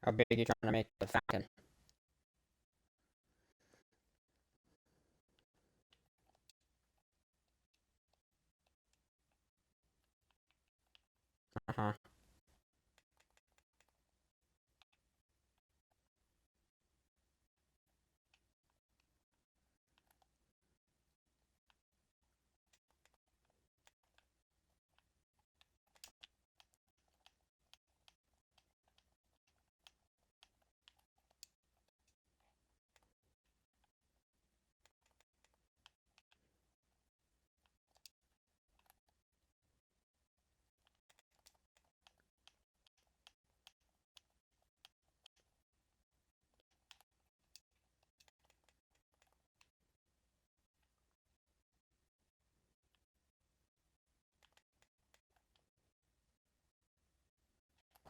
How big are you trying to make the fountain? Uh-huh.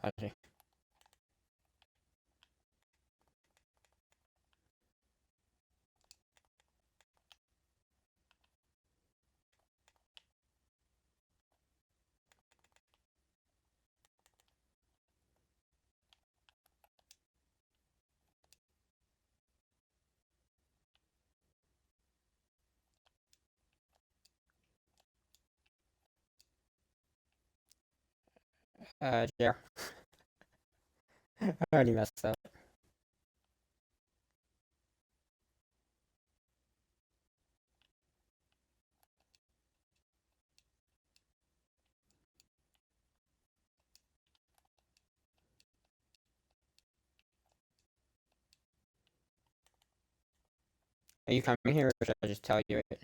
I see. Jer. I already messed up. Are you coming here, or should I just tell you it?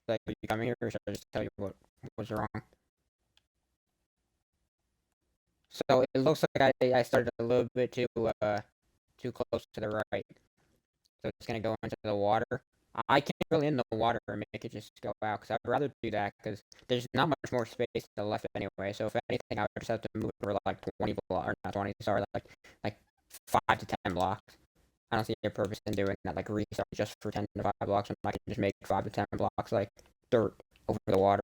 Like, are you coming here, or should I just tell you what was wrong? So it looks like I started a little bit too close to the right. So it's gonna go into the water. I can't go in the water and make it just go out, because I'd rather do that, because there's not much more space to the left anyway. So if anything, I would just have to move it for like 20 blocks, or not 20, sorry, like 5 to 10 blocks. I don't see a purpose in doing that, like restart just for 10 to 5 blocks, when I can just make 5 to 10 blocks like dirt over the water.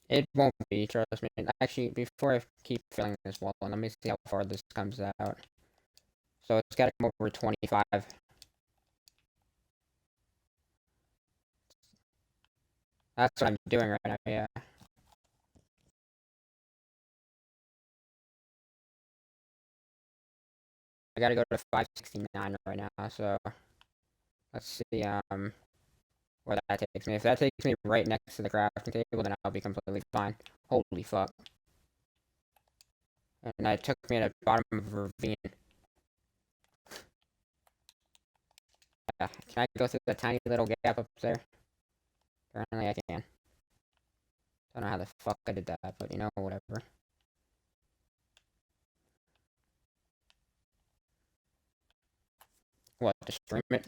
It won't be, trust me. Actually, before I keep filling this wall, let me see how far this comes out. So it's gotta come over 25. That's what I'm doing right now, yeah. I gotta go to 569 right now, so let's see where that takes me. If that takes me right next to the crafting table, then I'll be completely fine. Holy fuck. And that took me at the bottom of a ravine. Can I go through the tiny little gap up there? Apparently I can. Don't know how the fuck I did that, but you know, whatever. What, to stream it?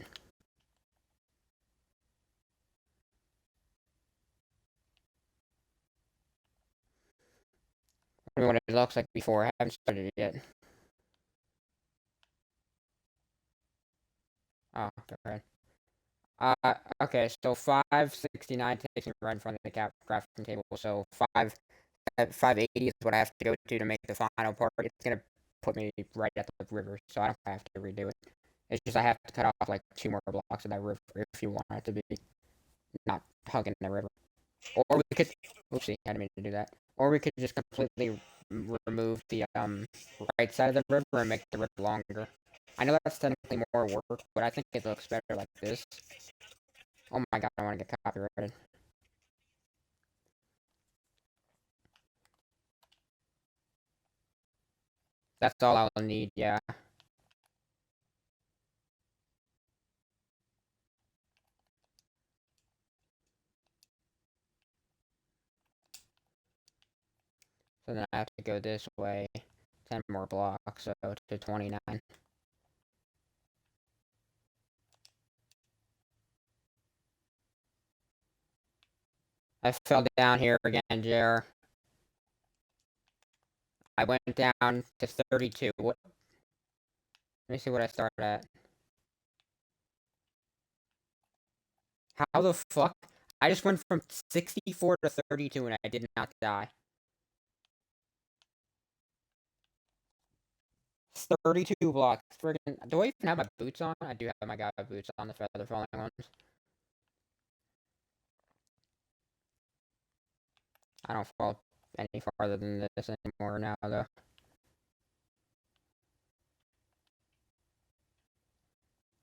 I mean, what it looks like before. I haven't started it yet. Oh, okay. Okay, so 569 takes me right in front of the crafting table, so 580 is what I have to go to make the final part. It's gonna put me right at the river, so I don't have to redo it. It's just I have to cut off like 2 more blocks of that river if you want it to be not hugging the river. Or we could, oopsie, I didn't mean to do that. Or we could just completely remove the right side of the river and make the river longer. I know that's technically more work, but I think it looks better like this. Oh my god, I want to get copyrighted. That's all I'll need, yeah. So then I have to go this way 10 more blocks, so to 29. I fell down here again, Jer. I went down to 32. What? Let me see what I started at. How the fuck? I just went from 64 to 32 and I did not die. It's 32 blocks. Friggin'. Do I even have my boots on? I do have my guy boots on, the feather falling ones. I don't fall any farther than this anymore now, though.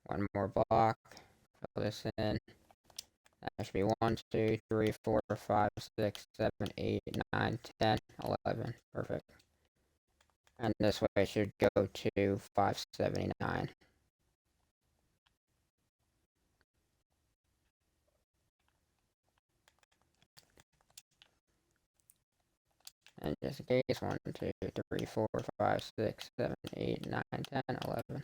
One more block. Fill this in. That should be 1, 2, 3, 4, 5, 6, 7, 8, 9, 10, 11. Perfect. And this way should go to 579. And just in case, 1, 2, 3, 4, 5, 6, 7, 8, 9, 10, 11.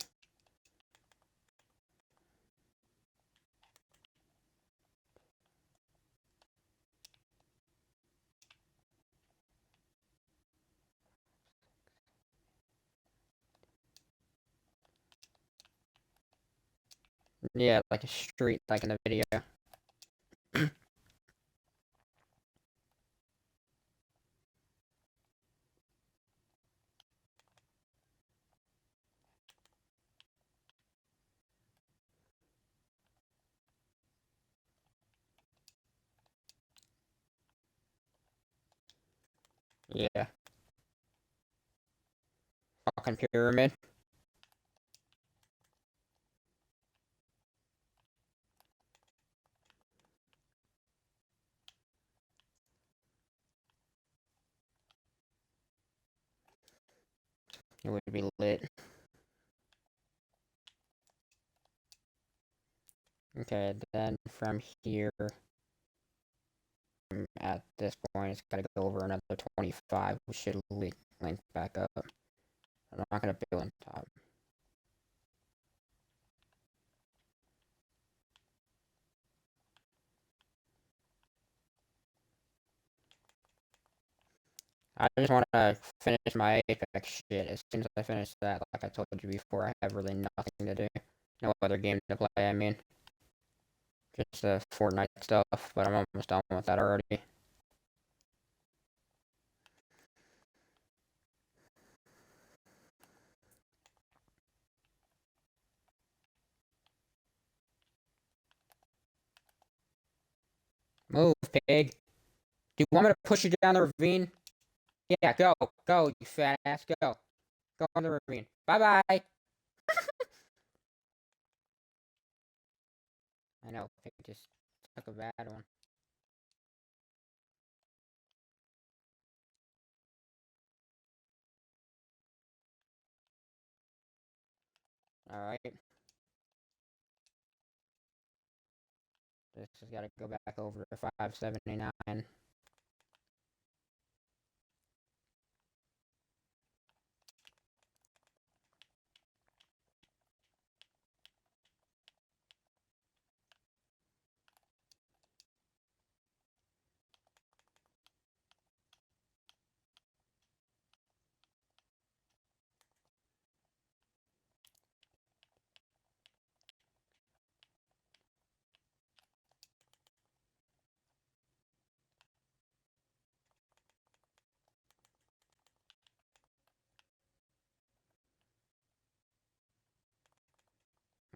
Yeah, like a street, like in the video. Yeah. Fucking pyramid. It would be lit. Okay, then from here, at this point, it's gotta go over another 25, which should link back up. I'm not gonna build on top. I just want to finish my Apex shit. As soon as I finish that, like I told you before, I have really nothing to do. No other game to play, I mean. Just the Fortnite stuff, but I'm almost done with that already. Move, pig. Do you want me to push you down the ravine? Yeah, go. Go, you fat ass. Go. Go on the ravine. Bye-bye. I know, pig just took a bad one. Alright. This has got to go back over to 579.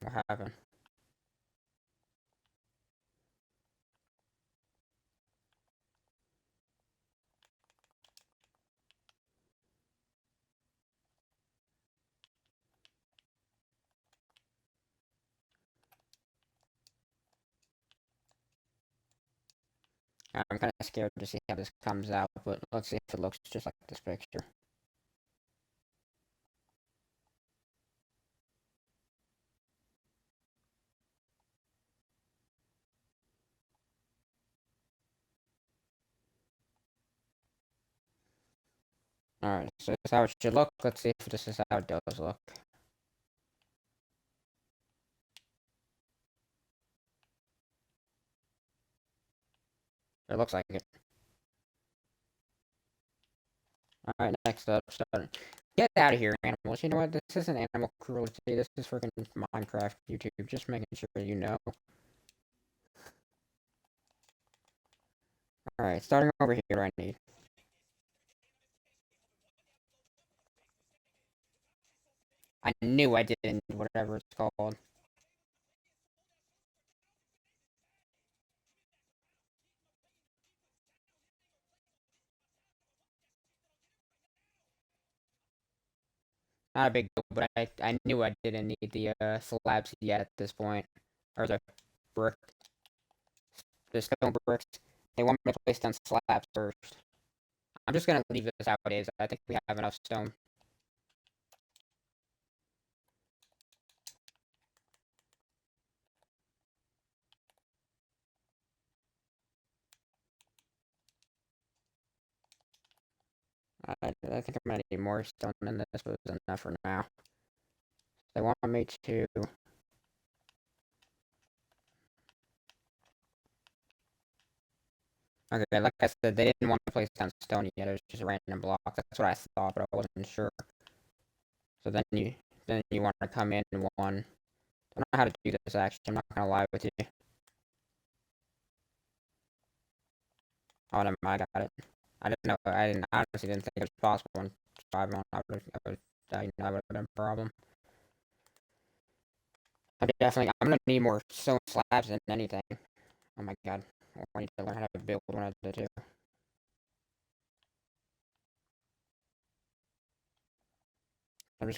What happened? I'm kind of scared to see how this comes out, but let's see if it looks just like this picture. Alright, so this is how it should look. Let's see if this is how it does look. It looks like it. Alright, next up, start. Get out of here, animals. You know what? This isn't animal cruelty. This is freaking Minecraft YouTube. Just making sure you know. Alright, starting over here, I need. I knew I didn't need whatever it's called. Not a big deal, but I knew I didn't need the slabs yet at this point. Or the brick, the stone bricks. They want me to place down slabs first. I'm just gonna leave this how it is. I think we have enough stone. I think I'm gonna need more stone than this, but it's enough for now. They want me to. Okay, like I said, they didn't want to place down stone yet. It was just a random block. That's what I thought, but I wasn't sure. So then you want to come in one. I don't know how to do this actually. I'm not gonna lie with you. Oh, never mind, I got it. I didn't know. I didn't honestly didn't think it was possible in 5-1. I would have been a problem. I'm gonna need more stone slabs than anything. Oh my god. I need to learn how to build one of the two. I'm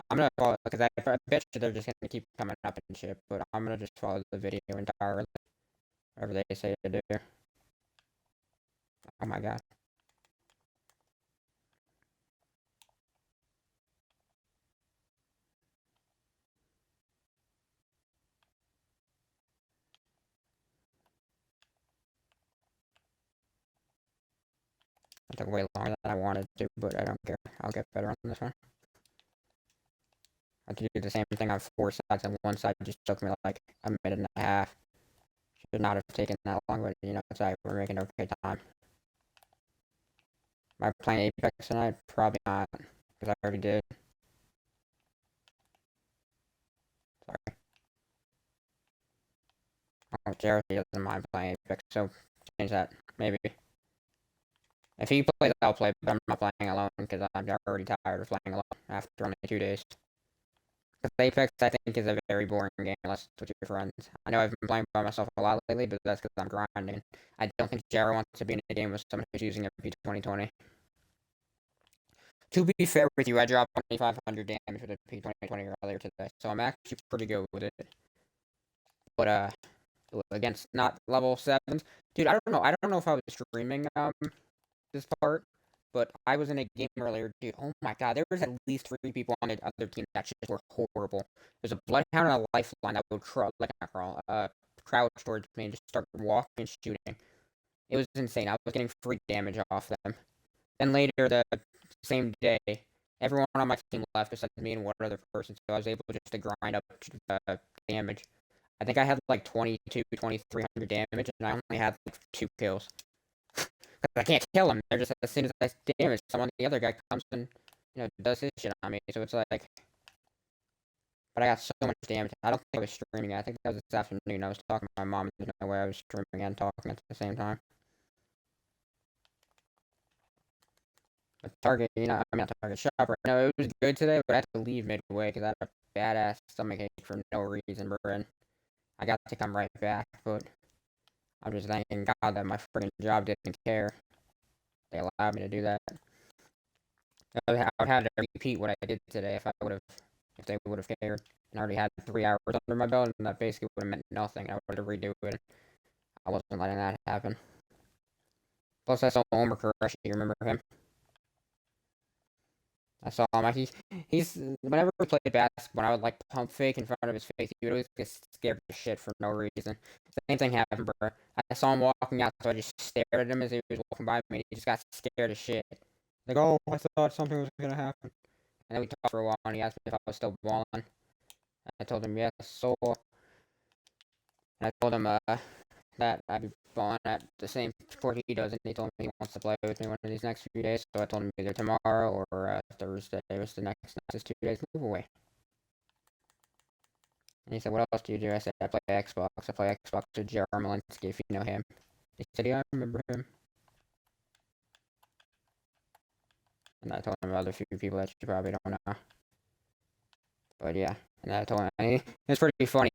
gonna follow, because I bet you they're just gonna keep coming up and shit, but I'm gonna just follow the video entirely. Whatever they say to do. Oh my god. That took way longer than I wanted to, but I don't care. I'll get better on this one. I had to do the same thing on 4 sides, and one side just took me like a minute and a half. Should not have taken that long, but it's like we're making okay time. Am I playing Apex tonight? Probably not, because I already did. Sorry. Oh, Jared doesn't mind playing Apex, so change that, maybe. If he plays, I'll play, but I'm not playing alone, because I'm already tired of playing alone after only 2 days. Because Apex, I think, is a very boring game unless it's with your friends. I know I've been playing by myself a lot lately, but that's because I'm grinding. I don't think Jared wants to be in a game with someone who's using a P2020. To be fair with you, I dropped 2,500 damage with a P2020 earlier today, so I'm actually pretty good with it. But against not level 7s, dude, I don't know if I was streaming this part, but I was in a game earlier, dude. Oh my god, there was at least 3 people on the other team that just were horrible. There's a bloodhound and a lifeline that would crouch towards me and just start walking and shooting. It was insane. I was getting free damage off them. Then later the same day, everyone on my team left besides me and one other person, so I was able just to grind up damage. I think I had like 2,300 damage, and I only had like 2 kills. Because I can't kill them. They're just, as soon as I damage someone, the other guy comes and, does his shit on me. So it's like, but I got so much damage. I don't think I was streaming it. I think that was this afternoon. I was talking to my mom, and there's no way I was streaming and talking at the same time. But Target, I'm at Target shop right now. It was good today, but I had to leave midway because I had a badass stomachache for no reason, bro. And I got to come right back, but I'm just thanking God that my freaking job didn't care. They allowed me to do that. I would have to repeat what I did today if they would have cared. And I already had 3 hours under my belt, and that basically would have meant nothing. I would have redo it. I wasn't letting that happen. Plus, I saw Omar Qureshi. You remember him? I saw him. He's whenever we played basketball, I would like pump fake in front of his face. He would always get scared of shit for no reason. Same thing happened, bro. I saw him walking out, so I just stared at him as he was walking by me. He just got scared of shit. Like, oh, I thought something was gonna happen. And then we talked for a while, and he asked me if I was still balling. I told him yes. So, and I told him that I'd be balling at the same sport he does, and he told me he wants to play with me one of these next few days. So I told him either tomorrow or Thursday was the next 2 days move away. And he said, "What else do you do?" I said, "I play Xbox. I play Xbox with Jared Malinsky, if you know him." He said, "Yeah, I remember him." And I told him other few people that you probably don't know. But yeah, and I told him, and it's pretty funny.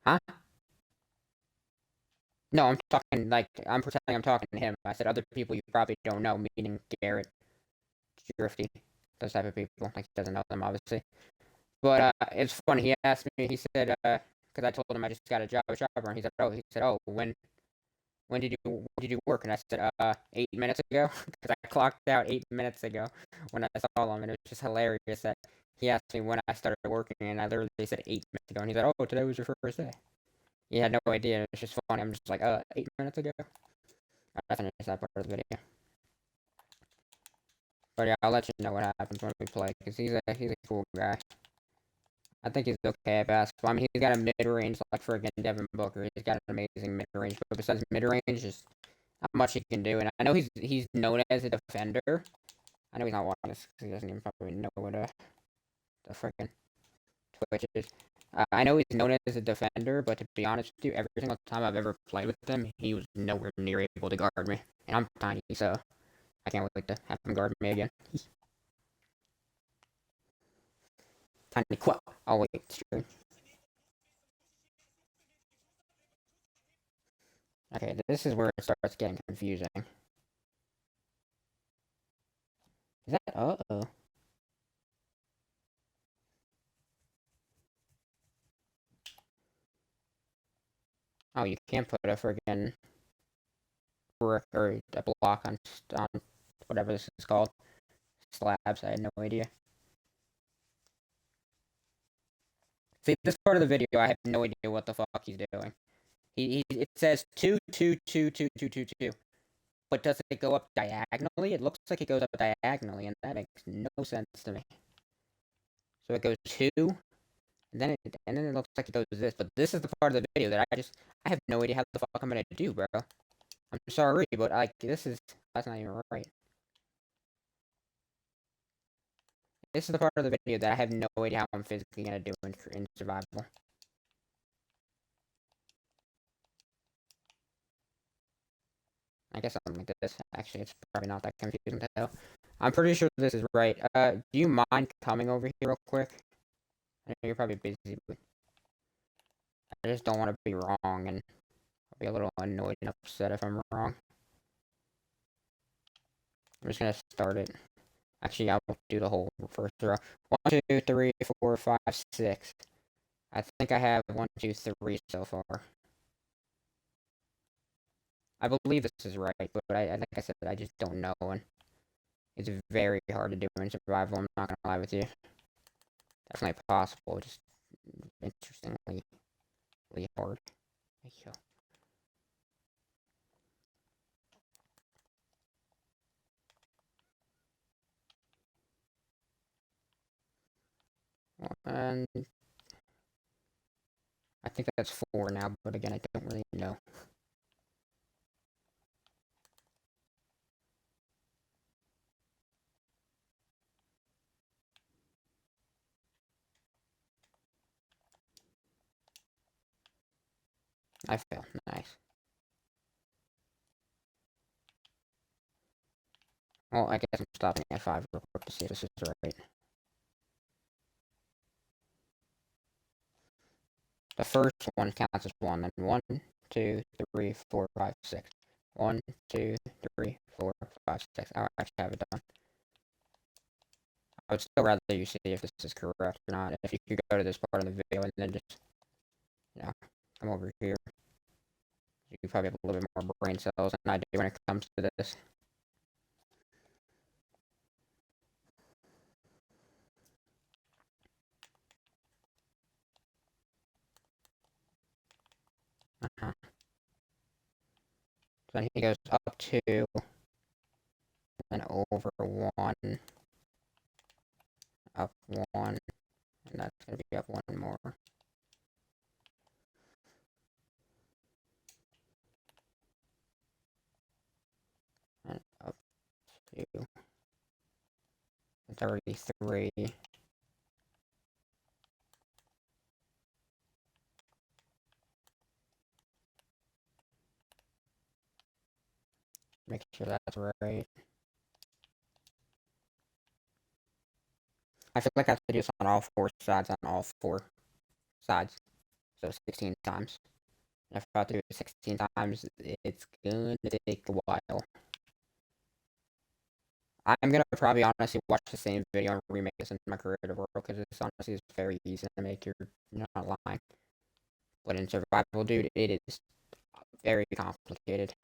Huh? No, I'm talking, like, I'm pretending I'm talking to him. I said other people you probably don't know, meaning Garrett, Drifty, those type of people. Like, he doesn't know them, obviously. But it's funny. He asked me, he said, because I told him I just got a job at Shopper, and he said, oh, when did you work? And I said, 8 minutes ago, because I clocked out 8 minutes ago when I saw him, and it was just hilarious that he asked me when I started working, and I literally said 8 minutes ago, and he said, oh, today was your first day. He had no idea, and it's just funny. I'm just like, 8 minutes ago? I finished that part of the video. But yeah, I'll let you know what happens when we play, because he's a cool guy. I think he's okay at basketball. I mean, he's got a mid-range like friggin' Devin Booker. He's got an amazing mid-range, but besides mid-range, just not much he can do. And I know he's known as a defender. I know he's not watching this because he doesn't even probably know what the freaking Twitch is. I know he's known as a defender, but to be honest with you, every single time I've ever played with him, he was nowhere near able to guard me. And I'm tiny, so I can't wait to have him guard me again. Tiny quote. I'll wait. Stream. Okay, this is where it starts getting confusing. Is that? Uh-oh. Oh, you can't put a friggin' brick or a block on whatever this is called. Slabs. I had no idea. See, this part of the video, I have no idea what the fuck he's doing. It says 2, 2, 2, 2, 2, 2, 2, 2. But does it go up diagonally? It looks like it goes up diagonally, and that makes no sense to me. So it goes 2, and then it looks like it goes this. But this is the part of the video that I have no idea how the fuck I'm gonna do, bro. I'm sorry, but like that's not even right. This is the part of the video that I have no idea how I'm physically gonna do in survival. I guess something like this. Actually, it's probably not that confusing to tell. I'm pretty sure this is right. Do you mind coming over here real quick? I know you're probably busy, but I just don't want to be wrong, and I'll be a little annoyed and upset if I'm wrong. I'm just gonna start it. Actually, I'll do the whole first row. 1, 2, 3, 4, 5, 6. I think I have 1, 2, 3 so far. I believe this is right, but like I said, I just don't know, and it's very hard to do in survival. I'm not gonna lie with you. Definitely possible, just interestingly hard. There you go. And I think that's 4 now, but again, I don't really know. I failed. Nice. Well, I guess I'm stopping at 5 real quick to see if this is right. The first one counts as 1, then 1, 2, 3, 4, 5, 6. 1, 2, 3, 4, 5, 6. I actually have it done. I would still rather you see if this is correct or not. If you could go to this part of the video and then just, come over here. You probably have a little bit more brain cells than I do when it comes to this. So then he goes up 2, and over 1, up 1, and that's going to be up 1 more. And up 2. It's already 3. Make sure that's right. I feel like I have to do this on all four sides, on all four sides. So 16 times. If I have to do it 16 times, it's gonna take a while. I'm gonna probably honestly watch the same video and remake this into my creative world because this honestly is very easy to make. You're not lying. But in survival, dude, it is very complicated.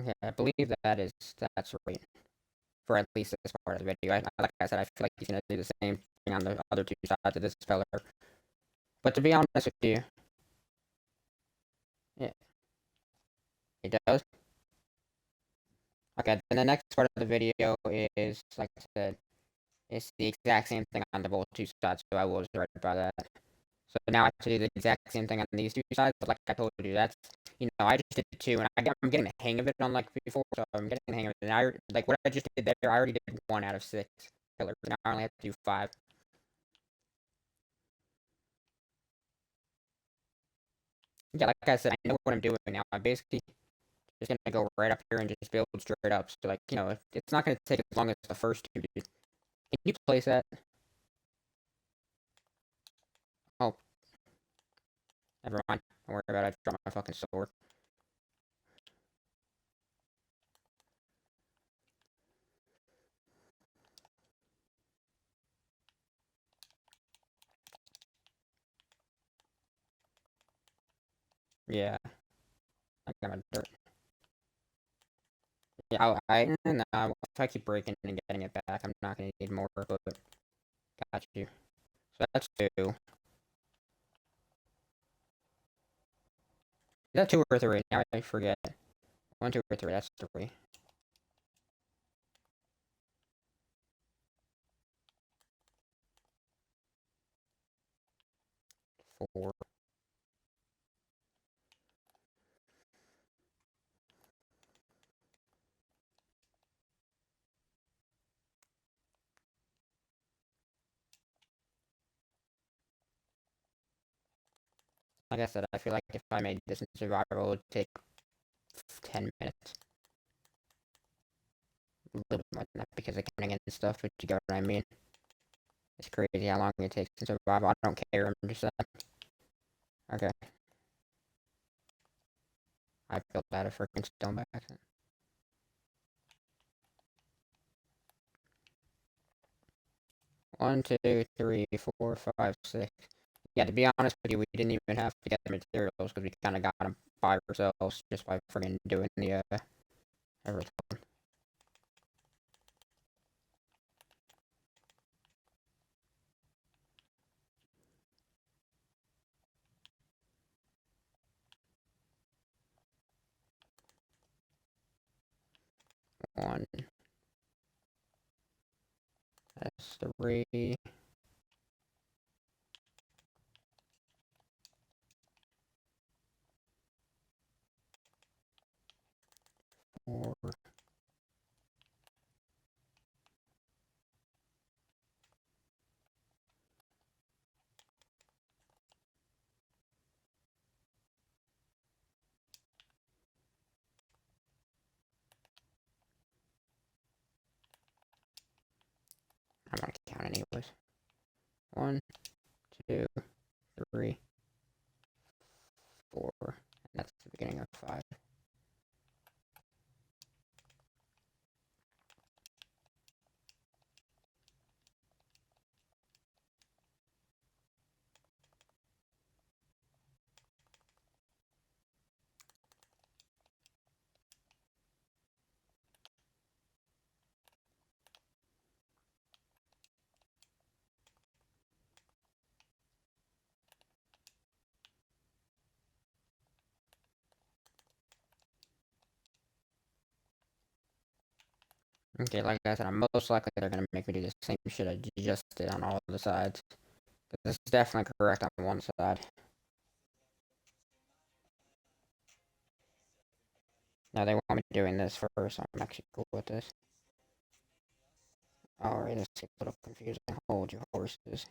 Okay, I believe that's right for at least this part of the video. Like I said, I feel like he's gonna do the same thing on the other two sides of this fella. But to be honest with you, yeah, it does. Okay, then the next part of the video is, like I said, it's the exact same thing on the both two sides, so I was right about that. So now I have to do the exact same thing on these two sides, but like I told you, I just did two, and I'm getting the hang of it on like before, so I'm getting the hang of it. And like what I just did there, I already did 1 out of 6 pillars. Now I only have to do 5. Yeah, like I said, I know what I'm doing now. I'm basically just gonna go right up here and just build straight up. So like, it's not gonna take as long as the first two did. Can you place that? Oh, never mind. Don't worry about it. I dropped my fucking sword. Yeah, I got my dirt. Yeah, if I keep breaking and getting it back, I'm not gonna need more, but got you. So that's 2. Is that 2 or 3? Now I forget. 1, 2, or 3. That's 3. 4. Like I said, I feel like if I made this in survival, it would take 10 minutes. A little bit more than that because of counting and stuff, but you get what I mean. It's crazy how long it takes to survive. I don't care. I'm just okay. I built out a freaking stone by accident. One, two, three, four, five, six. Yeah, to be honest with you, we didn't even have to get the materials because we kind of got them by ourselves just by freaking doing the everything. 1, that's 3, 4. I'm gonna count anyways. 1, 2, 3, 4, and that's the beginning of 5. Okay, like I said, I'm most likely they're gonna make me do the same shit I just did on all the sides. This is definitely correct on one side. No, they want me doing this first, so I'm actually cool with this. Alright, this gets a little confusing. Hold your horses.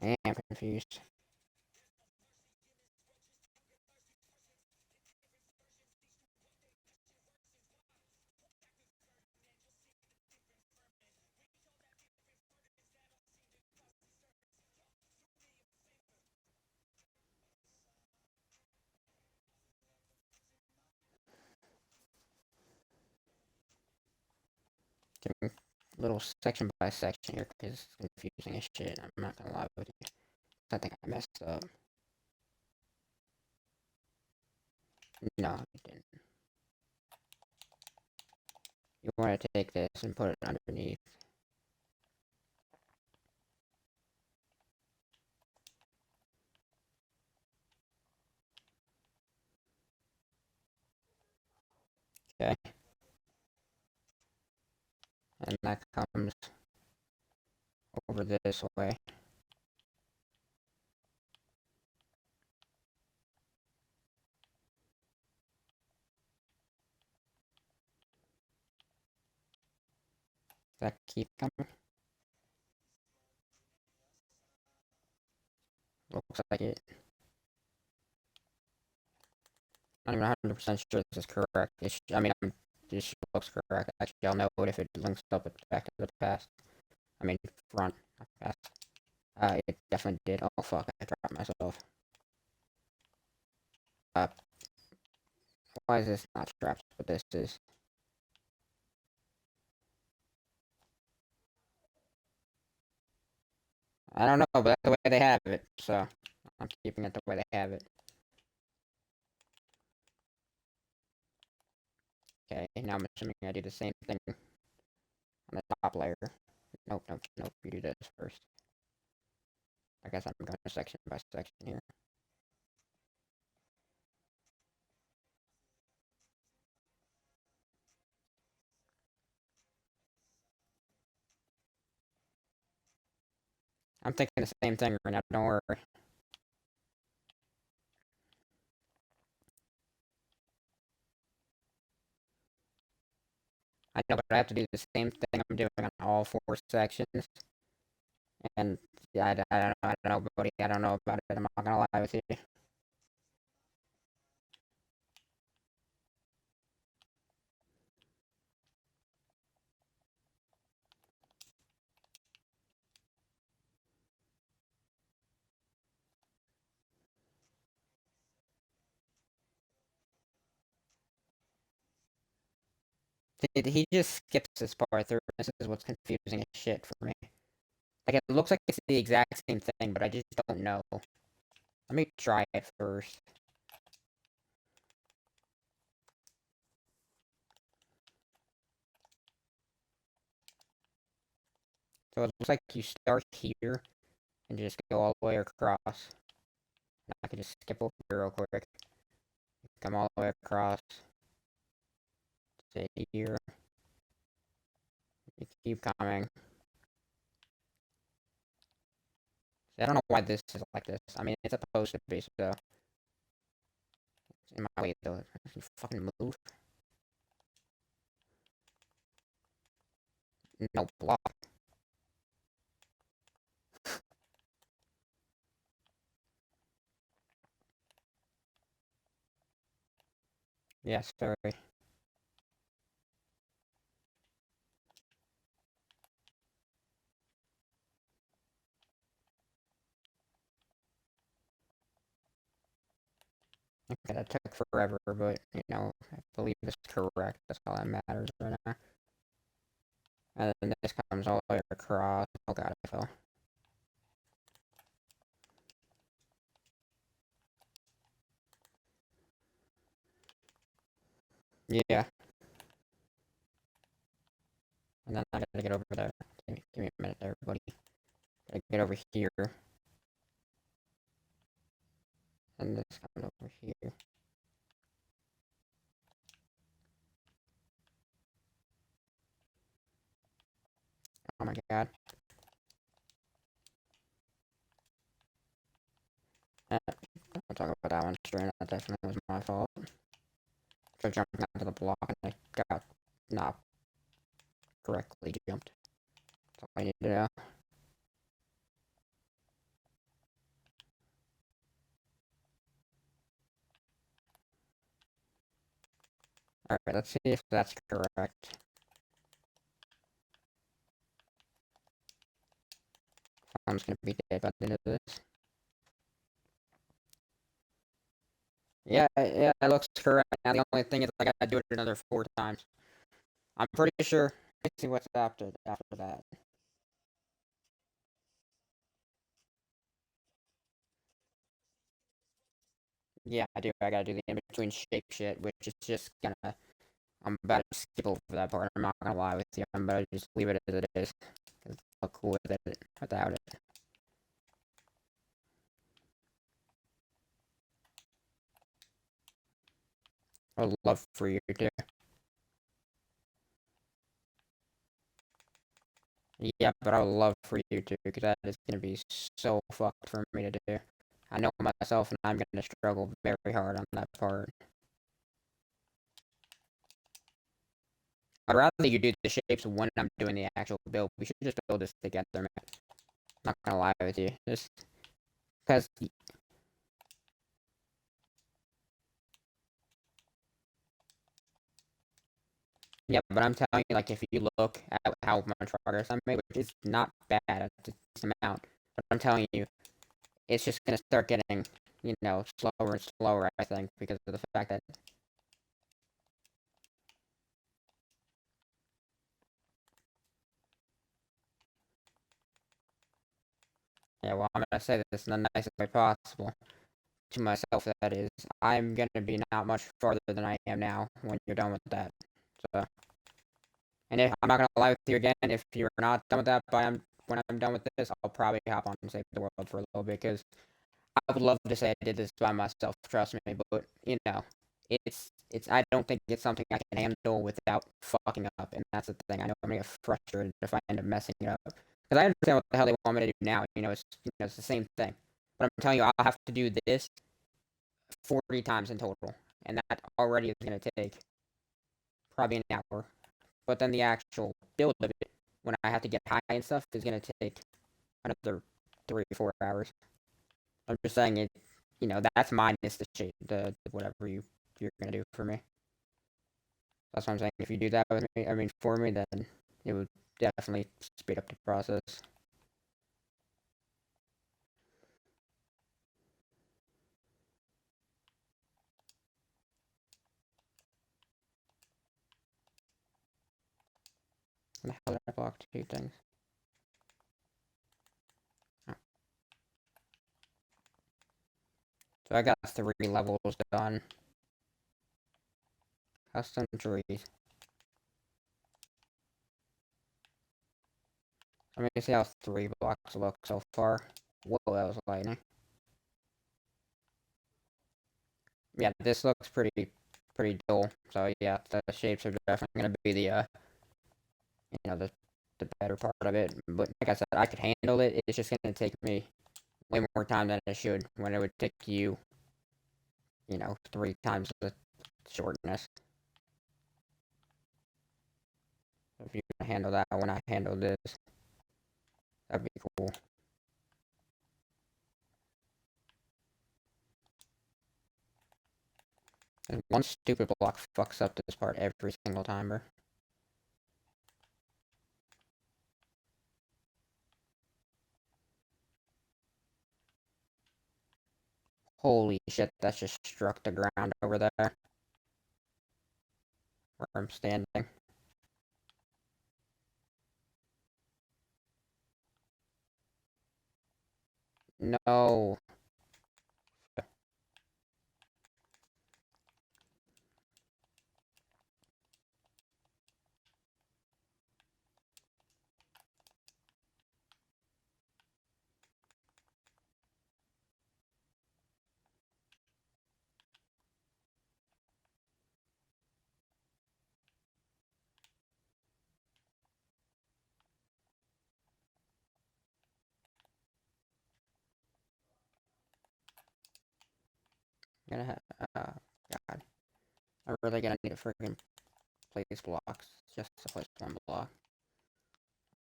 I am confused. Doing little section by section here because it's confusing as shit. I'm not gonna lie with you. I think I messed up. No, I didn't. You want to take this and put it underneath. Okay. And that comes over this way. That keep coming. Looks like it. I'm not even 100% sure this is correct. I mean, this looks correct. Actually, I'll know it if it links up with back to the past. I mean, front, not past. It definitely did. Oh, fuck, I dropped myself. Uh, why is this not strapped? But this is. I don't know, but that's the way they have it, so I'm keeping it the way they have it. Okay, now I'm assuming I do the same thing on the top layer. Nope, nope, nope, you do this first. I guess I'm going section by section here. I'm thinking the same thing right now, don't worry. I know, but I have to do the same thing I'm doing on all four sections. And yeah, I don't know, buddy. I don't know about it. I'm not gonna lie with you. He just skips this part through. This is what's confusing as shit for me. Like, it looks like it's the exact same thing, but I just don't know. Let me try it first. So it looks like you start here and just go all the way across. I can just skip over here real quick. Come all the way across. Stay here. You keep coming. See, I don't know why this is like this. I mean, it's supposed to be, so. It's in my way, though. You fucking move. No block. Yeah, sorry. Okay, that took forever, but, you know, I believe it's correct. That's all that matters right now. And then this comes all the way across. Oh god, I fell. Yeah. And then I gotta get over there. give me a minute there, buddy. Gotta get over here. And this comes over here. Oh my god. I'll talk about that one straight. That definitely was my fault. So I jumped onto the block and I got not correctly jumped. That's all I need to know. Alright, let's see if that's correct. I'm just gonna be dead by the end of this. Yeah, yeah, it looks correct. Now the only thing is I gotta do it another 4 times. I'm pretty sure. Let's see what's after that. Yeah, I do. I gotta do the in-between shape shit, which is just gonna... I'm about to skip over that part. I'm not gonna lie with you. I'm about to just leave it as it is. Cause I'm cool with it without it. I would love for you to. Yeah, but I would love for you to, because that is gonna be so fucked for me to do. I know myself, and I'm gonna struggle very hard on that part. I'd rather you do the shapes when I'm doing the actual build. We should just build this together, man. Not gonna lie with you. Just because... Yeah, but I'm telling you, like, if you look at how much progress I made, which is not bad, it's a decent amount, but I'm telling you, it's just gonna start getting, you know, slower and slower, I think, because of the fact that... Yeah, well, I'm gonna say this in the nicest way possible. To myself, that is, I'm gonna be not much farther than I am now when you're done with that. So, and if I'm not gonna lie with you again, if you're not done with that when I'm done with this, I'll probably hop on and save the world for a little bit, because I would love to say I did this by myself, trust me, but you know, I don't think it's something I can handle without fucking up, and that's the thing. I know I'm gonna get frustrated if I end up messing it up, because I understand what the hell they want me to do now. It's the same thing, but I'm telling you, I'll have to do this 40 times in total, and that already is gonna take probably an hour. But then the actual build of it, when I have to get high and stuff, is gonna take another 3 or 4 hours. I'm just saying it, that's minus the shape, the whatever you're gonna do for me. That's what I'm saying. If you do that with me, I mean for me, then it would definitely speed up the process. How the hell did I block 2 things? Oh. So I got 3 levels done. Custom trees. Let me see how 3 blocks look so far. Whoa, that was lightning. Yeah, this looks pretty dull. So yeah, the shapes are definitely gonna be the better part of it. But like I said, I could handle it. It's just gonna take me way more time than it should, when it would take you, 3 times the shortness. If you can handle that when I handle this, that'd be cool. And one stupid block fucks up this part every single time, bro. Holy shit, that's just struck the ground over there, where I'm standing. No. I'm gonna have, God, I'm really gonna need a freaking place blocks just to place one block.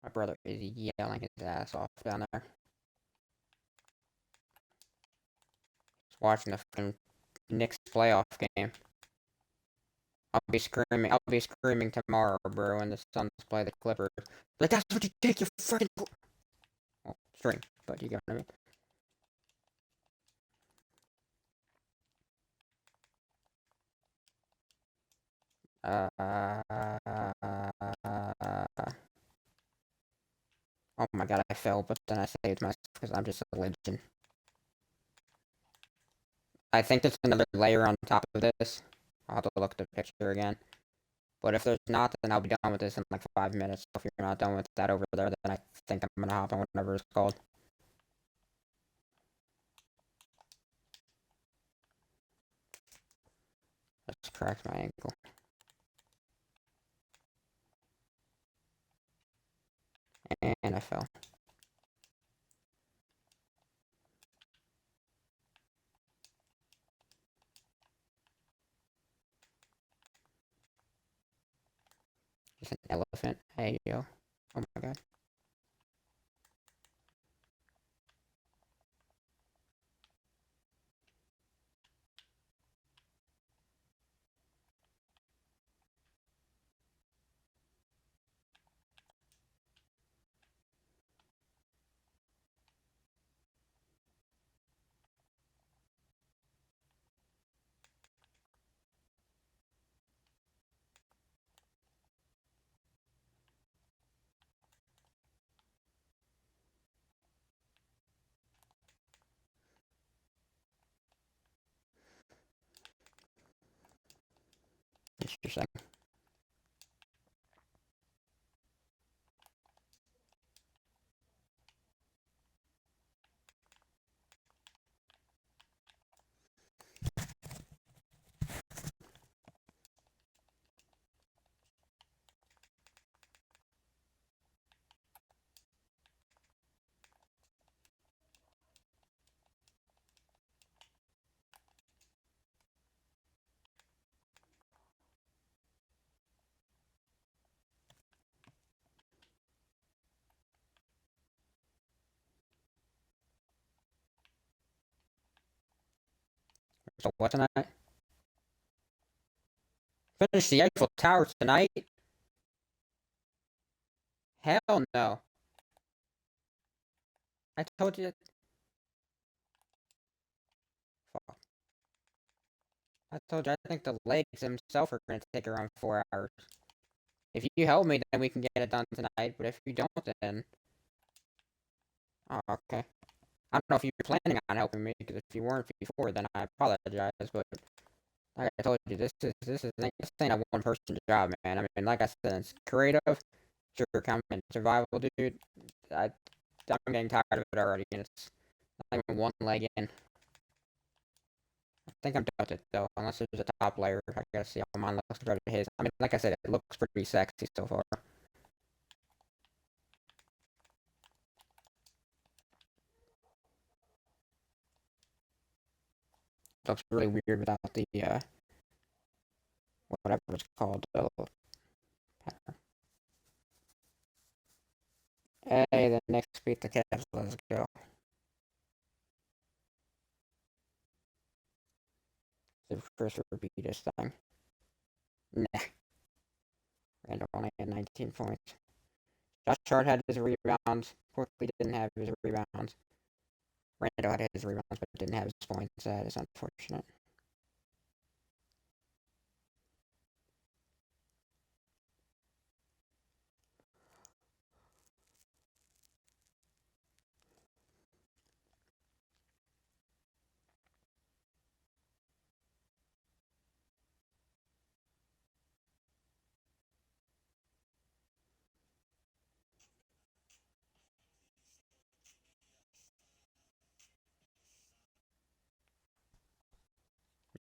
My brother is yelling his ass off down there. He's watching the freaking Knicks playoff game. I'll be screaming tomorrow, bro, when the Suns play the Clippers. Like, that's what you take your freaking. Well, stream, but you get what I mean. Oh my god, I fell, but then I saved myself because I'm just a legend. I think there's another layer on top of this. I'll have to look at the picture again. But if there's not, then I'll be done with this in like 5 minutes. If you're not done with that over there, then I think I'm gonna hop on whatever it's called. Let's crack my ankle. And I fell. It's an elephant. Hey, yo. Oh my god. Interesting. So what tonight? Finish the Eiffel Tower tonight? Hell no. I told you. Fuck. I told you, I think the legs themselves are going to take around 4 hours. If you help me, then we can get it done tonight, but if you don't, then... Oh, okay. I don't know if you were planning on helping me, because if you weren't before, then I apologize, but... Like I told you, this ain't a one-person job, man. I mean, like I said, it's creative, sure, coming survival, dude. I'm getting tired of it already, and it's not even one leg in. I think I'm done with it, though, unless there's a top layer. I gotta see how mine looks compared to his. I mean, like I said, it looks pretty sexy so far. It looks really weird without the, whatever it's called, Hey, the next beat the Cavs, let's go. See if Chris repeat this thing. Nah, Randall only had 19 points. Josh Hart had his rebounds. Quickly didn't have his rebounds. Randall had his rebounds, but didn't have his points. That is unfortunate.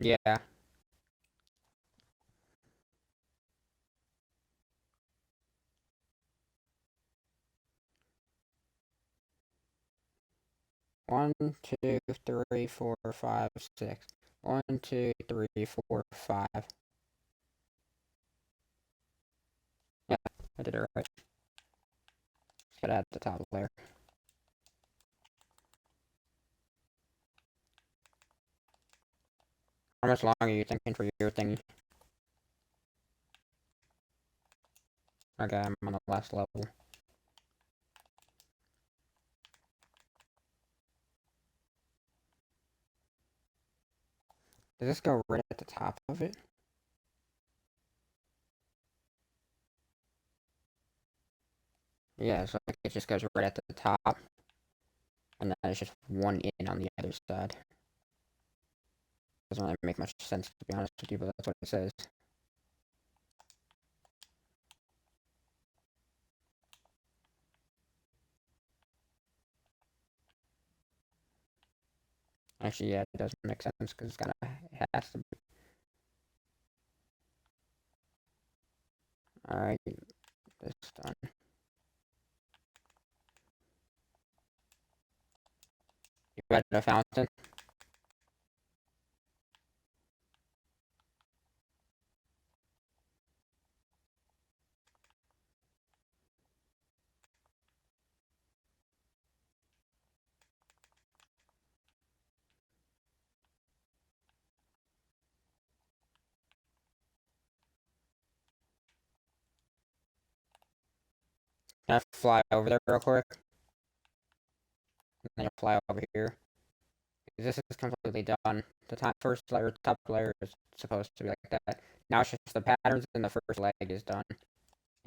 Yeah. One, two, three, four, five, six. One, two, three, four, five. Yeah, I did it right. Just gotta add the top layer. How much longer are you thinking for your thingy? Okay, I'm on the last level. Does this go right at the top of it? Yeah, so like it just goes right at the top, and then it's just one in on the other side. Doesn't really make much sense to be honest with you, but that's what it says. Actually, yeah, it doesn't make sense because it has to be. Alright, this done. You got the fountain? Can I fly over there real quick? And then you fly over here. This is completely done. The top layer is supposed to be like that. Now it's just the patterns and the first leg is done. And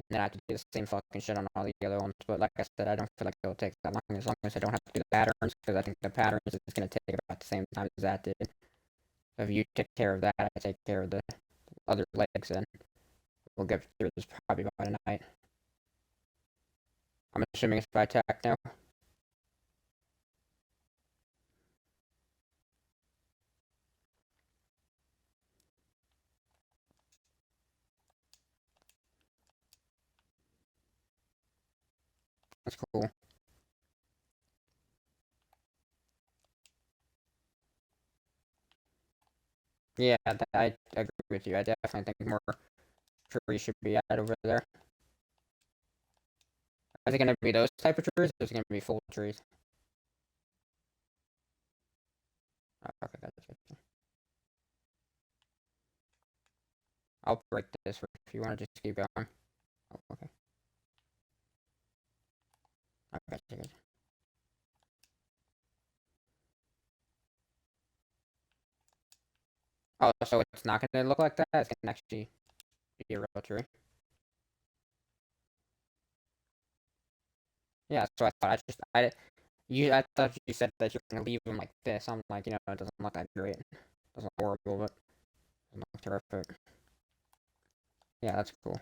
then I have to do the same fucking shit on all the other ones. But like I said, I don't feel like it'll take that long as I don't have to do the patterns, because I think the patterns is going to take about the same time as that did. If you take care of that, I take care of the other legs, and we'll get through this probably by tonight. I'm assuming it's by tech now. That's cool. Yeah, I agree with you. I definitely think more trees should be added over there. Is it going to be those type of trees, or is it going to be full trees? Oh, okay, that's it. I'll break this if you want to just keep going. Oh, okay. Okay. Oh, so it's not going to look like that? It's going to actually be a real tree. Yeah, so I thought you said that you're going to leave them like this. I'm like, it doesn't look that great. It doesn't look horrible, but it doesn't look terrific. Yeah, that's cool.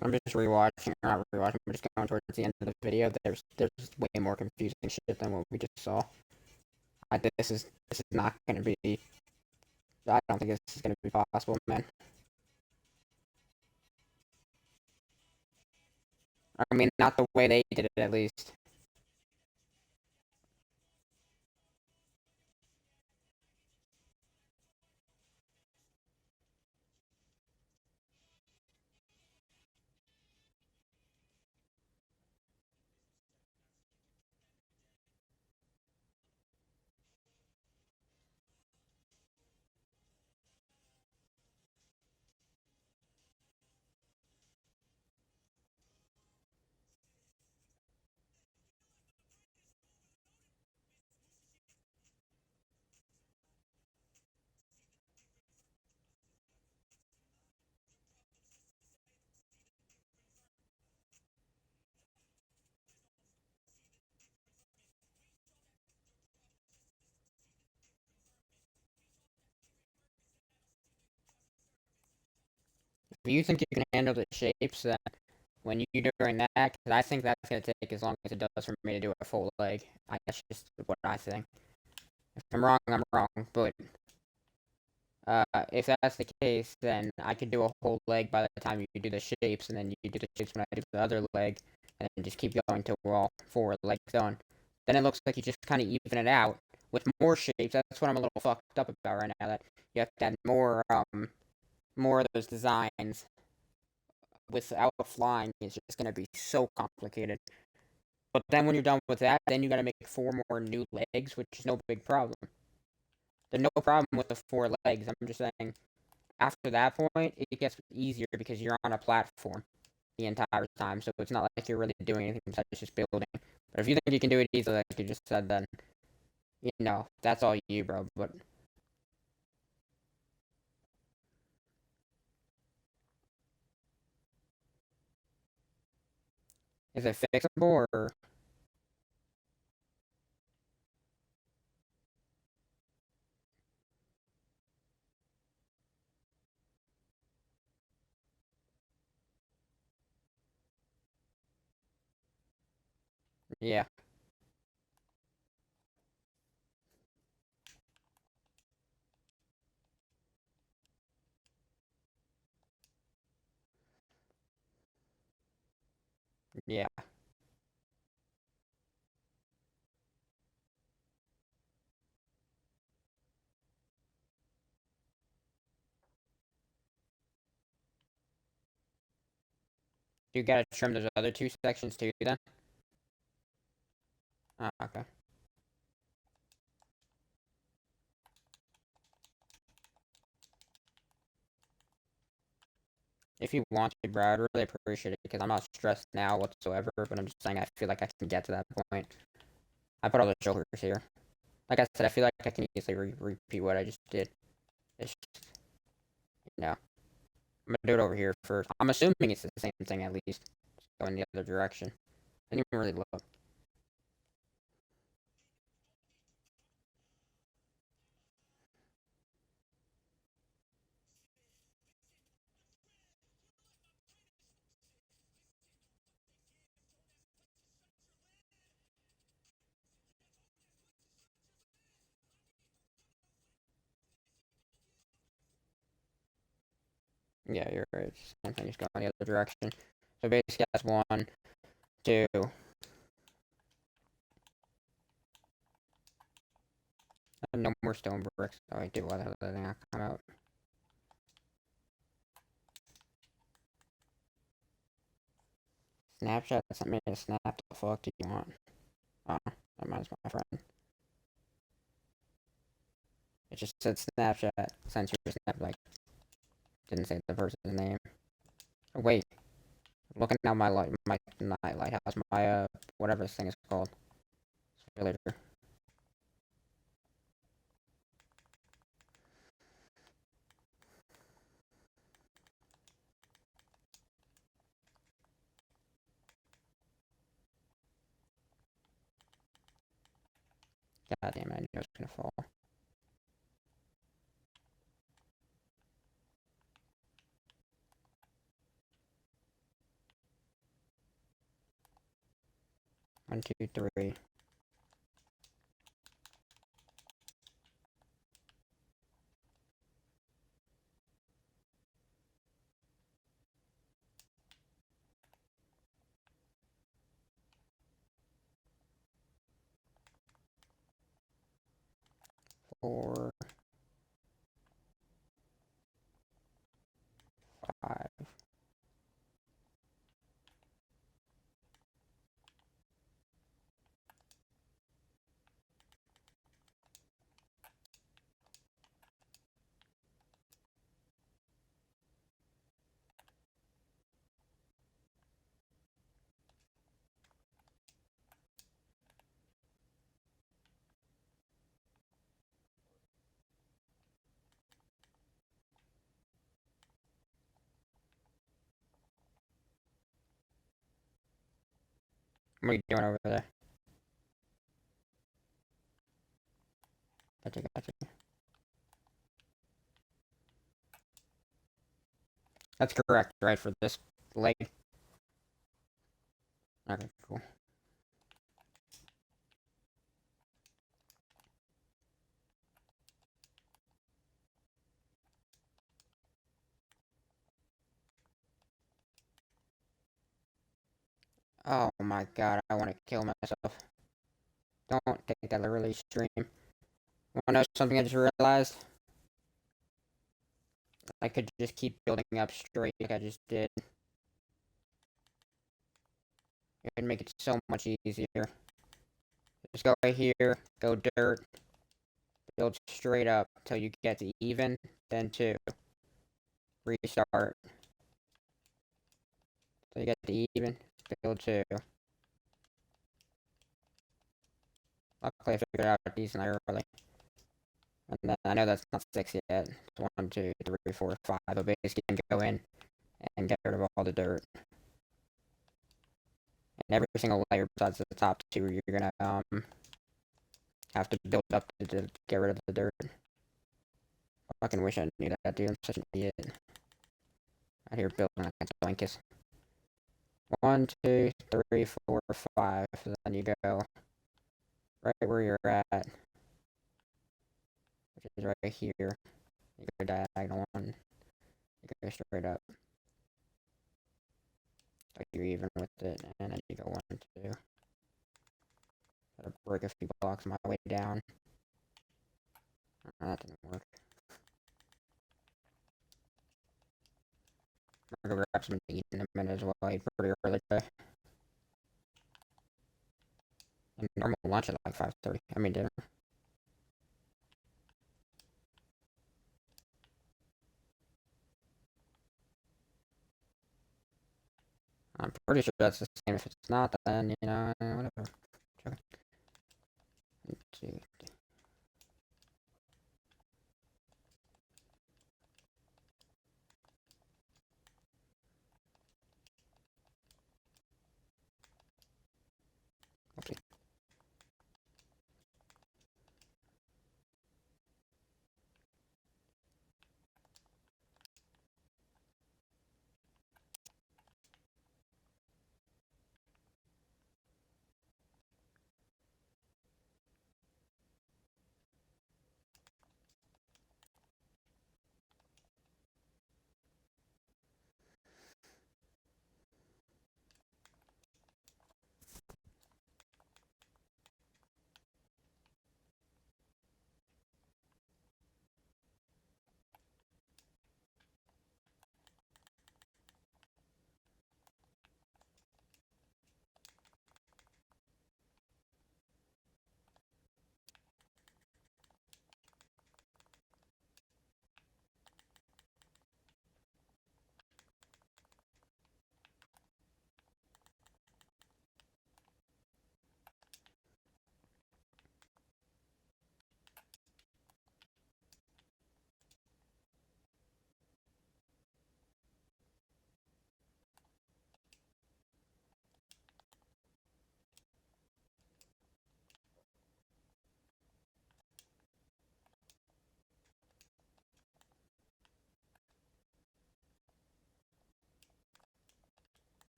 I'm just rewatching, or not rewatching, but just going towards the end of the video. There's way more confusing shit than what we just saw. This is not gonna be. I don't think this is gonna be possible, man. I mean, not the way they did it, at least. If you think you can handle the shapes, then when you're doing that, because I think that's gonna take as long as it does for me to do a full leg. That's just what I think. If I'm wrong, I'm wrong. But if that's the case, then I could do a whole leg by the time you do the shapes, and then you do the shapes when I do the other leg, and then just keep going till we're all 4 legs done. Then it looks like you just kind of even it out with more shapes. That's what I'm a little fucked up about right now. That you have to add more of those designs without flying is just gonna be so complicated. But then when you're done with that, then you gotta make 4 more new legs, which is no big problem. There's no problem with the 4 legs. I'm just saying after that point, it gets easier because you're on a platform the entire time, so it's not like you're really doing anything besides just building. But if you think you can do it easily, like you just said, then that's all you, bro. But is it fixable or yeah, yeah, you gotta trim those other 2 sections too, then. Okay. If you want to, bro, I'd really appreciate it because I'm not stressed now whatsoever. But I'm just saying I feel like I can get to that point. I put all the shoulders here. Like I said, I feel like I can easily repeat what I just did. It's just, I'm gonna do it over here first. I'm assuming it's the same thing at least. Just go in the other direction. I didn't even really look. Yeah, you're right. It's the same thing. Just go in the other direction. So basically, that's 1, 2. No more stone bricks. Oh, I do. Why the hell did that not come out? Snapchat sent me a snap. The fuck do you want? Oh, that mine's my friend. It just said Snapchat. Sent you a snap. Like, didn't say the person's name. Oh, wait. Looking at my night lighthouse. My whatever this thing is called. Later. God damn it! I knew it was gonna fall. 1, 2, 3. 4, 5. What are you doing over there? Gotcha. That's correct, right, for this leg? Okay, cool. Oh my god, I want to kill myself. Don't take that literally stream. Wanna know something I just realized? I could just keep building up straight like I just did. It would make it so much easier. Just go right here, go dirt, build straight up until you get to even, then 2. Restart. So you get to even, build 2. Luckily I figured out decent early. And then I know that's not 6 yet. It's 1, 2, 3, 4, 5. But basically you can go in and get rid of all the dirt. And every single layer besides the top 2 you're gonna have to build up to get rid of the dirt. I fucking wish I knew that, dude. I'm such an idiot. Out here building like a blanket. 1, 2, 3, 4, 5. So then you go right where you're at, which is right here. You go diagonal 1. You go straight up. So you're even with it, and then you go 1, 2. Gotta break a few blocks on my way down. Oh, that didn't work. I'm gonna go grab some to eat in a minute as well. I ate pretty early today. And normal lunch at like 5:30. I mean dinner. I'm pretty sure that's the same. If it's not, then, whatever. Okay. 1, 2, okay.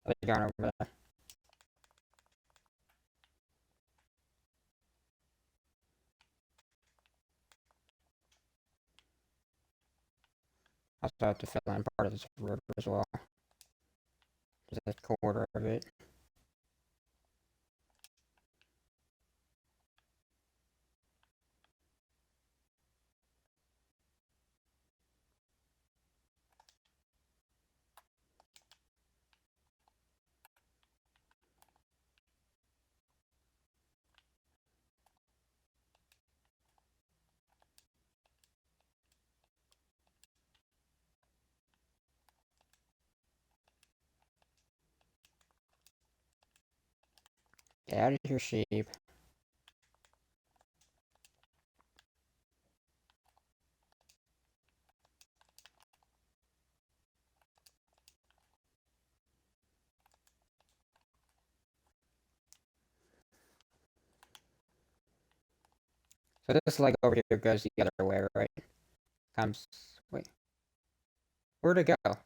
Are they going over there? I also have to fill in part of this river as well. Just a quarter of it. Get out of here, sheep. So this leg over here goes the other way, right? Comes. Wait. Where'd it go?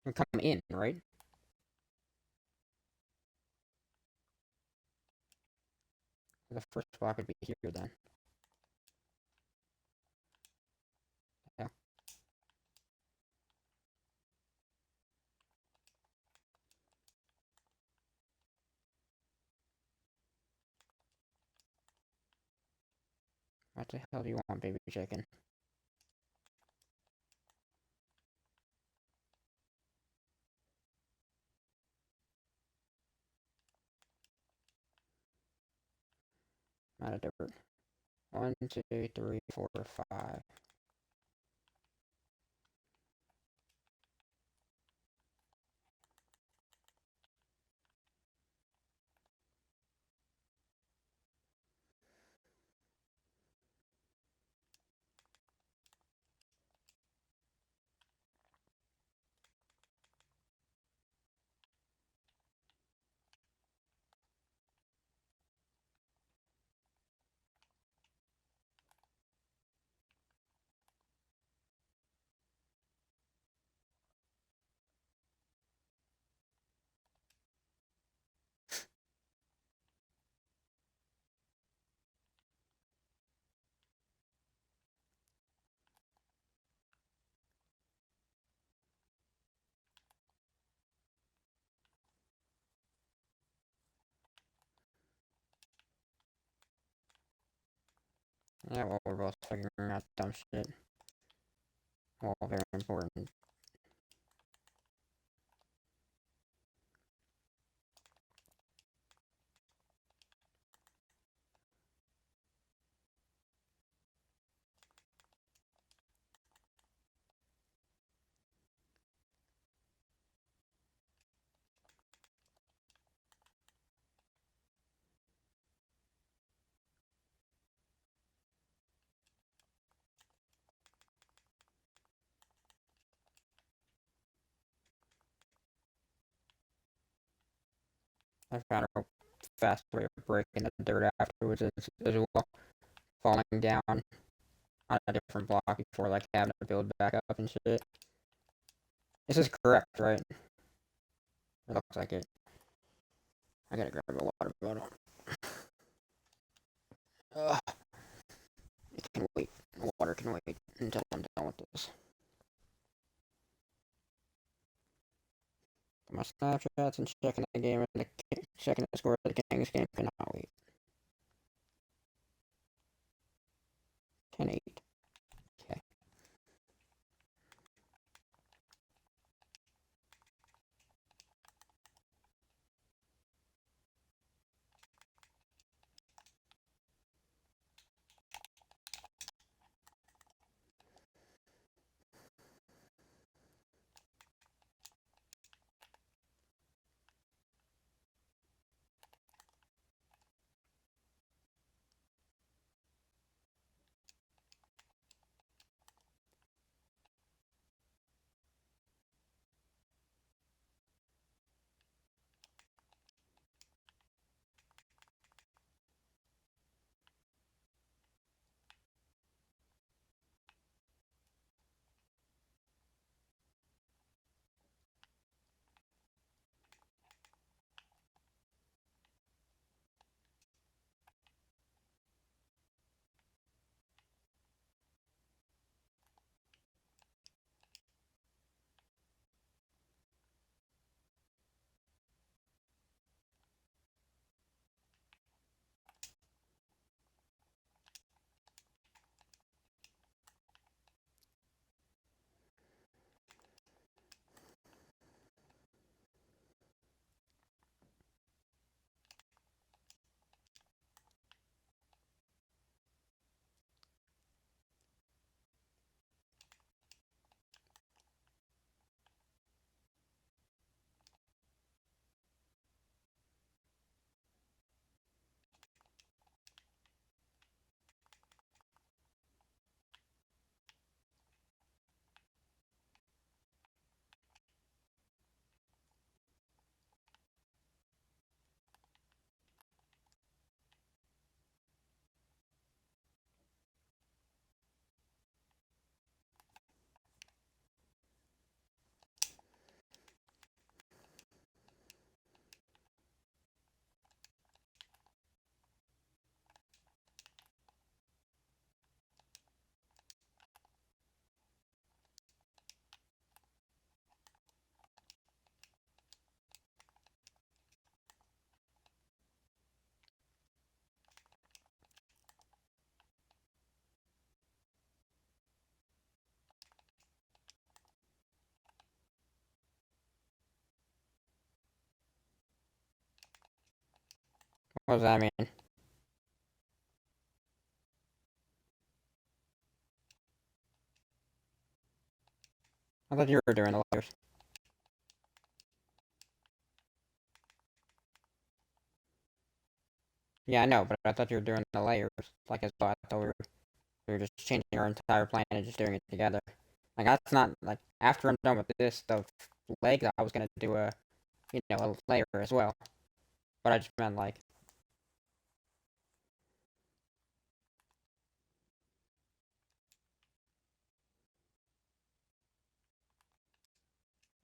We come in, right? The first block would be here then. Yeah. What the hell do you want, baby chicken? Not a dirt. 1, 2, 3, 4, 5. Yeah, well, we're both figuring out dumb shit. Well, very important. I found a fast way of breaking the dirt afterwards as well. Falling down on a different block before like having to build back up and shit. This is correct, right? It looks like it. I gotta grab a water bottle. Ugh. It can wait. The water can wait until I'm done with this. My Snapchats and checking the game and checking the score of the Kings game cannot wait. 10-8. Okay. What does that mean? I thought you were doing the layers. Yeah, I know, but I thought you were doing the layers. Like as well. I thought we were just changing our entire plan and just doing it together. Like that's not like after I'm done with this, the leg I was gonna do a layer as well. But I just meant like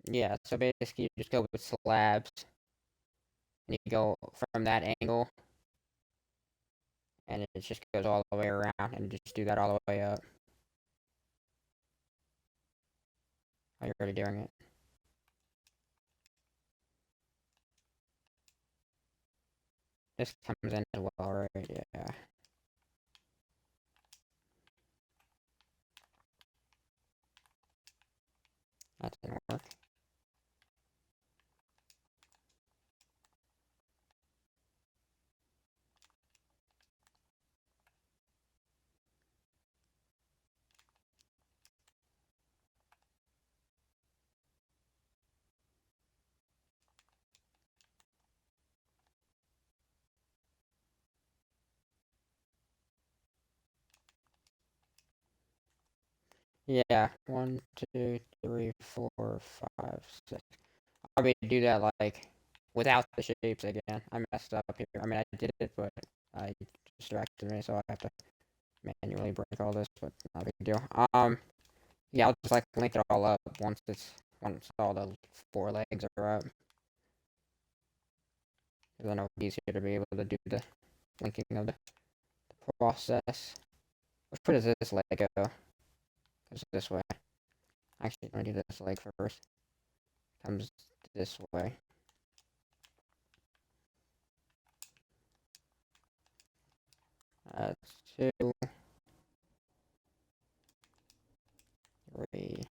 yeah. So basically, you just go with slabs and you go from that angle, and it just goes all the way around, and just do that all the way up. Oh, you're already doing it. This comes in as well, right? Yeah, that didn't work. Yeah, one, two, three, four, five, six. I'll probably do that like without the shapes again. I messed up here. I mean, I did it, but I distracted me, so I have to manually break all this. But not a big deal. Yeah, I'll just like link it all up once all the four legs are up. Because I know it's easier to be able to do the linking of the process. Which way does this leg go? Goes this way. Actually, I'm gonna do this leg first. Comes this way. Two, three.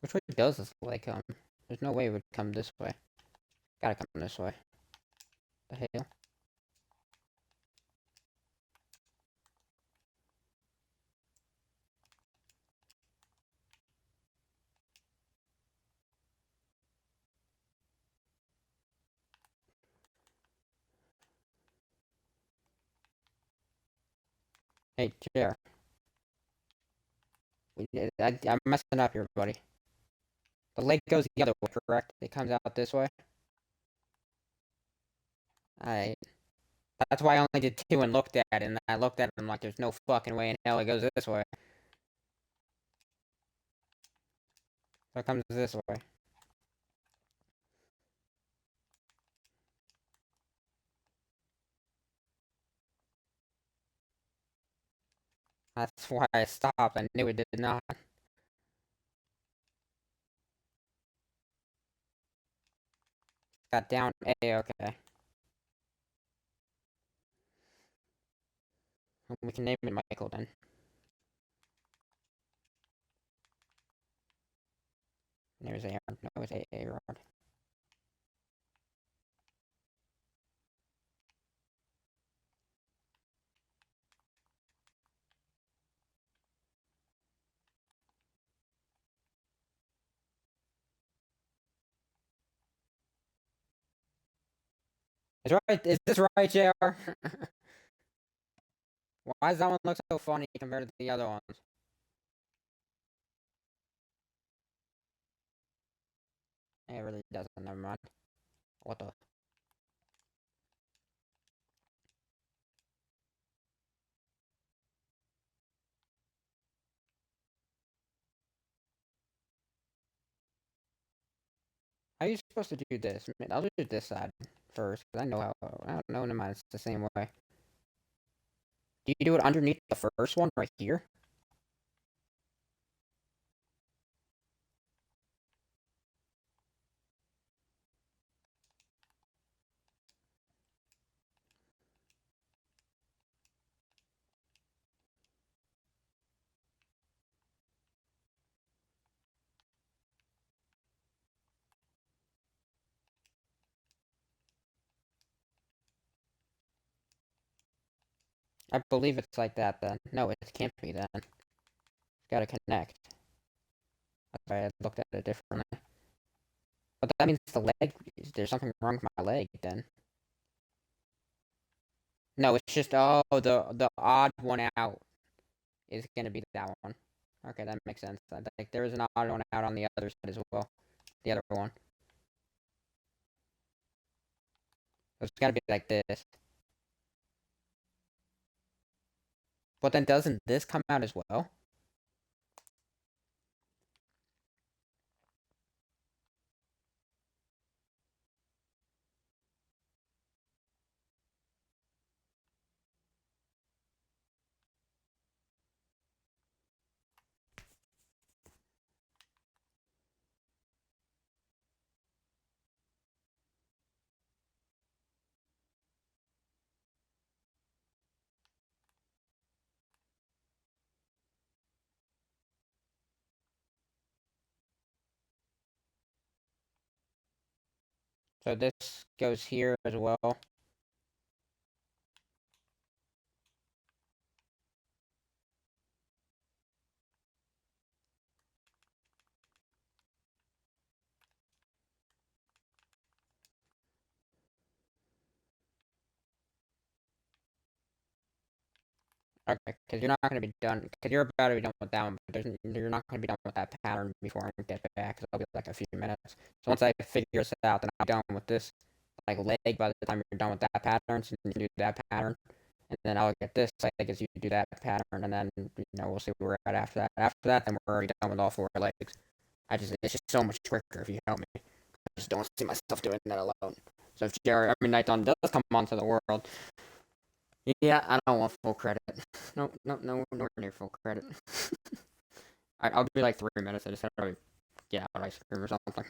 Which way does this leg come? There's no way it would come this way. Gotta come this way. The hell? Hey, chair. I'm messing up here, buddy. The leg goes the other way, correct? It comes out this way. I. That's why I only did two and looked at it, and I looked at it and I'm like, there's no fucking way in hell it goes this way. So it comes this way. That's why I stopped. I knew it did not. Got down A, okay. We can name it Michael then. Name is Aaron. No, it's Aaron. Is this right, JR? Why does that one look so funny compared to the other ones? it really doesn't. Never mind. What the? How are you supposed to do this? I mean, I'll do this side first, because I know how. I don't know in mine it's the same way. Do you do it underneath the first one right here? I believe it's like that then. No, it can't be then. It's gotta connect. That's why I looked at it differently. But that means the leg. There's something wrong with my leg then. No, it's just the odd one out is gonna be that one. Okay, that makes sense. I think there is an odd one out on the other side as well. The other one. So it's gotta be like this. But then doesn't this come out as well? So this goes here as well. Okay, because you're not going to be done, because you're about to be done with that one, but you're not going to be done with that pattern before I get back, because it'll be like a few minutes. So once I figure this out, then I'm done with this, like, leg by the time you're done with that pattern, so you can do that pattern, and then I'll get this leg as you do that pattern, and then, we'll see where we're at after that. After that, then we're already done with all four legs. It's just so much quicker if you help me. I just don't see myself doing that alone. So if Jerry, Night Dawn does come onto the world, yeah, I don't want full credit. No, no, no, nowhere near full credit. I'll be like 3 minutes. I just have to get out ice cream or something.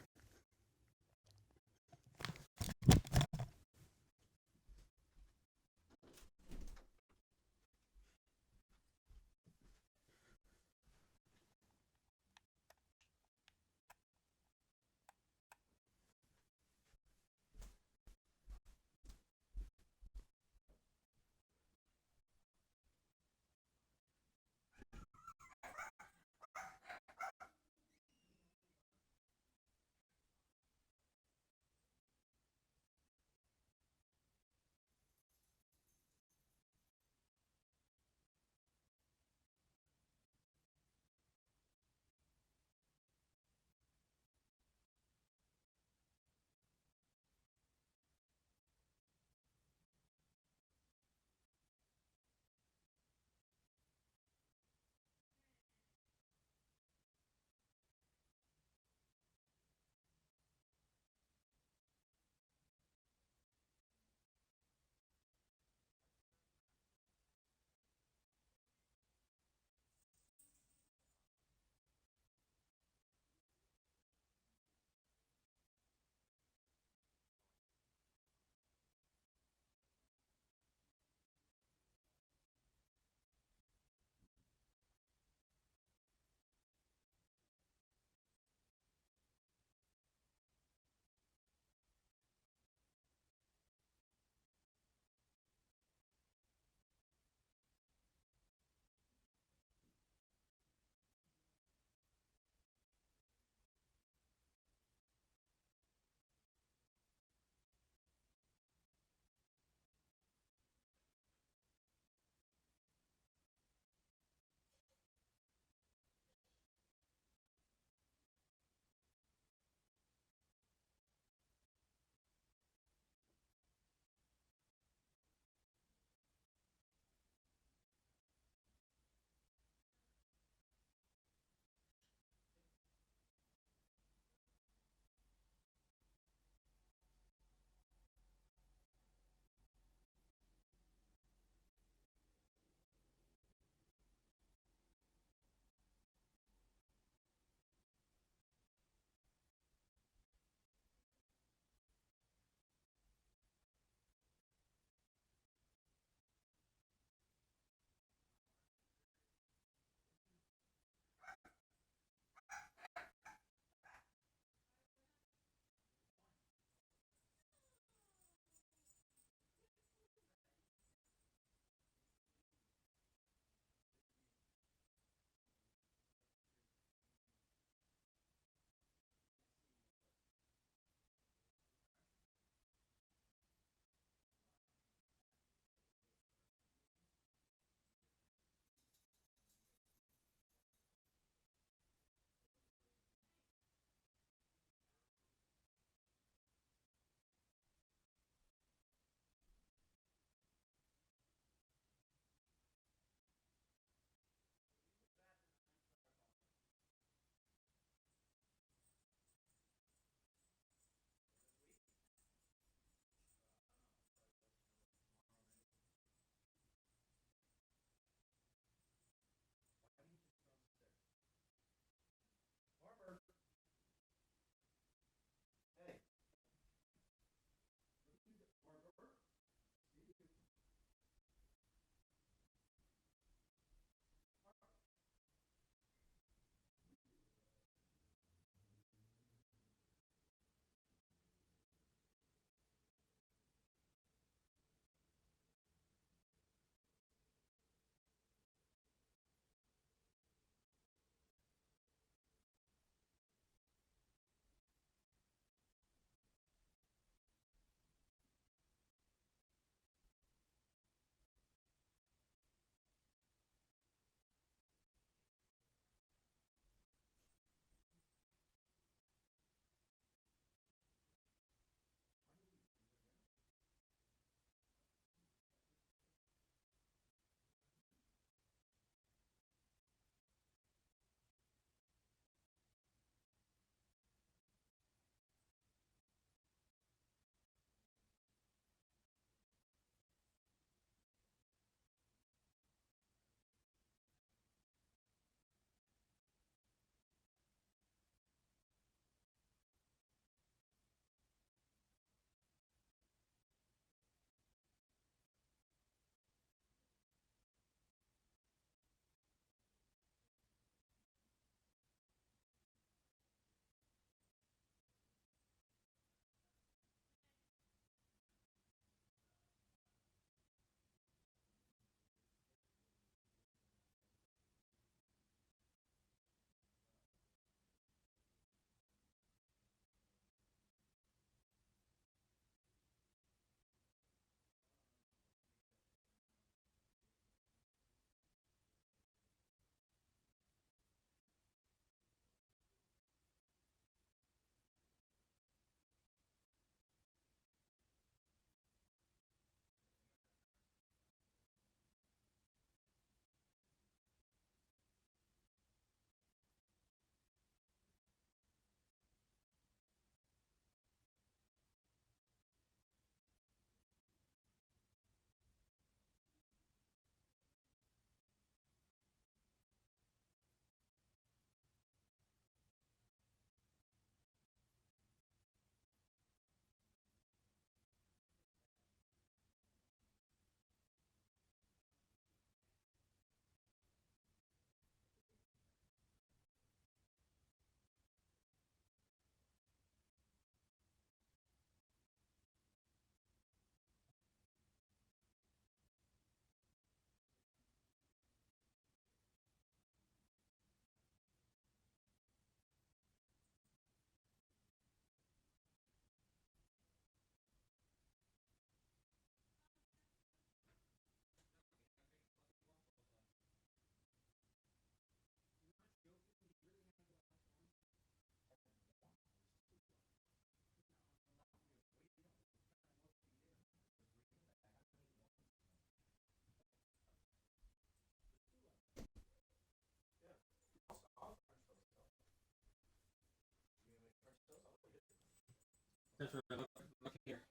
Christopher, look here.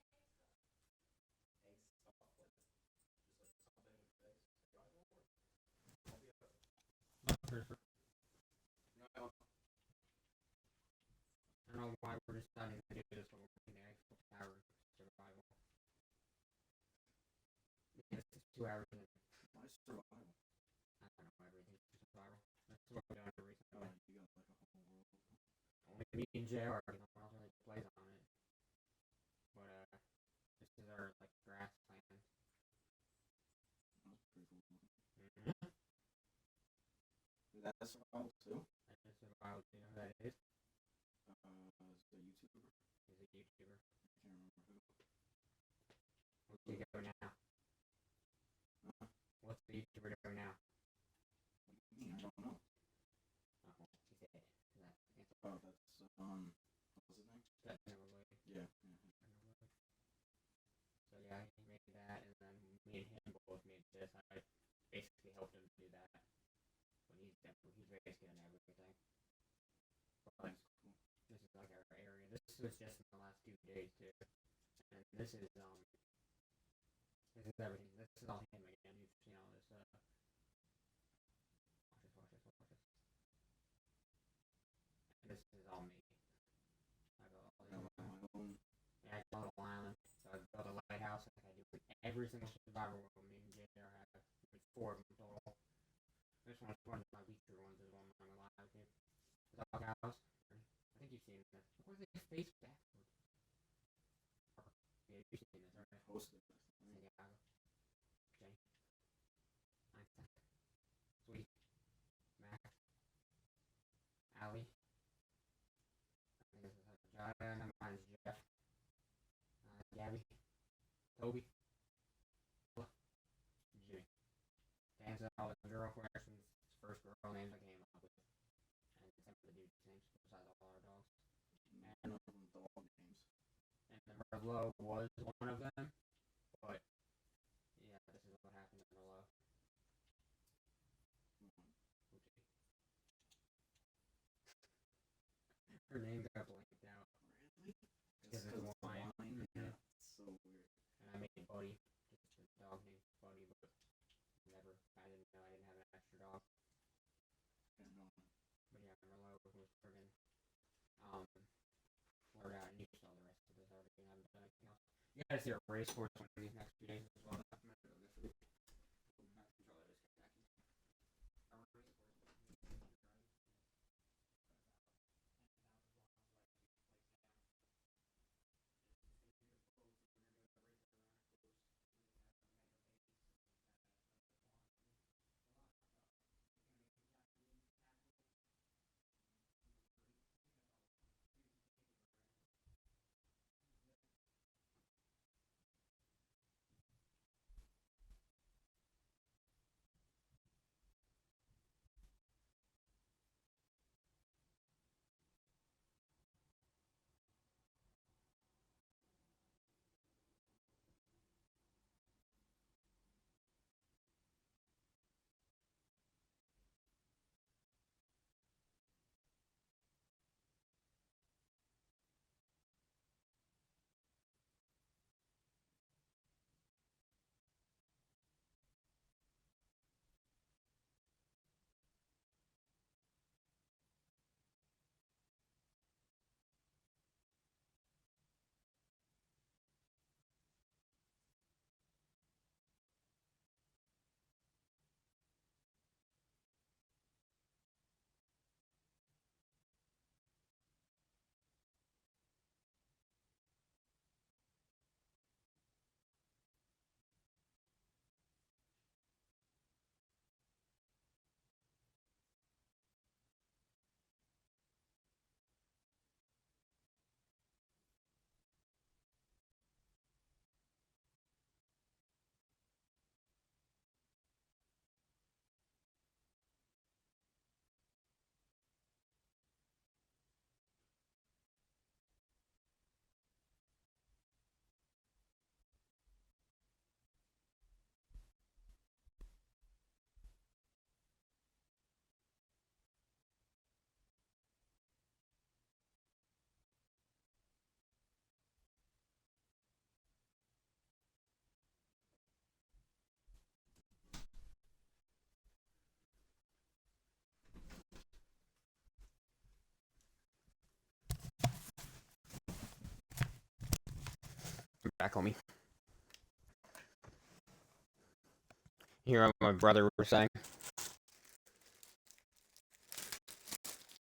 Look, Christopher. No, I don't know why we're deciding to do this, but we're making the Eiffel Tower survival. Yeah, this is 2 hours in. Why survival? I don't know, everything's survival. That's what we've done recently. You got like a whole world. Only me and JR, you know, else really plays on it. But this is our like grassland. That's pretty cool. Mm-hmm. That's survival too. That is survival. Do you know who that is? Is a YouTuber. He's a YouTuber. I can't remember who. What's he doing now? What's the YouTuber doing now? What do you mean? I don't know. Oh, he's dead. Oh, that's what was his name? Technically. Yeah. So yeah, he made that, and then me and him both made this. I basically helped him do that, but he's basically done everything. But this is like our area. This was just in the last 2 days too, and this is everything. This is all him again. You've seen all this. Watch this. And this is all me. I built all these. Yeah, I built a little island. So I built a lighthouse. Like I do with every single survival world me and JR have. With 4 of them total. This one's one of my weaker ones. Is one I'm alive to. The doghouse. I think you've seen this. Why are they face backward? Yeah, you've seen this, right? Hosted. Santiago. Jenny. Einstein. Sweet. Max. Allie. I think this is Jaya. Mine's Jeff. Gabby. Toby. Jimmy. Dan's all the girl questions. First girl names I came up with. And some of the dude's names besides all our dogs. And dog names. And Merlot was one of them. But yeah, this is what happened to Merlot. Oopsie. Her name got blanked out. Really? Because it's wine. Yeah. It's so weird. And I made Buddy, just a dog named Buddy, but never. I didn't know I didn't have an extra dog. Yeah, no. But yeah, Merlot was friggin' blurred out, and you saw the rest of this already. I haven't done anything else. You guys see a race course one of these next few days as well. I'm gonna go get food. My controller disconnected. A race course. back, homie. You hear what my brother was saying?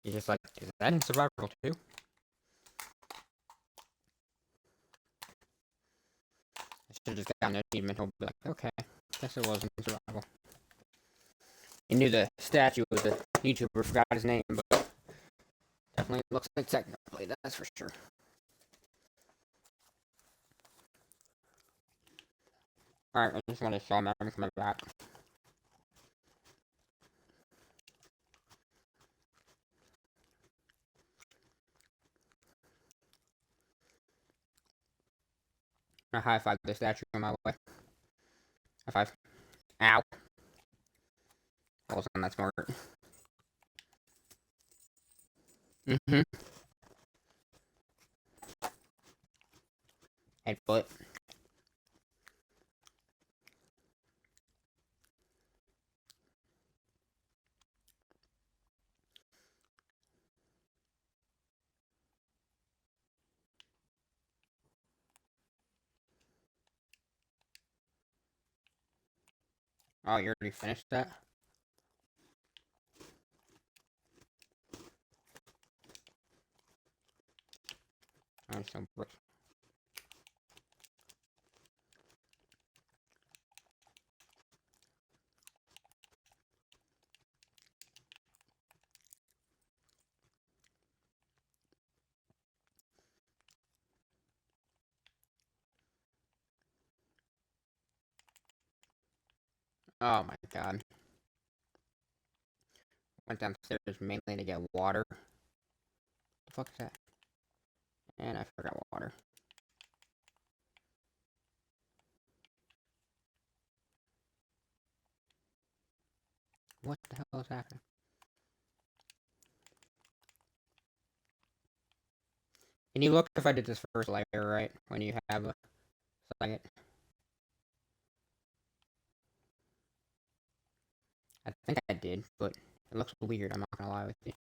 He's just like, is that in survival too? I should have just gotten an achievement. He'll be like, okay, guess it was in survival. He knew the statue of the YouTuber, forgot his name, but definitely looks like technically, that's for sure. Alright, I just want to show him everything coming back. I high-five the statue on my way. High-five. Ow. I wasn't that smart. Mm-hmm. Headfoot. Oh, you already finished that? Oh, some bricks. Oh my god. Went downstairs mainly to get water. What the fuck is that? And I forgot water. What the hell is happening? Can you look if I did this first layer right? When you have a second. I think I did, but it looks weird, I'm not gonna lie with you.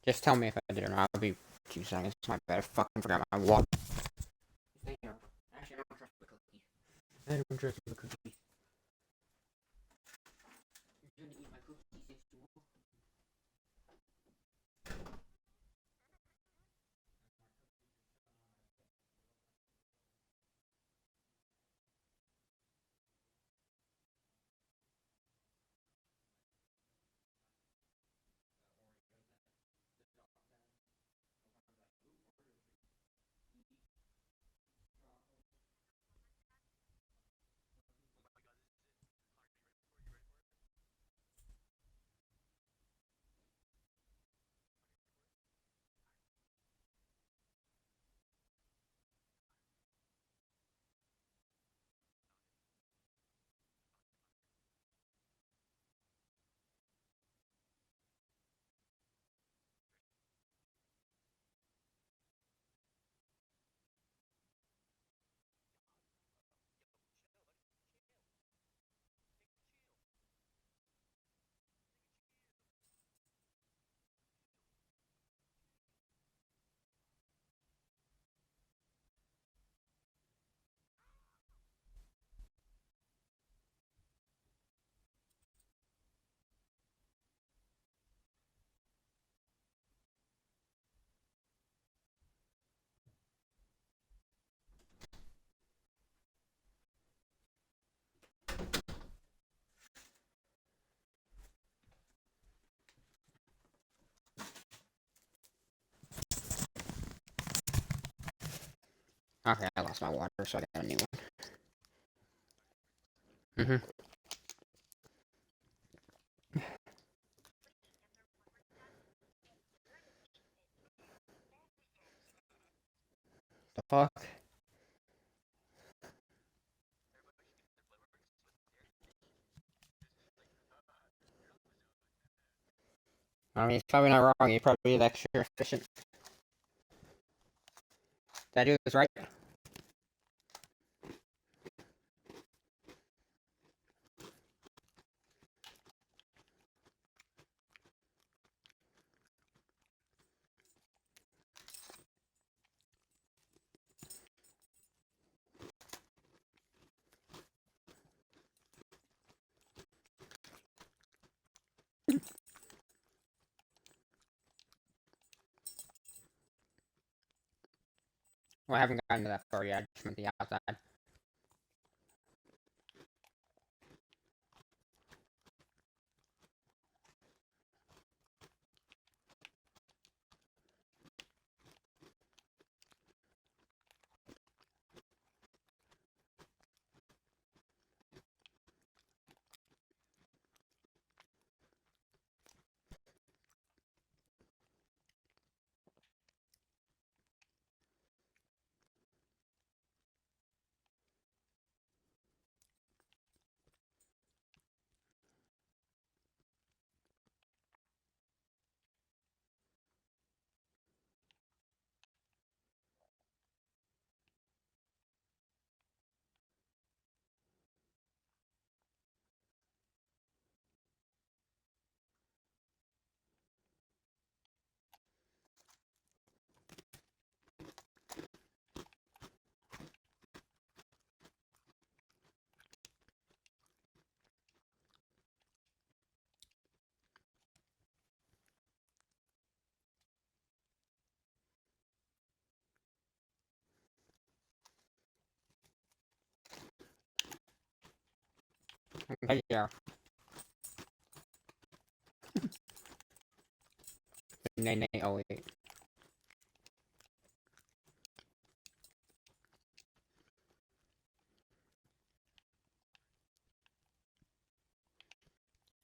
Just tell me if I did or not. I'll be 2 seconds. My bad. I fucking forgot my water. Actually, I don't trust the cookies. I don't trust the cookies. You're gonna eat my cookies if you want. Okay, I lost my water, so I got a new one. Mm-hmm. The fuck? I mean, he's probably not wrong. He probably is extra efficient. Did I do this right? Well, I haven't gotten to that far yet. I just went the outside. Okay, yeah. Nay, nay, oh wait.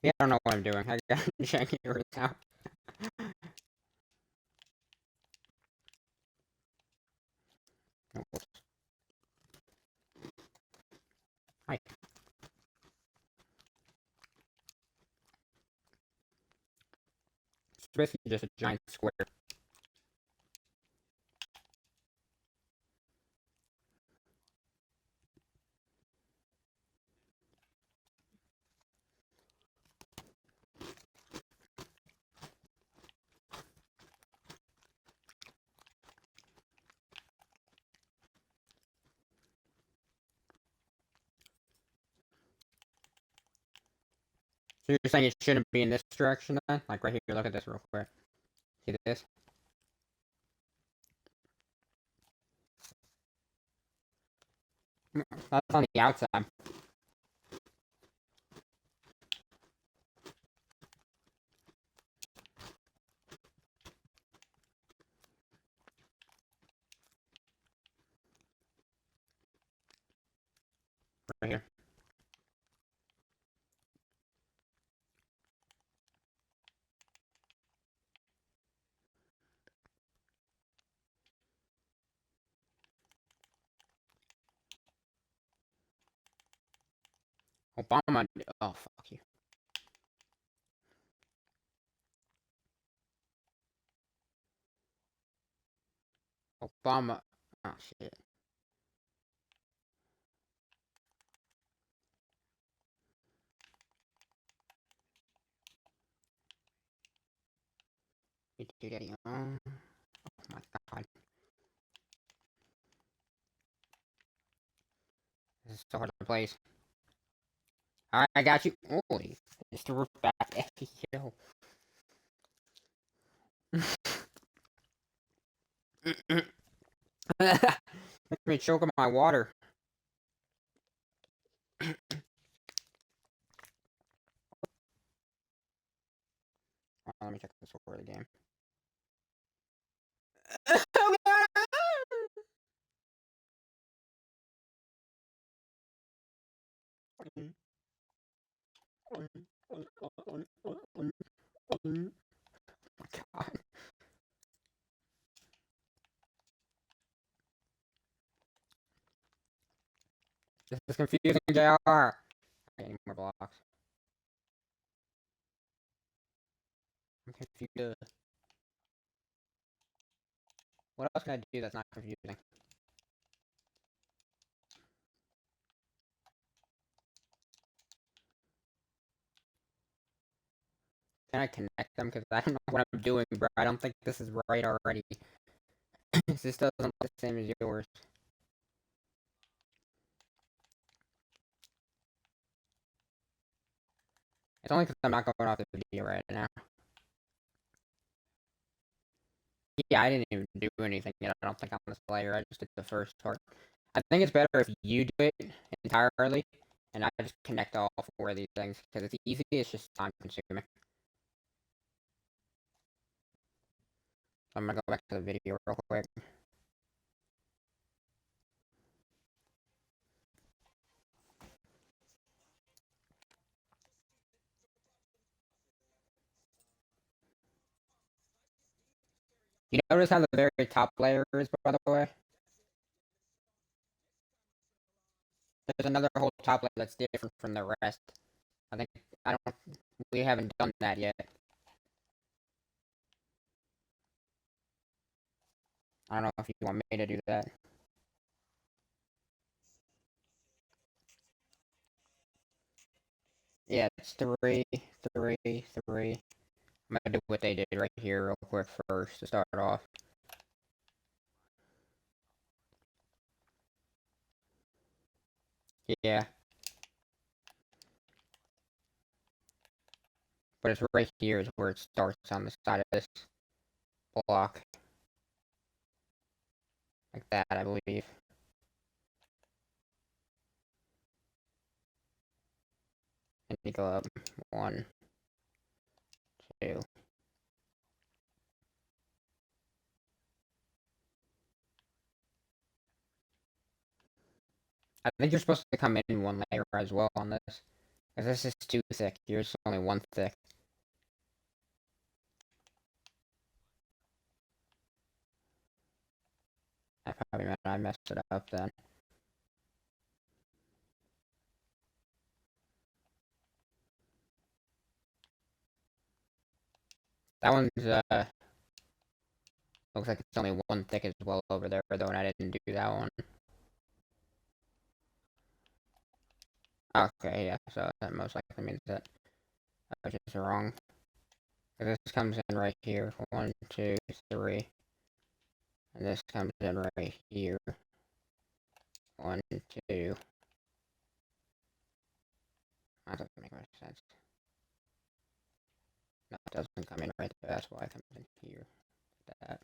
Yeah, I don't know what I'm doing. I got janky right now. Hi. It's basically just a giant square. So you're saying it shouldn't be in this direction then? Like right here, look at this real quick. See this? That's on the outside. Right here. Obama. Oh, fuck you. Obama. Oh, shit. You do that. Oh my god. This is so hard to place. Alright, I got you. Holy. It's the roof back. Yo. Make me choke on my water. Let me check this over again. Oh my god. This is confusing, JR. Okay, any more blocks? I'm confused. What else can I do that's not confusing? Can I connect them? Because I don't know what I'm doing, bro. I don't think this is right already. This doesn't look the same as yours. It's only because I'm not going off the video right now. Yeah, I didn't even do anything yet. I don't think on this layer. I just did the first part. I think it's better if you do it entirely, and I just connect all four of these things because it's easy. It's just time consuming. I'm gonna go back to the video real quick. You notice how the very top layer is, by the way? There's another whole top layer that's different from the rest. I think I don't. We haven't done that yet. I don't know if you want me to do that. Yeah, it's three, three, three. I'm gonna do what they did right here real quick first to start off. Yeah, but it's right here is where it starts on the side of this block. Like that, I believe. And you go up. One, two. I think you're supposed to come in one layer as well on this. Because this is too thick. Yours only one thick. I probably meant I messed it up then. That one's, looks like it's only one thick as well over there, though, and I didn't do that one. Okay, yeah, so that most likely means that I was just wrong. This comes in right here. One, two, three. And this comes in right here. One, two. That doesn't make much sense. No, it doesn't come in right there. That's why it comes in here. That.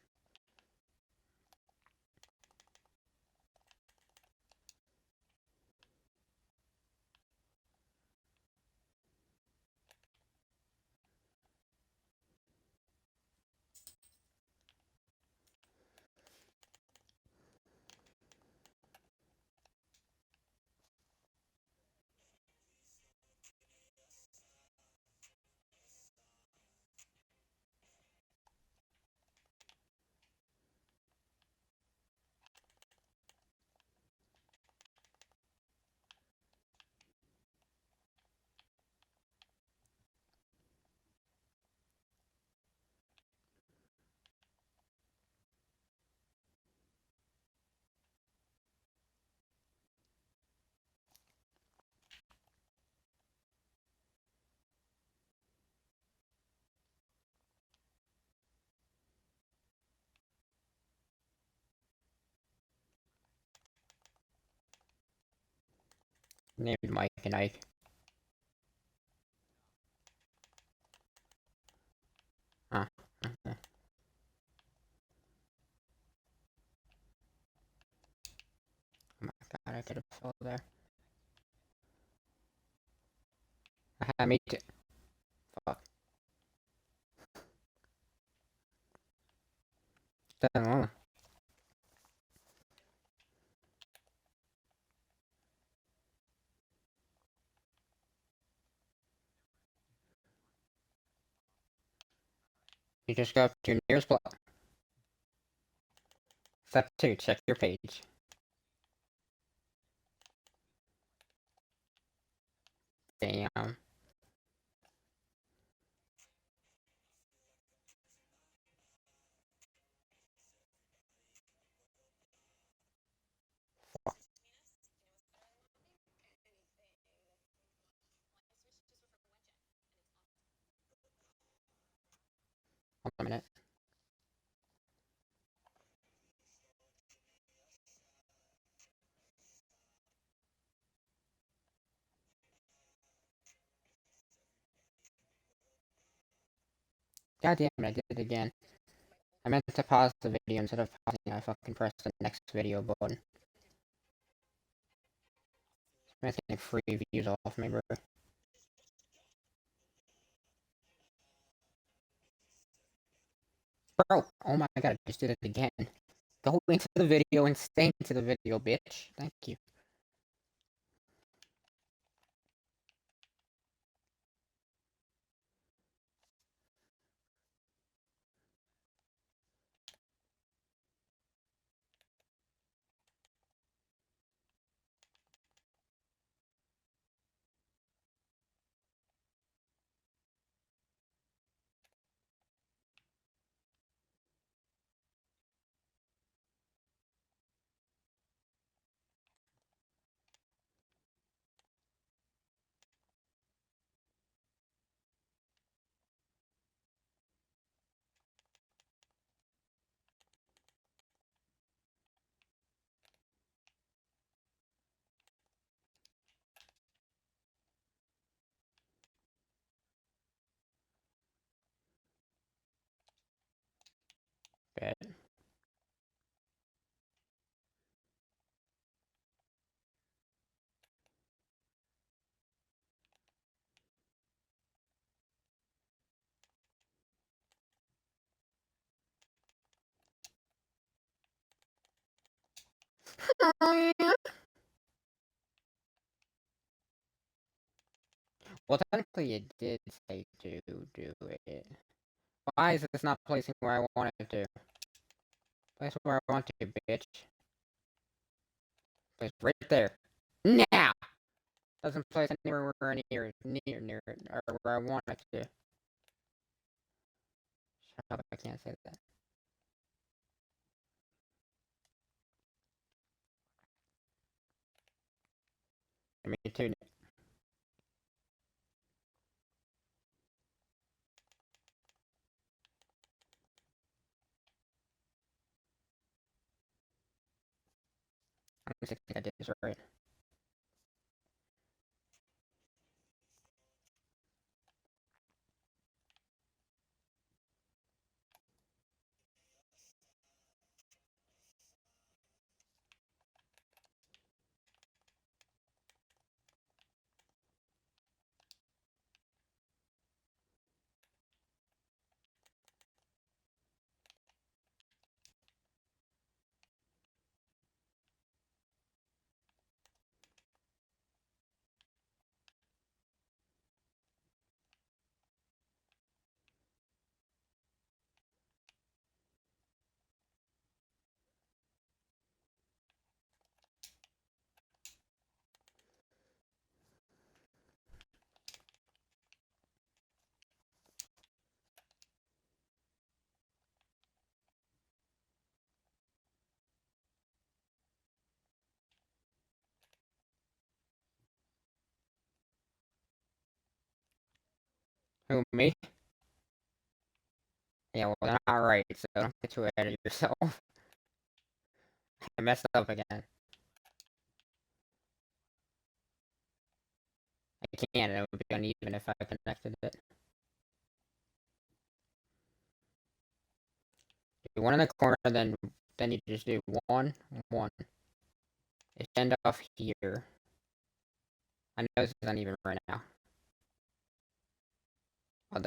Named Mike and Ike. Huh. Okay. Oh my god, I could have fell there. Me too. Fuck. You just go up to your nearest block. Step 2, check your page. Damn. Hold on a minute. God damn it, I did it again. I meant to pause the video instead of pausing. I fucking pressed the next video button. I'm getting free views off me, bro. Bro, oh my god, I just did it again. Go into the video and stay into the video, bitch. Thank you. Bet. Well, technically it did say to do it. Why is this not placing where I want it to? Place where I want to, bitch. Place right there. Now! Doesn't place anywhere near it, or where I want it to. Shut up, I can't say that. Me too. I think I did this right. Who, me? Yeah, well, they're not right, so don't get too ahead of yourself. I messed up again. I can't, it would be uneven if I connected it. Do one in the corner, then you just do one, one. Extend off here. I know this is uneven right now.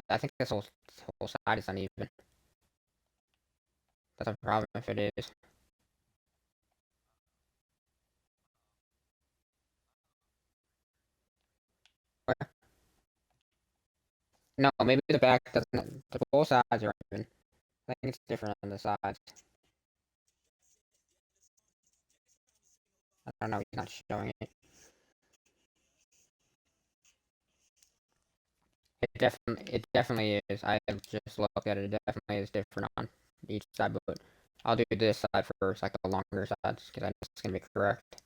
I think this whole side is uneven. That's a problem if it is. No, maybe the back doesn't. The both sides are even. I think it's different on the sides. I don't know. He's not showing it. It definitely is. I just looked at it. It definitely is different on each side, but I'll do this side first, like the longer sides, because I know it's gonna be correct.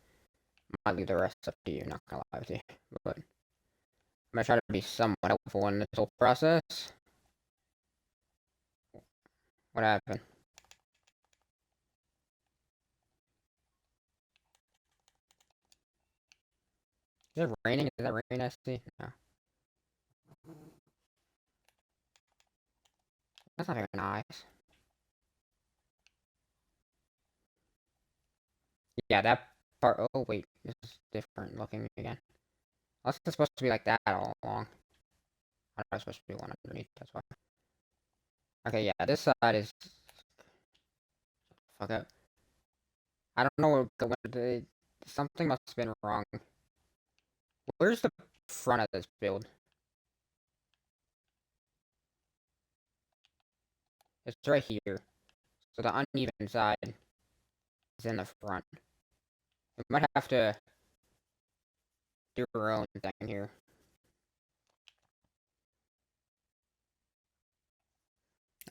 Might leave the rest up to you. Not gonna lie with you, but I'm gonna try to be somewhat helpful in this whole process. What happened? Is it raining? Is that rain I see? No. That's not very nice. Yeah, that part. Oh wait, this is different looking again. Unless it's supposed to be like that all along. I thought it was supposed to be one underneath. That's why. Okay, yeah, this side is fuck up. I don't know what something must have been wrong. Where's the front of this build? It's right here. So the uneven side is in the front. We might have to do our own thing here.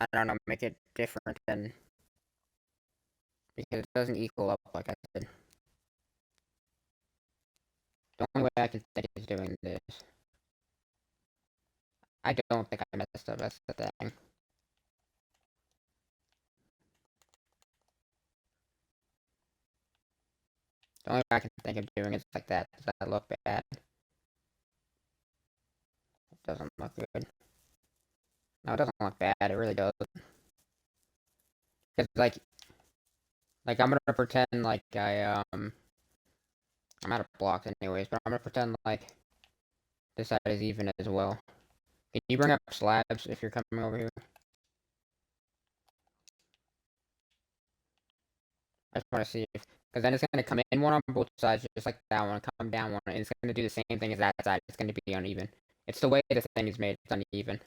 I don't know, make it different than because it doesn't equal up like I said. The only way I can think is doing this. I don't think I messed up. That's the thing. The only way I can think of doing it is like that. Does that look bad? It doesn't look good. No, it doesn't look bad. It really does. Cause like I'm gonna pretend like I'm out of blocks anyways, but I'm gonna pretend like this side is even as well. Can you bring up slabs if you're coming over here? I just want to see if, because then it's going to come in one on both sides, just like that one, come down one, and it's going to do the same thing as that side. It's going to be uneven. It's the way the thing is made. It's uneven.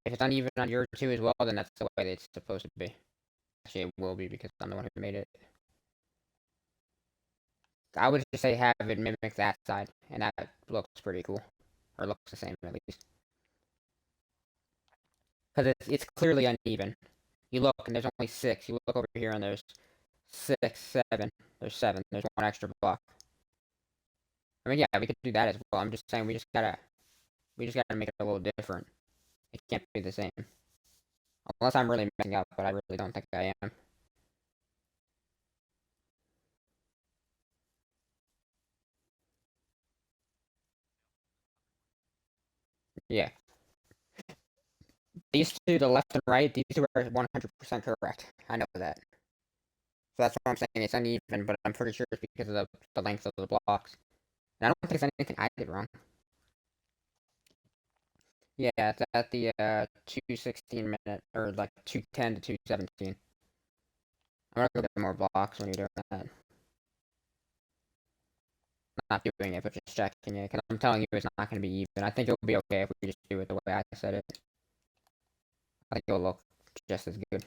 If it's uneven on your two as well, then that's the way it's supposed to be. Actually, it will be because I'm the one who made it. I would just say have it mimic that side, and that looks pretty cool. Or looks the same, at least. Because it's clearly uneven. You look, and there's only six. You look over here, and there's six, seven. There's seven. There's one extra block. I mean, yeah, we could do that as well. I'm just saying we just gotta make it a little different. It can't be the same. Unless I'm really messing up, but I really don't think I am. Yeah. These two, the left and right, these two are 100% correct. I know that. So that's what I'm saying. It's uneven, but I'm pretty sure it's because of the length of the blocks. And I don't think there's anything I did wrong. Yeah, it's at the 2:16 minute, or like 2:10 to 2:17. I'm gonna go get more blocks when you're doing that. Not doing it, but just checking it, because I'm telling you it's not going to be even. I think it'll be okay if we just do it the way I said it. I think it'll look just as good.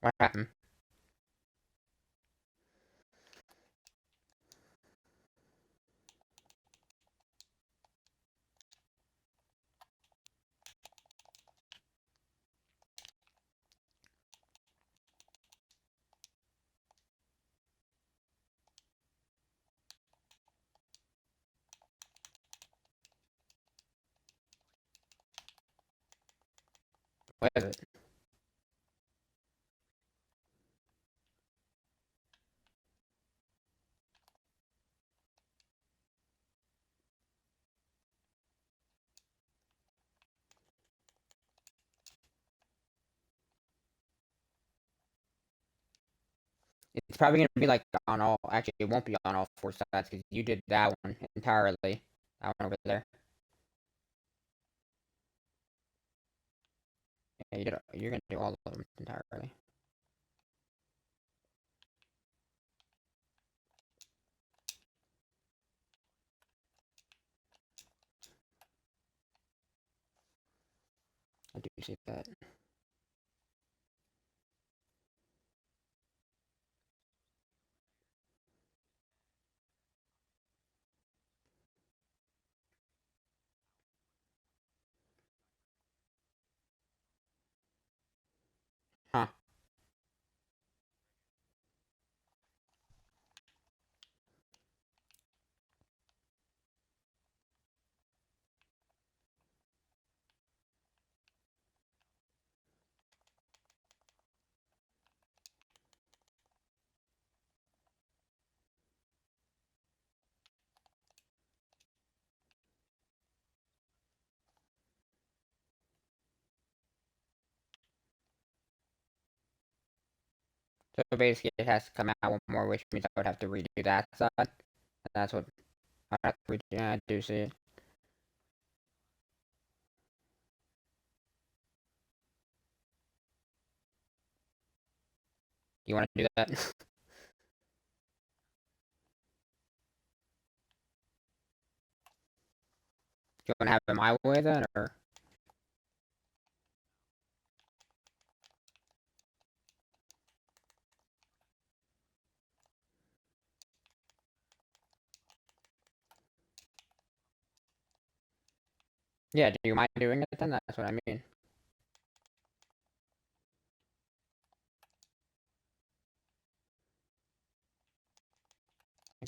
What happened? What is it? It's probably going to be like on all. Actually, it won't be on all four sides because you did that one entirely. That one over there. Yeah, you're going to do all of them entirely. I do see that. Huh. So basically, it has to come out one more, which means I would have to redo that side. And that's what I have to redo. Yeah, I do see it. You want to do that? You want to have it my way then, or yeah? Do you mind doing it then? That's what I mean.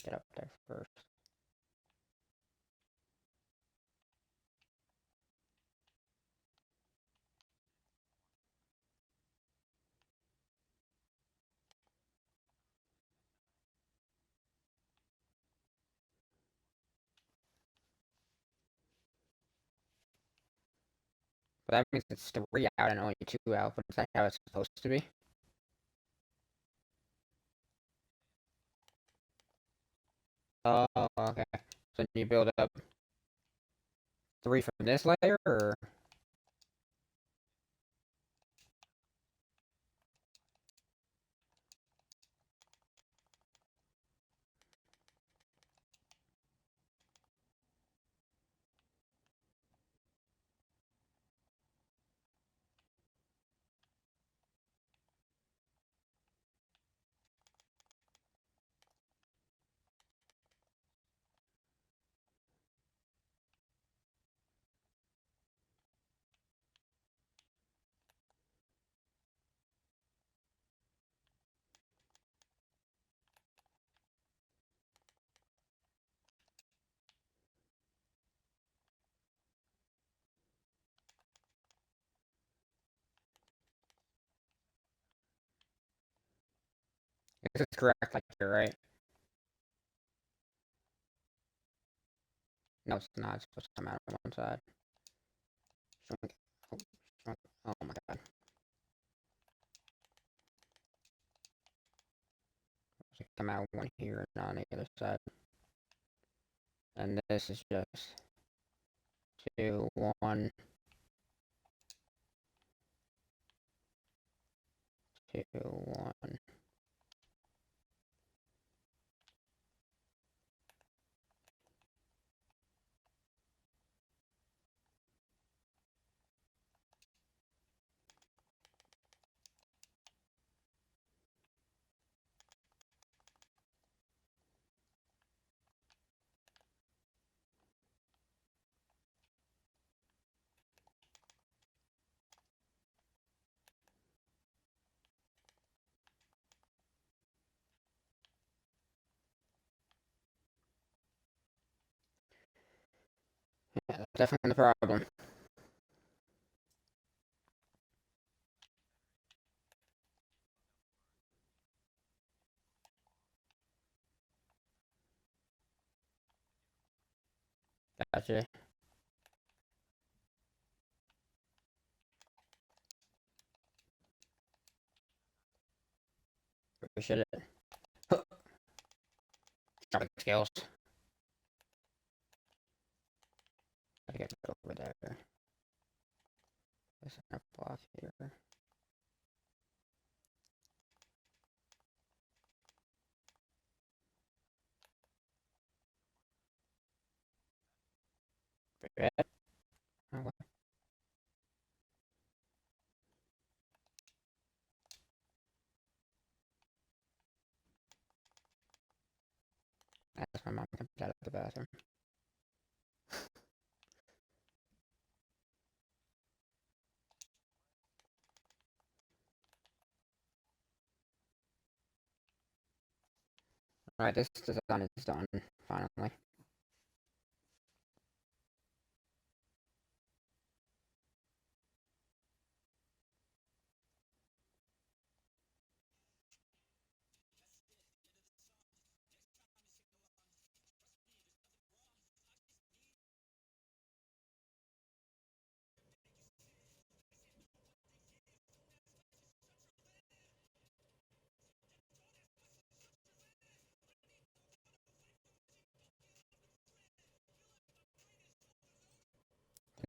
Get up there first. But that means it's 3 out and only 2 out. But is that how it's supposed to be? Oh, okay. So you build up 3 from this layer, or is this correct? Like you're right. No, it's not. It's supposed to come out on one side. Shrunk. Oh, shrunk. Oh my god. It should come out one here and on the other side. And this is just 2, 1, 2, 1. Yeah, that's definitely the problem. Gotcha. Appreciate it. Jumping skills. Gotta get over there. There's a block here. Red. Oh, well, as my mom comes out of the bathroom. Alright, this design is done, finally.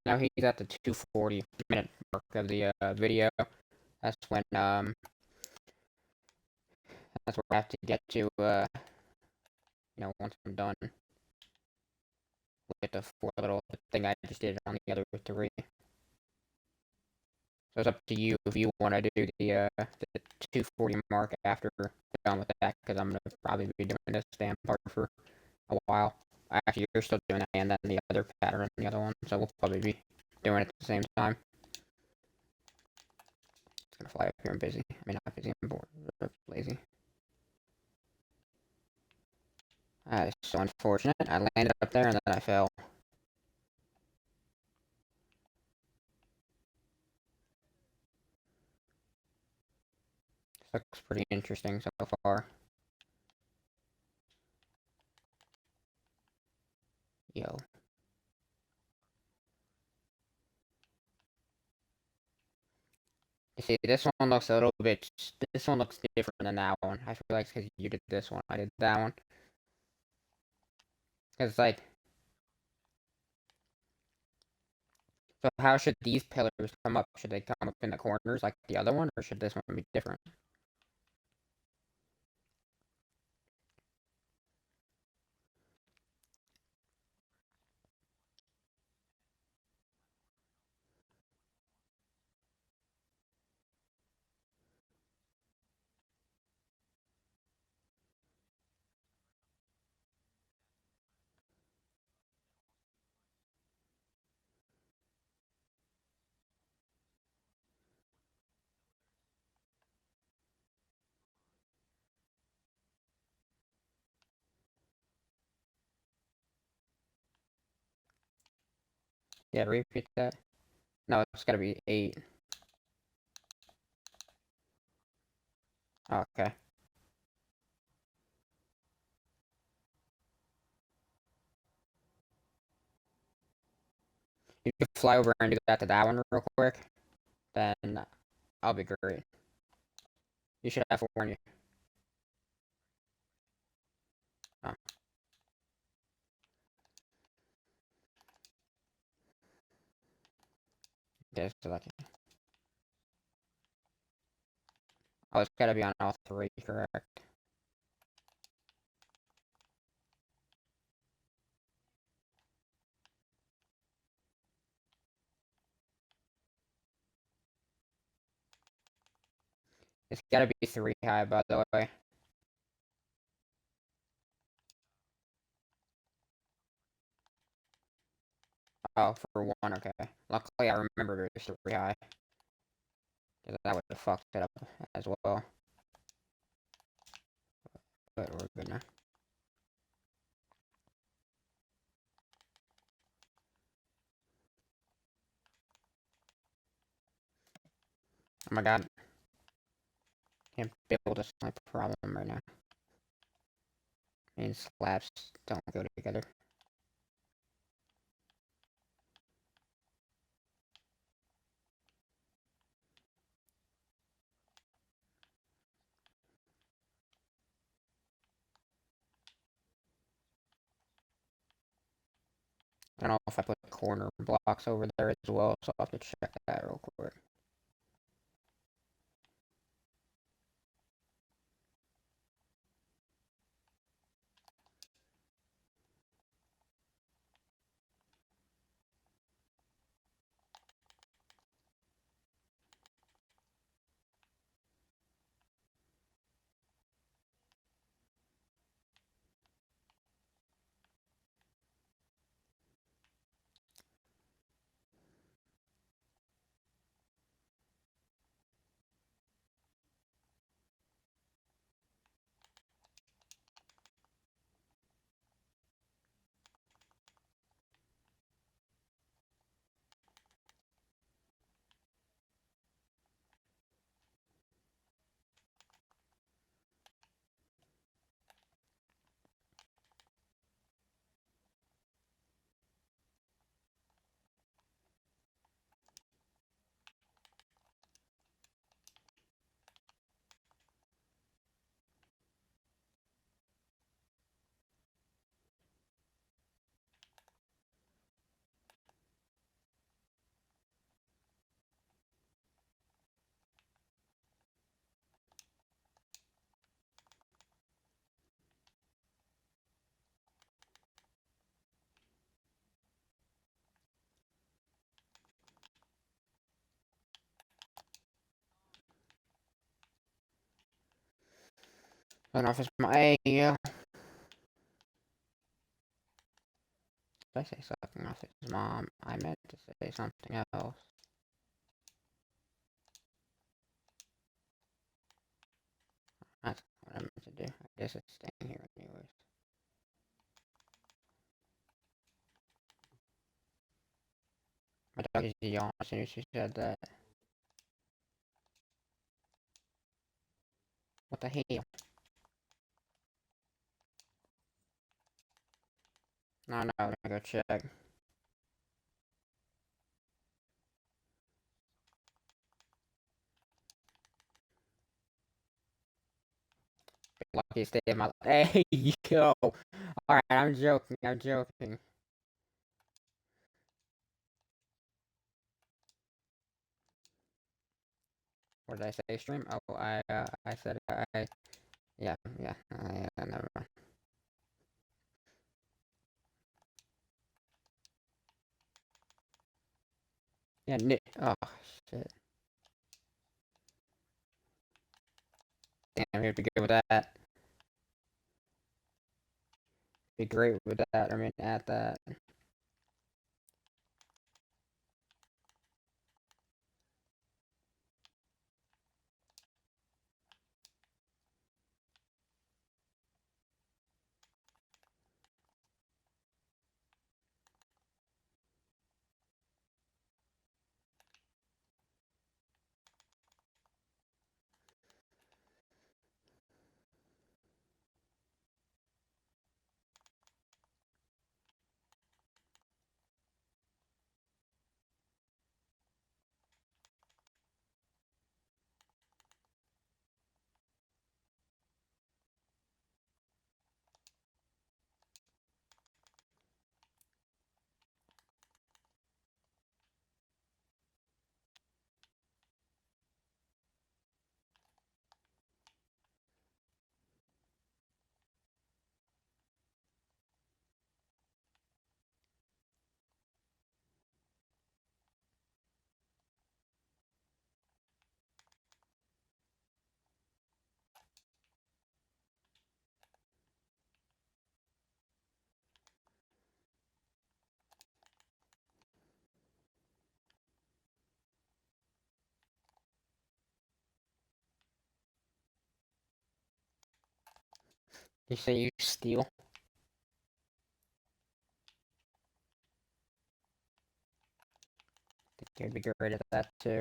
now he's at the 240-minute mark of the video. That's when that's where I have to get to once I'm done with the four little thing I just did on the other three. So it's up to you if you want to do the 240 mark after done with that, because I'm gonna probably be doing this damn part for a while. Actually, you're still doing that, and then the other pattern and the other one, so we'll probably be doing it at the same time. It's gonna fly up here and busy. I mean, not busy, I'm bored, but lazy. That is so unfortunate. I landed up there and then I fell. This looks pretty interesting so far. Yo. You see, this one looks a little bit. This one looks different than that one. I feel like because you did this one, I did that one. Because, like. So, how should these pillars come up? Should they come up in the corners like the other one, or should this one be different? Yeah, repeat that. No, it's gotta be 8. Oh, okay. You can fly over and do that to that one real quick. Then I'll be great. You should have to warn you. Oh, okay, so lucky. Oh, it's gotta be on all 3, correct? It's gotta be 3 high, by the way. Oh, for 1, okay. Luckily, I remembered it was 3 high. Because that would have fucked it up as well. But we're good now. Oh my god. Can't build a my problem right now. And slabs don't go together. I don't know if I put corner blocks over there as well, so I'll have to check that real quick. I don't know if it's my. Hey, yeah. Did I say sucking off his mom? I meant to say something else. That's what I meant to do. I guess it's staying here anyways. My dog is yawning as soon as she said that. What the hell? No, no, I'm gonna go check. Luckiest day of my life. Hey, yo! Alright, I'm joking, I'm joking. What did I say, stream? Oh, I said, yeah, never mind. Yeah, oh, shit. Damn, he'd be good with that. Be great with that, I mean, at that. You say you steal? I think you'd be great at that, too.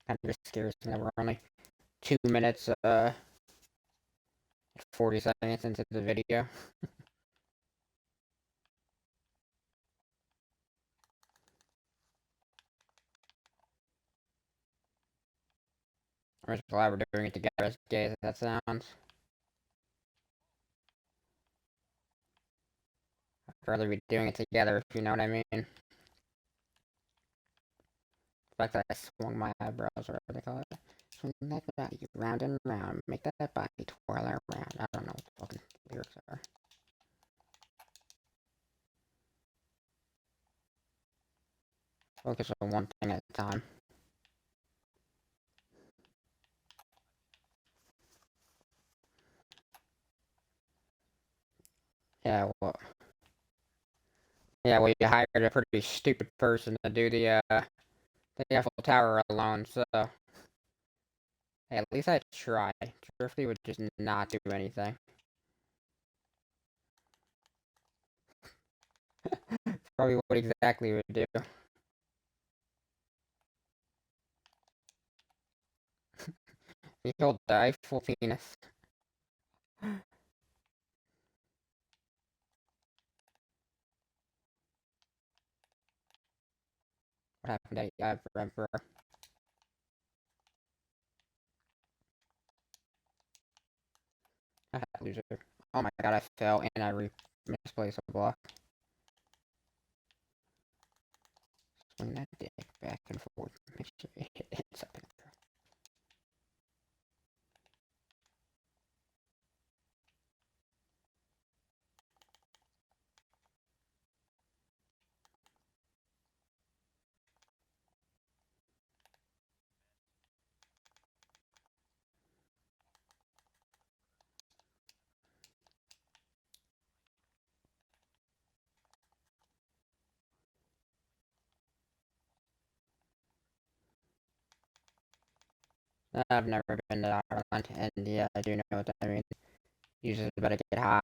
Kind of scares me that we're only 2 minutes, 40 seconds into the video. I'm just glad we're doing it together, as gay as that sounds. I'd rather be doing it together, if you know what I mean. The fact that I swung my eyebrows, or whatever they call it. Swing that body round and round, make that body twirl around. I don't know what the fucking lyrics are. Focus on one thing at a time. Yeah, well, you hired a pretty stupid person to do the Eiffel Tower alone, so hey, at least I tried. Drifty would just not do anything. Probably what exactly would do. He killed the Eiffel penis. What happened to Emperor? Loser. Oh my god, I fell and I misplaced a block. Swing that dick back and forth. Make sure it hits up in the I've never been to Ireland, and yeah, I do know what that means. Usually better get high.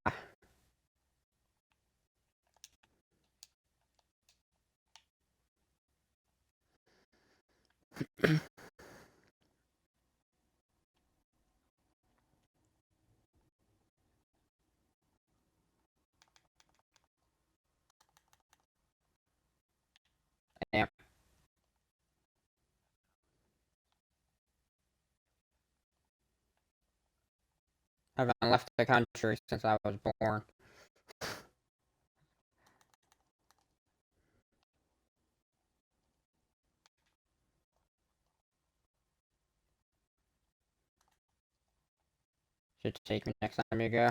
Damn, I haven't left the country since I was born. Should take me next time you go.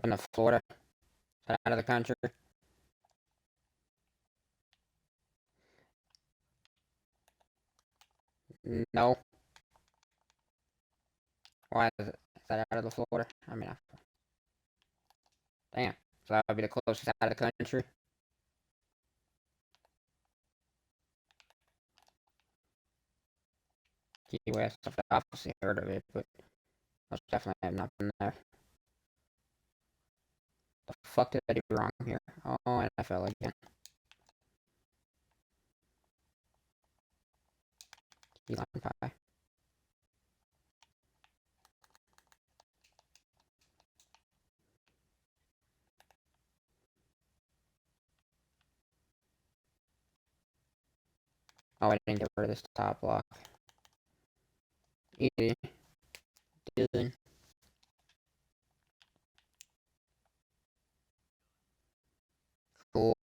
In Florida, out of the country. No, why is that out of the Florida? I mean, damn. So that would be the closest out of the country. Key West, I've obviously heard of it, but most definitely have not been there. The fuck did I do wrong here? Oh, and I fell again. Key lime pie. Oh, I didn't get rid of this top block. Easy. Dylan. Cool.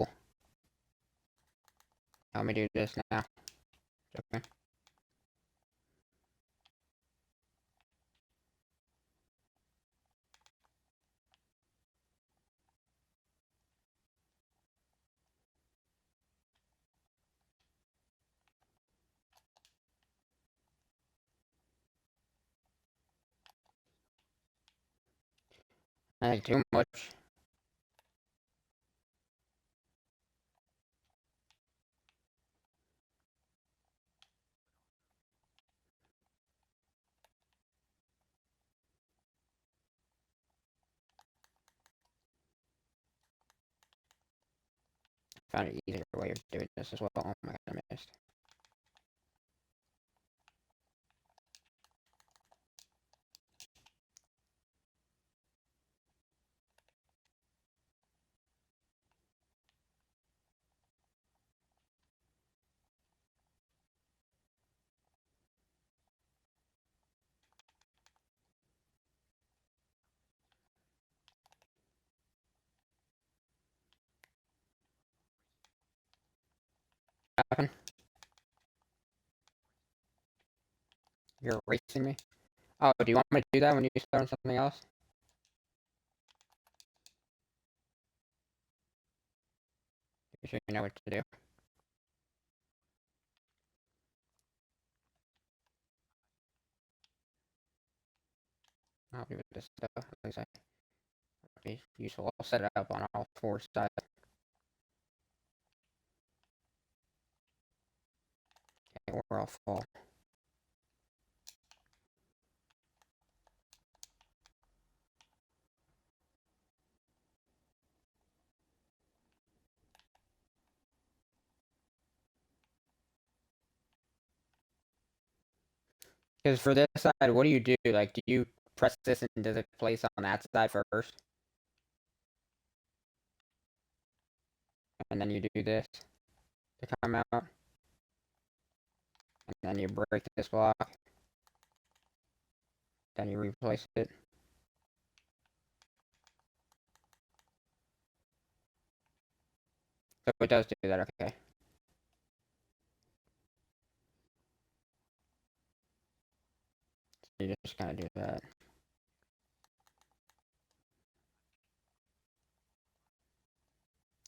Let me do this now. Okay. I think too much. Found an easier way of doing this as well. Oh my god, I missed. What happened? You're erasing me? Oh, do you want me to do that when you start on something else? You sure you know what to do? I'll be with this stuff. At least I be useful. I'll set it up on all four sides. Okay, we're all full. Because for this side, what do you do? Like, do you press this and does it place on that side first? And then you do this to come out? And then you break this block. Then you replace it. So it does do that, okay. So you just kind of do that.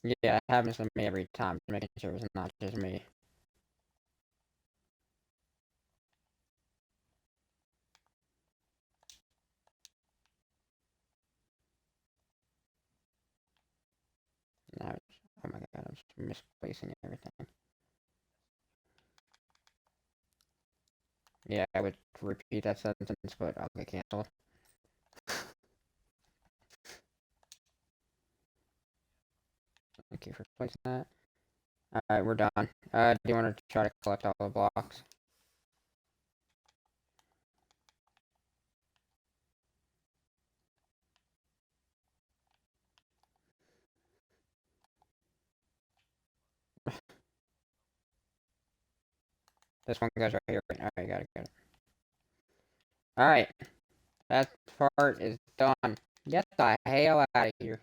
Yeah, it happens to me every time, making sure it's not just me. Now, oh my god, I'm just misplacing everything. Yeah, I would repeat that sentence, but I'll get canceled. Thank you for placing that. Alright, we're done. Do you want to try to collect all the blocks? This one goes right here. Alright, got it. Alright, that part is done. Get the hell out of here.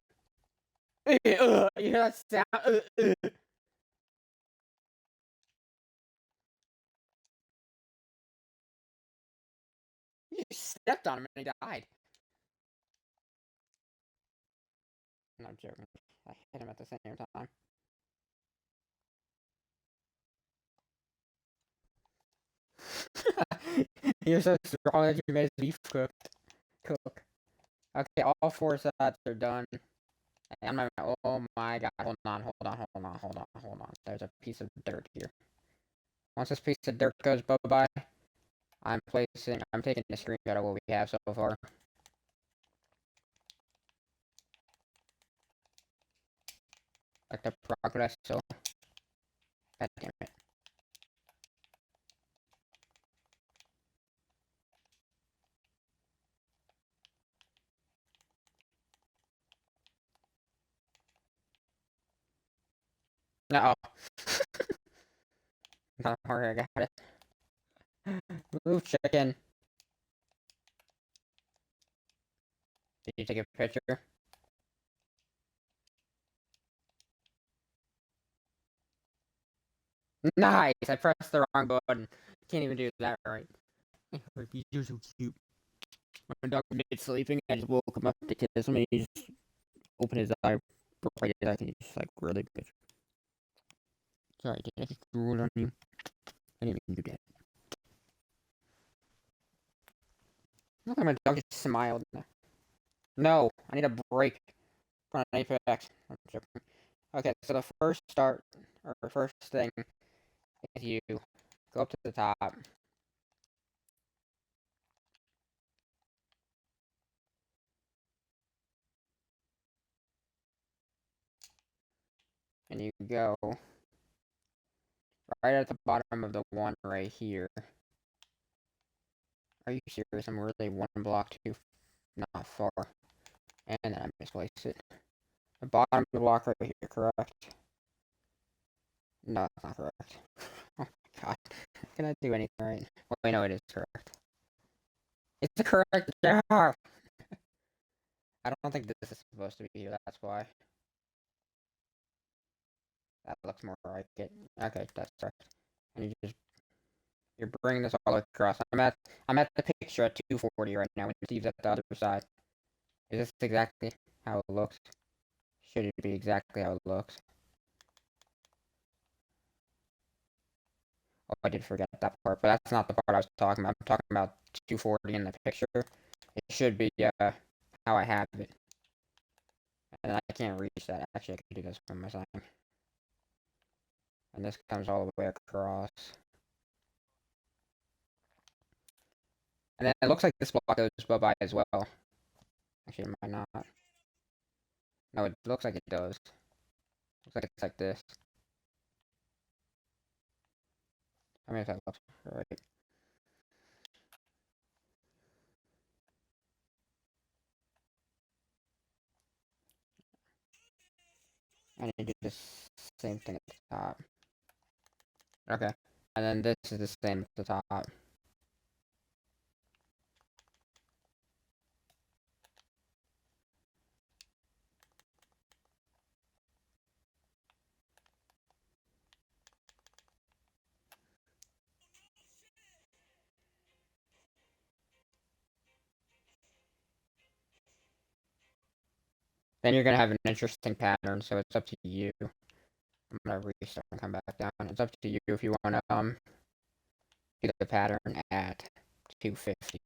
You hear that sound? You stepped on him and he died. No, I'm joking. I hit him at the same time. You're so strong that you made beef cook. Okay, all four sides are done. Oh my god, hold on. There's a piece of dirt here. Once this piece of dirt goes bye-bye, I'm taking a screenshot of what we have so far. Like the progress, so. God damn it. No. Not worry, I got it. Move, chicken. Did you take a picture? Nice! I pressed the wrong button. Can't even do that right. You're so cute. My dog mid sleeping, I just woke him up to kiss me. He just opened his eye right as I can just like really good. Sorry, did I just drool on you? I didn't mean to do that. Look like my dog just smiled. No, I need a break from Apex. I'm joking. Okay, so the first thing is you go up to the top, and you go right at the bottom of the one right here. Are you serious? I'm really one block too not far. And then I misplaced it. The bottom of the block right here, correct? No, it's not correct. Oh my god. Can I do anything right? Well, I know it is correct. It's the correct job! I don't think this is supposed to be here, that's why. That looks more like it. Okay, that's correct. And you're bringing this all across. I'm at the picture at 240 right now, and Steve's at the other side. Is this exactly how it looks? Should it be exactly how it looks? Oh, I did forget that part, but that's not the part I was talking about. I'm talking about 240 in the picture. It should be how I have it. And I can't reach that. Actually, I can do this from my side. And this comes all the way across. And then it looks like this block goes bye-bye as well. Actually, it might not. No, it looks like it does. Looks like it's like this. I mean, if that looks right. I need to do the same thing at the top. Okay. And then this is the same at the top. then you're gonna have an interesting pattern. So it's up to you. I'm gonna restart and come back down. It's up to you if you wanna do the pattern at 250.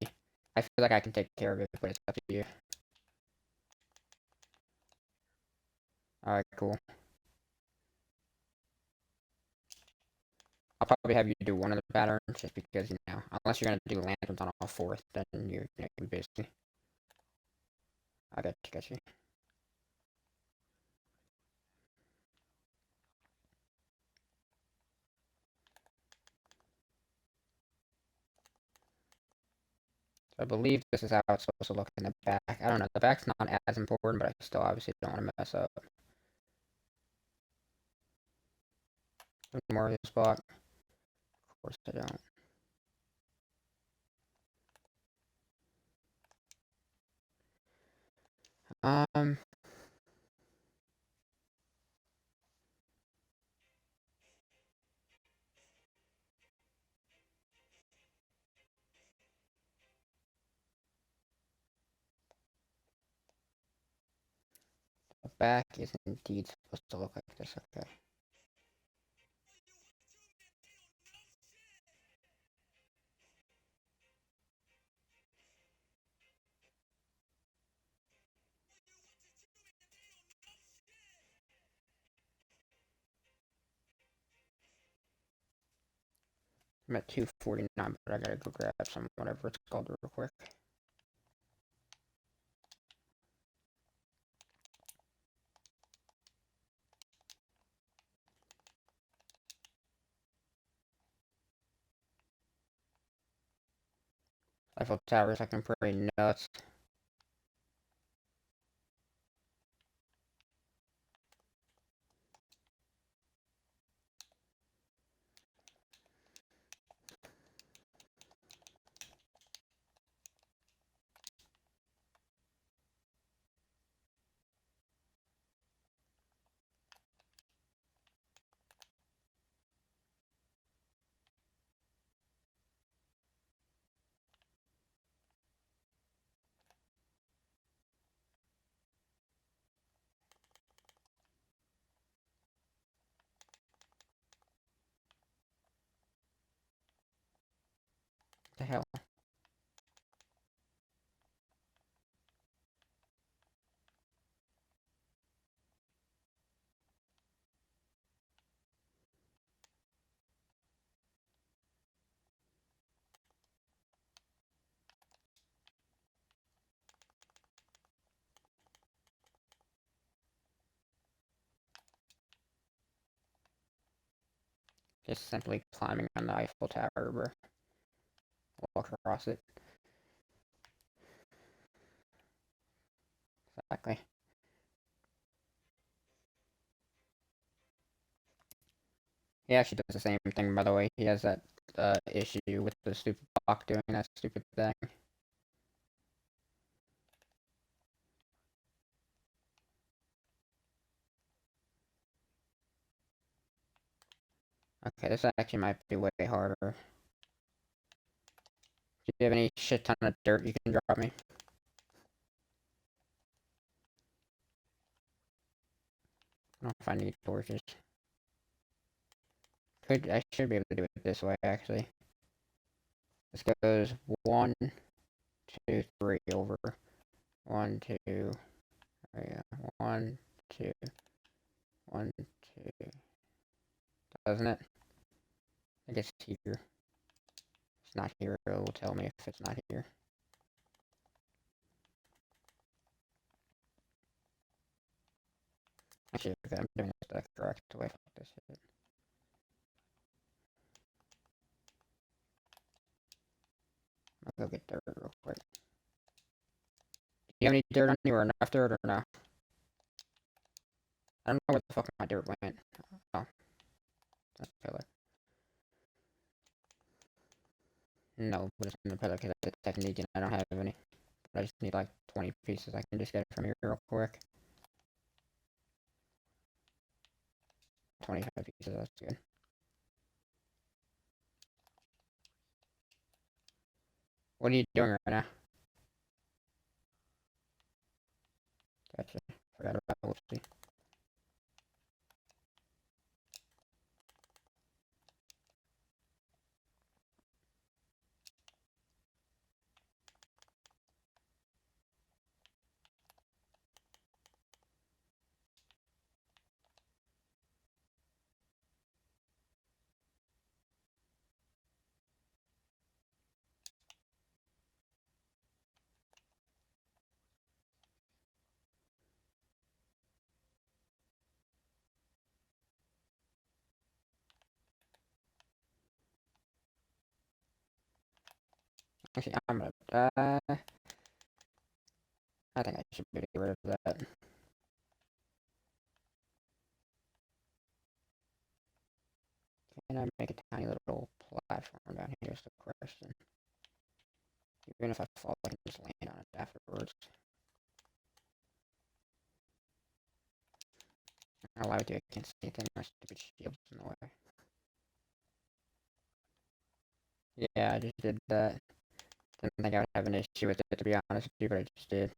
I feel like I can take care of it, but it's up to you. All right, cool. I'll probably have you do one of the patterns just because, unless you're gonna do lanterns on all fourth, then you're gonna be busy. I got you. So I believe this is how it's supposed to look in the back. I don't know, the back's not as important, but I still obviously don't want to mess up. One more of this block. Of course I don't. Um, the back is indeed supposed to look like this, okay. I'm at 249, but I gotta go grab some, whatever it's called real quick. Eiffel Tower is looking pretty nuts. What the hell? Just simply climbing on the Eiffel Tower, bro. Walk across it. Exactly. He actually does the same thing, by the way. He has that issue with the stupid block doing that stupid thing. Okay, this actually might be way harder. Do you have any shit ton of dirt you can drop me? I don't know if I need torches. I should be able to do it this way, actually. This goes 1, 2, 3 over. 1, 2. Oh yeah. 1, 2. 1, 2. Doesn't it? I guess it's here. It's not here. It will tell me if it's not here. Actually, I'm doing this the correct way. Fuck this shit. I'll go get dirt real quick. Do you have any dirt on you or enough dirt or no? I don't know where the fuck my dirt went. Oh, that's a pillar. No, but it's in the pillar because it's technique and I don't have any. But I just need like 20 pieces. I can just get it from here real quick. 25 pieces, that's good. What are you doing right now? Gotcha. forgot about whoopsie. Actually, I'm gonna die. I think I should get rid of that. Can I make a tiny little platform down here? Is the question. Even if I fall, I can just land on it afterwards. Oh, why would you? I can't see anything. My stupid shield's in the way. Yeah, I just did that. Didn't think I would have an issue with it, to be honest with you, but I just did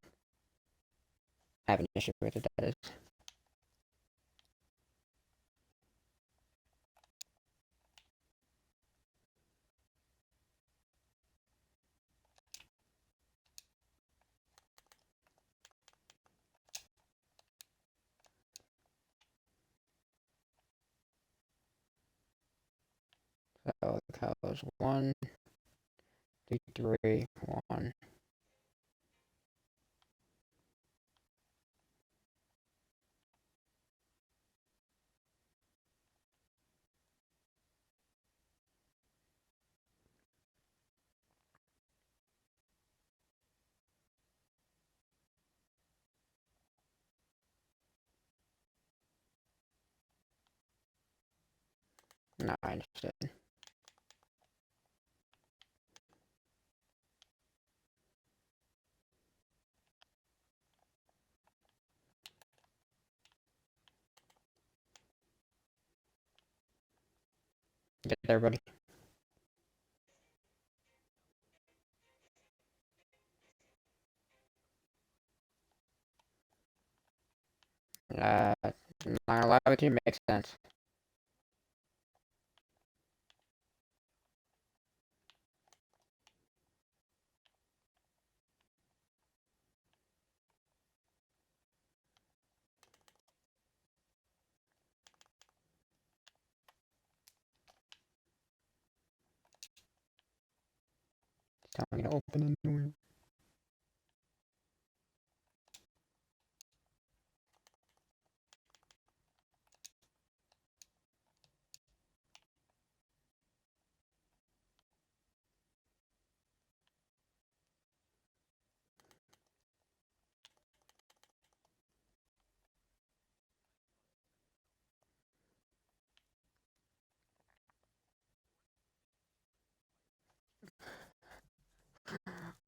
have an issue with it, that is. So the colors 1, 2, 3, 1. No, I understood. Get there, buddy. Not gonna lie with you, makes sense. Tell me to open a new.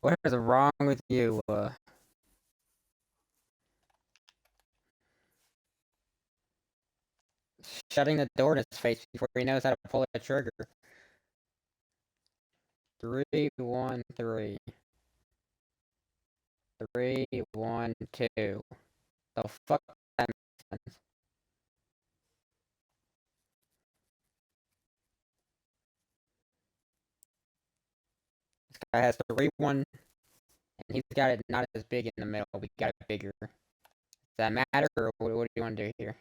What is wrong with you? Shutting the door in his face before he knows how to pull a trigger. 3, 1, 3. 3, 1, 2. The fuck that makes sense. This guy has 3, 1, and he's got it not as big in the middle. We got it bigger. Does that matter, or what do you want to do here?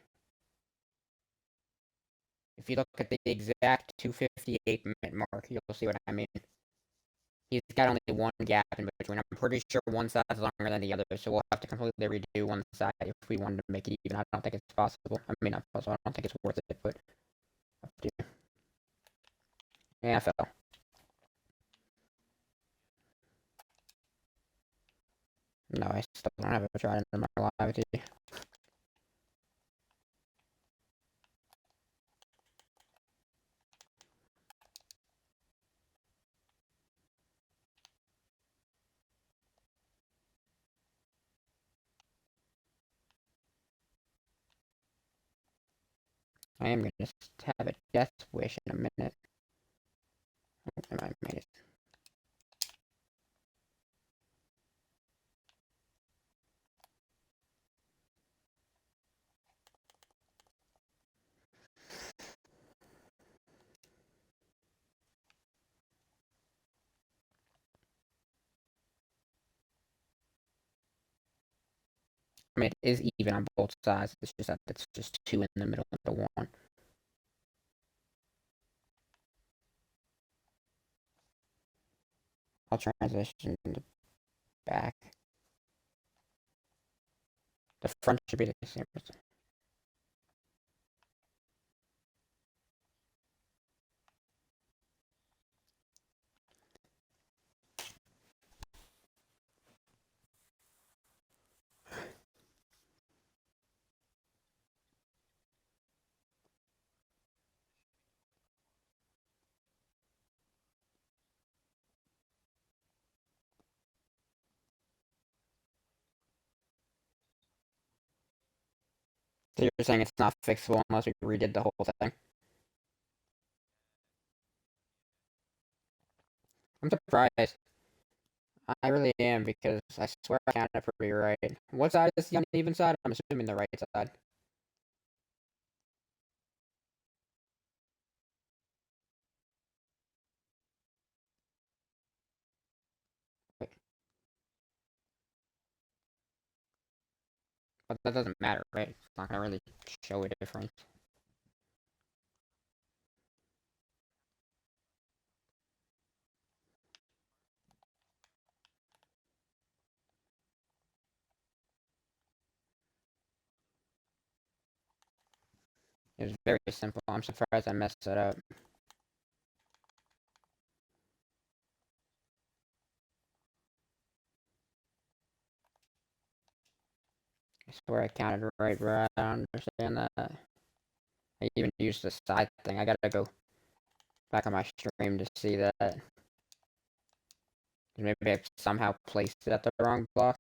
If you look at the exact 258 minute mark, you'll see what I mean. He's got only one gap in between. I'm pretty sure one side is longer than the other, so we'll have to completely redo one side if we wanted to make it even. I don't think it's possible. I mean, not possible. I don't think it's worth it, but up to you. Yeah, I fell. No, I still don't have a try in my life with you. I am gonna have a death wish in a minute. Oh, I might have made it. I mean, it is even on both sides. It's just that it's just two in the middle of the one. I'll transition to back. The front should be the same. So you're saying it's not fixable unless we redid the whole thing? I'm surprised. I really am because I swear I counted pretty right. What side is the uneven side? I'm assuming the right side. Wait, but that doesn't matter, right? It's not gonna really show a difference. It was very simple. I'm surprised I messed it up. I swear I counted right, bro. I don't understand that. I even used the side thing. I gotta go back on my stream to see that. Maybe I somehow placed it at the wrong block.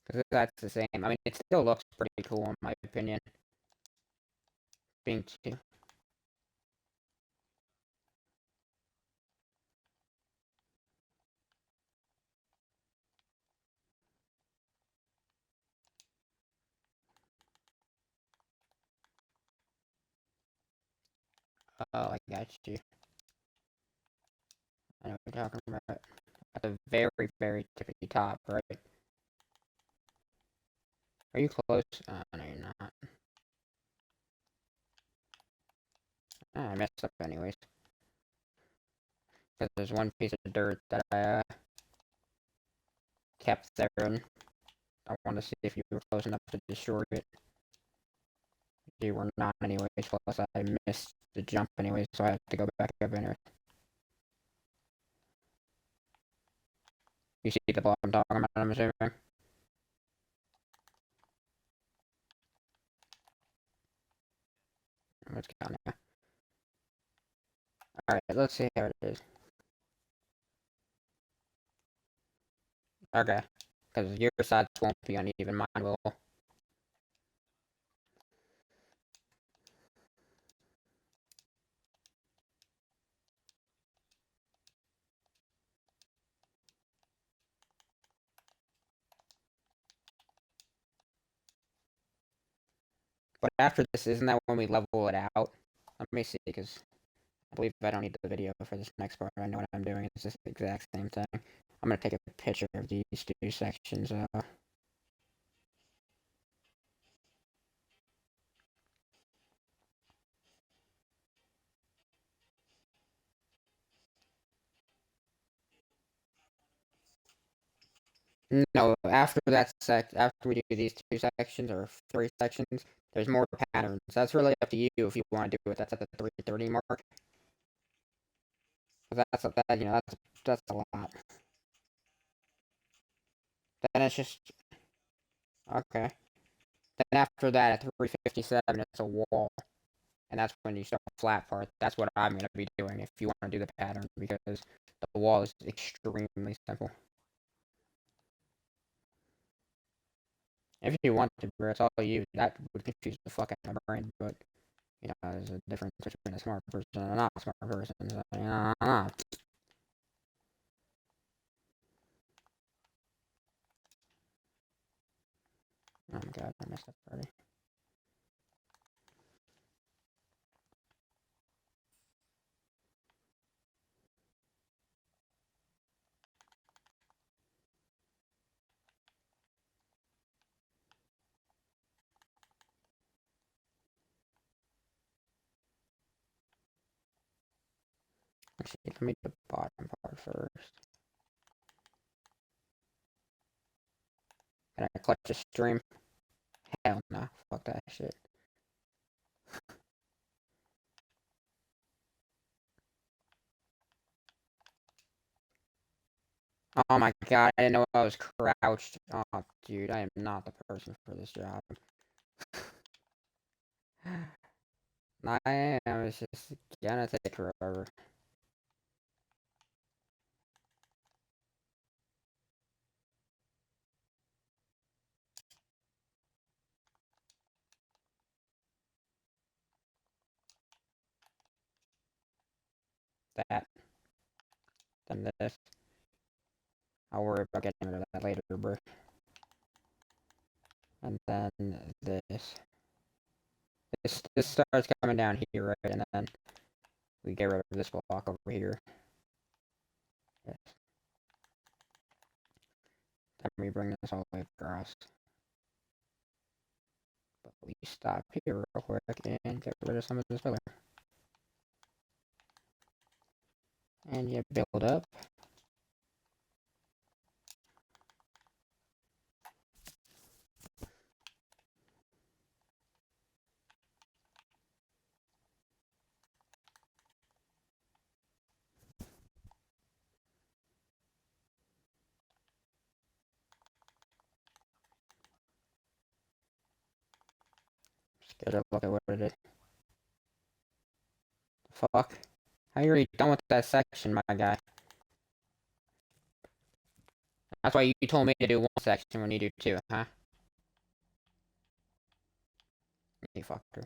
Because that's the same. I mean, it still looks pretty cool in my opinion. Being two. Oh, I got you. I know what you're talking about. At the very, very tippity top, right? Are you close? No, you're not. I messed up anyways. Because there's one piece of dirt that I kept there, and I wanted to see if you were close enough to destroy it. You were not anyways, plus I missed the jump anyways, so I have to go back up anyway. You see the ball I'm talking about, I'm assuming? Let's count it. Alright, let's see how it is. Okay. Because your sides won't be uneven, mine will. But after this, isn't that when we level it out? Let me see, because I believe I don't need the video for this next part. I know what I'm doing. It's just the exact same thing. I'm going to take a picture of these two sections. No, after that after we do these two sections or three sections, there's more patterns. That's really up to you if you want to do it. That's at the 3:30 mark. That's that that's a lot. Then it's just okay. Then after that, at 3:57, it's a wall. and that's when you start the flat part. That's what I'm gonna be doing if you want to do the pattern because the wall is extremely simple. If you want to, bro, it's all you. That would confuse the fuck out of my brain, but you know, there's a difference between a smart person and a not smart person. So, you know, oh my god, I messed up already. Actually, let me do the bottom part first. Can I clutch a stream? Hell no, fuck that shit. Oh my god, I didn't know I was crouched. Oh, dude, I am not the person for this job. I am, it's just gonna take forever. That, then this. I'll worry about getting rid of that later, bro. And then this. This starts coming down here, right? And then we get rid of this block over here. Yes. Then we bring this all the way across. But we stop here real quick and get rid of some of this filler. And you build up. Just get a look at what it is. Fuck. How you already done with that section, my guy? That's why you told me to do one section when you do two, huh? You fucker.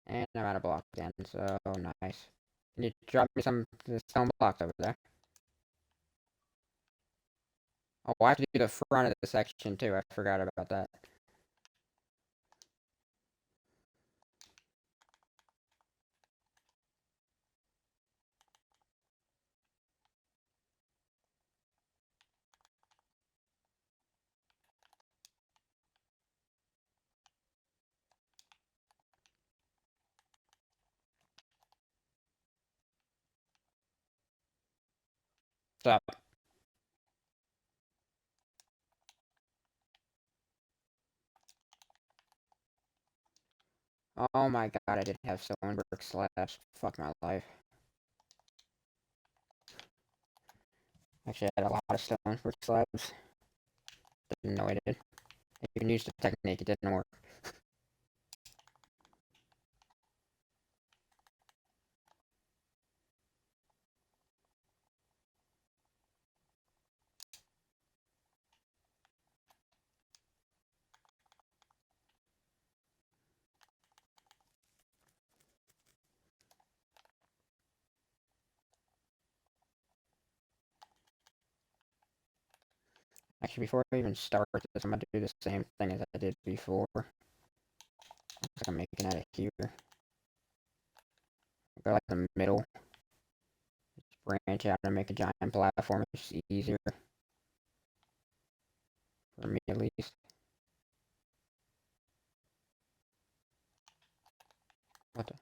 And I'm out of block again, so nice. Can you drop me some stone blocks over there? Oh, I have to do the front of the section too. I forgot about that. So, oh my god, I didn't have stone brick slabs. Fuck my life. Actually, I had a lot of stone brick slabs. Didn't know I did. I even used the technique, it didn't work. Actually, before I even start this, I'm gonna do the same thing as I did before. Looks like I'm making it out of here. Go like the middle. Just branch out and make a giant platform. It's easier. For me, at least. What the?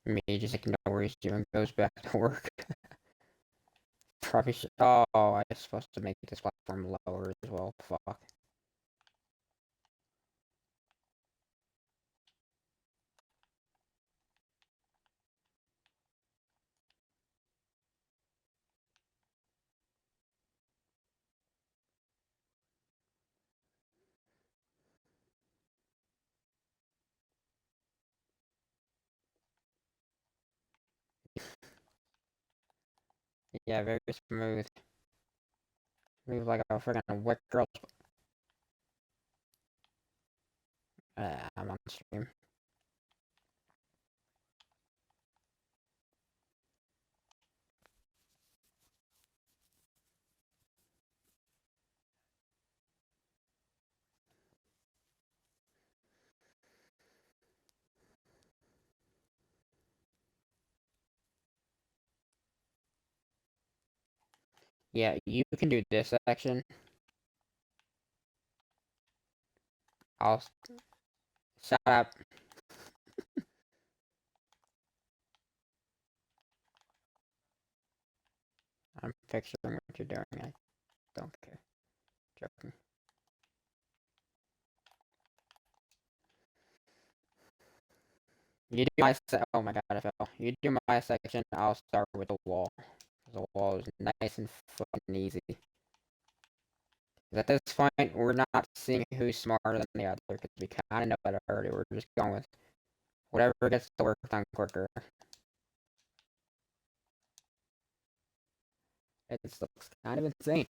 Me just ignores you and goes back to work. Probably should. Oh, I was supposed to make this platform lower as well. Fuck. Yeah, very smooth. Move like a freaking wet girl. I'm on stream. Yeah, you can do this section. I'll shut up. I'm picturing what you're doing. I don't care. Joking. You do my oh my god, I fell. You do my section, I'll start with the wall. The wall is nice and fucking easy. At this point, we're not seeing who's smarter than the other, because we kind of know it already. We're just going with whatever gets the work done quicker. It looks kind of insane.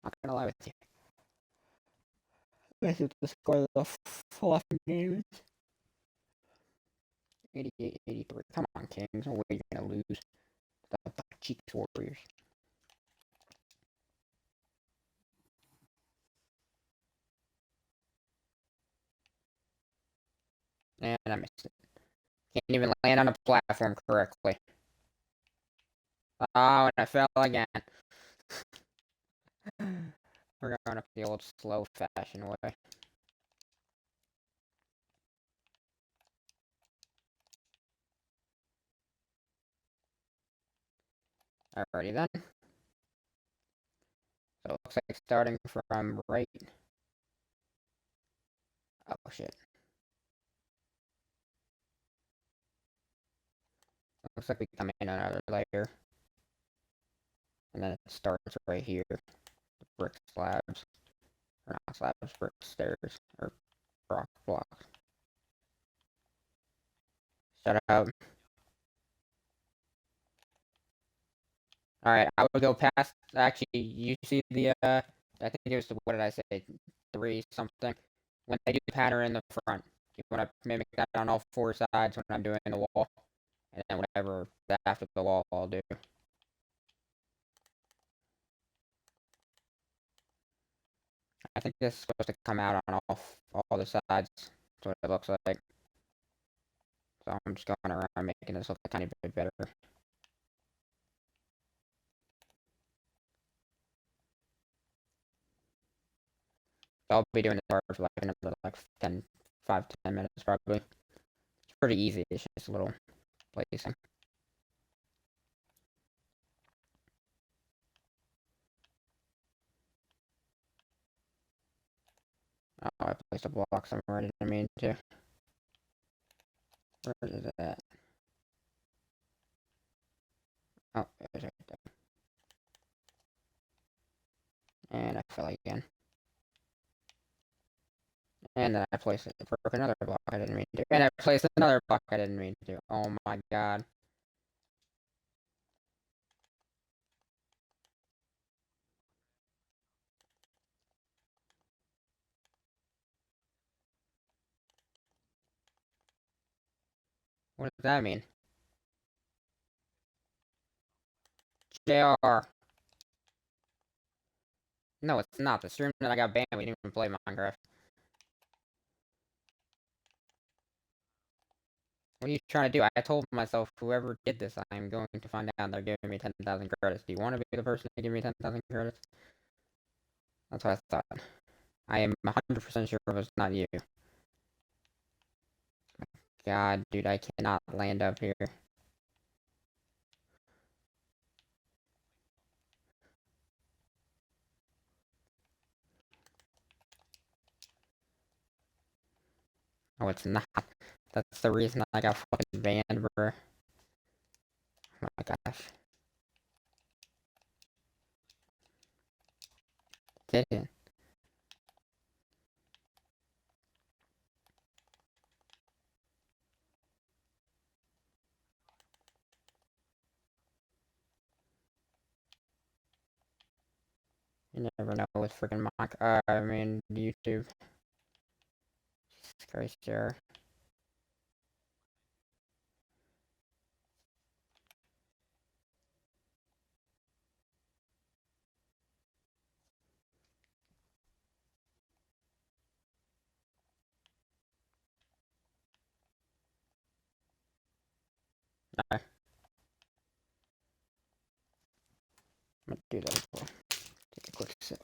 Not gonna lie with you. This is the score of the fucking game. 88-83. Come on, Kings. No way you're gonna lose. The Cheeks Warriors. And I missed it. Can't even land on a platform correctly. Oh, and I fell again. We're going up the old slow fashion way. Alrighty then. So it looks like starting from right. Oh shit. Looks like we come in another layer. And then it starts right here. The brick slabs. Or not slabs, brick stairs. Or rock blocks. Shut up. Alright, I would go past. Actually, you see the, I think it was, what did I say? 3 something. When they do the pattern in the front, you want to mimic that on all 4 sides when I'm doing the wall. And then whatever after the wall I'll do. I think this is supposed to come out on all the sides. That's what it looks like. So I'm just going around making this look a tiny bit better. I'll be doing the part for like another like 5 to 10 minutes probably. It's pretty easy. It's just a little placing. Oh, I placed a block somewhere I didn't mean to. Where is it at? Oh, there's it right there. And I fell again. And then I placed it. Broke another block I didn't mean to. And I placed another block I didn't mean to. Oh my god. What does that mean? JR. No, it's not. The stream that I got banned, we didn't even play Minecraft. What are you trying to do? I told myself, whoever did this, I'm going to find out they're giving me 10,000 credits. Do you want to be the person to give me 10,000 credits? That's what I thought. I am 100% sure it was not you. God, dude, I cannot land up here. Oh, it's not. That's the reason I got fucking banned, bro. Oh my gosh. Did it? with freaking YouTube. Jesus Christ, sir. I'm gonna do that as well. Take a quick sip.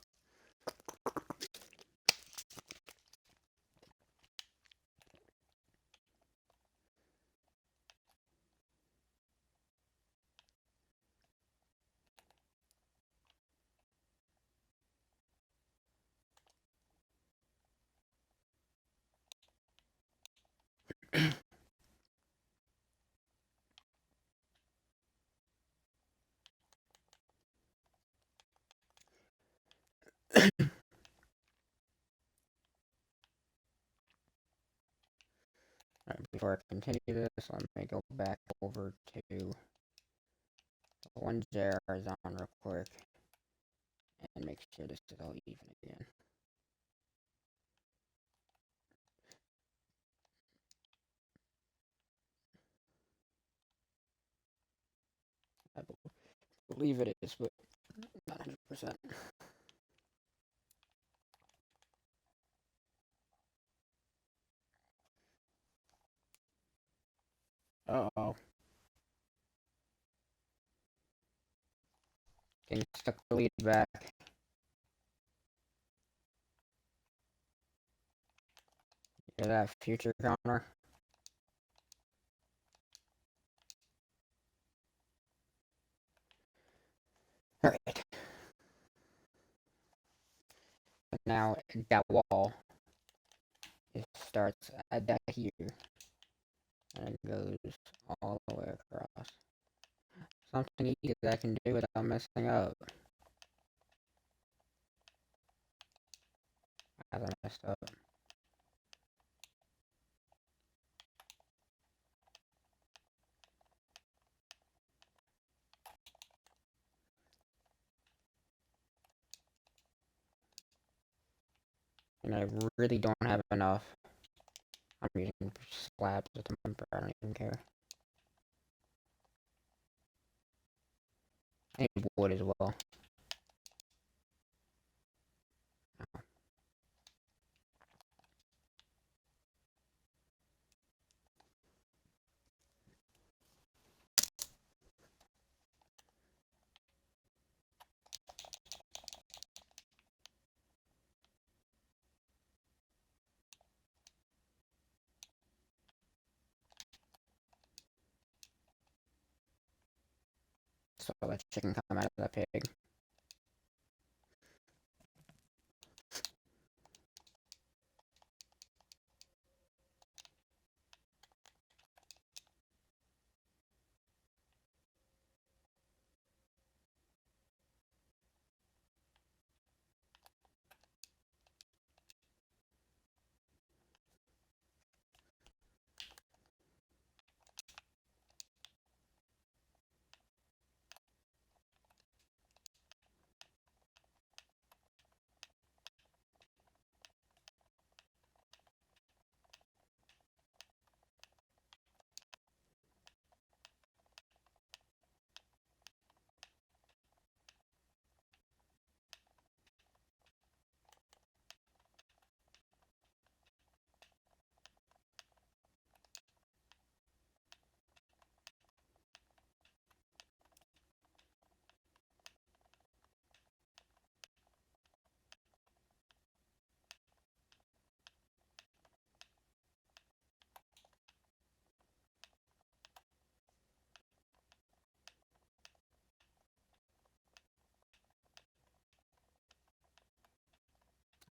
Alright, before I continue this, let me go back over to the one jar is on real quick and make sure this is all even again. I believe it is, but not 100%. Uh-oh. Getting stuck the lead back. Hear that future counter? Alright. Now that wall, it starts at that here. And it goes all the way across. Something easy that I can do without messing up. As I messed up. And I really don't have enough. I'm using slabs at the moment, but I don't even care. I need wood as well. So let chicken come out of that pig.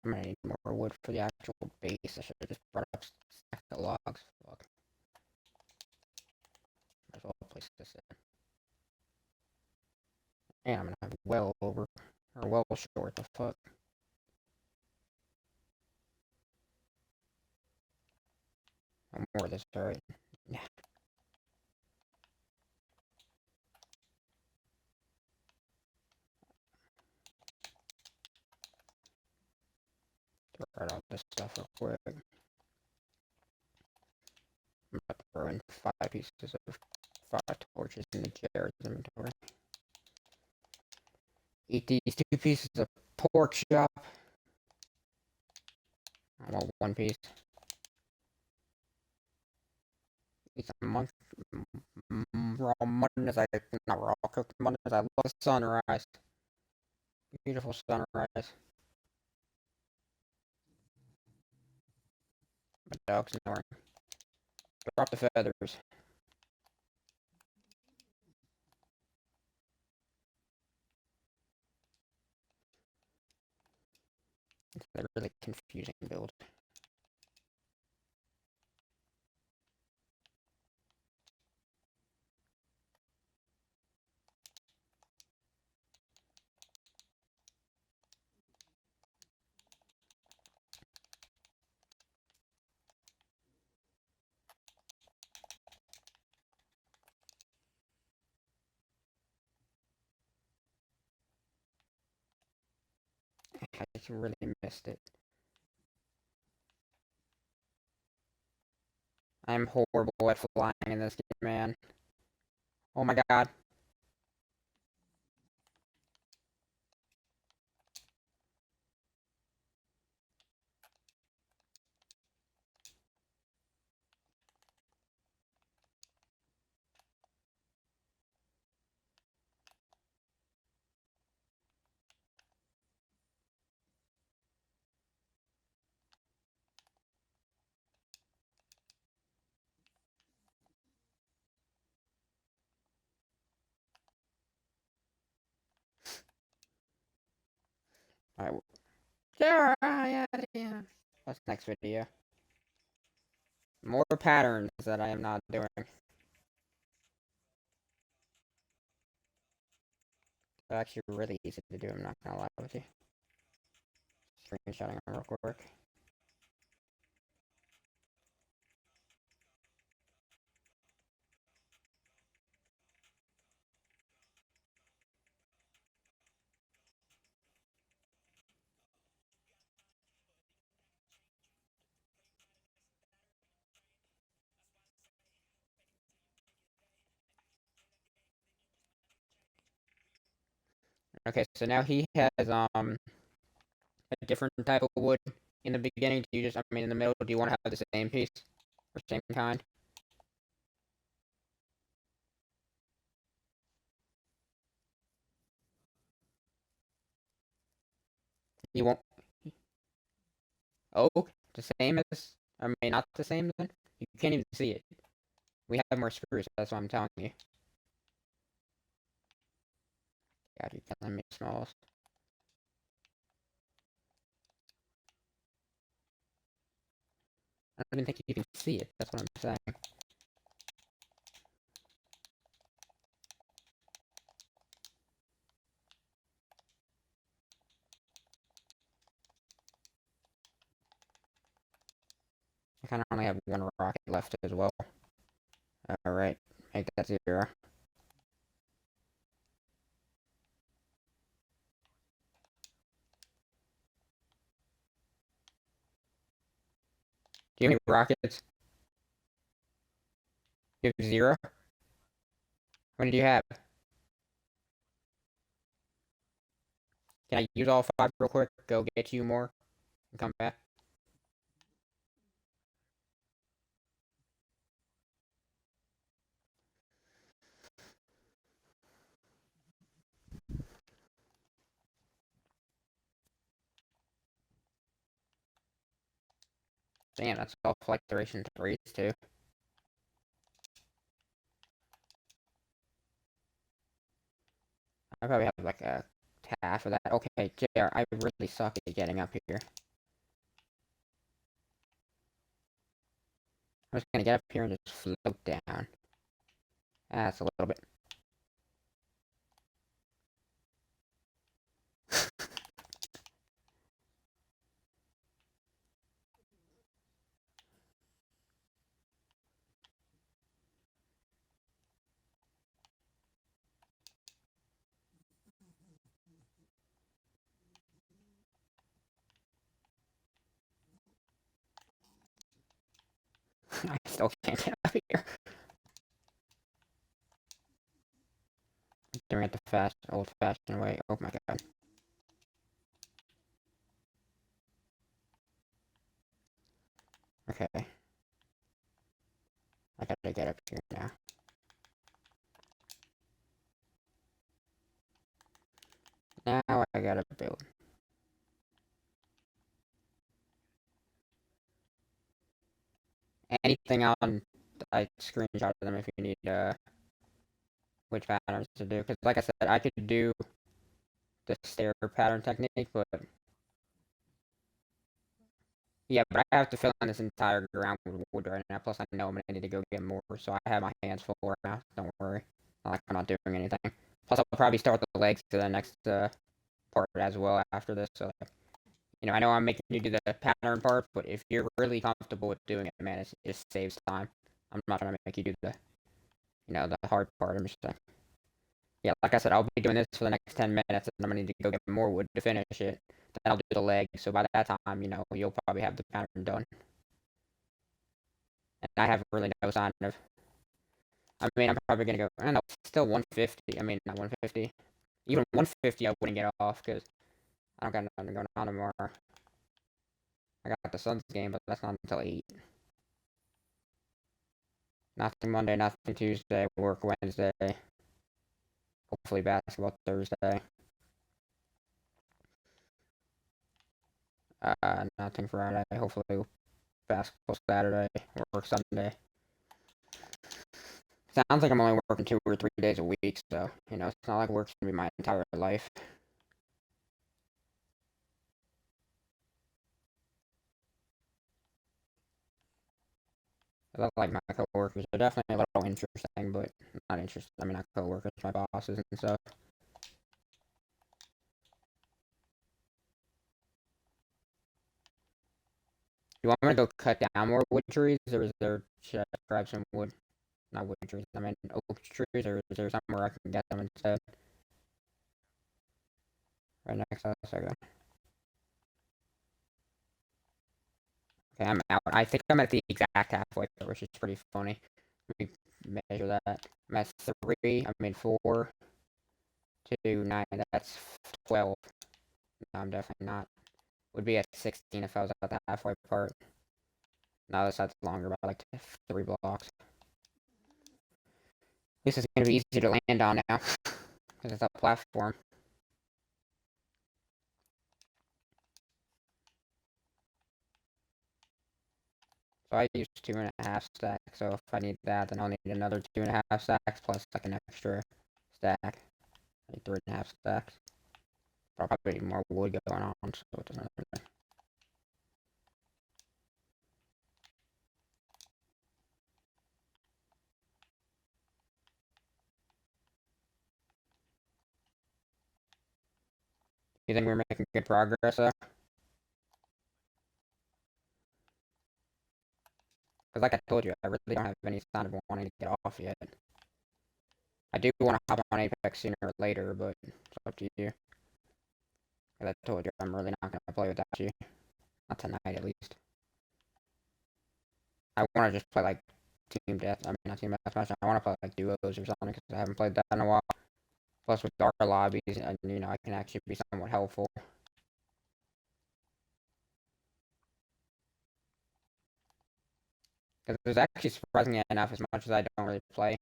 I'm gonna need more wood for the actual base. I should have just brought up stack of logs. Fuck. Might as well place this in. And I'm gonna have well over, or well short the fuck. I'm more of this, alright. Yeah. this stuff real quick. I'm about to throw in 5 pieces of 5 torches in the Jared's inventory. Eat these 2 pieces of pork chop. I want 1 piece. Eat some raw mutton as I, not raw, cooked mutton as I love the sunrise. Beautiful sunrise. My dog's snoring. Drop the feathers. It's a really confusing build. I just really missed it. I'm horrible at flying in this game, man. Oh my god. Alright. Yeah. What's next video? More patterns that I am not doing. They're actually really easy to do, I'm not gonna lie with you. Screenshotting them real quick. Okay, so now he has a different type of wood in the beginning. Do you just, I mean, in the middle, do you want to have the same piece or same kind? You won't. Oh, the same as. I mean, not the same then. You can't even see it. We have more screws. That's what I'm telling you. God, you're killing me, Smalls. I don't even think you can see it. That's what I'm saying. I kind of only have 1 rocket left as well. Alright, make that 0. Do you have any rockets? You have 0? How many do you have? Can I use all 5 real quick? Go get you more and come back? Damn, that's all flight duration 3s too. I probably have like a half of that. Okay, JR, I really suck at getting up here. I'm just gonna get up here and just float down. That's a little bit. still can't get up here. Doing it the old-fashioned way. Oh my god. Okay. I gotta get up here now. Now I gotta build. Anything on, I screenshot them if you need which patterns to do. Because like I said, I could do the stair pattern technique, but yeah, but I have to fill in this entire ground with wood right now. Plus, I know I'm gonna need to go get more, so I have my hands full right now. Don't worry, not like I'm not doing anything. Plus, I'll probably start with the legs to the next part as well after this. So, I know I'm making you do the pattern part, but if you're really comfortable with doing it, man, it just saves time. I'm not trying to make you do the hard part. I'm just saying. Yeah, like I said, I'll be doing this for the next 10 minutes, and I'm gonna need to go get more wood to finish it. Then I'll do the leg. So by that time, you'll probably have the pattern done. And I have really no sign of. I mean, I'm probably gonna go. I don't know. Still 150. I mean, not 150. Even 150, I wouldn't get off because I don't got nothing going on tomorrow. I got the Suns game, but that's not until 8. Nothing Monday, nothing Tuesday. Work Wednesday. Hopefully basketball Thursday. Nothing Friday. Hopefully basketball Saturday. Work Sunday. Sounds like I'm only working 2 or 3 days a week, so it's not like work's gonna be my entire life. I like my coworkers. They're definitely a little interesting, but not interesting. I mean, not coworkers, my bosses and stuff. You want me to go cut down more wood trees, or should I grab some wood? Not wood trees. I mean oak trees, or is there somewhere I can get them instead? Right next to us. Okay. Okay, I'm out. I think I'm at the exact halfway point, which is pretty funny. Let me measure that. I'm at 3. I mean 4, 2, 9. That's 12. No, I'm definitely not. Would be at 16 if I was at the halfway part. No, this side's longer by like 3 blocks. This is gonna be easier to land on now because it's a platform. So I use 2.5 stacks. So if I need that, then I'll need another 2.5 stacks plus like an extra stack. I need 3.5 stacks. But I'll probably need more wood going on, so it's another thing. You think we're making good progress though? Because like I told you, I really don't have any sign of wanting to get off yet. I do want to hop on Apex sooner or later, but it's up to you. As I told you, I'm really not going to play without you. Not tonight, at least. I want to just play, like, team death. I mean, not team deathmatch. I want to play, like, duos or something, because I haven't played that in a while. Plus, with our lobbies, and, I can actually be somewhat helpful. Because there's actually, surprisingly enough, as much as I don't really play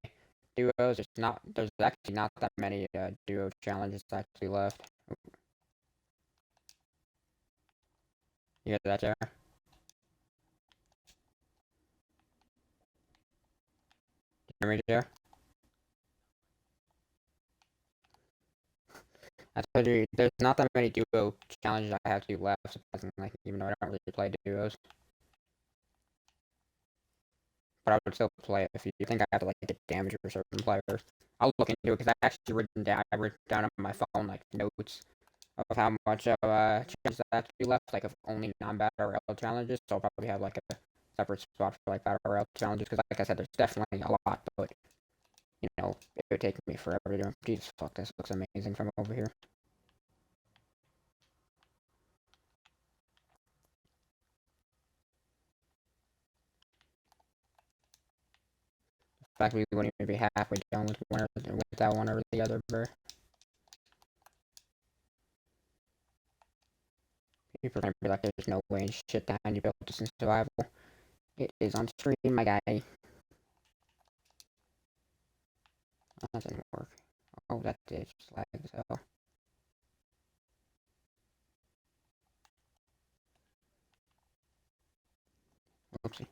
duos, there's actually not that many duo challenges actually left. You hear that, Jared? You hear me, Jared? I told you, there's not that many duo challenges I have to do left, surprisingly, even though I don't really play duos. But I would still play it if you think I have to, like, get damage for certain players. I'll look into it, because I written down on my phone, like, notes of how much of challenges I have to do left, like, of only non-battle royale challenges, so I'll probably have, like, a separate spot for, like, battle royale challenges, because, like I said, there's definitely a lot, but, it would take me forever to do them. Jesus, fuck, this looks amazing from over here. fact we wouldn't even be halfway done with that one or the other, bro. People are gonna be like, there's no way in shit that you built this in survival. It is on stream, my guy. Oh, that didn't work. Oh, that did just lag as hell. Oopsie.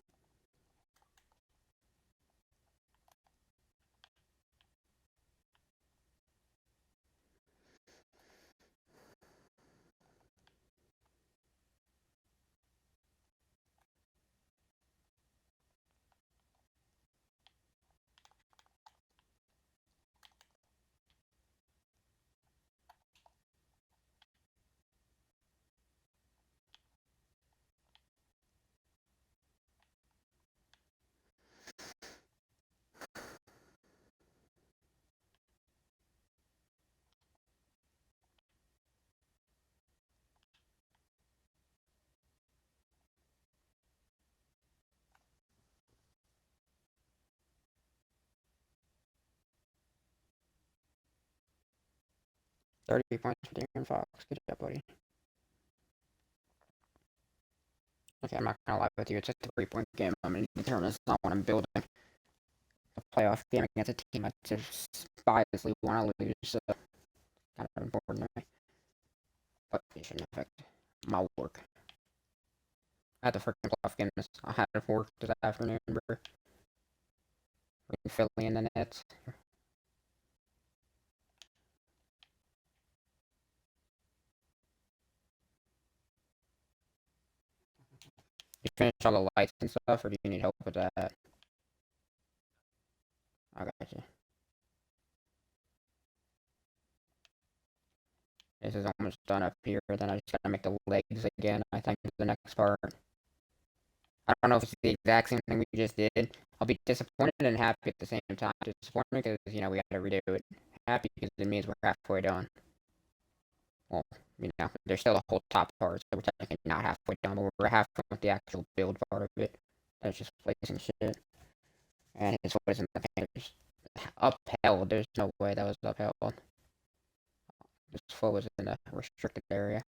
30 points for Darren Fox. Good job, buddy. Okay, I'm not gonna lie with you. It's a 3-point game. I'm gonna determine it's not what I'm building. A playoff game against a team I just obviously want to lose, so kind of important to me. But it shouldn't affect my work. I had the freaking playoff game. I had it work this afternoon, bro. Philly in the Nets. You finished all the lights and stuff, or do you need help with that? I got you. This is almost done up here, then I just gotta make the legs again, I think, is the next part. I don't know if it's the exact same thing we just did. I'll be disappointed and happy at the same time. Disappointed because, you know, we gotta redo it. Happy because it means we're halfway done. Well, you know, there's still the whole top part, so we're technically not halfway done, but we're halfway with the actual build part of it. That's just placing shit. And his foot is in the paint. Upheld. There's no way that was upheld. His foot was in the restricted area.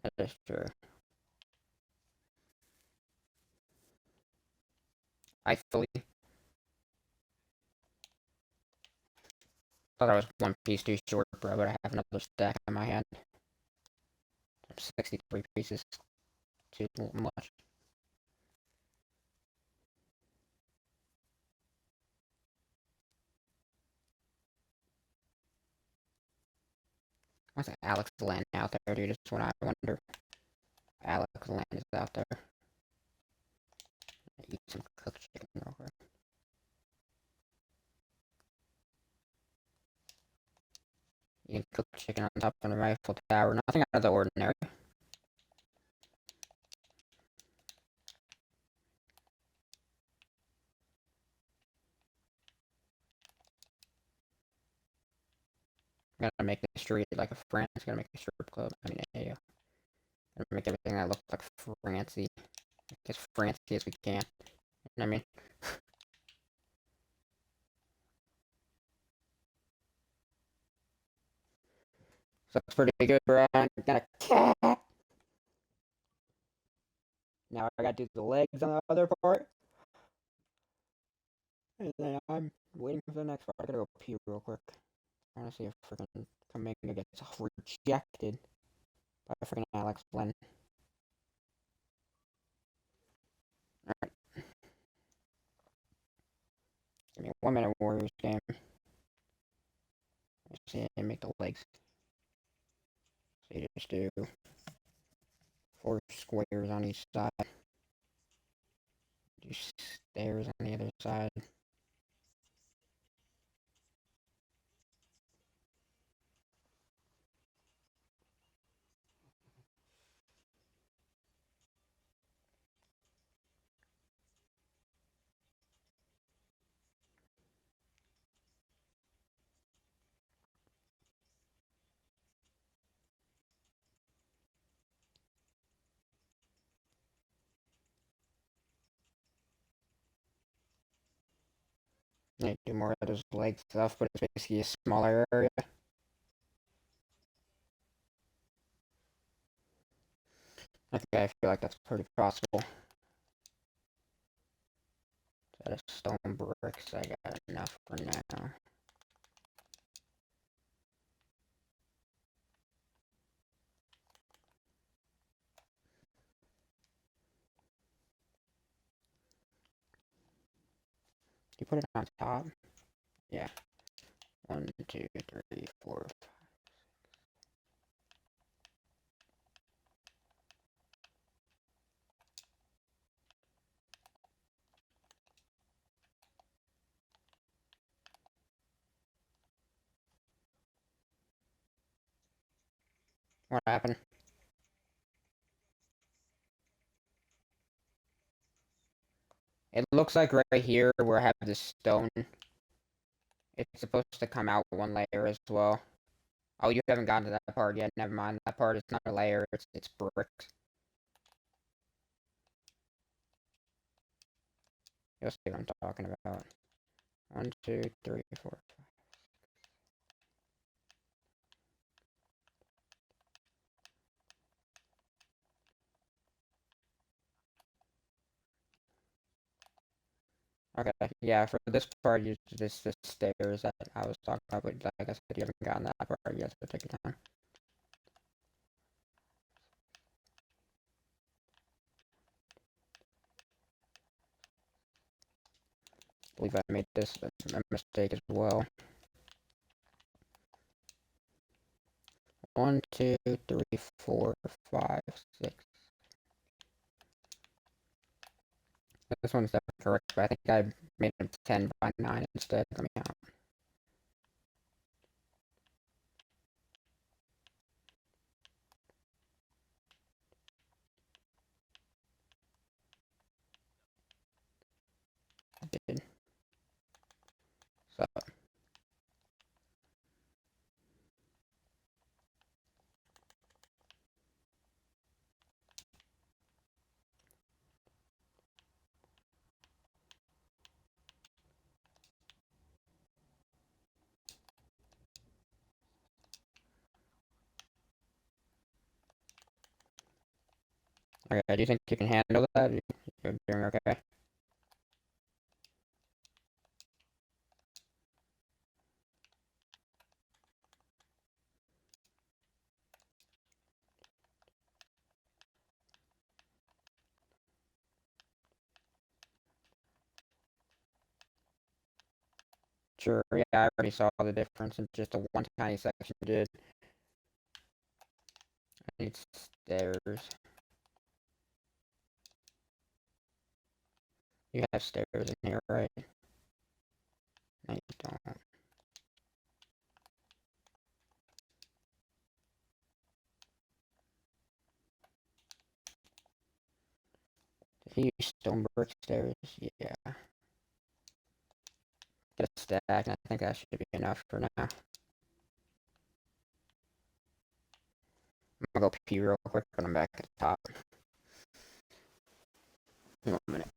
That is true. Eiffel. Thought I was one piece too short, bro, but I have another stack in my hand. 63 pieces. Too much. What's Alex Land out there, dude? It's what I wonder. Alex Land is out there. Eat some cooked chicken real quick. Eating cooked chicken on top of an Eiffel Tower. Nothing out of the ordinary. I'm gonna make the street like a France. Gonna make a strip club. I mean, yeah. Gonna make everything that looks like Francy. As Francy as we can. You know what I mean? So that's pretty good, bro. I got a cat. Now I gotta do the legs on the other part. And then I'm waiting for the next part. I gotta go pee real quick. I wanna see if freaking Kaminga gets rejected by freaking Alex Flynn. Alright. Give me 1 minute Warriors game. Let's see, make the legs. So you just do 4 squares on each side. Do stairs on the other side. I do more of those leg stuff, but it's basically a smaller area. Okay, I feel like that's pretty possible. Out of stone bricks, I got enough for now. You put it on top? Yeah. 1, 2, 3, 4. What happened? It looks like right here where I have this stone, it's supposed to come out one layer as well. Oh, you haven't gotten to that part yet. Never mind. That part is not a layer. It's bricks. You'll see what I'm talking about. 1, 2, 3, 4. Okay, yeah, for this part, use this the stairs that I was talking about, but like I said, you haven't gotten that part yet, so take your time. I believe I made this a mistake as well. 1, 2, 3, 4, 5, 6. This one's definitely correct, but I think I made it 10 by 9 instead. Let me out. I did. So, okay, do you think you can handle that? You're doing okay? Sure, yeah, I already saw the difference in just a one tiny section you did. I need stairs. You have stairs in here, right? No, you don't. If you use stone brick stairs, yeah. Get a stack, and I think that should be enough for now. I'm gonna go pee real quick, but I'm back at the top. 1 minute.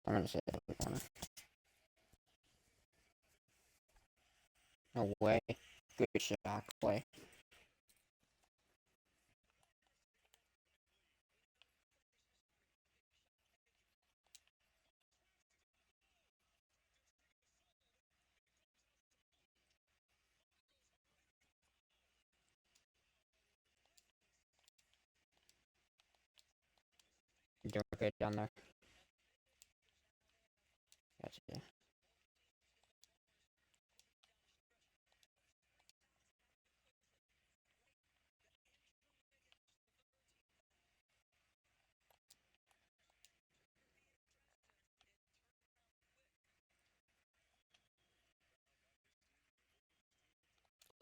I'm gonna say every corner. No way. Good shot, Clay. You're doing good down there. Gotcha.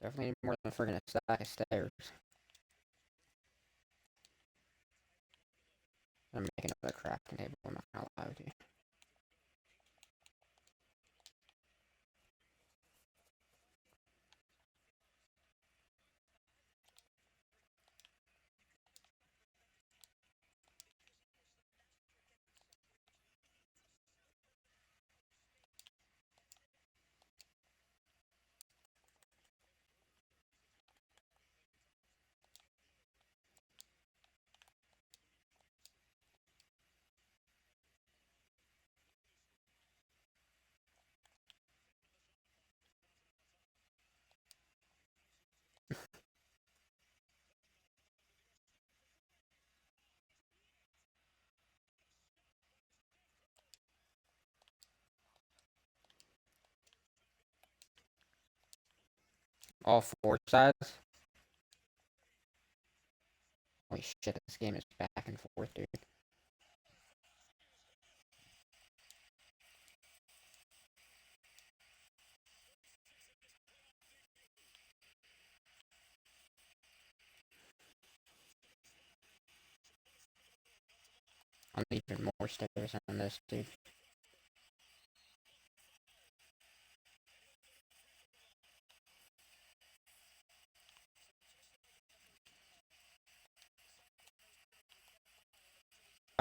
Definitely need more than a friggin' stack of stairs. I'm making another crafting table, I'm not gonna lie with you. All four sides? Holy shit, this game is back and forth, dude. I'm even more stairs on this, dude.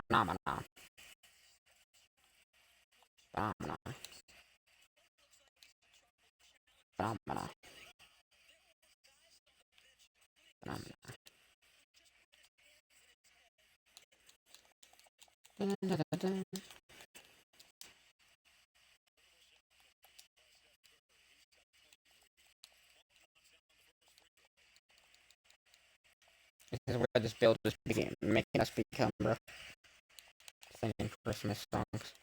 Phenomenon. Phenomenon. Phenomenon. Phenomenon. Dun, dun, dun, dun. This is where this build is making us become, bro. Singing Christmas songs.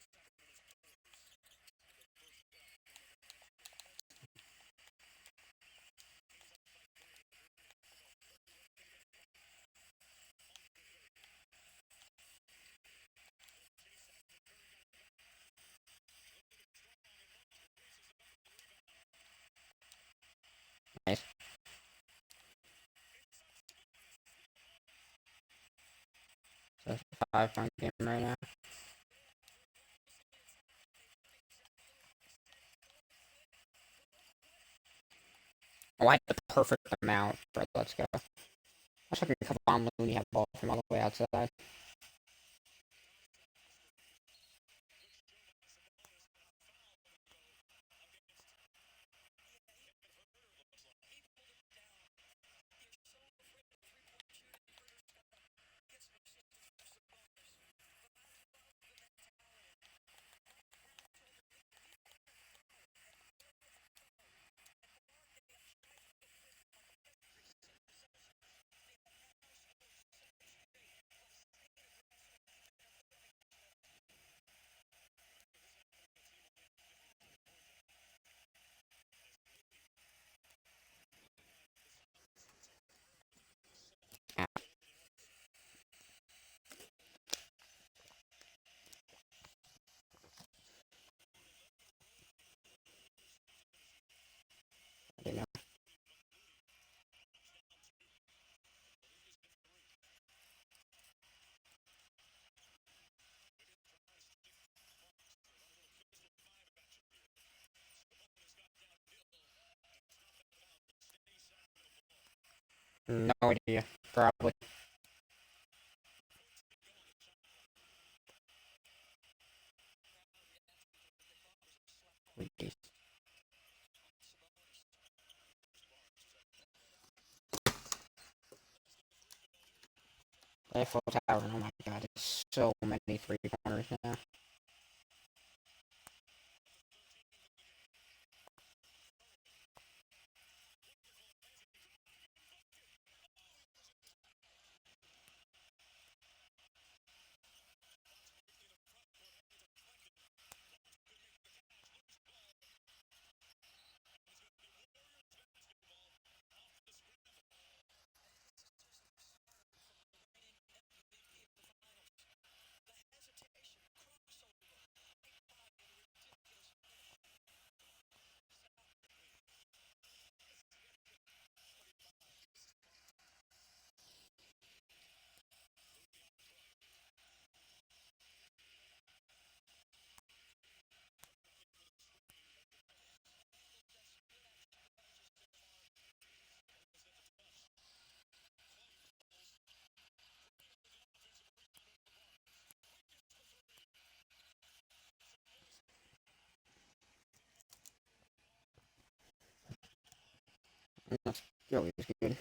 Nice. So it's a 5-point game right now. Oh, I had the perfect amount, bro. Let's go. I was looking come on when you have ball from all the way outside. Ah, you know. No idea. Probably. Weekdays. Eiffel Tower. Oh my god, there's so many three corners now. That's always good.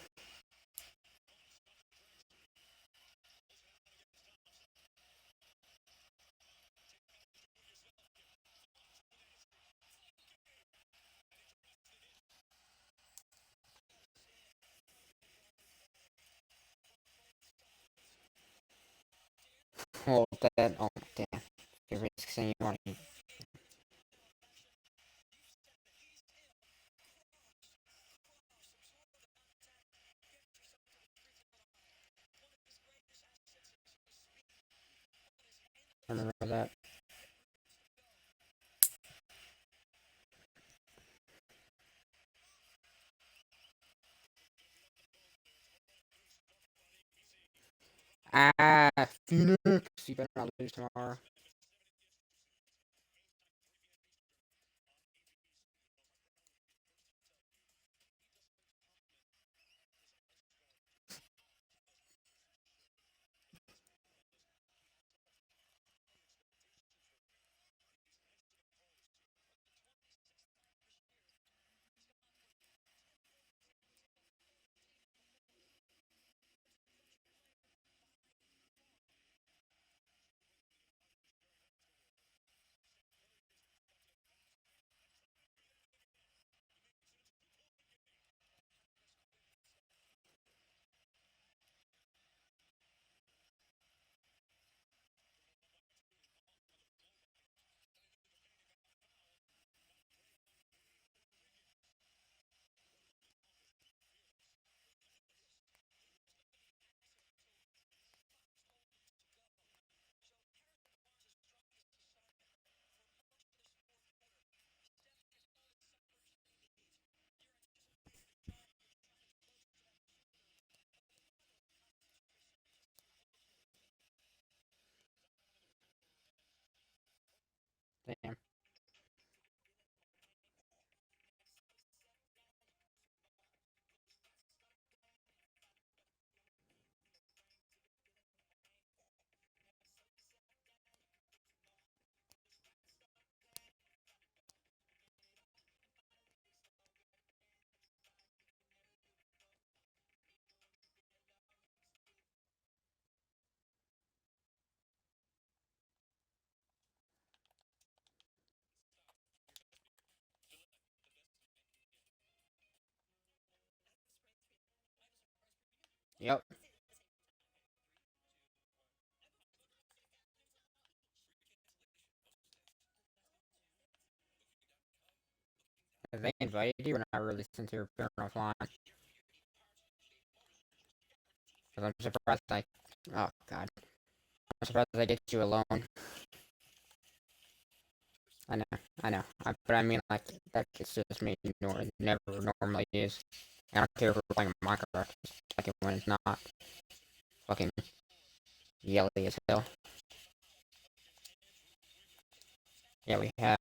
Well, that. Oh, damn. You're risking your money. I remember that. Ah, Phoenix. You better not lose tomorrow. Damn. Yep. If they invited you, we're not really since you're appearing offline. Because I'm surprised I. Oh, God. I'm surprised I get you alone. I know, I know. But I mean, like, it's just me. Never normally is. I don't care if we're playing Minecraft. Like, when it's not fucking yelly as hell. Yeah, we have.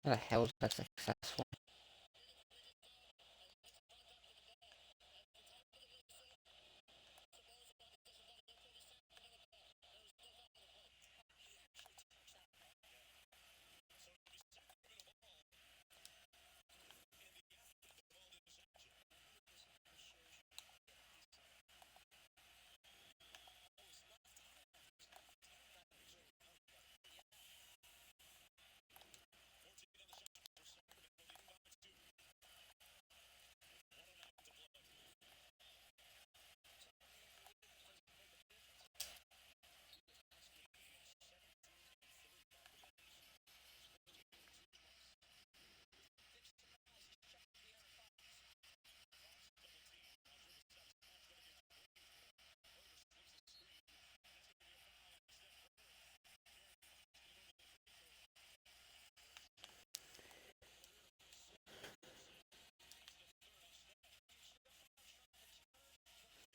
How the hell is that successful?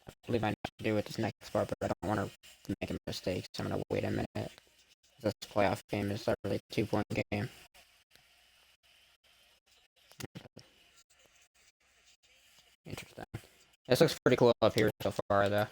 I believe I know what to do with this next part, but I don't want to make a mistake, so I'm gonna wait a minute. This playoff game is literally a 2-point game. Interesting. This looks pretty cool up here so far, though.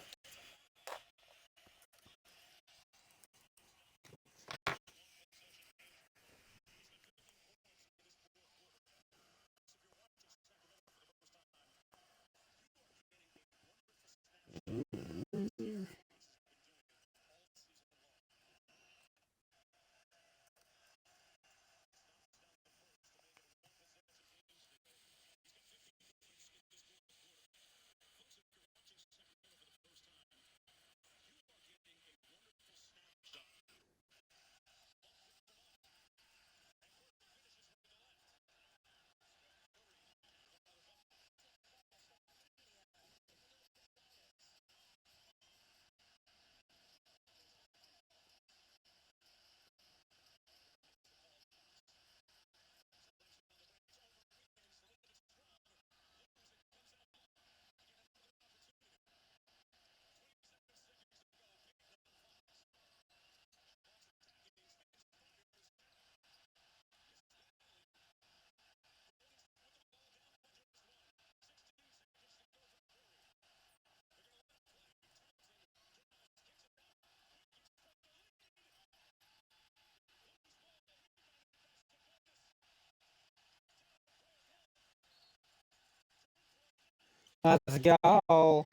Let's go. Hold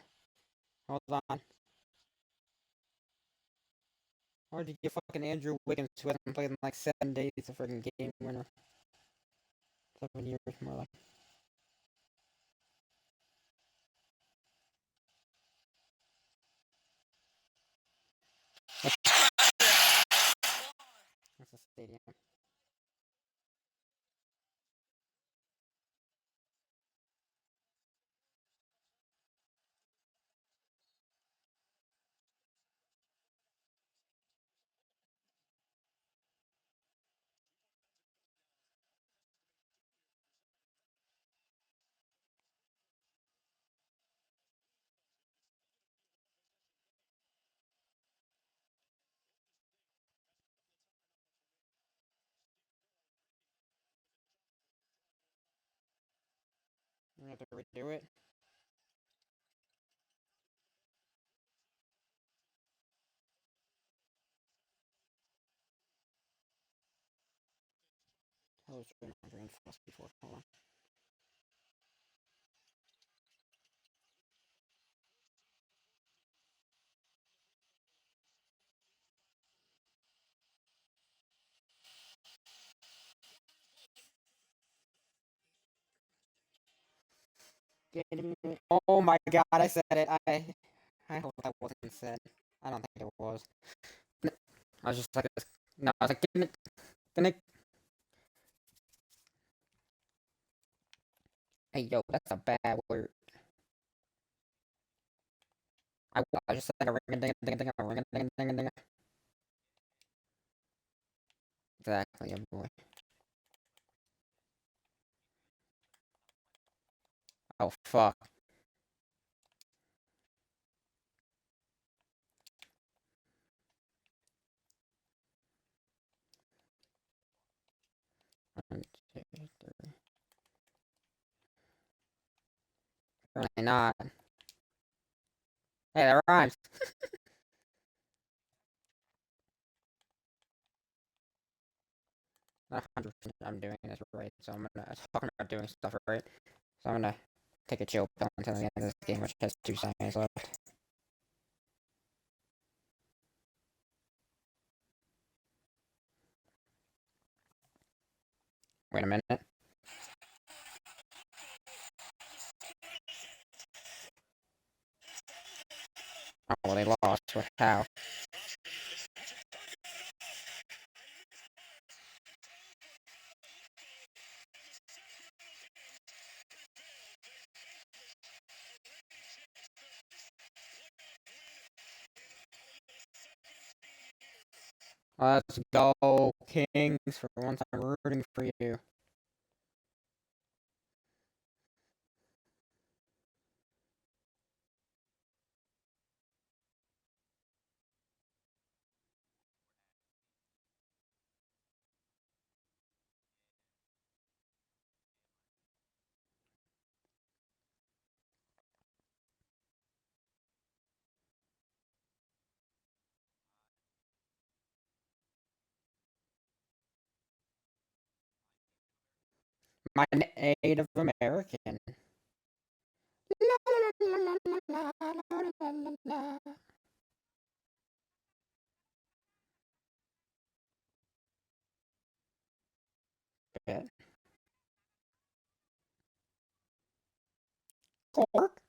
on. Or did you fucking Andrew Wiggins, who hasn't played in like 7 days, a freaking game winner? 7 years, more like. That's a stadium. We have to redo it. I was doing reinforced before. Hold on. Oh my god, I said it. I hope that wasn't said. I don't think it was. I was just like this. No, I was like, give me. Hey, yo, that's a bad word. I just said a ring a ding a ding a ding a ring a ding a ding a ding. Exactly, yeah, boy. Oh, fuck. Apparently not. Hey, that rhymes. 100% I'm doing this right, so I'm gonna talking about doing stuff right. So I'm gonna take a chill pill until the end of this game, which has 2 seconds left. Wait a minute. Oh, well, they lost. What? How? Let's go, Kings. For once, I'm rooting for you. My Native American. Bit. Cork.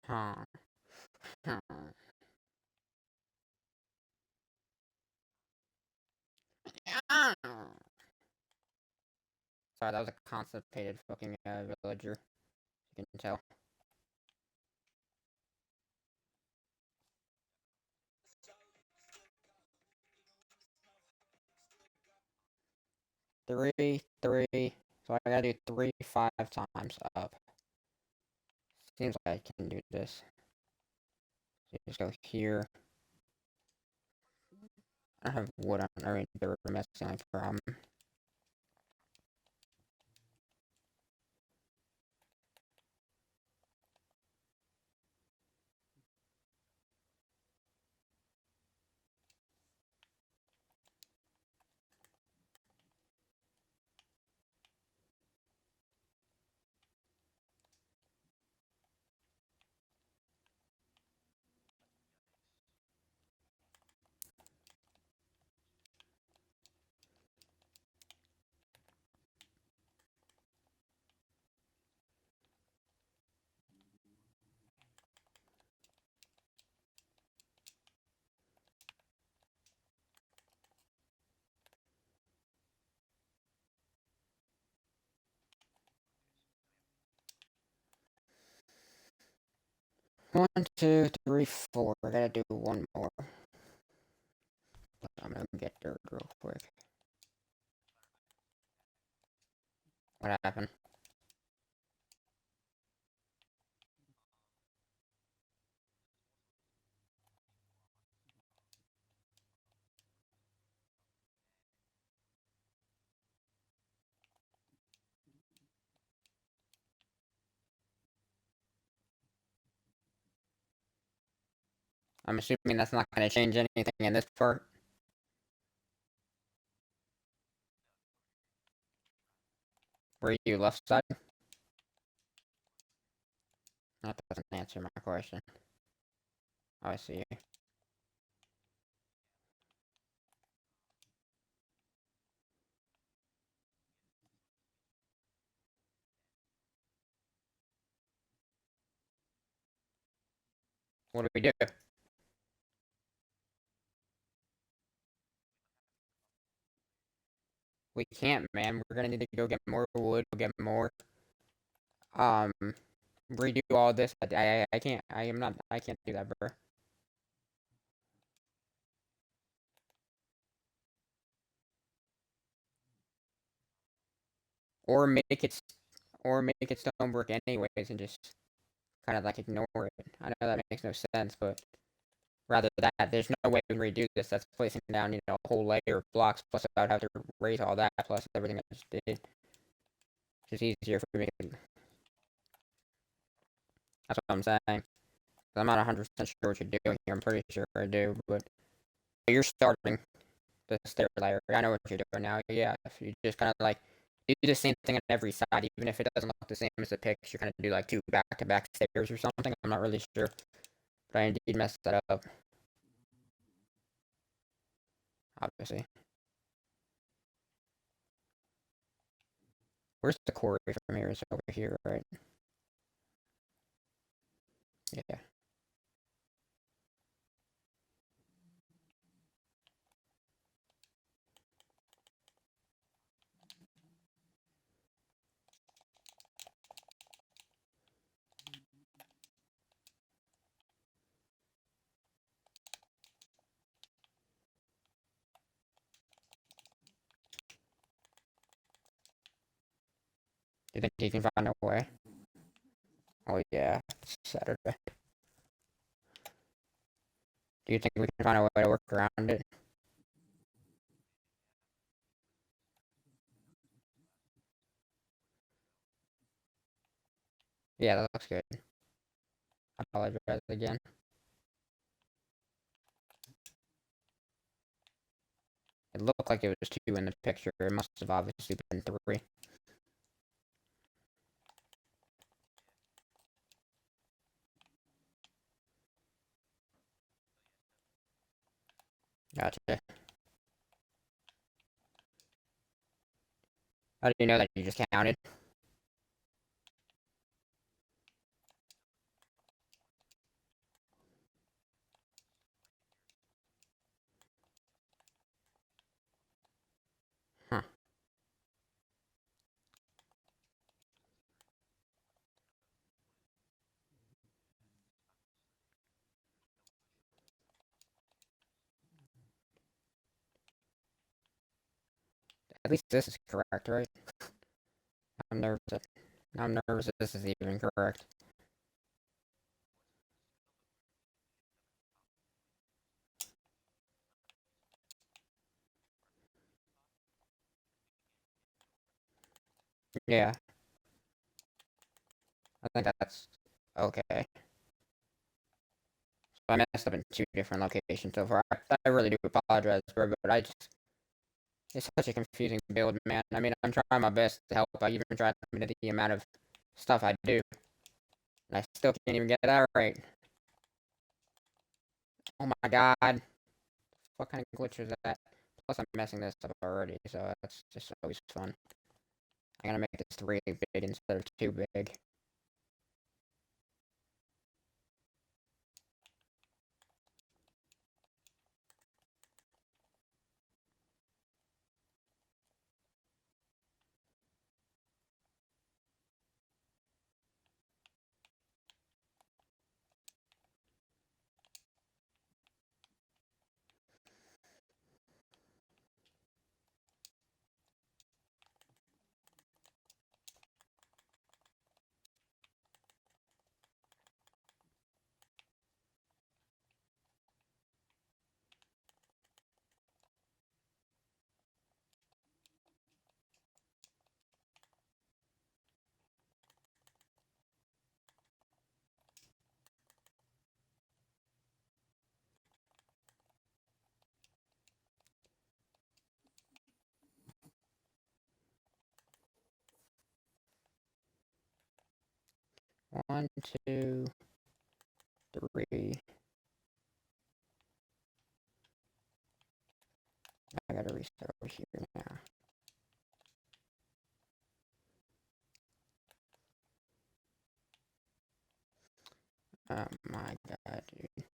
Huh. Huh. Sorry, that was a constipated fucking villager. You can tell. Three, three. So I gotta do 3 5 times up. Seems like I can do this. So just go here. I don't have wood on or the that's the only problem. 1 2 3 4. I gotta do one more. I'm gonna get dirt real quick. What happened? I'm assuming that's not gonna change anything in this part. Were you left side? That doesn't answer my question. Oh, I see. What do we do? We can't, man. We're gonna need to go get more wood, go get more. Um, redo all this. I can't. I am not. I can't do that, bro. or make it or make it stonework anyways and just kind of like ignore it. I know that makes no sense, but rather that there's no way we can redo this. That's placing down a whole layer of blocks. Plus, I'd have to raise all that plus everything I just did. It's just easier for me. That's what I'm saying. I'm not 100% sure what you're doing here. I'm pretty sure I do, but you're starting the stair layer. I know what you're doing now. Yeah, if you just kind of like do the same thing on every side, even if it doesn't look the same as the picture, kind of do like two back-to-back stairs or something. I'm not really sure, but I indeed messed that up. Obviously, where's the quarry from here? It's over here, right? Yeah. You think you can find a way? Oh yeah, it's Saturday. Do you think we can find a way to work around it? Yeah, that looks good. I apologize again. It looked like it was two in the picture. It must have obviously been three. Gotcha. How do you know that you just counted? Huh. At least this is correct, right? I'm nervous. I'm nervous that this is even correct. Yeah, I think that's okay. So I messed up in two different locations so far. I really do apologize, bro, but it's such a confusing build, man. I mean, I'm trying my best to help. I even tried to limit the amount of stuff I do, and I still can't even get that right. Oh my god. What kind of glitch was that? Plus, I'm messing this up already, so that's just always fun. I gotta make this really big instead of too big. One, two, three. I gotta restart over here now. Oh my god, dude.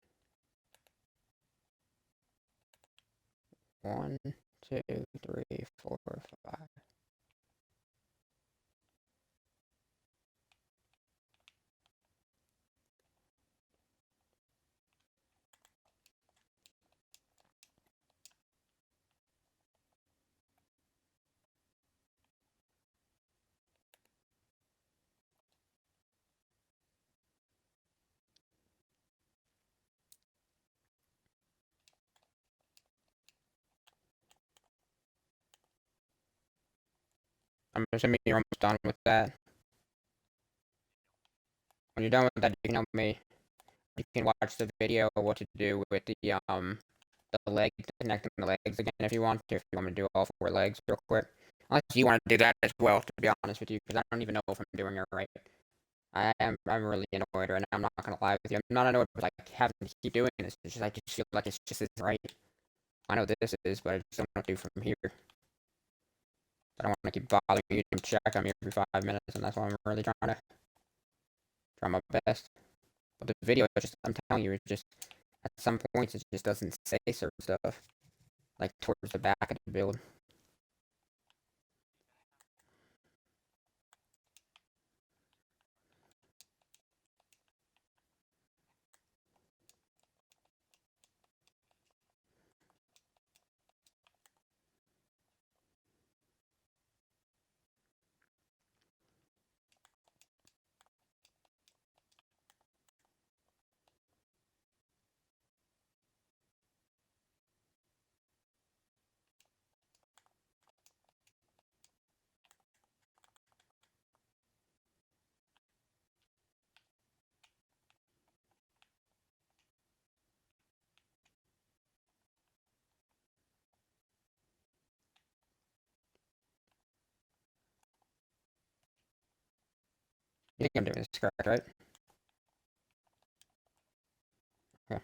One, two, three, four, five. I'm assuming you're almost done with that. When you're done with that, you can help me. You can watch the video of what to do with the leg, connecting the legs again if you want to. If you want me to do all four legs real quick, unless you want to do that as well. To be honest with you, because I don't even know if I'm doing it right. I'm really annoyed right now. I'm not gonna lie with you. I'm not annoyed, but like having to keep doing this. It's just I just feel like it's just isn't right. I know this is, but I just don't want to do from here. I don't want to keep bothering you to check on me every 5 minutes, and that's why I'm really trying to try my best. But the video, just I'm telling you, it just at some points it just doesn't say certain stuff, like towards the back of the build. You think I'm doing this correct, right? Okay.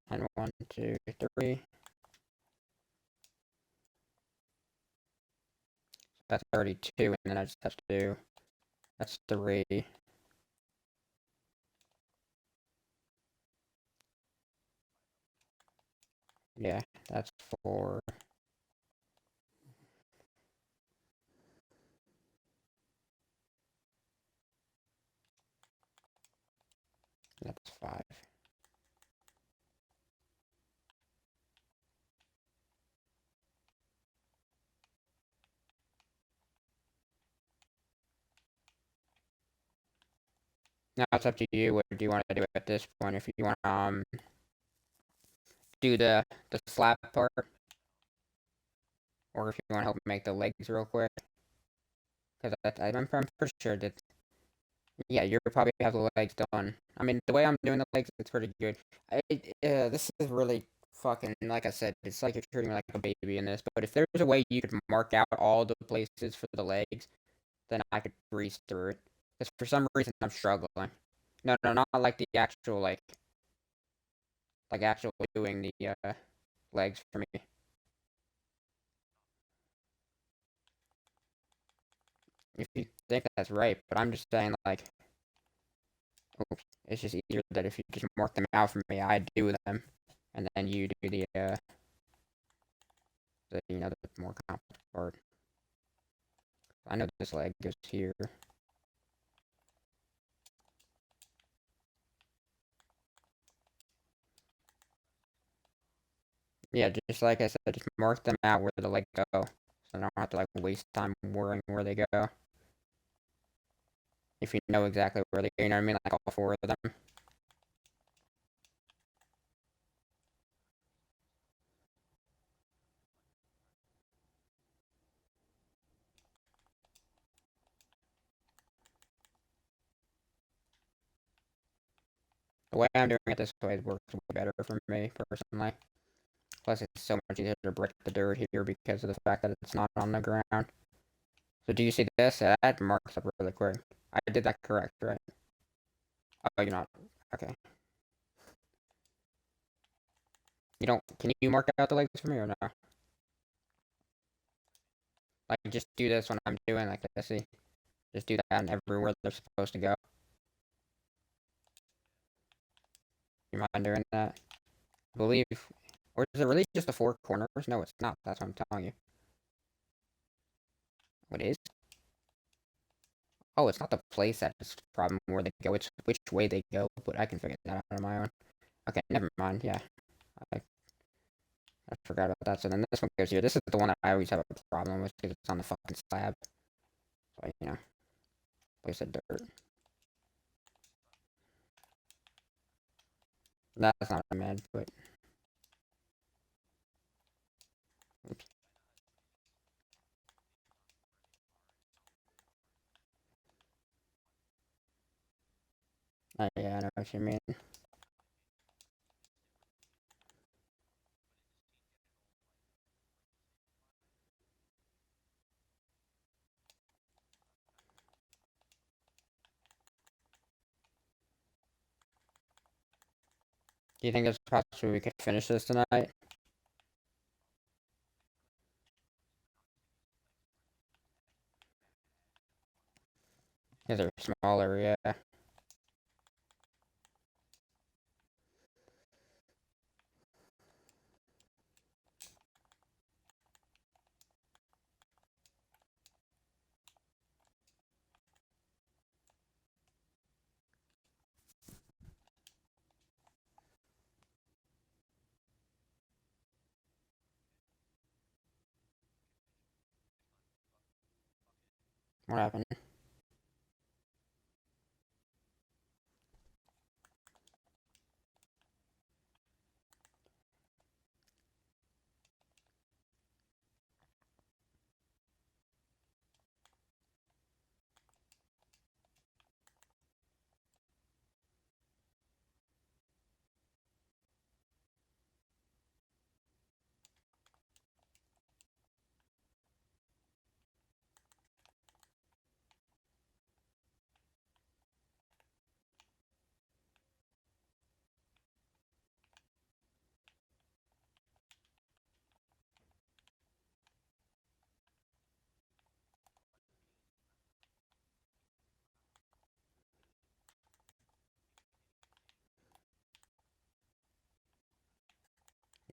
And 1, 2, 3. That's already 2, and then I just have to do that's 3. Yeah, that's 4. That's 5. Now it's up to you. What do you want to do at this point? If you want to do the slap part, or if you want to help make the legs real quick, because I'm pretty sure that yeah, you probably have the legs done. I mean, the way I'm doing the legs, it's pretty good. This is really fucking like I said. It's like you're treating me like a baby in this. But if there's a way you could mark out all the places for the legs, then I could breeze through it. Because for some reason I'm struggling. No, no, not like the actual like actually doing the legs for me. If you think that's right, but I'm just saying like, oops, it's just easier that if you just mark them out for me, I do them, and then you do the more complex part. I know this leg goes here. Yeah, just like I said, just mark them out where the leg go, so I don't have to like waste time worrying where they go. If you know exactly where they go, you know what I mean, like all four of them. The way I'm doing it this way works way better for me personally. Plus, it's so much easier to break the dirt here because of the fact that it's not on the ground. So do you see this? That marks up really quick. I did that correct, right? Oh, you're not. Okay. You don't. Can you mark out the legs for me or no? Like, just do this when I'm doing like this. See, just do that and everywhere they're supposed to go. You mind doing that? I believe. Or is it really just the four corners? No, it's not. That's what I'm telling you. What is? Oh, it's not the place that's the problem where they go. It's which way they go. But I can figure that out on my own. Okay, never mind. Yeah, I, I forgot about that. So then this one goes here. This is the one that I always have a problem with because it's on the fucking slab. So place of dirt. That's not a med, but oops. Oh, yeah, I know what you mean. Do you think it's possible we could finish this tonight? Because they're smaller, yeah. What happened?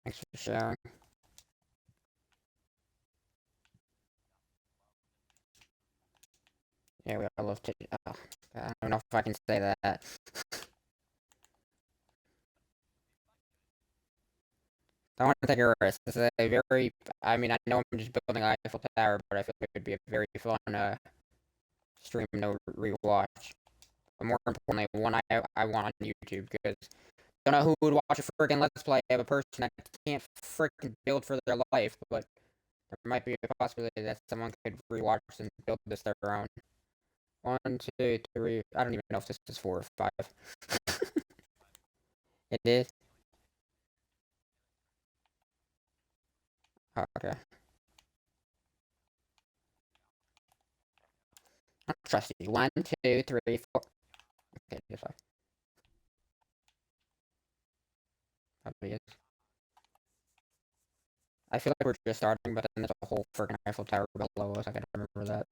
Thanks for sharing. Yeah, we all love to. Oh, I don't know if I can say that. I want to take a risk. This is a very. I mean, I know I'm just building Eiffel Tower, but I feel like it would be a very fun stream to rewatch. But more importantly, one I want on YouTube because don't know who would watch a freaking Let's Play of a person that can't freaking build for their life, but there might be a possibility that someone could rewatch and build this their own. One, two, three. I don't even know if this is four or five. It is. Oh, okay. I don't trust you. One, two, three, four. Okay, just five. Probably is. I feel like we're just starting, but then there's a whole freaking Eiffel Tower below us. I gotta remember that.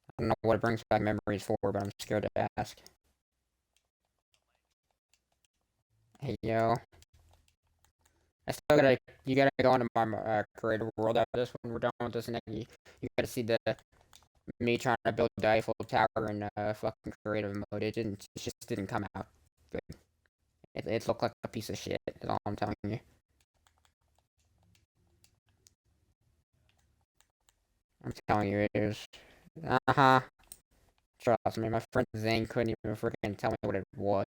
I don't know what it brings back memories for, but I'm scared to ask. Hey, yo. I still gotta, you gotta go into my creative world after this when we're done with this, and then you gotta see the me trying to build the Eiffel Tower in fucking creative mode. It just didn't come out good. It looked like a piece of shit. Is all I'm telling you. I'm telling you, it is. Uh huh. Trust me, my friend Zane couldn't even freaking tell me what it was.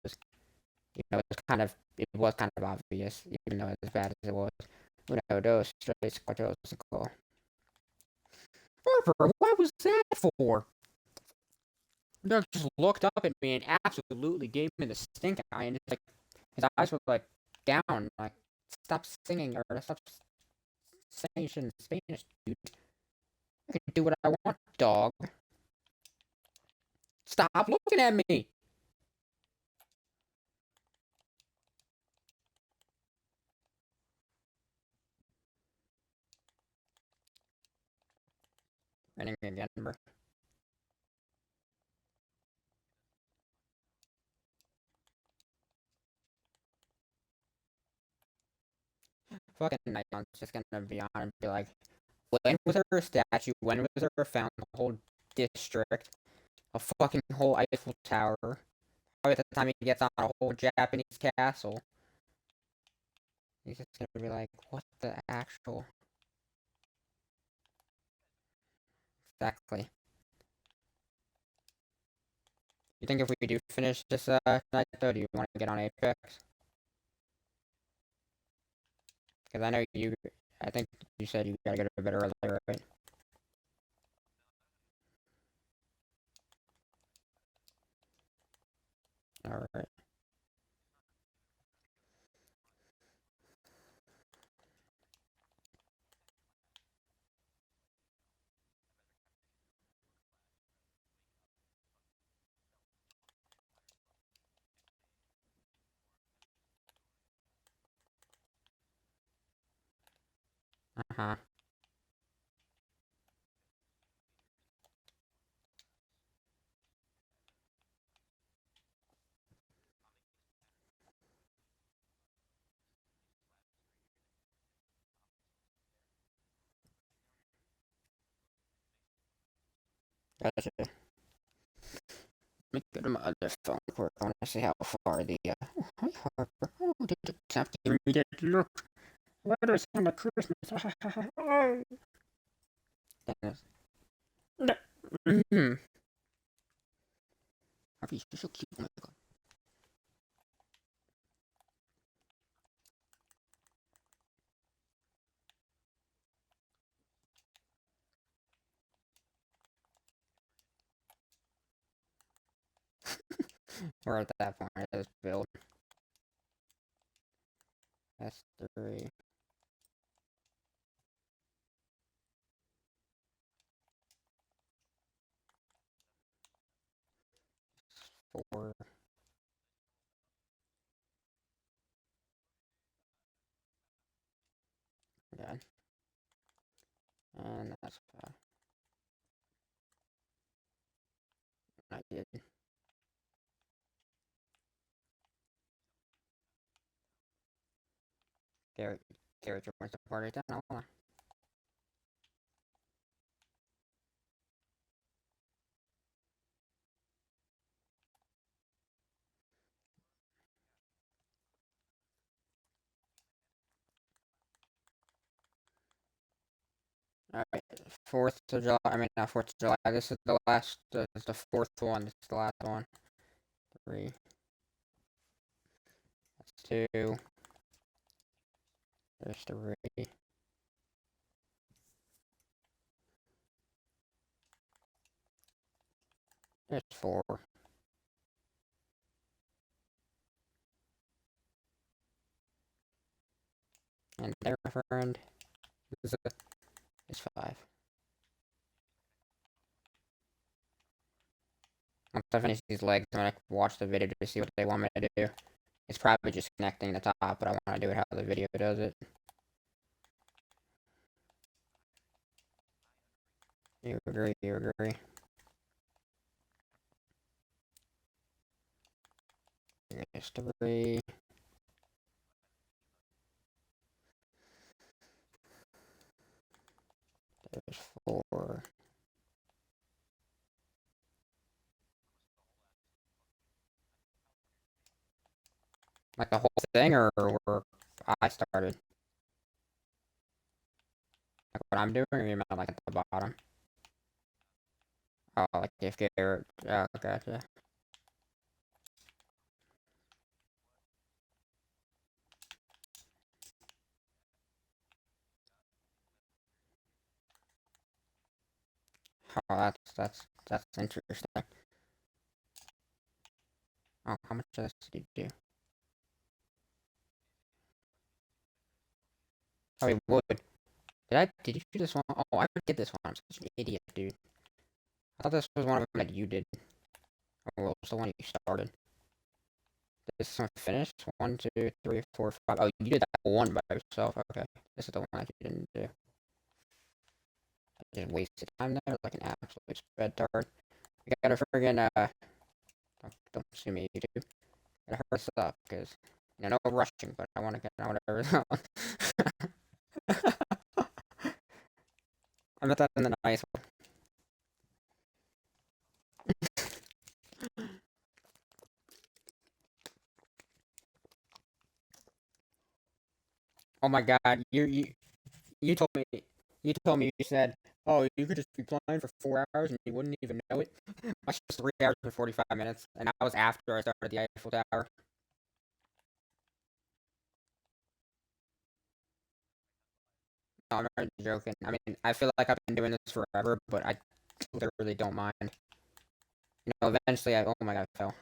It was kind of obvious, even though as bad as it was. Uno, dos, tres, cuatro, cinco. Harper, what was that for? Doug just looked up at me and absolutely gave me the stink eye, and it's like his eyes were like down, like stop singing or stop saying shit in Spanish, dude. I can do what I want, dog. Stop looking at me. Running again, bro. fucking Night's just gonna be on and be like, when was there a statue? When was there found the whole district? A fucking whole Eiffel Tower? Probably at the time he gets on a whole Japanese castle. He's just gonna be like, what the actual... Exactly. You think if we do finish this night though, do you want to get on Apex? Because I know you... I think you said you gotta go to bed early, right? Alright. Uh-huh. Gotcha. Let me go to my other phone quick. I want to see how far the, Oh, hi, Harper. Oh, did the tap give me that look? Letters on the Christmas. Oh. Dennis. Mm-hmm. Harvey, you're so cute. Oh my god. We're at that point. Let's build. S3. 4. Good. And that's 5. I did. Garrett. Garrett joins the party. Then I'll... Alright. 4th of July. I mean, not 4th of July. This is the last. This is the 4th one. This is the last one. 3. That's 2. There's 3. There's 4. And there, my friend, is 5. Once I finish these legs, I'm gonna watch the video to see what they want me to do. It's probably just connecting the top, but I want to do it how the video does it. You agree, you agree. There's 3. There's 4. Like the whole thing, or where I started? Like what I'm doing, or you meant like at the bottom? Oh, like if Garrett... Oh, gotcha. Oh, that's interesting. Oh, how much of this did you do? Oh, he would. Did you do this one? Oh, I did this one. I'm such an idiot, dude. I thought this was one of them that you did. Oh, well, it's the one you started. This one finished? 1, 2, 3, 4, 5. Oh, you did that one by yourself. Okay. This is the one that you didn't do. I just wasted time there like an absolute sped tard. I gotta friggin', don't sue me, YouTube. Gotta hurry this up, because No rushing, but I want to get out whatever. I met that in the nice one. Oh my god, you told me you said, oh, you could just be flying for 4 hours and you wouldn't even know it. My shit's 3 hours and 45 minutes, and that was after I started the Eiffel Tower. No, I'm not joking. I mean, I feel like I've been doing this forever, but I literally don't mind. Eventually, oh my god, I fell.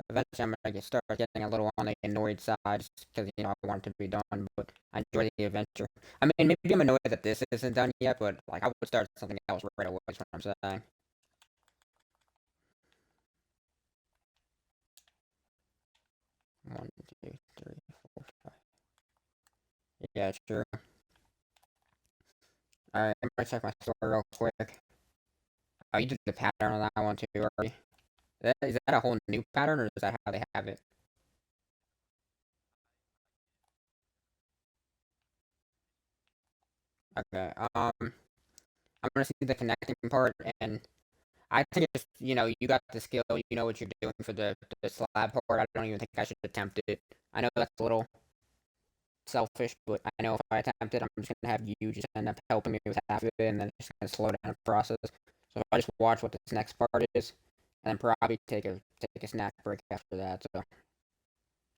Eventually, I'm gonna start getting a little on the annoyed side because I want it to be done, but I enjoy the adventure. I mean, maybe I'm annoyed that this isn't done yet, but like I would start something else right away. Is what I'm saying. 1, 2, 3, 4, 5. Yeah, sure. All right, I'm gonna check my story real quick. Oh, you did the pattern on that one too, already. Is that a whole new pattern, or is that how they have it? Okay. I'm gonna see the connecting part, and I think it's you got the skill, you know what you're doing for the slab part. I don't even think I should attempt it. I know that's a little selfish, but I know if I attempt it, I'm just gonna have you just end up helping me with half of it, and then it's just gonna slow down the process. So if I just watch what this next part is, and then probably take a snack break after that. So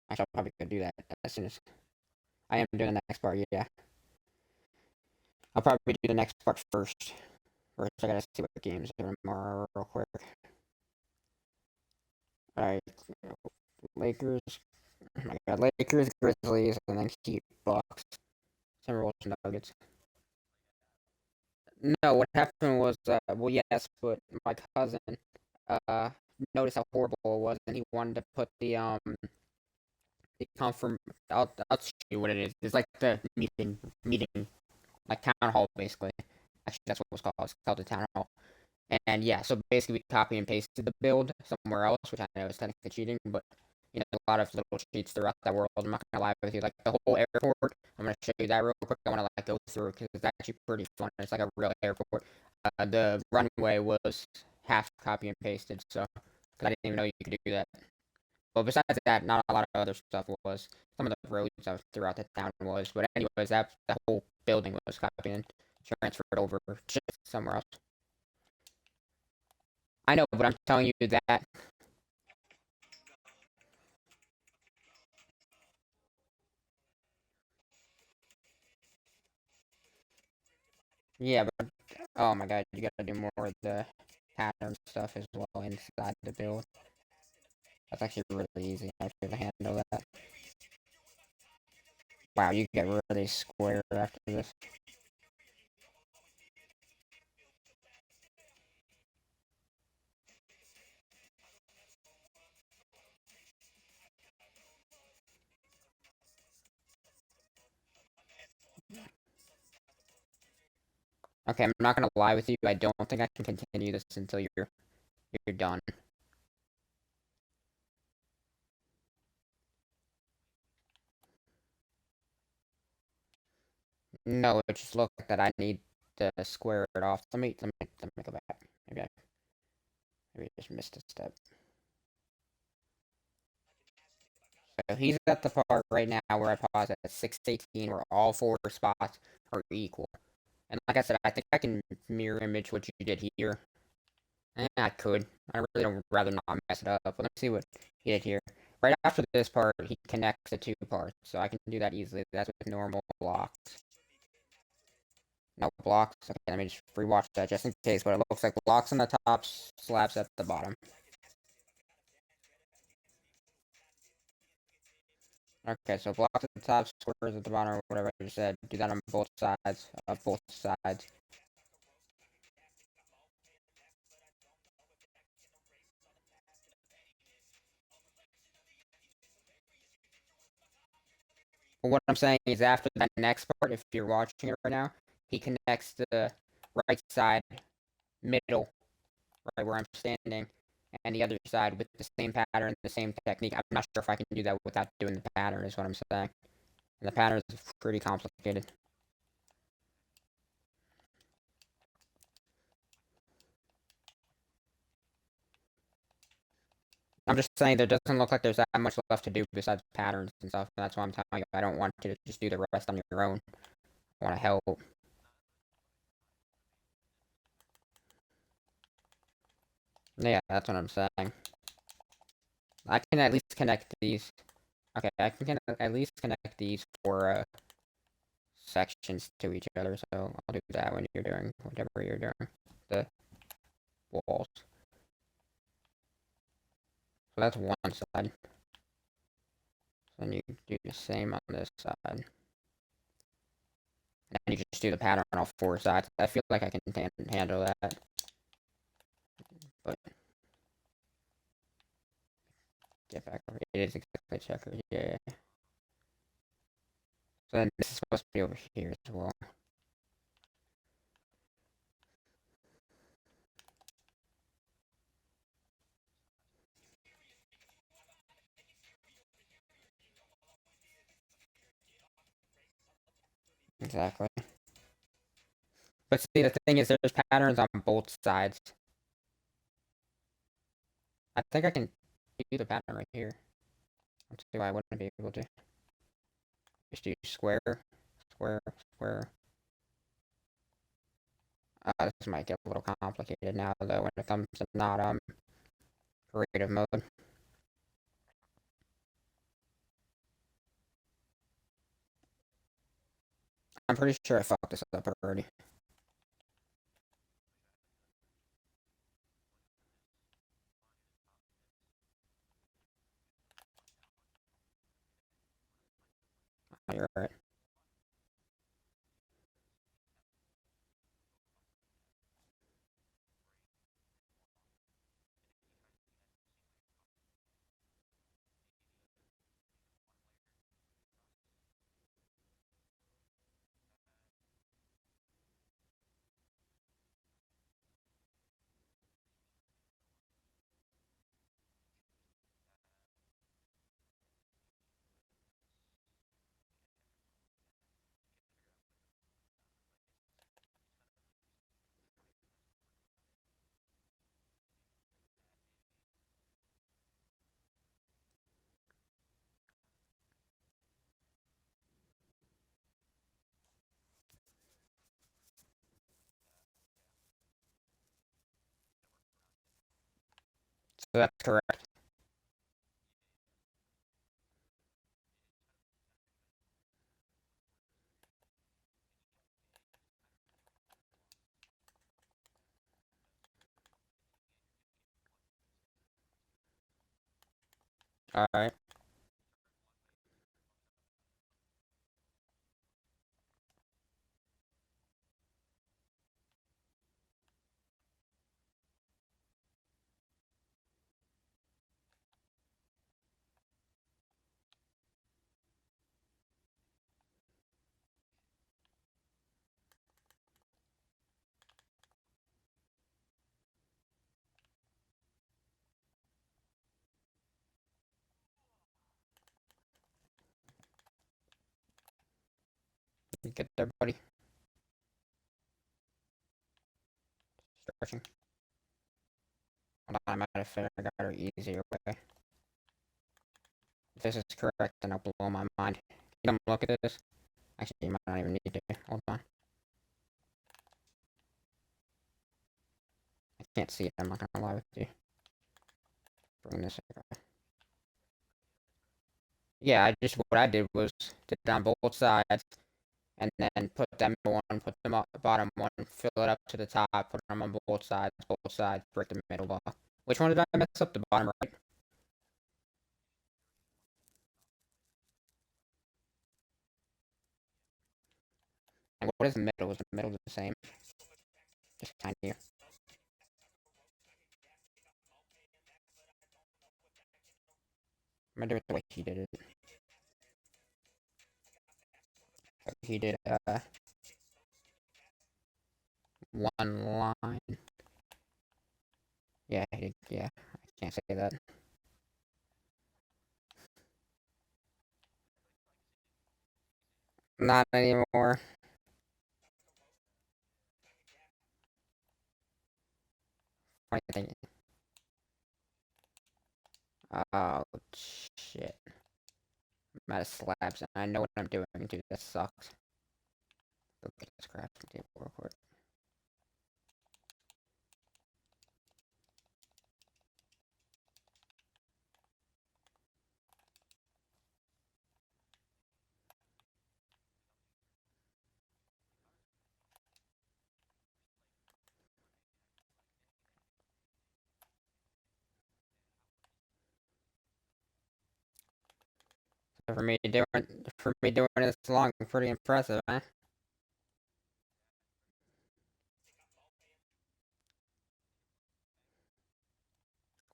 I shall probably go do that as soon as I am doing the next part. Yeah, I'll probably do the next part first. First, I gotta see what games there are tomorrow real quick. All right, Lakers. Oh my God, Lakers, Grizzlies, and then Heat, Bucks, Timberwolves, Nuggets. No, what happened was, well, yes, but my cousin, uh, noticed how horrible it was, and he wanted to put the confirm. I'll show you what it is. It's like the meeting, like town hall, basically. Actually, that's what it was called. It's called the town hall. And yeah, so basically we copy and pasted the build somewhere else, which I know is technically cheating, but a lot of little cheats throughout that world. I'm not gonna lie with you. Like the whole airport, I'm gonna show you that real quick. I want to like go through it because it's actually pretty fun. It's like a real airport. The runway was half copy and pasted, so because I didn't even know you could do that. But besides that, not a lot of other stuff was. Some of the roads throughout the town was, but anyways, that the whole building was copied and transferred over just somewhere else. I know, but I'm telling you that. Yeah, but oh my god, you gotta do more of the pattern stuff as well inside the build. That's actually really easy actually to handle that. Wow, you get really square after this. Okay, I'm not gonna lie with you. I don't think I can continue this until you're done. No, it just looked like that I need to square it off. Let me go back. Maybe I just missed a step. So he's at the part right now where I pause at 618, where all four spots are equal. And like I said, I think I can mirror image what you did here. I could. I really don't rather not mess it up. But let me see what he did here. Right after this part, he connects the two parts, so I can do that easily. That's with normal blocks. No blocks. Okay, let me just rewatch that just in case. But it looks like blocks on the top, slabs at the bottom. Okay, so blocks at the top, squares at the bottom, or whatever I just said. Do that on both sides. Of both sides. But what I'm saying is after that next part, if you're watching it right now, he connects the right side, middle, right where I'm standing, and the other side with the same pattern, the same technique. I'm not sure if I can do that without doing the pattern, is what I'm saying. And the pattern is pretty complicated. I'm just saying there doesn't look like there's that much left to do besides patterns and stuff. And that's why I'm telling you I don't want you to just do the rest on your own. I want to help. Yeah, that's what I'm saying. I can at least connect these. Okay, I can at least connect these four sections to each other. So I'll do that when you're doing whatever you're doing. The walls. So that's one side. Then you do the same on this side. And you just do the pattern on all four sides. I feel like I can handle that. But get back over here. It is exactly checkers. Yeah. So then this is supposed to be over here as well. Exactly. But see, the thing is, there's patterns on both sides. I think I can do the pattern right here. Let's see why I wouldn't be able to. Just do square, square, square. This might get a little complicated now, though, when it comes to not creative mode. I'm pretty sure I fucked this up already. Oh, you're right. So that's correct. Alright. You get there, buddy. Stretching. Hold on, I might have figured out an easier way. If this is correct, then I'll blow my mind. Can you come look at this? Actually, you might not even need to. Hold on. I can't see it, I'm not gonna lie with you. Bring this over. Yeah, what I did was did it on both sides, and then put them one, put them up the bottom one, fill it up to the top, put them on both sides, break the middle block. Which one did I mess up? The bottom right? And what is the middle? Is the middle the same? Just tinier. I'm gonna do it the way he did it. He did one line. Yeah, yeah. Can't say that. Not anymore. What do you think? Oh, shit. I'm out of slabs, and I know what I'm doing, dude. That sucks. Go get this crafting table real quick. So for me doing this long, pretty impressive, huh?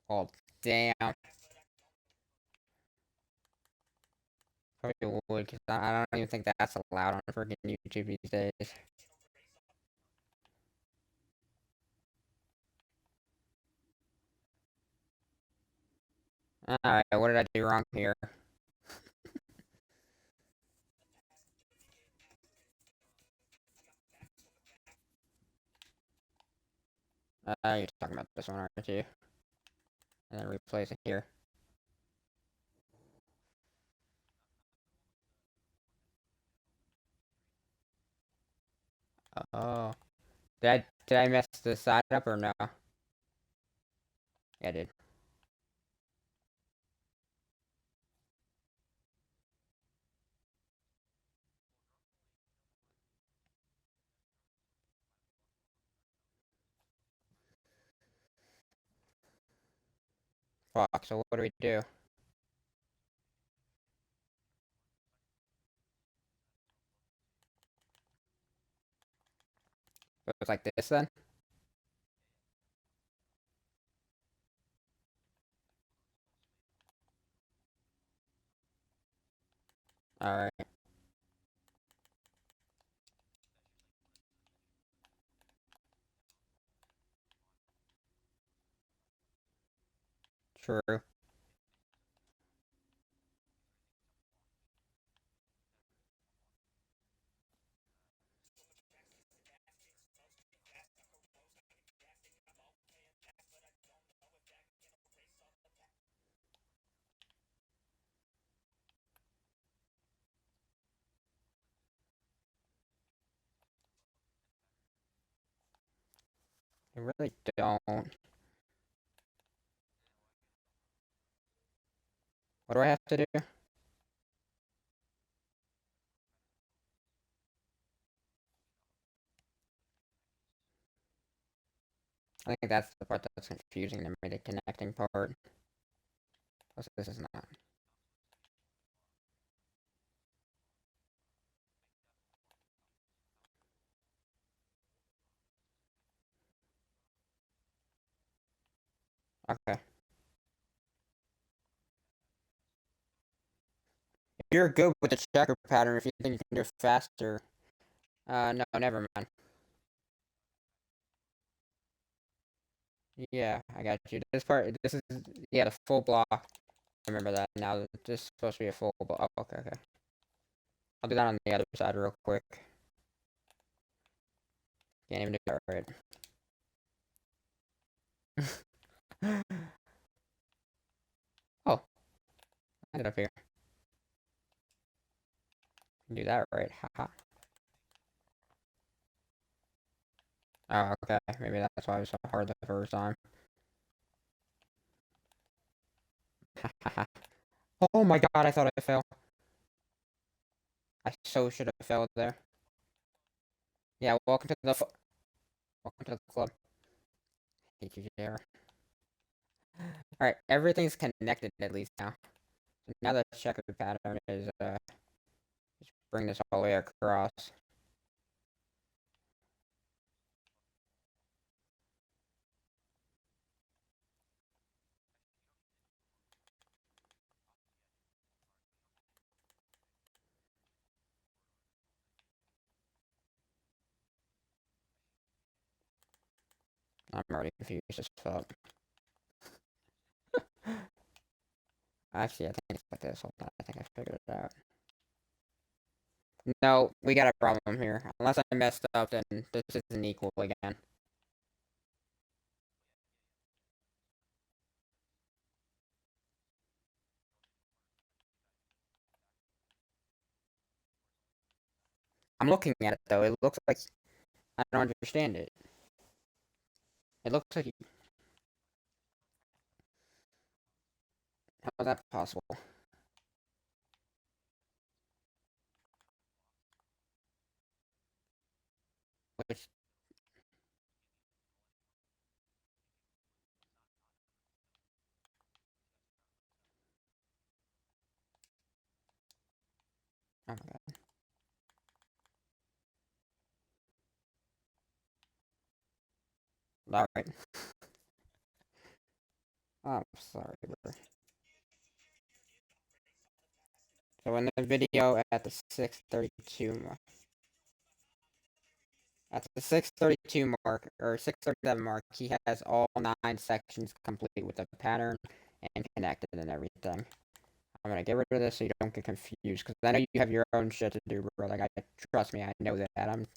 Oh, damn. Probably would, because I don't even think that's allowed on freaking YouTube these days. Alright, what did I do wrong here? You're talking about this one, aren't you? And then replace it here. Oh. Did I mess the side up or no? Yeah, I did. Fuck, so what do we do? So it's like this then? Alright, true. I really don't. What do I have to do? I think that's the part that's confusing to me, the connecting part. Plus, this is not. Okay. If you're good with the checker pattern, if you think you can do it faster. No, never mind. Yeah, I got you. This is, yeah, the full block. I remember that now. This is supposed to be a full block. Oh, okay, okay. I'll do that on the other side real quick. Can't even do that right. Oh, I ended up here. Do that right. Haha. Oh, okay. Maybe that's why it was so hard the first time. Oh my god, I thought I fell. I so should have fell there. Yeah, welcome to the club. Hate you, JR. Alright, everything's connected at least now. So now the checker pattern is, just bring this all the way across. I'm already confused as fuck. Actually, I think it's like this. Hold on, I think I figured it out. No, we got a problem here. Unless I messed up, then this isn't equal again. I'm looking at it though. It looks like I don't understand it. It looks like how is that possible? Which oh my god. All right. I'm sorry, bro. So in the video at the 6:32 mark, at the 6:32 mark or 6:37 mark, he has all 9 sections complete with the pattern and connected and everything. I'm gonna get rid of this so you don't get confused, because I know you have your own shit to do, bro. Like, trust me, I know that.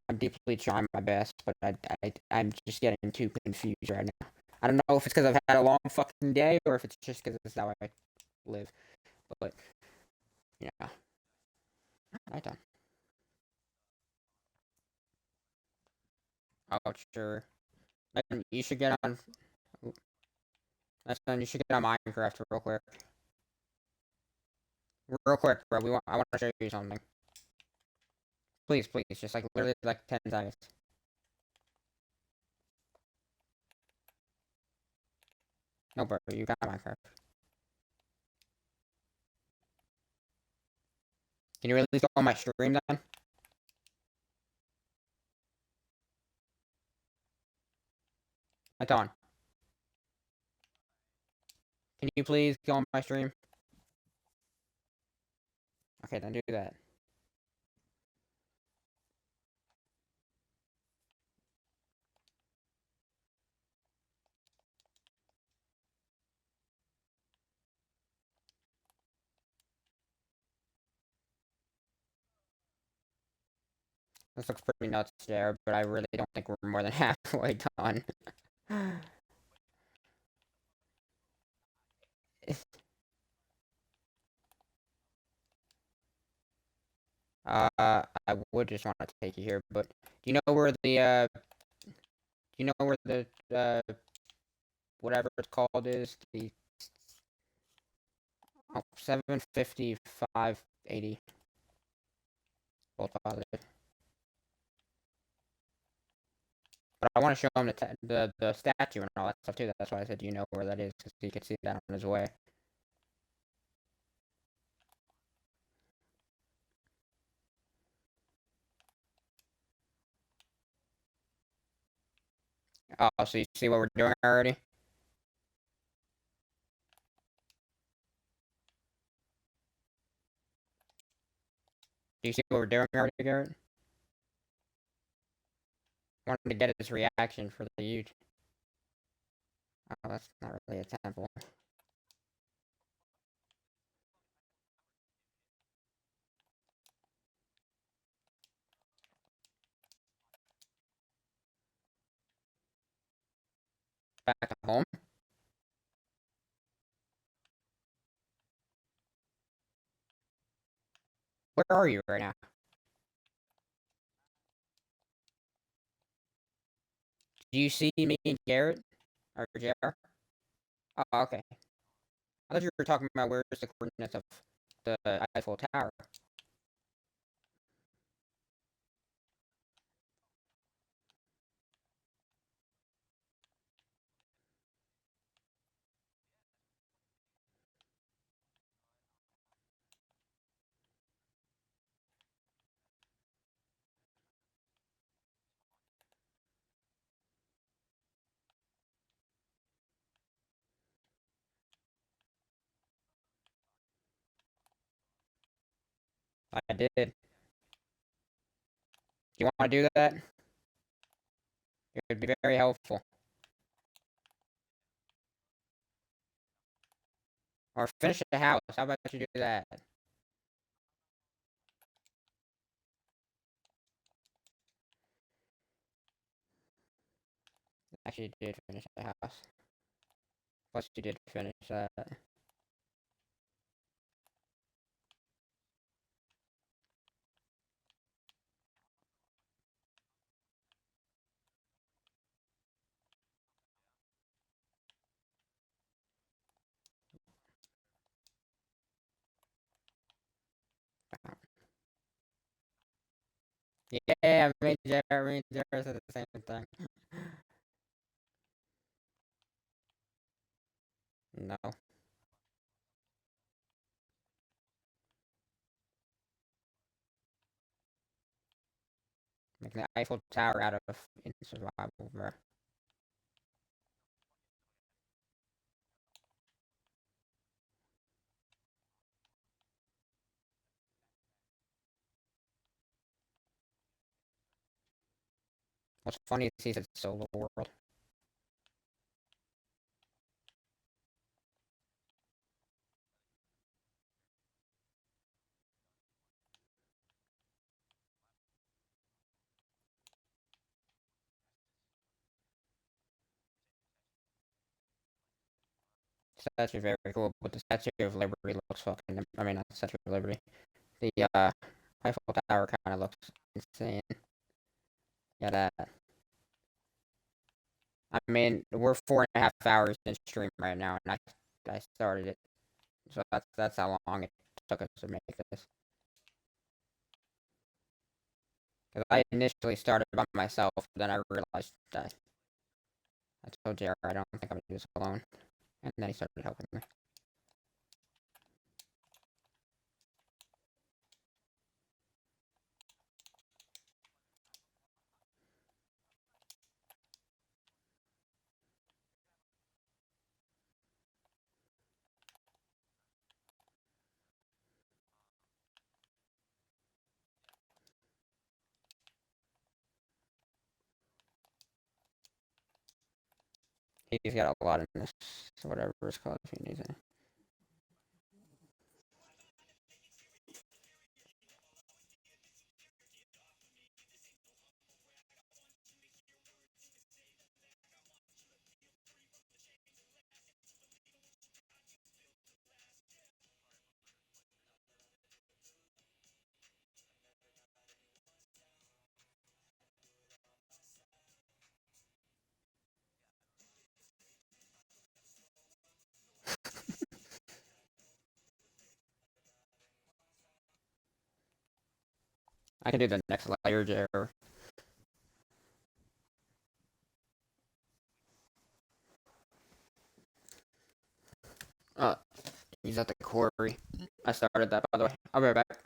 I'm deeply trying my best, but I'm just getting too confused right now. I don't know if it's because I've had a long fucking day or if it's just because this is how I live. But yeah, I done. Oh, sure. Then you should get on. That's done. You should get on Minecraft real quick. Real quick, bro. I want to show you something. Please, please, just like literally like 10 seconds. No, bro, you got Minecraft. Can you at least go on my stream then? Like on. Can you please go on my stream? Okay, then do that. This looks pretty nuts there, but I really don't think we're more than halfway done. I would just want to take you here, but do you know where the whatever it's called is? The 75580 both positive. But I want to show him the statue and all that stuff too. That's why I said, do you know where that is? Because he could see that on his way. Oh, so you see what we're doing already? Do you see what we're doing already, Garrett? I wanted to get his reaction for the huge. Oh, that's not really a temple. Back to home? Where are you right now? Do you see me and Garrett? Or JR? Oh, okay. I thought you were talking about where's the coordinates of the Eiffel Tower. I did. Do you want to do that? It would be very helpful. Or finish the house. How about you do that? Actually, you did finish the house. Plus, you did finish that. Yeah, me and Jared said the same thing. No. Making the Eiffel Tower out of in survival, bro. What's funny is he said solo world. Statue very cool, but the Statue of Liberty looks fucking. I mean, not the Statue of Liberty. The Eiffel Tower kind of looks insane. Yeah, that. I mean, we're 4.5 hours in stream right now, and I started it, so that's how long it took us to make this. Because I initially started by myself, but then I realized that I told Jared I don't think I'm gonna do this alone, and then he started helping me. He's got a lot in this, whatever it's called, if he needs it. I can do the next layer, Jared. Uh, he's at the quarry. I started that, by the way. I'll be right back.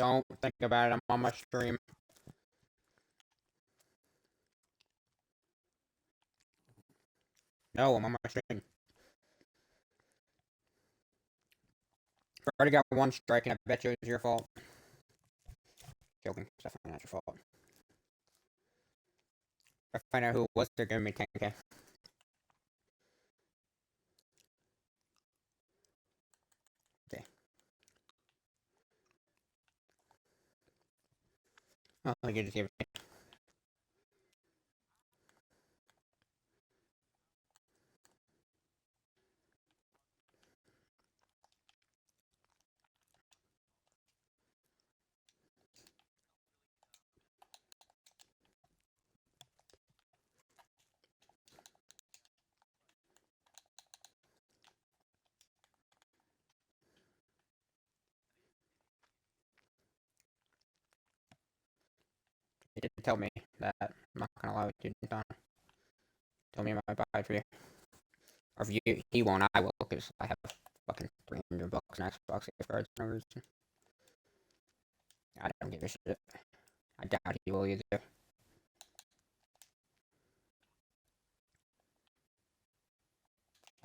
Don't think about it. I'm on my stream. No, I'm on my stream. I've already got one strike, and I bet you it was your fault. Joking. It's definitely not your fault. If I find out who it was, they're giving me 10k. Okay. Oh, you just gave it. He didn't tell me that. I'm not gonna lie with you, Don. Tell me my buy for you. Or if you, he won't, I will, because I have fucking 300 bucks in Xbox gift cards for no reason. I don't give a shit. I doubt he will either.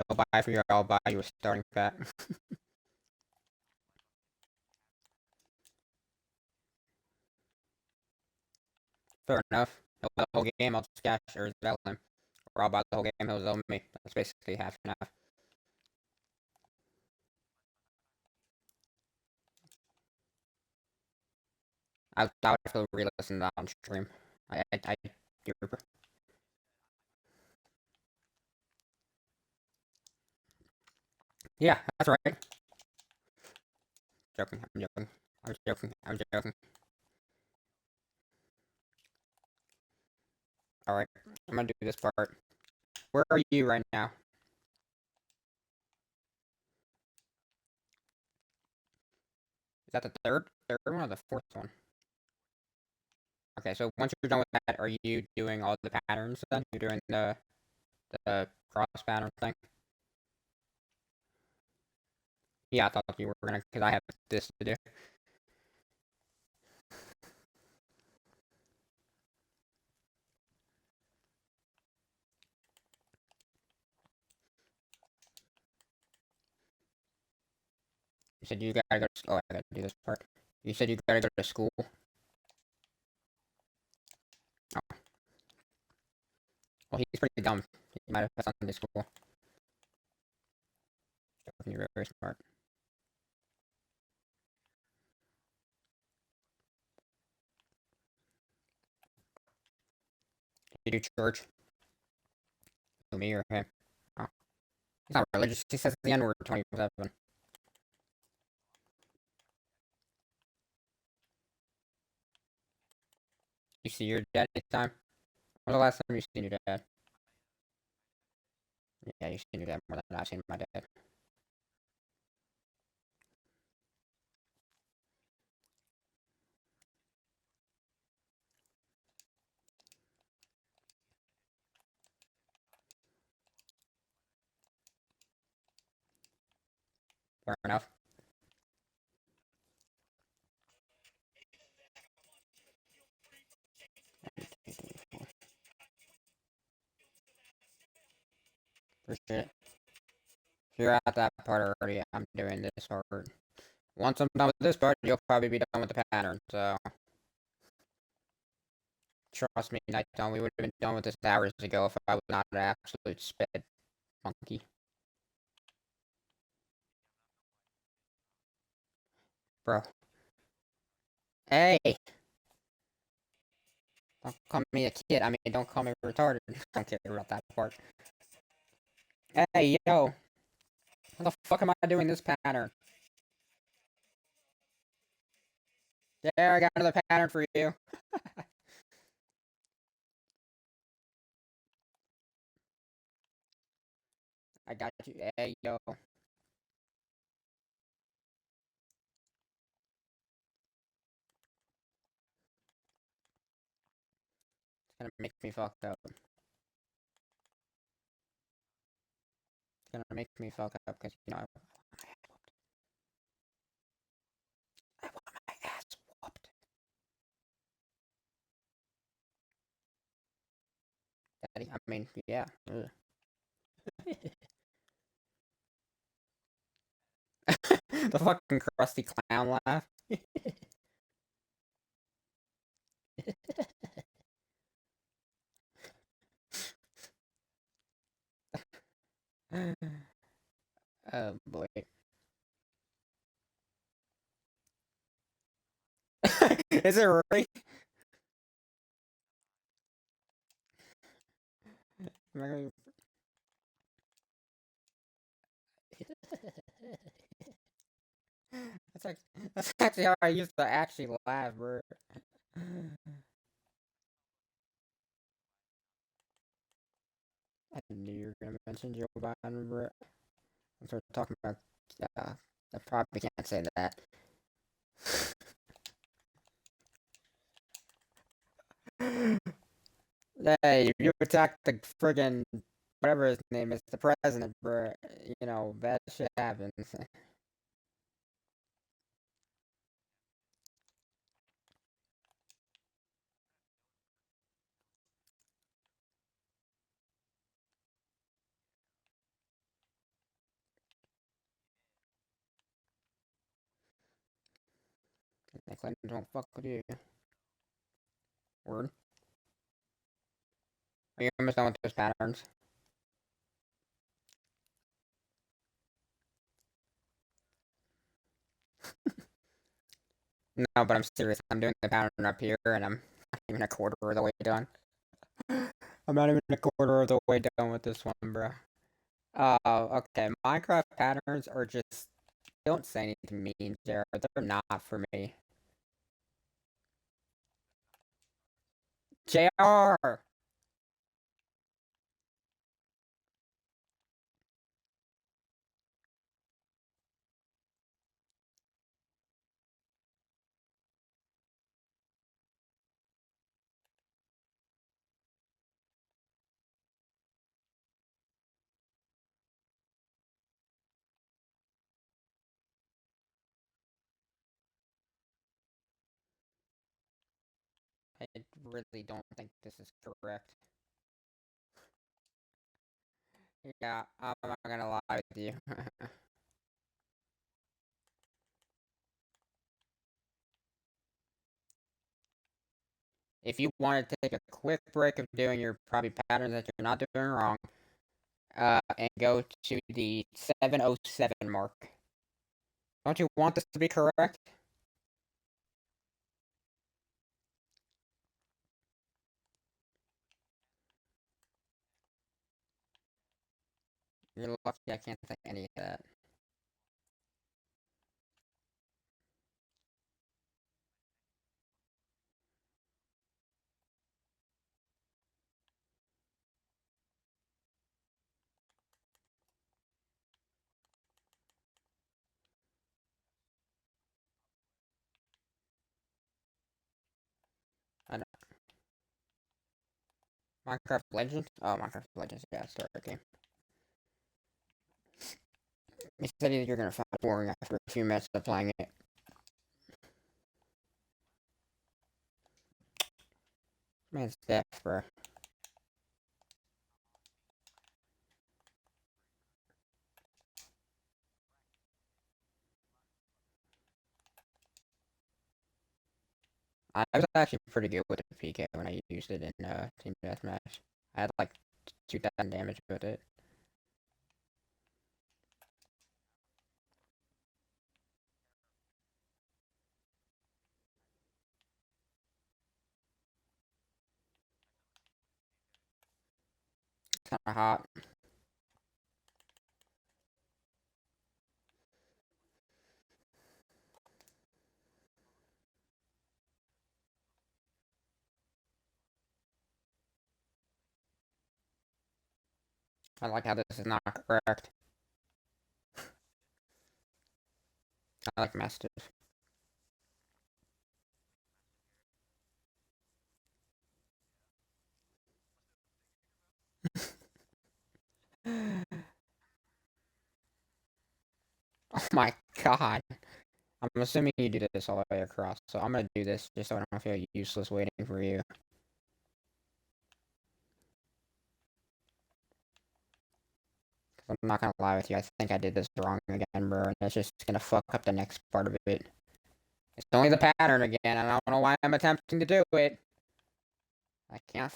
He'll buy for you, I'll buy you a starting pack. Fair enough. He'll buy the whole game, I'll just cash or sell him. Or I'll buy the whole game, he'll sell me. That's basically half and half. I would feel re-listen to that on stream. I do. Yeah, that's right. Joking, I'm joking. I was joking, I was joking. Alright, I'm gonna do this part. Where are you right now? Is that the third one or the fourth one? Okay, so once you're done with that, are you doing all the patterns then? You're doing the cross pattern thing? Yeah, I thought you were gonna, because I have this to do. You said you gotta go to school. Oh, I gotta do this part. You said you gotta go to school. Oh, well, he's pretty dumb. He might have passed on to school. You're very smart. You do church? Who, me or him? Oh, he's not religious. He says the N word 24/7. You see your dad anytime? When was the last time you seen your dad? Yeah, you've seen your dad more than I've seen my dad. Fair enough. Appreciate it. If you're at that part already, I'm doing this part. Once I'm done with this part, you'll probably be done with the pattern, so... Trust me, Nighttime, we would have been done with this hours ago if I was not an absolute sped monkey. Bro. Hey! Don't call me a kid. I mean, don't call me retarded. I don't care about that part. Hey, yo! What the fuck am I doing this pattern? There, I got another pattern for you. I got you. Hey, yo. It's gonna make me fuck up. It's gonna make me fuck up because, you know, I want my ass Eddie. I mean, yeah. Ugh. The fucking crusty clown laugh. Oh boy. Is it really? That's actually how I used to actually laugh, bro. I knew you were gonna mention Joe Biden, bro. Since we're talking about, uh, I probably can't say that. Hey, if you attack the friggin' whatever his name is, the president, bro, you know, bad shit happens. The Clintons won't fuck with you. Word. Are you almost done with those patterns? No, but I'm serious. I'm doing the pattern up here, and I'm not even a quarter of the way done. I'm not even a quarter of the way done with this one, bro. Okay. Minecraft patterns are just don't say anything mean, Jared. They're not for me. JR. I really don't think this is correct. Yeah, I'm not gonna lie with you. If you want to take a quick break of doing your probably patterns that you're not doing wrong, and go to the 707 mark. Don't you want this to be correct? You're lucky I can't say any of that. I know. Minecraft Legends? Oh, Minecraft Legends, yeah, start a game. You said you're gonna find it boring after a few minutes of playing it. Man's deaf, bro. I was actually pretty good with the PK when I used it in Team Deathmatch. I had like 2,000 damage with it. It's kind of hot. I like how this is not correct. I like Mastiff. Oh my god. I'm assuming you do this all the way across, so I'm gonna do this just so I don't feel useless waiting for you. I'm not gonna lie with you. I think I did this wrong again, bro, and it's just gonna fuck up the next part of it. It's only the pattern again, and I don't know why I'm attempting to do it. I can't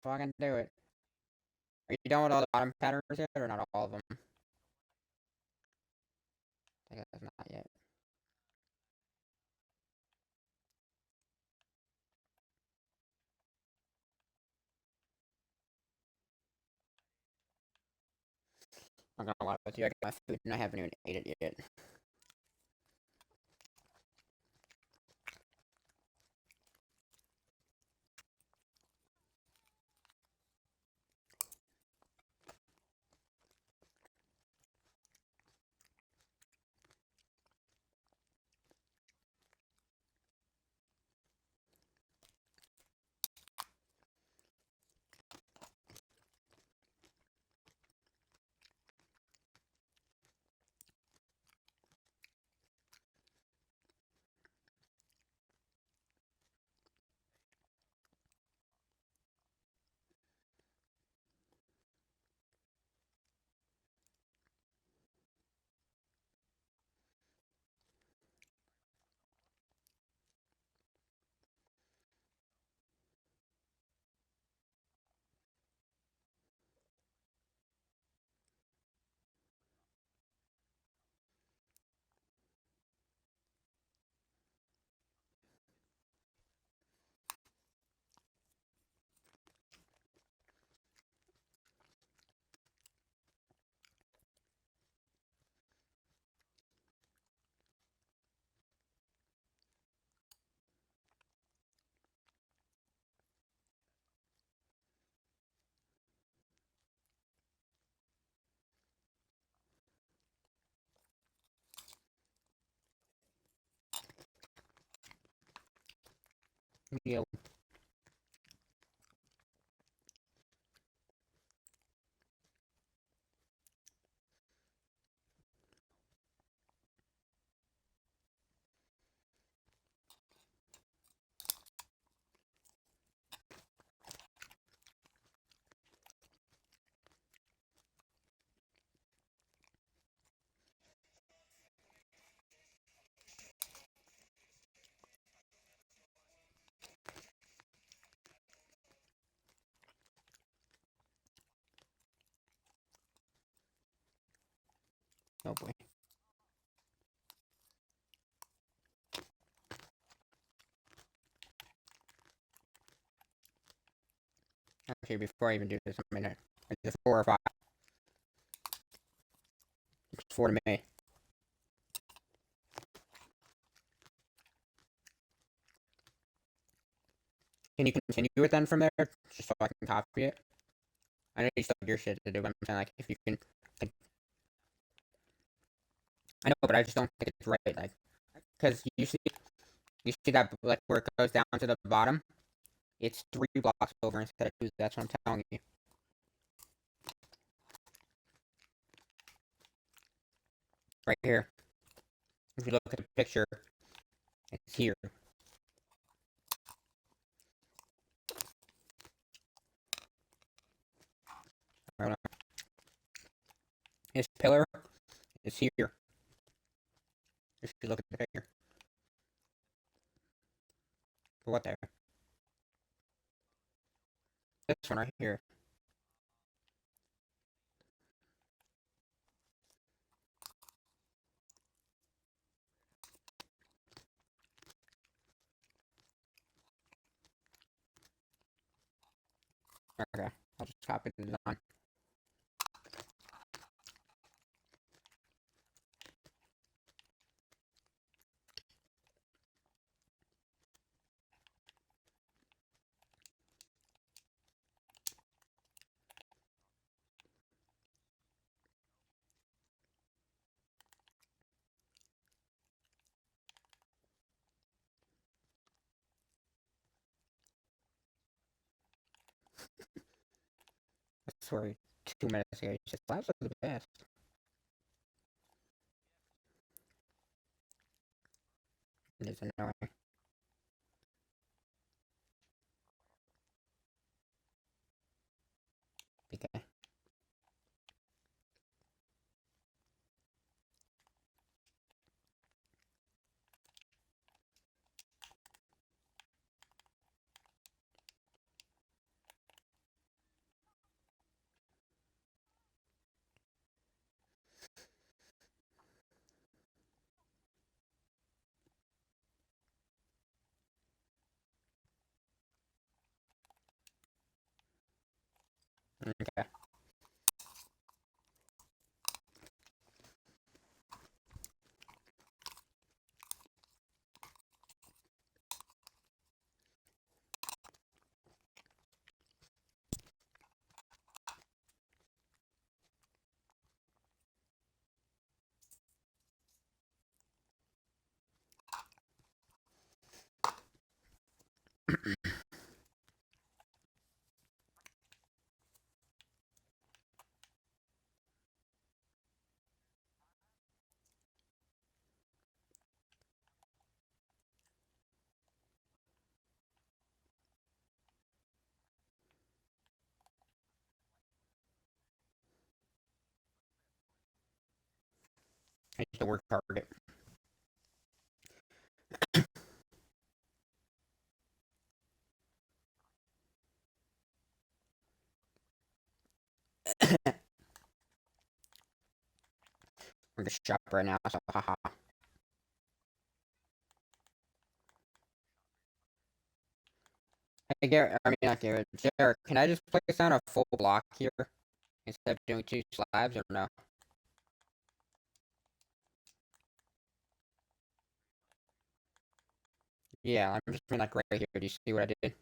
fucking do it. Are you done with all the bottom patterns yet, or not all of them? I guess not yet. I'm not gonna lie with you. I got my food, and I haven't even ate it yet. Yo, oh boy. Actually, before I even do this, I'm gonna. It's 4 or 5. It's 4 to me. Can you continue it then from there, just so I can copy it? I know you still have your shit to do, but I'm saying like if you can. Like, I know, but I just don't think it's right. Like, because you see that like where it goes down to the bottom. It's 3 blocks over instead of 2. That's what I'm telling you. Right here. If you look at the picture, it's here. Right. His pillar is here. If you look at the picture. What there? This one right here. Okay. I'll just copy the design. I swear, 2 minutes ago, you just flash are the best. It is annoying. Okay. Okay. I used to work hard. We're gonna shop right now, so haha. Hey, Garrett, I mean, not Garrett. Jared, can I just place down a full block here instead of doing two slabs, or no? Yeah, I'm just doing like right here. Do you see what I did?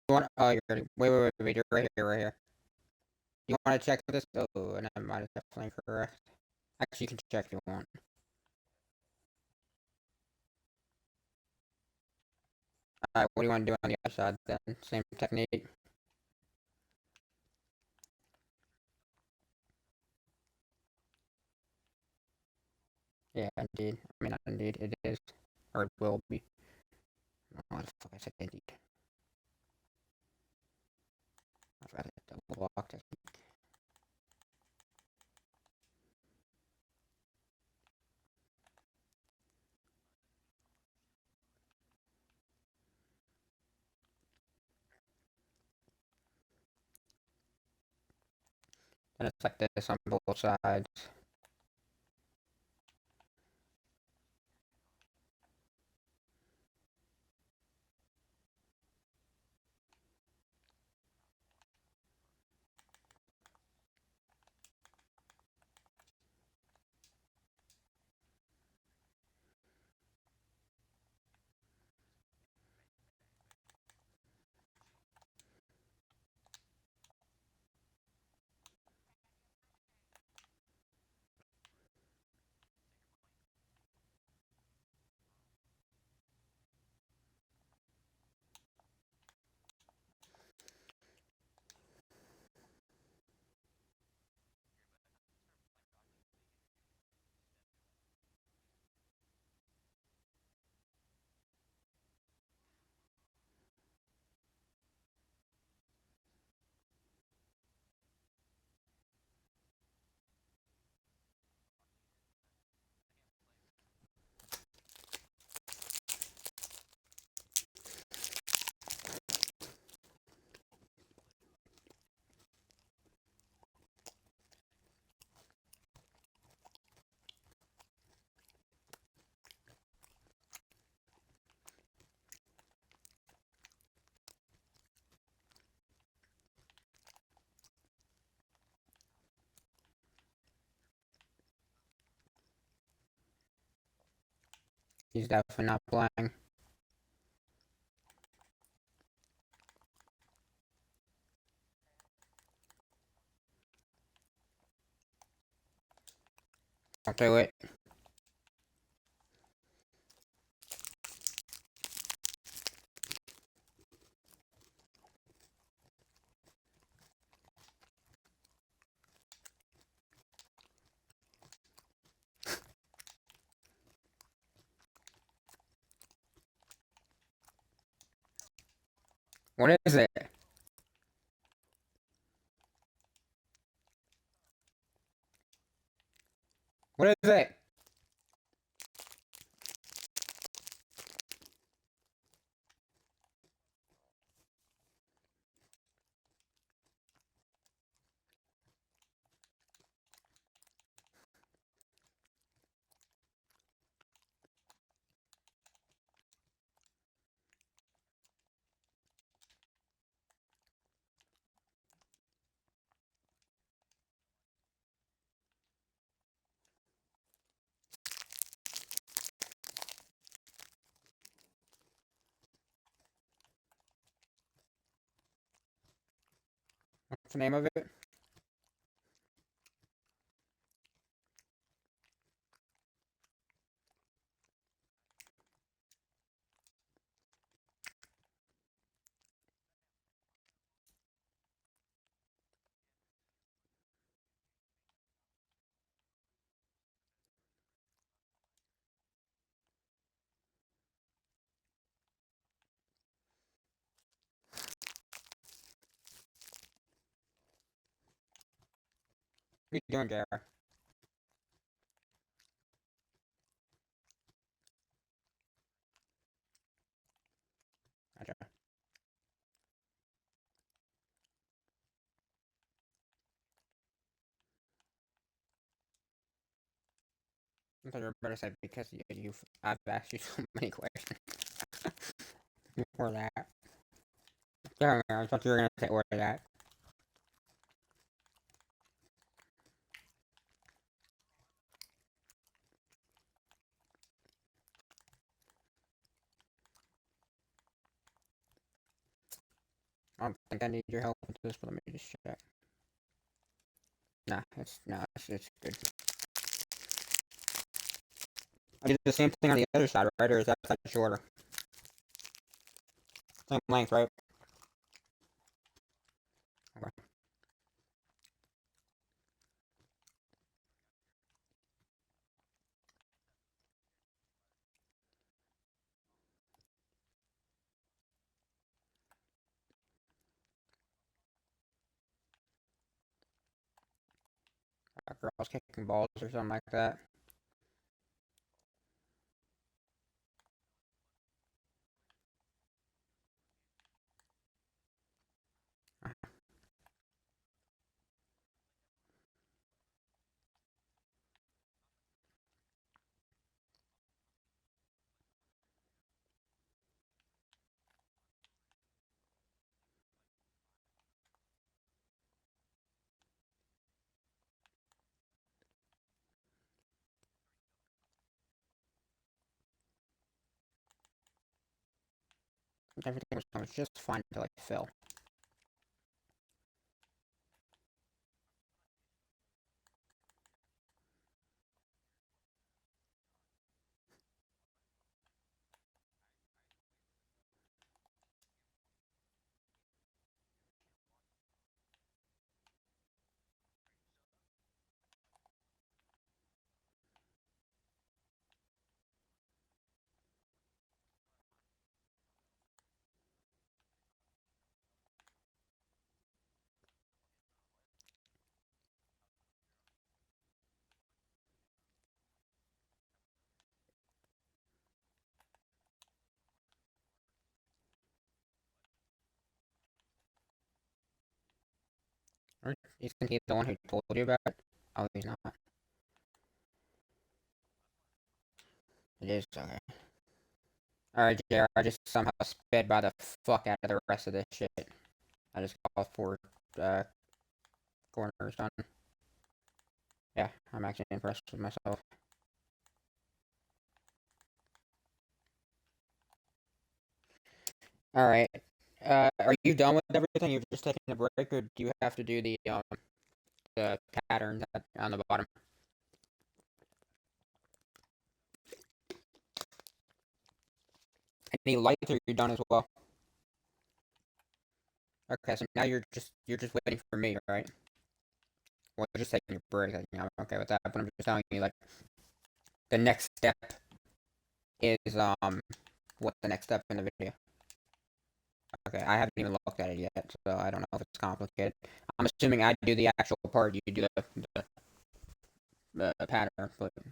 You want? Oh, you're ready. Wait. You're right here, right here. You want to check this? Oh, never mind. It's definitely correct. Actually, you can check if you want. Alright, what do you want to do on the other side then? Same technique? Yeah, indeed. I mean, not indeed. It is. Or it will be. Oh, what the fuck I said indeed. I forgot the double block technique. And it's like this on both sides. He's definitely not playing. I'll do it. What is it? What is it? What's the name of it? What are you doing, JR? Gotcha. I thought you were better say because I've asked you so many questions before that. Yeah, I thought you were gonna say or that. I don't think I need your help with this, but let me just check. It's good. I did the same thing on the other side, right? Or is that side shorter? Same length, right? Okay. Girls kicking balls or something like that. Everything was just fine until I fell. Isn't he the one who told you about it? Oh, he's not. It is okay. Alright, JR, I just somehow sped by the fuck out of the rest of this shit. I just got 4 uh, corners done. Yeah, I'm actually impressed with myself. Alright. Are you done with everything? You've just taken a break, or do you have to do the pattern on the bottom? Any lights, are you done as well? Okay, so now you're just waiting for me, right? Well, you're just taking your break. Like, I'm okay with that, but I'm just telling you, like, the next step is what's the next step in the video? Okay, I haven't even looked at it yet, so I don't know if it's complicated. I'm assuming I do the actual part, you do the pattern, but do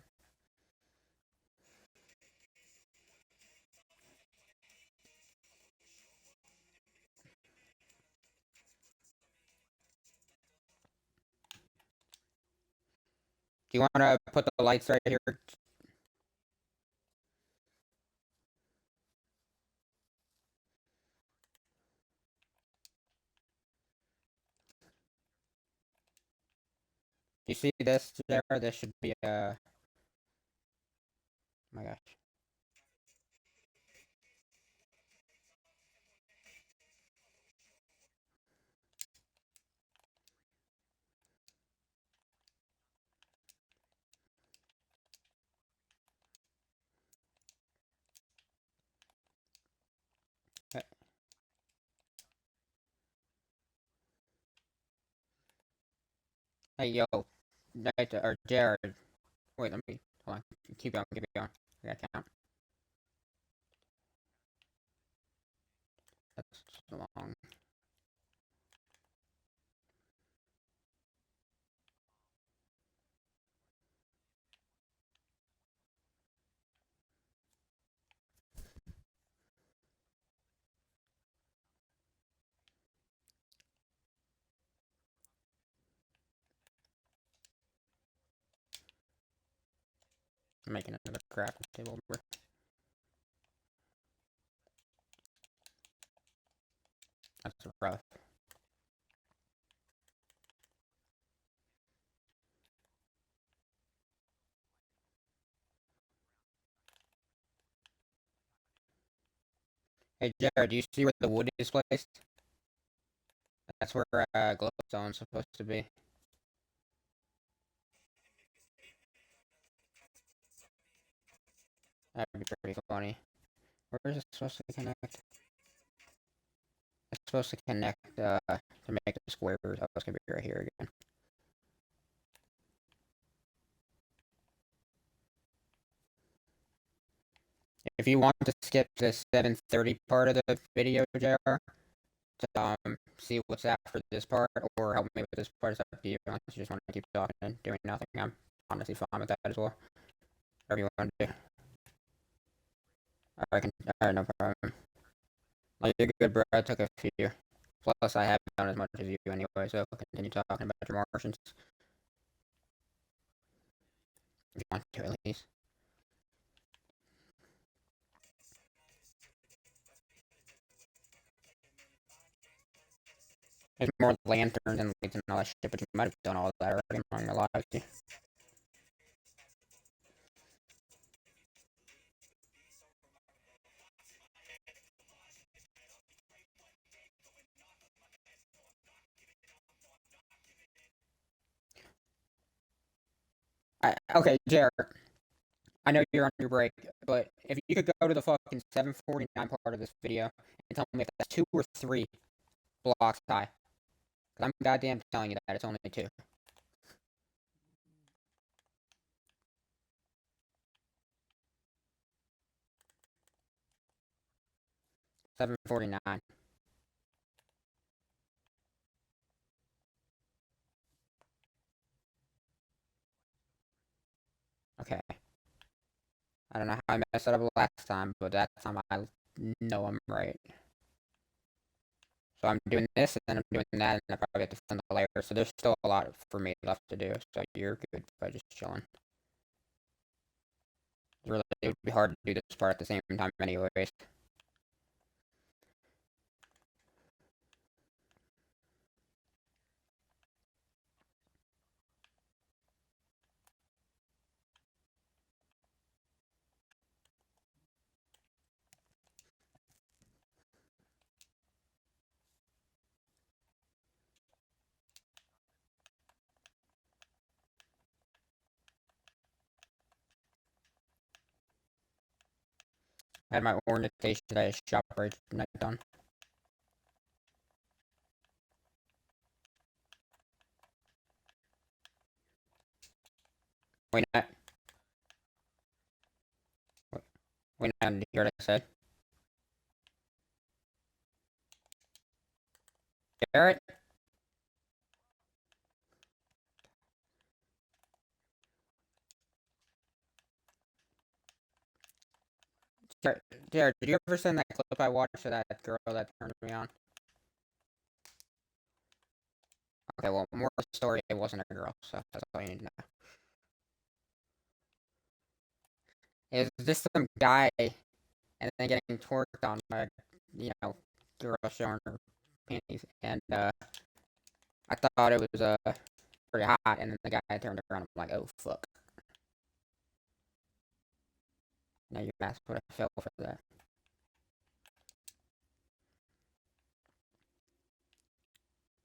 you want to put the lights right here? You see this there? This should be oh my gosh. Hey, hey, yo, right there, or Jared. Wait, let me hold on. Keep going, keep going. I gotta count. That's too long. I'm making another crafting table. That's rough. Hey, Jared, do you see where the wood is placed? That's where glowstone's supposed to be. That'd be pretty funny. Where is it supposed to connect? It's supposed to connect to make the squares. Oh, it's gonna be right here again. If you want to skip the 7:30 part of the video, JR, to see what's after this part, or help me with this part, it's up to you. Unless you just want to keep talking and doing nothing, I'm honestly fine with that as well. Whatever you want to do. Alright, no problem. Like, you're good, bro. I took a few. Plus, I haven't done as much as you anyway, so I'll continue talking about your Martians. If you want to, at least. There's more lanterns and lights and all that shit, but you might have done all that already on your live. Okay, Jared, I know you're on your break, but if you could go to the fucking 7:49 part of this video and tell me if that's 2 or 3 blocks high. Because I'm goddamn telling you that it's only 2. 7:49. Okay. I don't know how I messed it up last time, but that time I know I'm right. So I'm doing this, and then I'm doing that, and I probably have to fill the layer. So there's still a lot for me left to do. So you're good by just chilling. Really, it would be hard to do this part at the same time, anyways. I had my orientation at a shop right night done. Wait, not. Wait, not. Did you hear what I said? Garrett, Jared, did you ever send that clip I watched of that girl that turned me on? Okay, well, more of the story, it wasn't a girl, so that's all you need to know. It was just some guy, and then getting twerked on by, girl showing her panties, and I thought it was pretty hot, and then the guy turned around, I'm like, oh fuck. Now you asked what I felt for that.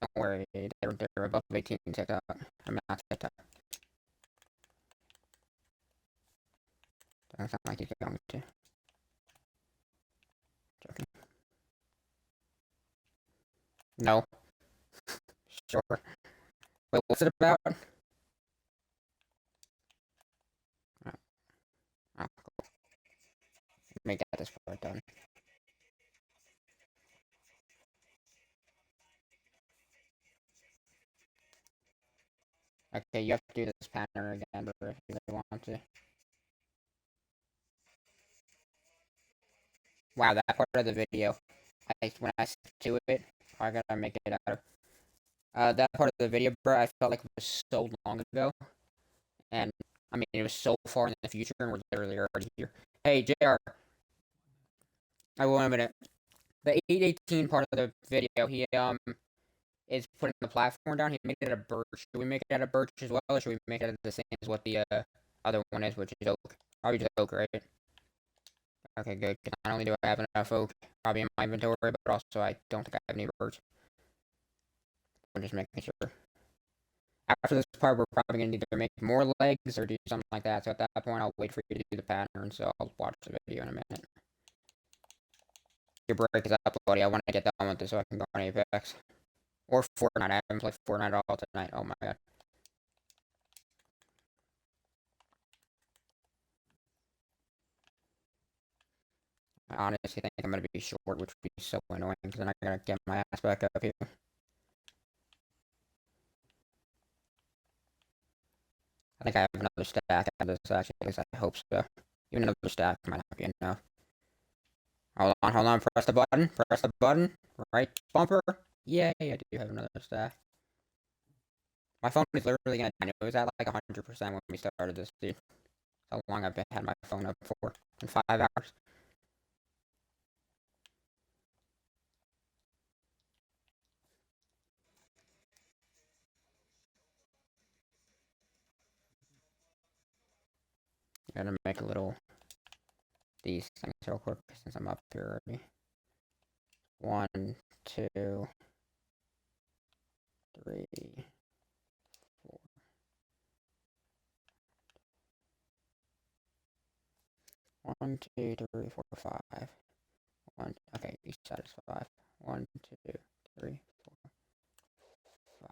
Don't worry, they're above 18 TikTok. I'm not TikTok. Doesn't sound like you're going to. Joking. No. Sure. Wait, what's it about? Oh, oh, cool. Let me get this part done. Okay, you have to do this pattern again, but if you really want to. Wow, that part of the video. When I stick to it, I gotta make it out. That part of the video, bro, I felt like it was so long ago. And, I mean, it was so far in the future, and we're literally already here. Hey, JR, I will in a minute. The 818 part of the video, he, is putting the platform down. He made it a birch. Should we make it out of birch as well, or should we make it the same as what the, other one is, which is oak? Probably just oak, right? Okay, good. Not only do I have enough oak probably in my inventory, but also I don't think I have any birch. I'm just making sure. After this part, we're probably going to either make more legs or do something like that. So at that point, I'll wait for you to do the pattern. So I'll watch the video in a minute. Your break is up, buddy. I want to get done with this so I can go on Apex. Or Fortnite. I haven't played Fortnite at all tonight. Oh my god. I honestly think I'm going to be short, which would be so annoying because then I got to get my ass back up here. I think I have another stack of this, actually. At least I hope so. Even another stack might not be enough. Hold on. Press the button. Press the button. Right bumper. Yay, I do have another stack. My phone is literally gonna die. It was at like 100% when we started this, dude. How long I've had my phone up for? In 5 hours. Gotta make a little these things real quick since I'm up here already. 1, 2, 3, 4. 1, 2, 3, 4, 5. One. Okay, each side is 5. 1, 2, 3, 4, 5.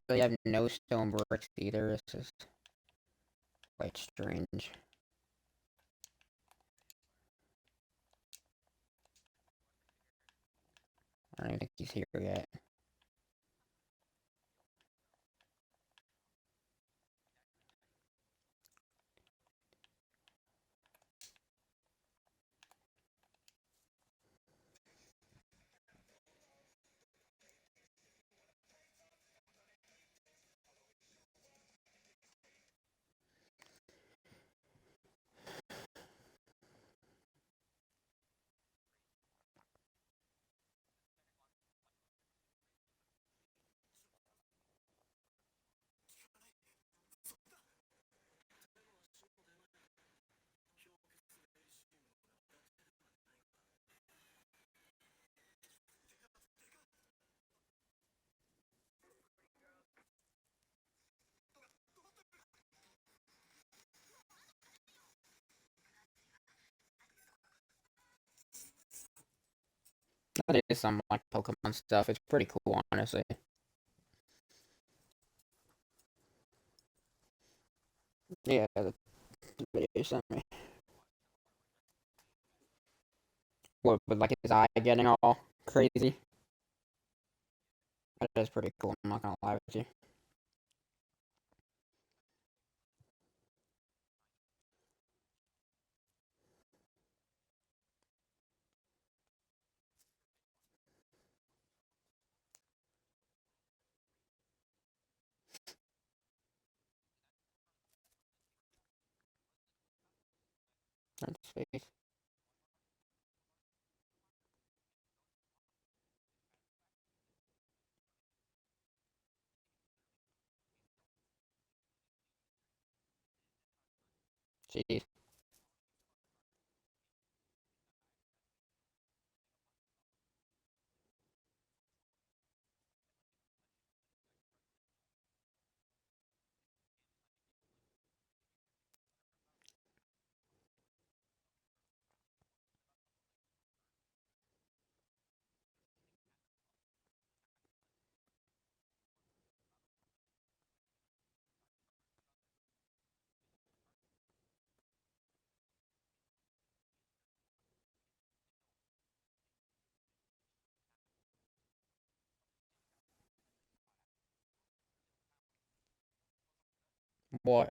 Really have no stone bricks either. This is quite strange. I don't even think he's here yet. That is some like Pokemon stuff. It's pretty cool, honestly. Yeah, the video you sent me. What with like his eye getting all crazy. That is pretty cool. I'm not gonna lie with you. That's sweet. Jeez. What?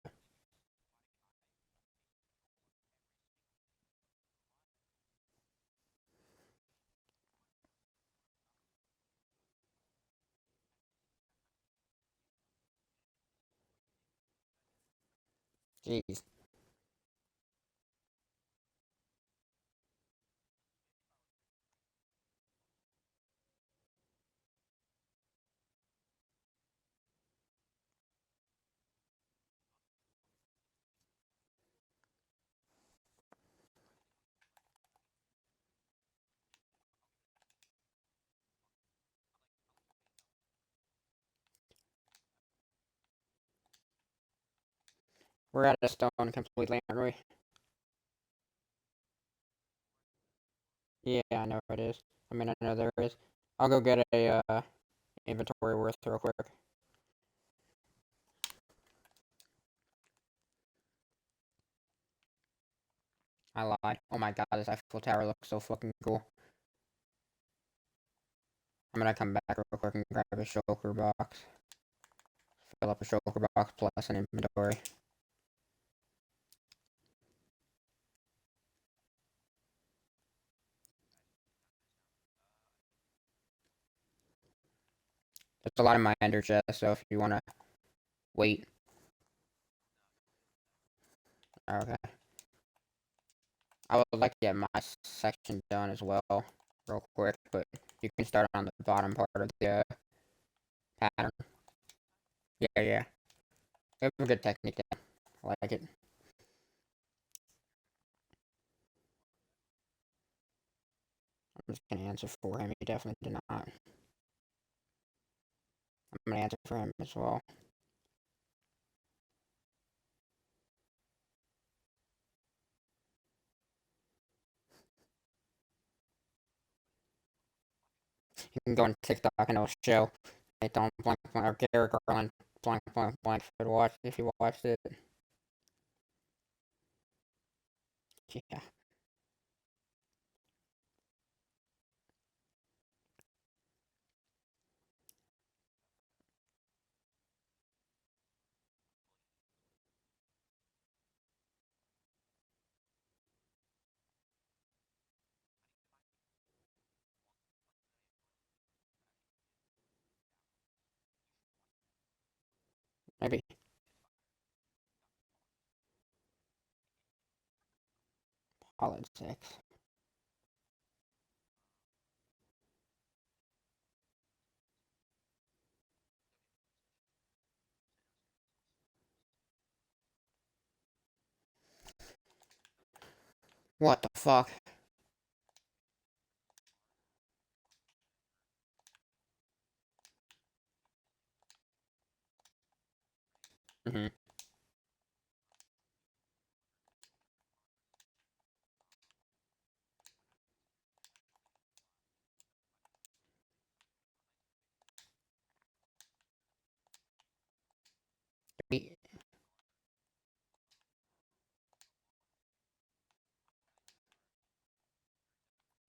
Jeez. We're at a stone completely, aren't we? Yeah, I know it is. I mean, I know there is. I'll go get a inventory worth real quick. I lied. Oh my god, this Eiffel Tower looks so fucking cool. I'm gonna come back real quick and grab a shulker box. Fill up a shulker box plus an inventory. There's a lot in my ender chest, so if you wanna wait. Okay. I would like to get my section done as well, real quick, but you can start on the bottom part of the pattern. Yeah, yeah. We have a good technique there. I like it. I'm just gonna answer for him. He definitely did not. I'm gonna answer for him as well. You can go on TikTok and it'll show it on blank blank or Garrett Garland blank blank blank if you watched it. Yeah, maybe politics. What the fuck? Hmm.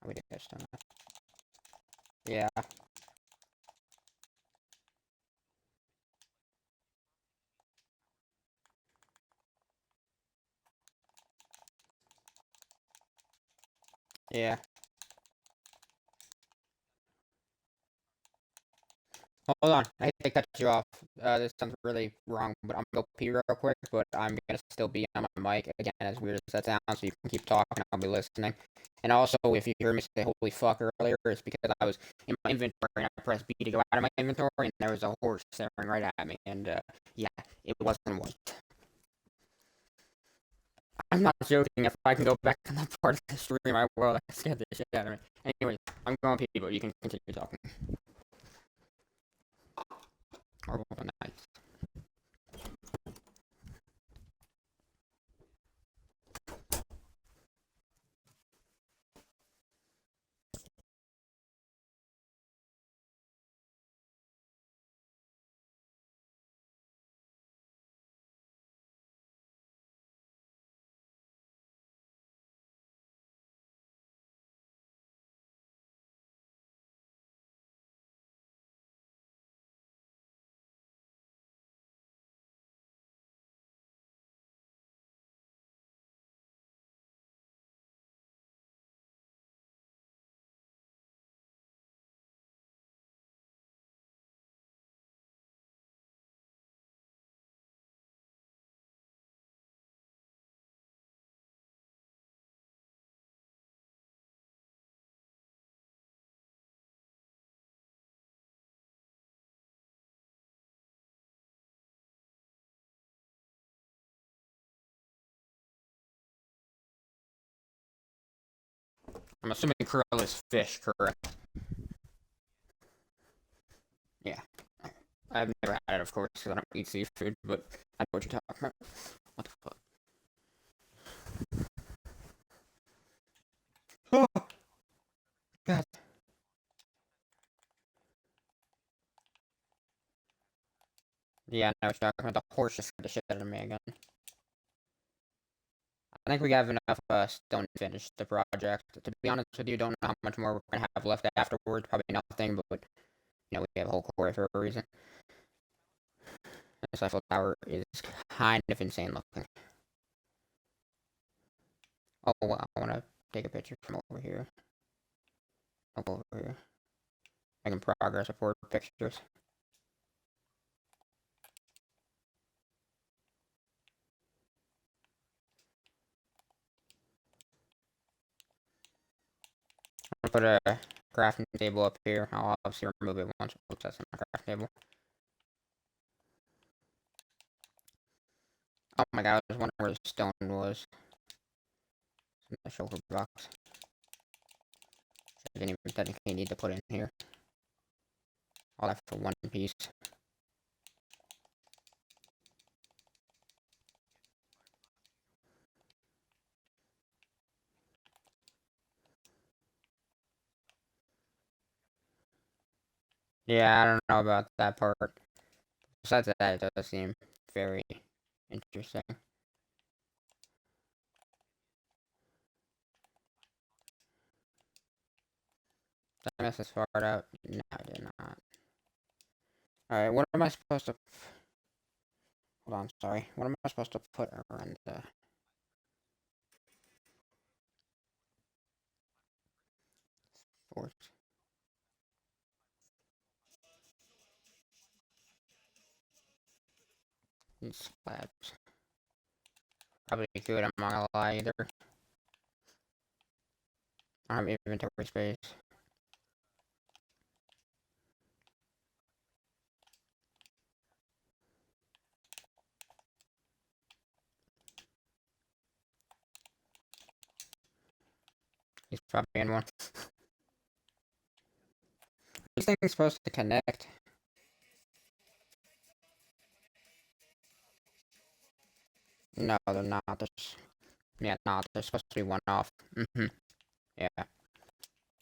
we just don't know. Yeah, yeah. Hold on, I hate to cut you off. This sounds really wrong, but I'm gonna go pee real quick. But I'm gonna still be on my mic again, as weird as that sounds. So you can keep talking. I'll be listening. And also, if you hear me say "holy fuck" earlier, it's because I was in my inventory and I pressed B to go out of my inventory, and there was a horse staring right at me. And yeah, it wasn't white. I'm not joking. If I can go back to that part of the stream, I will. That scared the shit out of me. Anyways, I'm going pee, but you can continue talking. Or nice. I'm assuming krill is fish, correct? Yeah. I've never had it, of course, because I don't eat seafood, but I know what you're talking about. What the fuck? Oh, God. Yeah, I know what you're talking about. The horse just scared the shit out of me again. I think we have enough stone to finish the project. To be honest with you, don't know how much more we're going to have left afterwards. Probably nothing, but, we have a whole core for a reason. This Eiffel Tower is kind of insane looking. Oh, wow. I want to take a picture from over here. Up over here. I can progress report pictures. I'll put a crafting table up here. I'll obviously remove it once. Oops, that's not a crafting table. Oh my god, I was wondering where the stone was. It's in the shulker box. I didn't even technically need to put in here. All that for one piece. Yeah, I don't know about that part. Besides that, it does seem very interesting. Did I miss this part out? No, I did not. Alright, what am I supposed to... Hold on, sorry. What am I supposed to put around the... Fort? These slabs. Probably good, I'm not gonna lie either. I don't have inventory space. He's probably in one. These things are supposed to connect. No, they're not. Yeah, no, they're supposed to be one off. Yeah.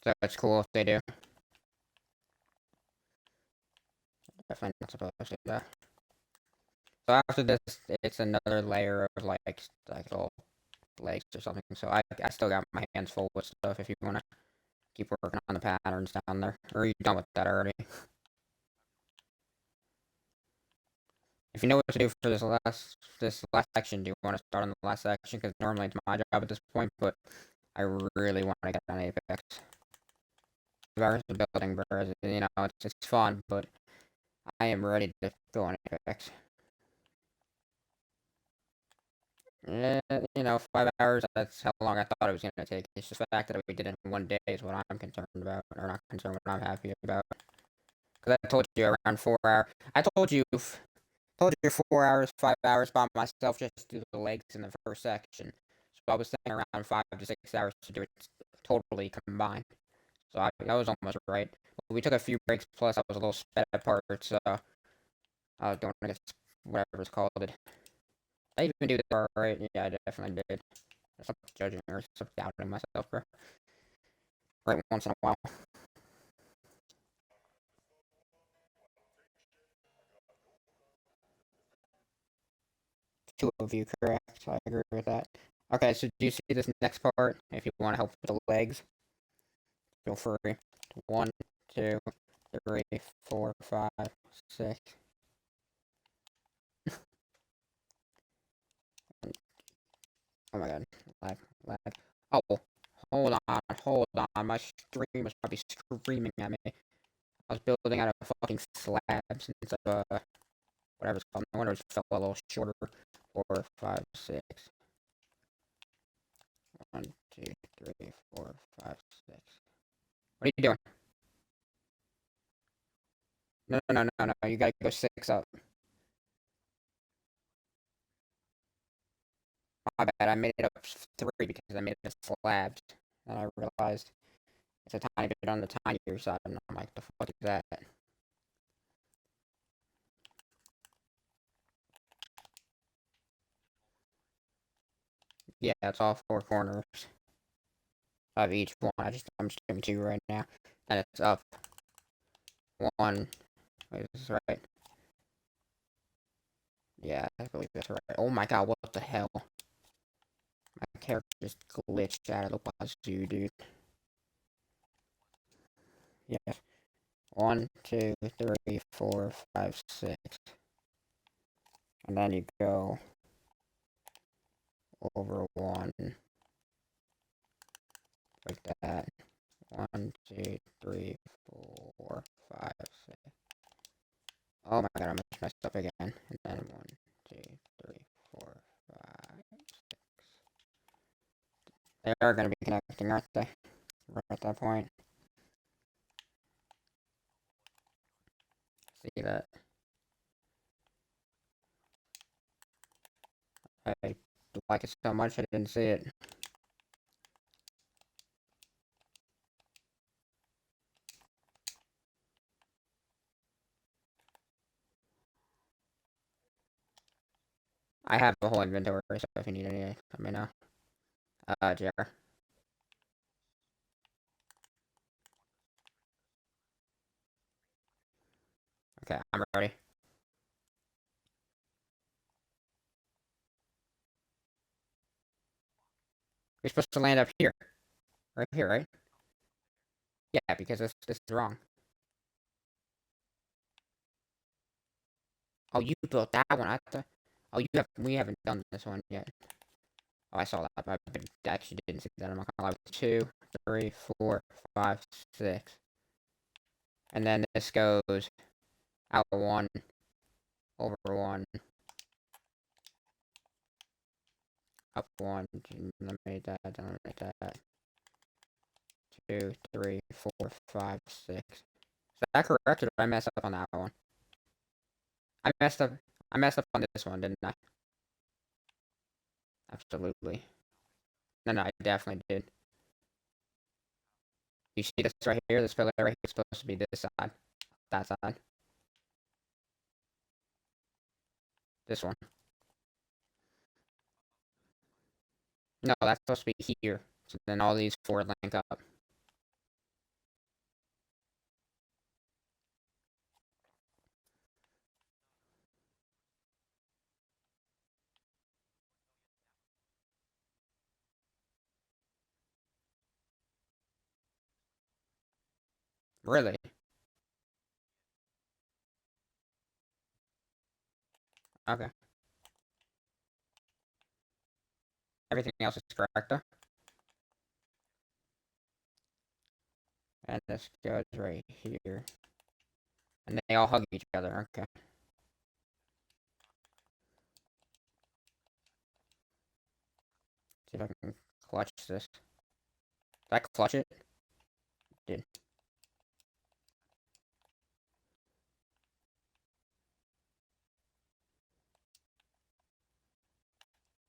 So it's cool if they do. Definitely not supposed to do that. So after this, it's another layer of like little legs or something. So I still got my hands full with stuff if you wanna keep working on the patterns down there. Or are you done with that already? If you know what to do for this last section, do you want to start on the last section? Because normally it's my job at this point, but I really want to get on Apex. Versus building birds, it's fun, but I am ready to go on Apex. 5 hours, that's how long I thought it was going to take. It's just the fact that we did it in one day is what I'm concerned about, or not concerned, what I'm happy about. Because I told you around 4 hours. I told you 4 hours, 5 hours by myself just to do the legs in the first section. So I was saying around 5 to 6 hours to do it totally combined. So I was almost right. But we took a few breaks, plus I was a little sped apart, so I was doing, I guess, whatever it's called. I even do that right? Yeah, I definitely did. Stop judging or stop doubting myself, bro. Right once in a while. Two of you correct, so I agree with that. Okay, so do you see this next part? If you want to help with the legs, feel free. 1, 2, 3, 4, 5, 6. Oh my god, lag, lag. Oh, hold on. My stream was probably screaming at me. I was building out of fucking slabs instead of whatever it's called. No wonder it felt a little shorter. 4, 5, 6. 1, 2, 3, 4, 5, 6. What are you doing? No. You gotta go 6 up. My bad. I made it up 3 because I made it slabs. And I realized it's a tiny bit on the tinier side. And I'm like, the fuck is that? Yeah, it's all 4 corners of each one. I'm just doing 2 right now. And it's up 1. Wait, is this right? Yeah, I believe that's right. Oh my god, what the hell? My character just glitched out of the wazoo, dude. Yeah. 1, 2, 3, 4, 5, 6. And then you go over 1 like that. 1, 2, 3, 4, 5, 6. Oh my god, I messed up again. And then 1, 2, 3, 4, 5. They are going to be connecting, aren't they? Right at that point. See that? I like it so much I didn't see it. I have the whole inventory, so if you need any, let me know. JR. Okay, I'm ready. You're supposed to land up here. Right here, right? Yeah, because this is wrong. Oh, you built that one. I thought. Oh, we haven't done this one yet. Oh, I saw that. I actually didn't see that. I'm not gonna lie. 2, 3, 4, 5, 6. And then this goes out 1, over 1, up 1. Eliminate that. Eliminate that. 2, 3, 4, 5, 6. Is that correct, or did I mess up on that one? I messed up. I messed up on this one, didn't I? Absolutely. No, I definitely did. You see this right here? This pillar right here is supposed to be this side. That side. This one. No, that's supposed to be here. So then all these 4 link up. Really? Okay. Everything else is correct, though. And this goes right here. And they all hug each other. Okay. See if I can clutch this. Did I clutch it? Did.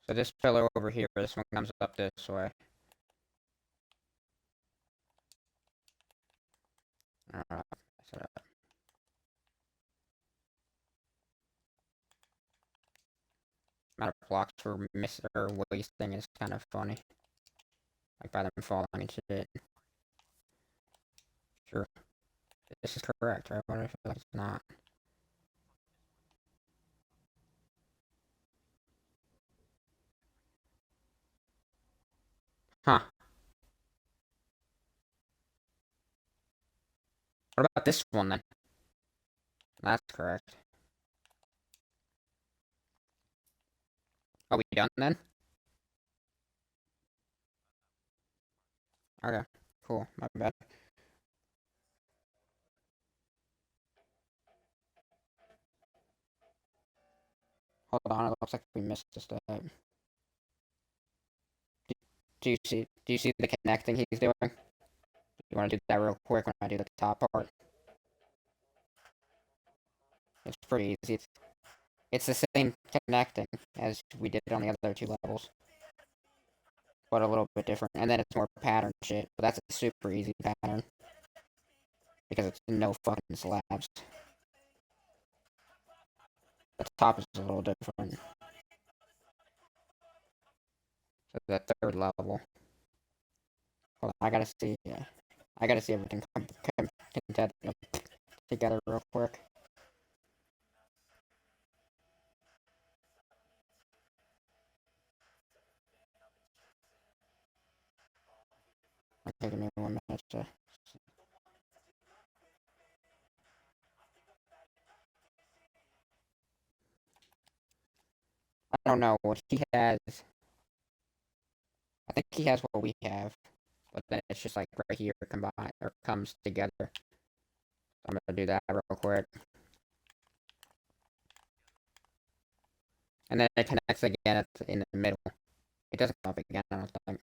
So this pillar over here, this one comes up this way. Alright. So amount of blocks we're missing or wasting is kind of funny. Like by them falling and shit. Sure. This is correct, right? What if I feel like it's not? Huh. What about this one then? That's correct. Are we done then? Okay. Cool. My bad. Hold on, it looks like we missed a step. Do you see the connecting he's doing? You want to do that real quick when I do the top part? It's pretty easy. It's the same connecting as we did on the other two levels, but a little bit different. And then it's more pattern shit, but that's a super easy pattern because it's no fucking slabs. The top is a little different. So the third level. Hold on, I gotta see. I gotta see everything come together real quick. Okay, give me 1 minute to. I don't know what he has. I think he has what we have, but then it's just like right here combined or comes together. I'm gonna do that real quick, and then it connects again in the middle. It doesn't come up again, I don't think.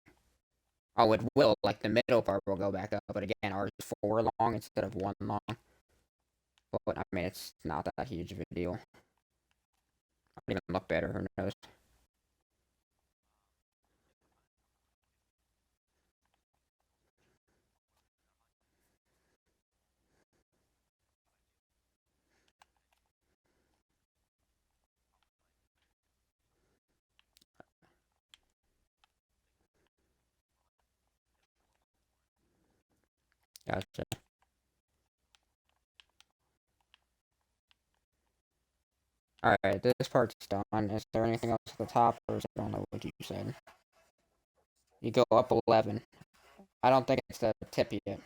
Oh, it will. Like the middle part will go back up, but again, ours is 4 long instead of 1 long. But I mean, it's not that huge of a deal. Might even look better. Who knows? Gotcha. All right, this part's done. Is there anything else at the top, or is it only what you said? You go up 11. I don't think it's the tip yet.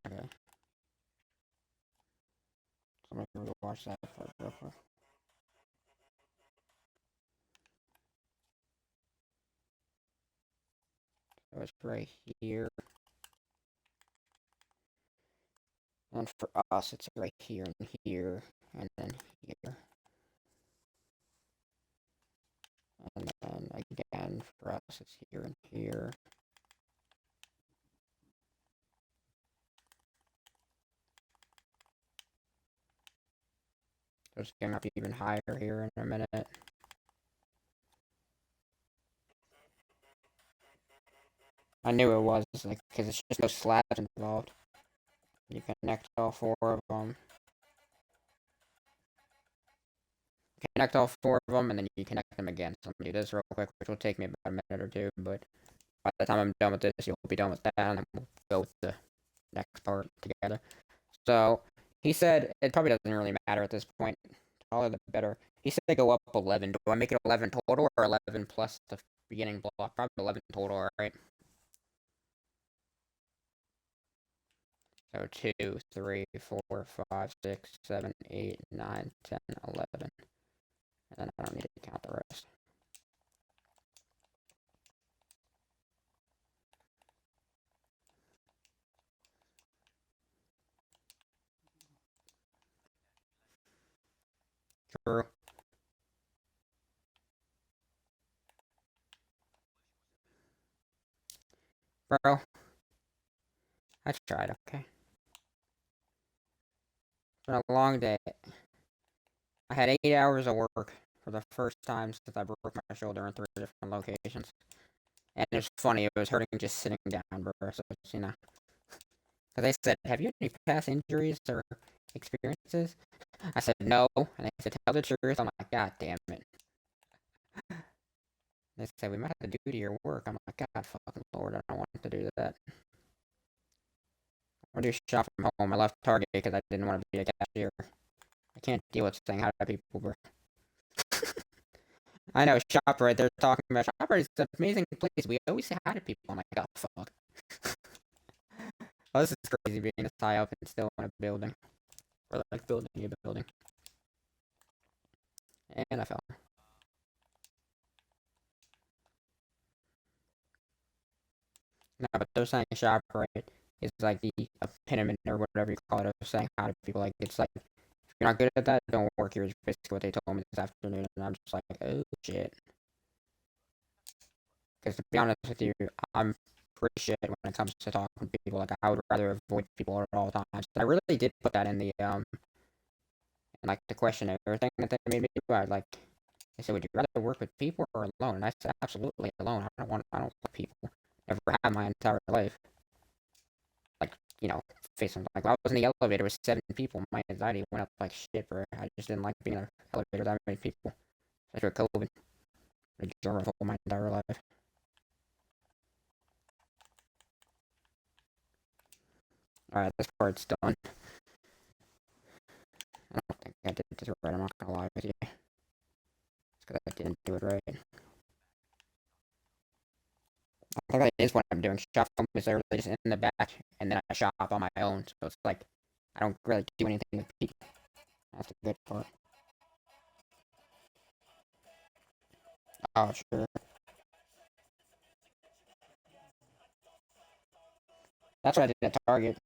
Okay. So I'm gonna watch that part real quick. So it's right here. And for us, it's right here and here, and then here. And then again, for us, it's here and here. So it's going to be even higher here in a minute. I knew it was, like, because it's just no slabs involved. You connect all 4 of them. Connect all 4 of them, and then you connect them again. So I'm going to do this real quick, which will take me about a minute or two, but by the time I'm done with this, you'll be done with that, and then we'll go with the next part together. So, he said it probably doesn't really matter at this point taller the better. He said they go up 11. Do I make it 11 total or 11 plus the beginning block? Probably 11 total, right? So 2, 3, 4, 5, 6, 7, 8, 9, 10, 11. And then I don't need to count the rest. True. Bro, I tried, okay? It's been a long day. I had 8 hours of work for the first time since I broke my shoulder in 3 different locations. And it was funny, it was hurting just sitting down, bro. So, you know. Because they said, have you had any past injuries or experiences? I said, no. And they said, tell the truth. I'm like, God damn it. They said, we might have to do to your work. I'm like, God fucking Lord, I don't want to do that. I do shop from home. I left Target because I didn't want to be a cashier. I can't deal with saying hi to people, bro. I know, ShopRite, they're talking about ShopRite is an amazing place. We always say hi to people. I'm like, oh, fuck. Oh, this is crazy being this high up and still in a building. Or like building a building. And I fell. No, but they're saying ShopRite is like the epitome or whatever you call it of saying hi to people. Like, it's like, if you're not good at that, don't work here is basically what they told me this afternoon. And I'm just like, oh, shit. Because to be honest with you, I'm pretty shit when it comes to talking to people. Like, I would rather avoid people at all times. I really did put that in the, in like the questionnaire thing that they made me do. I like, they said, would you rather work with people or alone? And I said, absolutely alone. I don't like people. Never have my entire life. Like, you know, facing, like, when I was in the elevator with 7 people, my anxiety went up like shit, bro. I just didn't like being in an elevator with that many people. After COVID, a germaphobe my entire life. Alright, this part's done. I don't think I did this right, I'm not gonna lie with you. It's because I didn't do it right. I think that is what I'm doing. Shop film is literally just in the back, and then I shop on my own. So it's like, I don't really do anything with people. That's the good part. Oh, sure. That's what I did at Target.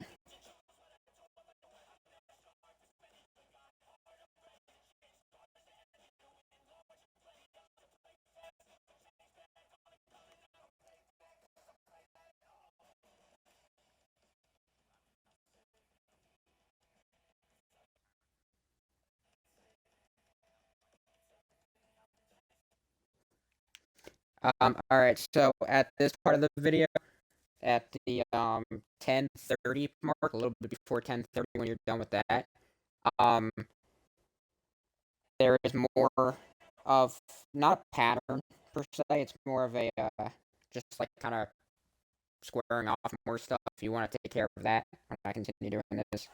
Alright, so at this part of the video, at the 10:30 mark, a little bit before 10:30 when you're done with that, um there is more of not a pattern per se, it's more of a just like kind of squaring off more stuff. If you want to take care of that, when I continue doing this,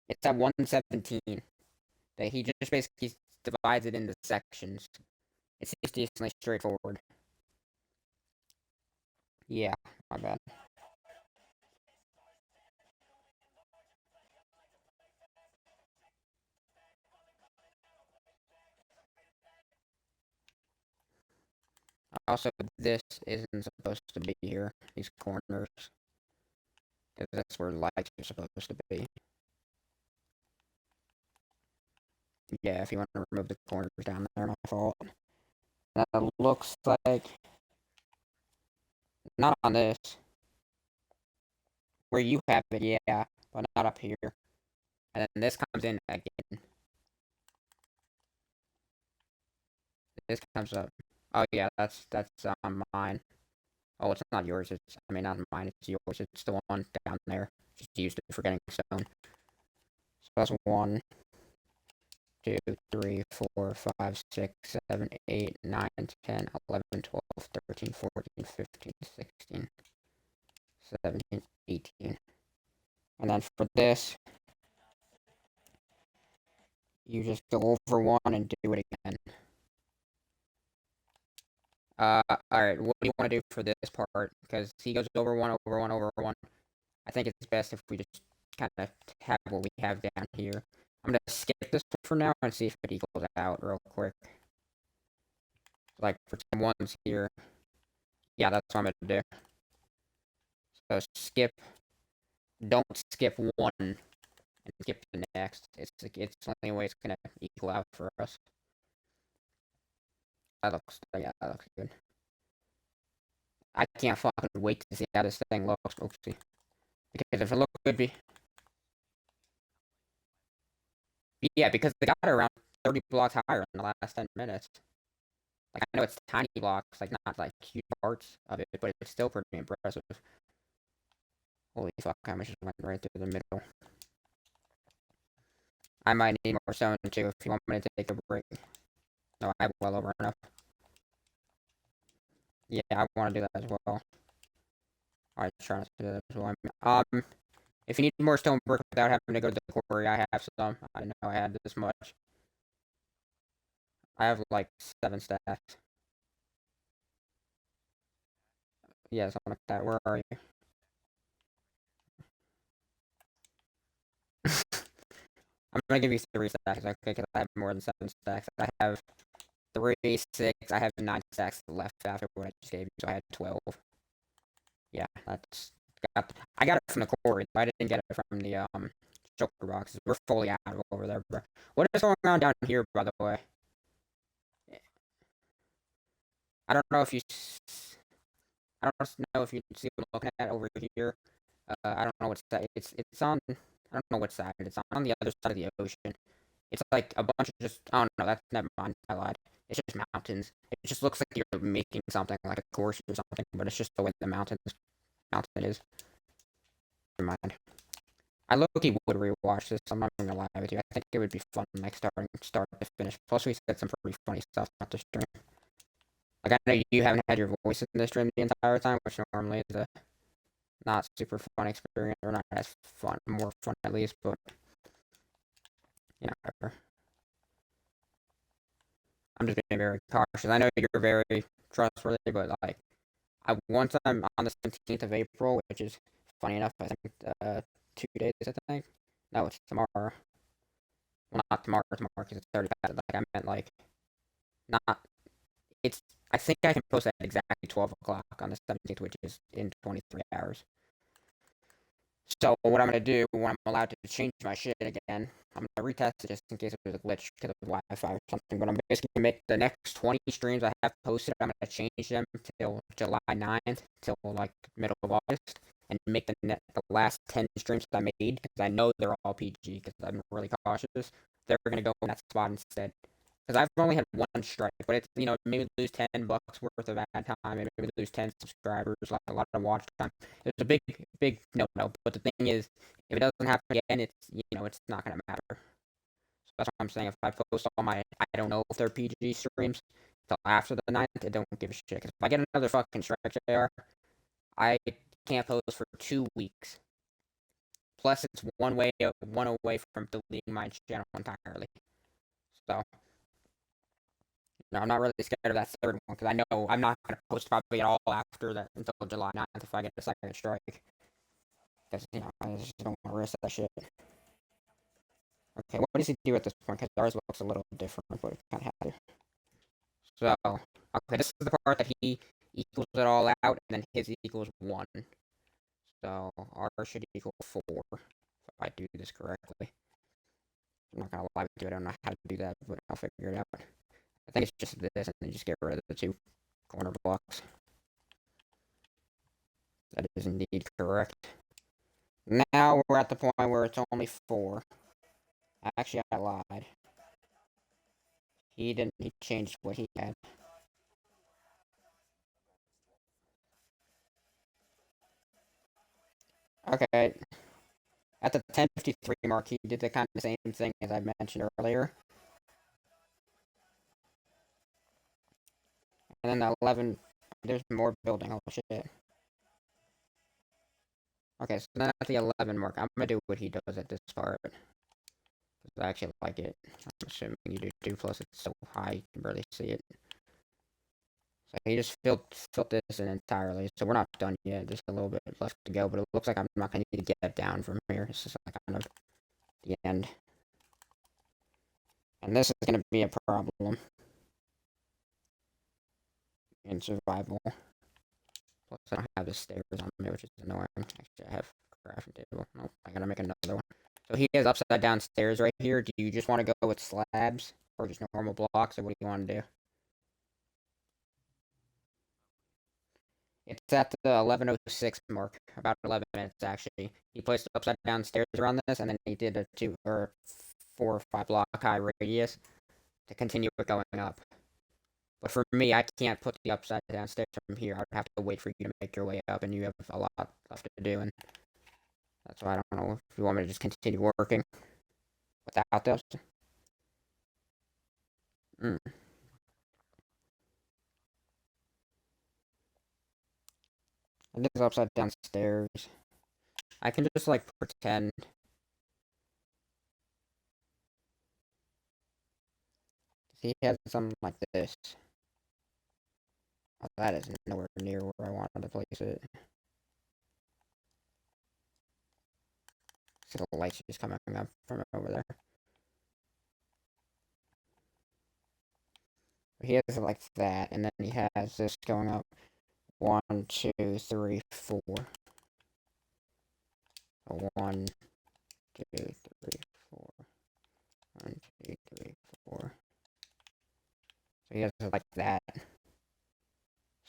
it's at 117. That he just basically divides it into sections. It's just decently straightforward. Yeah, my bad. Also, this isn't supposed to be here. These corners, because that's where lights are supposed to be. Yeah, if you want to remove the corners down there, my fault. That looks like not on this. Where you have it, yeah, but not up here. And then this comes in again. This comes up. Oh yeah, that's mine. Oh, it's not yours. It's I mean not mine. It's yours. It's the one down there. Just used it for getting stone. So that's 1, 2, 3, 4, 5, 6, 7, 8, 9, 10, 11, 12, 13, 14, 15, 16, 17, 18. And then for this, You just go over one and do it again. Alright, what do you want to do for this part? Because he goes over one, over one, over one. I think it's best if we just kind of have what we have down here. I'm gonna skip this one for now and see if it equals out real quick. Like, pretend one's here. Yeah, that's what I'm gonna do. So skip, don't skip one and skip the next. It's the only way it's gonna equal out for us. Yeah, that looks good. I can't fucking wait to see how this thing looks, oopsie. Because if it looked good, yeah, because they got it around 30 blocks higher in the last 10 minutes. Like, I know it's tiny blocks, like, not, like, huge parts of it, but it's still pretty impressive. Holy fuck, I just went right through the middle. I might need more stone, too, if you want me to take a break. No, I have well over enough. Yeah, I want to do that as well. Alright, trying to do that as well. If you need more stone brick without having to go to the quarry, I have some. I didn't know I had this much. I have, like, 7 stacks. Yeah, something like that. Where are you? I'm gonna give you 3 stacks, okay, because I have more than 7 stacks. I have 3, 6, I have 9 stacks left after what I just gave you, so I had 12. Yeah, I got it from the quarry, but I didn't get it from the, shulker boxes. We're fully out of over there, bro. What is going on down here, by the way? I don't know if you, I don't know if you can see what I'm looking at over here. I don't know what side, it's on, I don't know what side, it's on the other side of the ocean. It's like a bunch of just, I don't know, that's, never mind, I lied. It's just mountains. It just looks like you're making something like a course or something, but it's just the way the mountain is. Never mind. I low-key would rewatch this, I'm not gonna lie with you. I think it would be fun, like, start to finish. Plus, we said some pretty funny stuff about the stream. Like, I know you haven't had your voice in the stream the entire time, which normally is a not super fun experience, or not as fun, more fun at least, but, you know, whatever. I'm just being very cautious. I know you're very trustworthy, but like, once I'm on the 17th of April, which is funny enough, I think 2 days. I think. No, it's tomorrow. Well, not tomorrow. Tomorrow because it's already passed. Like I meant like not. It's. I think I can post at exactly 12 o'clock on the 17th, which is in 23 hours. So what I'm gonna do when I'm allowed to change my shit again, I'm gonna retest it just in case there's a glitch because of Wi-Fi or something. But I'm basically gonna make the next 20 streams I have posted. I'm gonna change them till July 9th, till like middle of August, and make the last 10 streams I made because I know they're all PG because I'm really cautious. They're gonna go in that spot instead. Because I've only had one strike, but it's, maybe lose $10 worth of ad time, and maybe lose 10 subscribers, like a lot of watch time. It's a big, big no. But the thing is, if it doesn't happen again, it's not gonna matter. So that's what I'm saying. If I post all my, I don't know if they're PG streams till after the 9th, I don't give a shit. Because if I get another fucking strike, JR, I can't post for 2 weeks. Plus, it's one away from deleting my channel entirely. So. No, I'm not really scared of that third one because I know I'm not going to post probably at all after that until July 9th if I get a second strike. Because, I just don't want to risk that shit. Okay, what does he do at this point? Because ours looks a little different, but it's kind of happy. So, okay, this is the part that he equals it all out, and then his equals 1. So, ours should equal 4, if I do this correctly. I'm not going to lie with you, I don't know how to do that, but I'll figure it out. I think it's just this, and then just get rid of the 2 corner blocks. That is indeed correct. Now we're at the point where it's only 4. Actually, I lied. He changed what he had. Okay. At the 10:53 mark, he did the kind of same thing as I mentioned earlier. And then the 11, there's more building. Oh, shit. Okay, so then at the 11 mark, I'm gonna do what he does at this part. 'Cause I actually like it. I'm assuming you do too, plus it's so high you can barely see it. So he just filled this in entirely. So we're not done yet. Just a little bit left to go, but it looks like I'm not going to need to get down from here. This is like kind of the end. And this is going to be a problem in survival. Plus I don't have the stairs on me, which is annoying. Actually, I have a crafting table. Nope, I gotta make another one. So he has upside down stairs right here. Do you just want to go with slabs? Or just normal blocks? Or what do you want to do? It's at the 11:06 mark, about 11 minutes actually. He placed upside down stairs around this, and then he did a 4 or 5 block high radius to continue it going up. But for me, I can't put the upside down stairs from here. I would have to wait for you to make your way up, and you have a lot left to do, and that's why I don't know if you want me to just continue working without those. Mm. And this is upside down stairs. I can just like pretend. He has something like this. Oh, that is nowhere near where I wanted to place it. See the lights just coming up from over there. He has it like that, and then he has this going up. 1, 2, 3, 4. 1, 2, 3, 4. 1, 2, 3, 4. So he has it like that.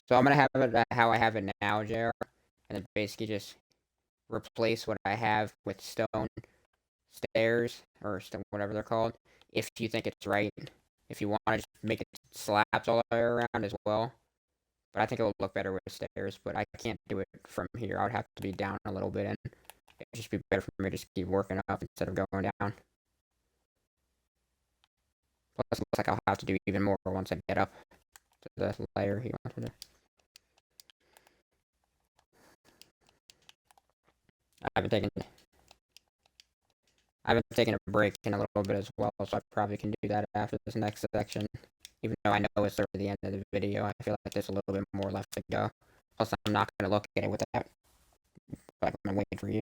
So I'm gonna have it how I have it now, JR, and then basically just replace what I have with stone stairs or whatever they're called. If you think it's right, if you want to just make it slabs all the way around as well. But I think it will look better with stairs. But I can't do it from here. I would have to be down a little bit, and it'd just be better for me to just keep working up instead of going down. Plus, it looks like I'll have to do even more once I get up to the layer he wanted to. I've been taking I've been taking a break in a little bit as well, so I probably can do that after this next section. Even though I know it's sort of the end of the video, I feel like there's a little bit more left to go. Plus, I'm not going to look at it without, like, I'm waiting for you.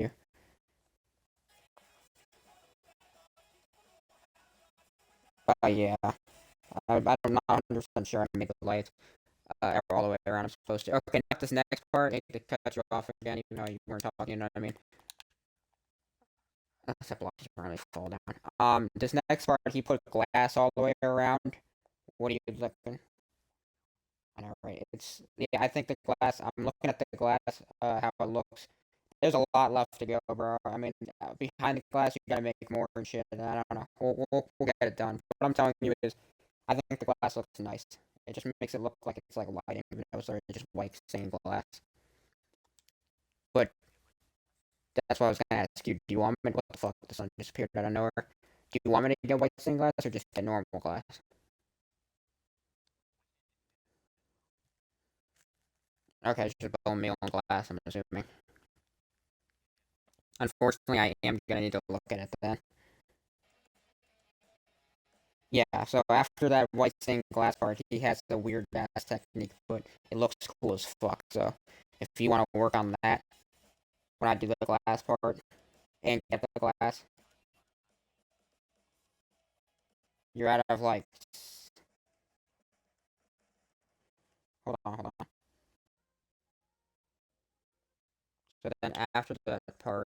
Yeah. I'm not 100% sure I made the lights all the way around. I'm supposed to. Okay, not this next part. I need to cut you off again, even though you weren't talking, you know what I mean? Except blocks just really fall down. This next part, he put glass all the way around. What are you looking? I know, right? Yeah, I think the glass, I'm looking at the glass, how it looks. There's a lot left to go, bro. I mean, behind the glass, you gotta make more and shit. I don't know. We'll get it done. What I'm telling you is, I think the glass looks nice. It just makes it look like it's like lighting, even though it's just white stained glass. But that's what I was gonna ask you. Do you want me to, what the fuck? The sun disappeared out of nowhere. Do you want me to get white stained glass or just get normal glass? Okay, just bone meal and glass, I'm assuming. Unfortunately, I am gonna need to look at it then. Yeah, so after that white stained glass part, he has the weird glass technique, but it looks cool as fuck. So if you want to work on that, when I do the glass part and get the glass, you're out of like. Hold on. So then after that part,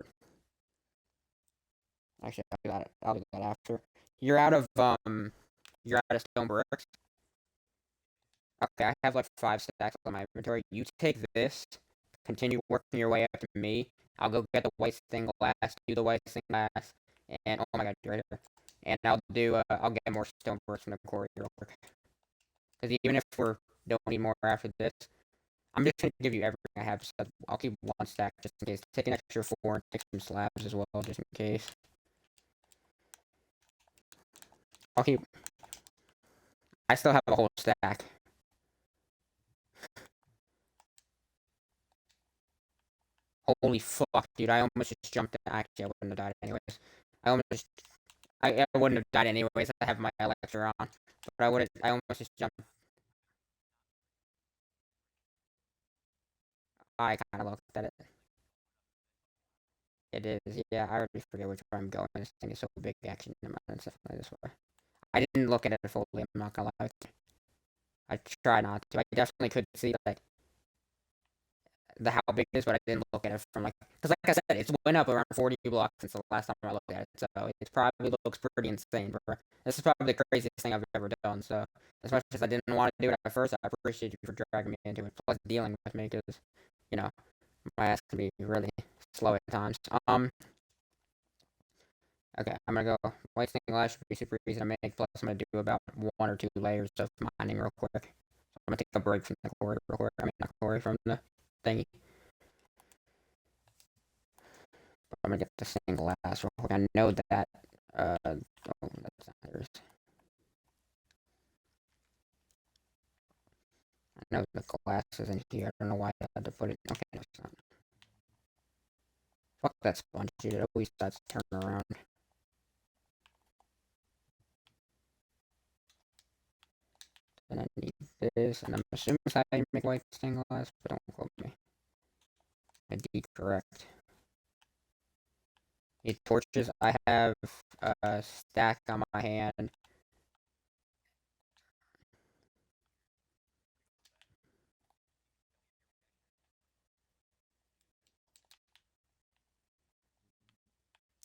actually, I'll do that after. You're out of you're out of stone bricks. Okay, I have like 5 stacks on my inventory. You take this, continue working your way up to me. I'll go get the white stained glass, do the white stained glass, and oh my god, you're right here. And I'll get more stone bricks from the quarry real quick. Because even if we don't need more after this, I'm just gonna give you everything I have. So I'll keep 1 stack just in case. Take an extra 4 and take some slabs as well, just in case. I'll keep. I still have a whole stack. Holy fuck, dude! I almost just jumped in. Actually, I wouldn't have died anyways. I almost I wouldn't have died anyways. I have my Electro on, but I would have. I almost just jumped. I kind of looked at it. It is, yeah. I already forget which way I'm going. This thing is so big, actually. Never mind, it's definitely this way. I didn't look at it fully. I'm not gonna lie. I try not to. I definitely could see like the how big it is, but I didn't look at it from like because like I said, it's went up around 40 blocks since the last time I looked at it. So it probably looks pretty insane. Bro. This is probably the craziest thing I've ever done. So as much as I didn't want to do it at first, I appreciate you for dragging me into it. Plus dealing with me because you know my ass can be really slow at times. Okay, I'm gonna go. White stained glass should be super easy to make. Plus, I'm gonna do about 1 or 2 layers of mining real quick. So I'm gonna take a break from the quarry real quick. I mean, not quarry from the thingy. But I'm gonna get the stained glass real quick. I know that. Oh, that's not yours. I know the glass is in here. I don't know why I had to put it. Okay, no, it's not. Fuck that sponge, dude. It always starts to turn around. And I need this, and I'm assuming it's how you make white stained glass, but don't quote me. I'd be correct. Need torches. I have a stack on my hand.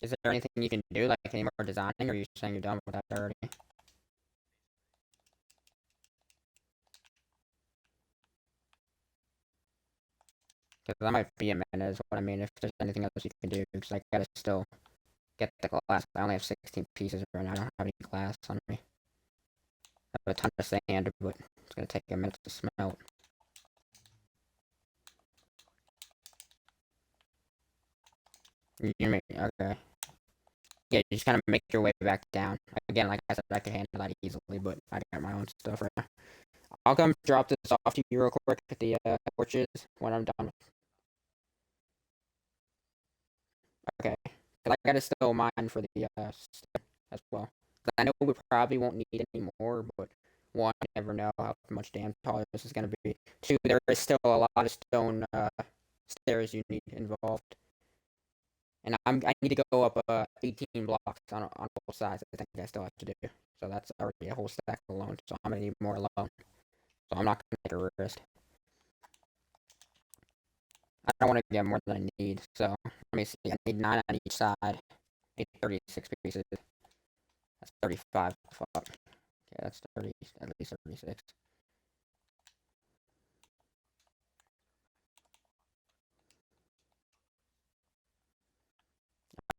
Is there anything you can do, like any more designing, or are you saying you're done with that already? Because that might be a minute, is what I mean. If there's anything else you can do, because I gotta still get the glass. I only have 16 pieces right now. I don't have any glass on me. I have a ton of sand, but it's gonna take a minute to smelt. You make okay. Yeah, you just kind of make your way back down. Again, like I said, I can handle that easily, but I got my own stuff right now. I'll come drop this off to you real quick at the torches when I'm done. Okay. Because I gotta still mine for the as well. I know we probably won't need any more, but one, you never know how much damn taller this is gonna be. Two, there is still a lot of stone stairs you need involved. And I need to go up 18 blocks on both sides. I think I still have to do. So that's already a whole stack alone. So I'm gonna need more alone. So I'm not gonna take a risk. I don't want to get more than I need. So let me see. I need 9 on each side. I need 36 pieces. That's 35. Fuck. Okay, that's 30. At least 36.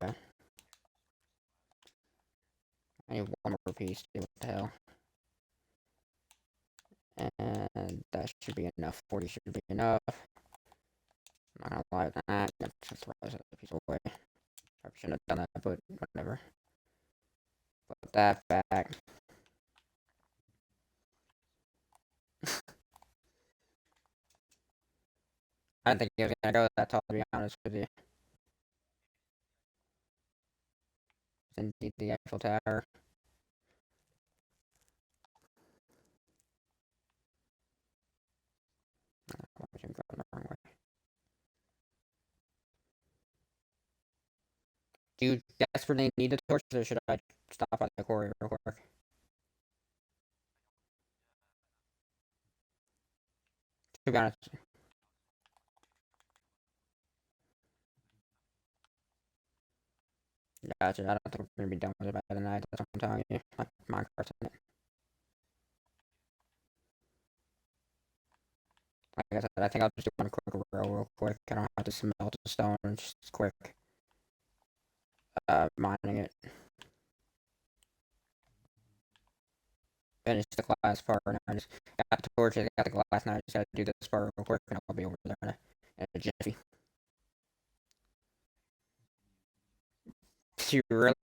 Okay. I need one more piece. Dude, what the hell? And that should be enough. 40 should be enough. I'm not gonna lie with that. Just throw this other piece away. Probably shouldn't have done that, but whatever. Put that back. I didn't think he was gonna go that tall, to be honest with you. It's indeed the Eiffel Tower. I'm going the wrong way. Do you desperately need the torches, or should I stop at the quarry real quick? To be honest, gotcha. I don't think we're gonna be done with it by the night. That's what I'm telling you. Like Minecart's in it. Like I said, I think I'll just do one quick row real quick. I don't have to smelt the stone. Just quick mining it. Finish the glass part, and I just got the torches, got the glass, now I just gotta do this part real quick, and I'll be over there in a jiffy. You really?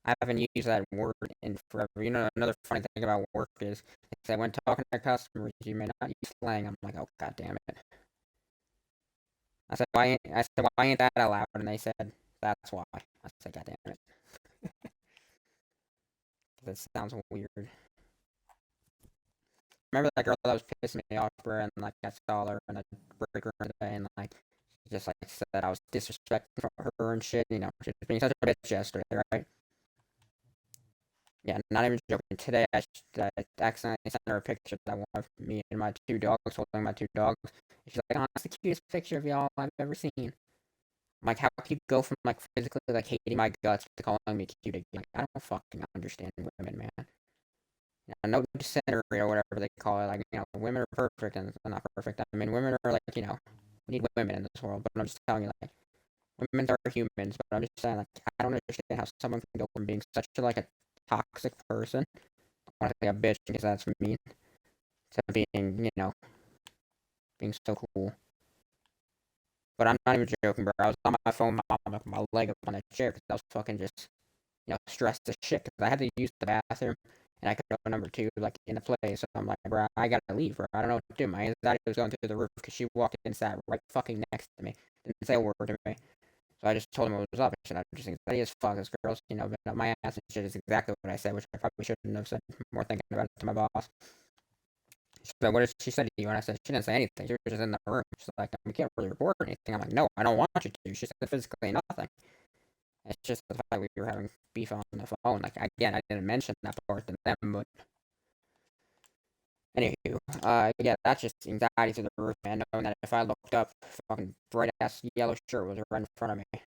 I haven't used that word in forever. You know, another funny thing about work is that when talking to customers, you may not use slang. I'm like, oh, god damn it. why ain't that allowed? And they said, that's why. I said, God damn it. That sounds weird. Remember that girl that was pissing me off, bro, and like I saw her in a break room today, and like she just like said I was disrespecting her and shit. You know, she was being such a bitch yesterday, right? Yeah, not even joking. Today I accidentally sent her a picture that one of me and my two dogs holding my two dogs. And she's like, "Oh, it's the cutest picture of y'all I've ever seen." I'm like, how can you go from like physically like hating my guts to calling me cute again? Like, I don't fucking understand women, man. You know, no center or whatever they call it. Like, you know, women are perfect and not perfect. I mean, women are like, you know, we need women in this world. But I'm just telling you, like, women are humans. But I'm just saying, like, I don't understand how someone can go from being such a, like a toxic person, I want to say a bitch because that's mean, to being, you know, being so cool. But I'm not even joking, bro. I was on my phone, my leg up on a chair because I was fucking just, you know, stressed as shit because I had to use the bathroom and I could go number two, like, in the place. So I'm like, bro, I gotta leave, bro. I don't know what to do. My anxiety was going through the roof because she walked in and sat right fucking next to me. Didn't say a word to me. So I just told him what was up. I said, I'm just anxiety as fuck. This girl's, you know, been up my ass and shit is exactly what I said, which I probably shouldn't have said more thinking about it to my boss. So what did she say to you? And I said, she didn't say anything. She was just in the room. She's like, we can't really report anything. I'm like, no, I don't want you to. She said physically nothing. It's just the fact we were having beef on the phone. Like, again, I didn't mention that part to them, but anywho, yeah, that's just anxiety to the roof, man. Knowing that if I looked up, fucking bright ass yellow shirt was right in front of me.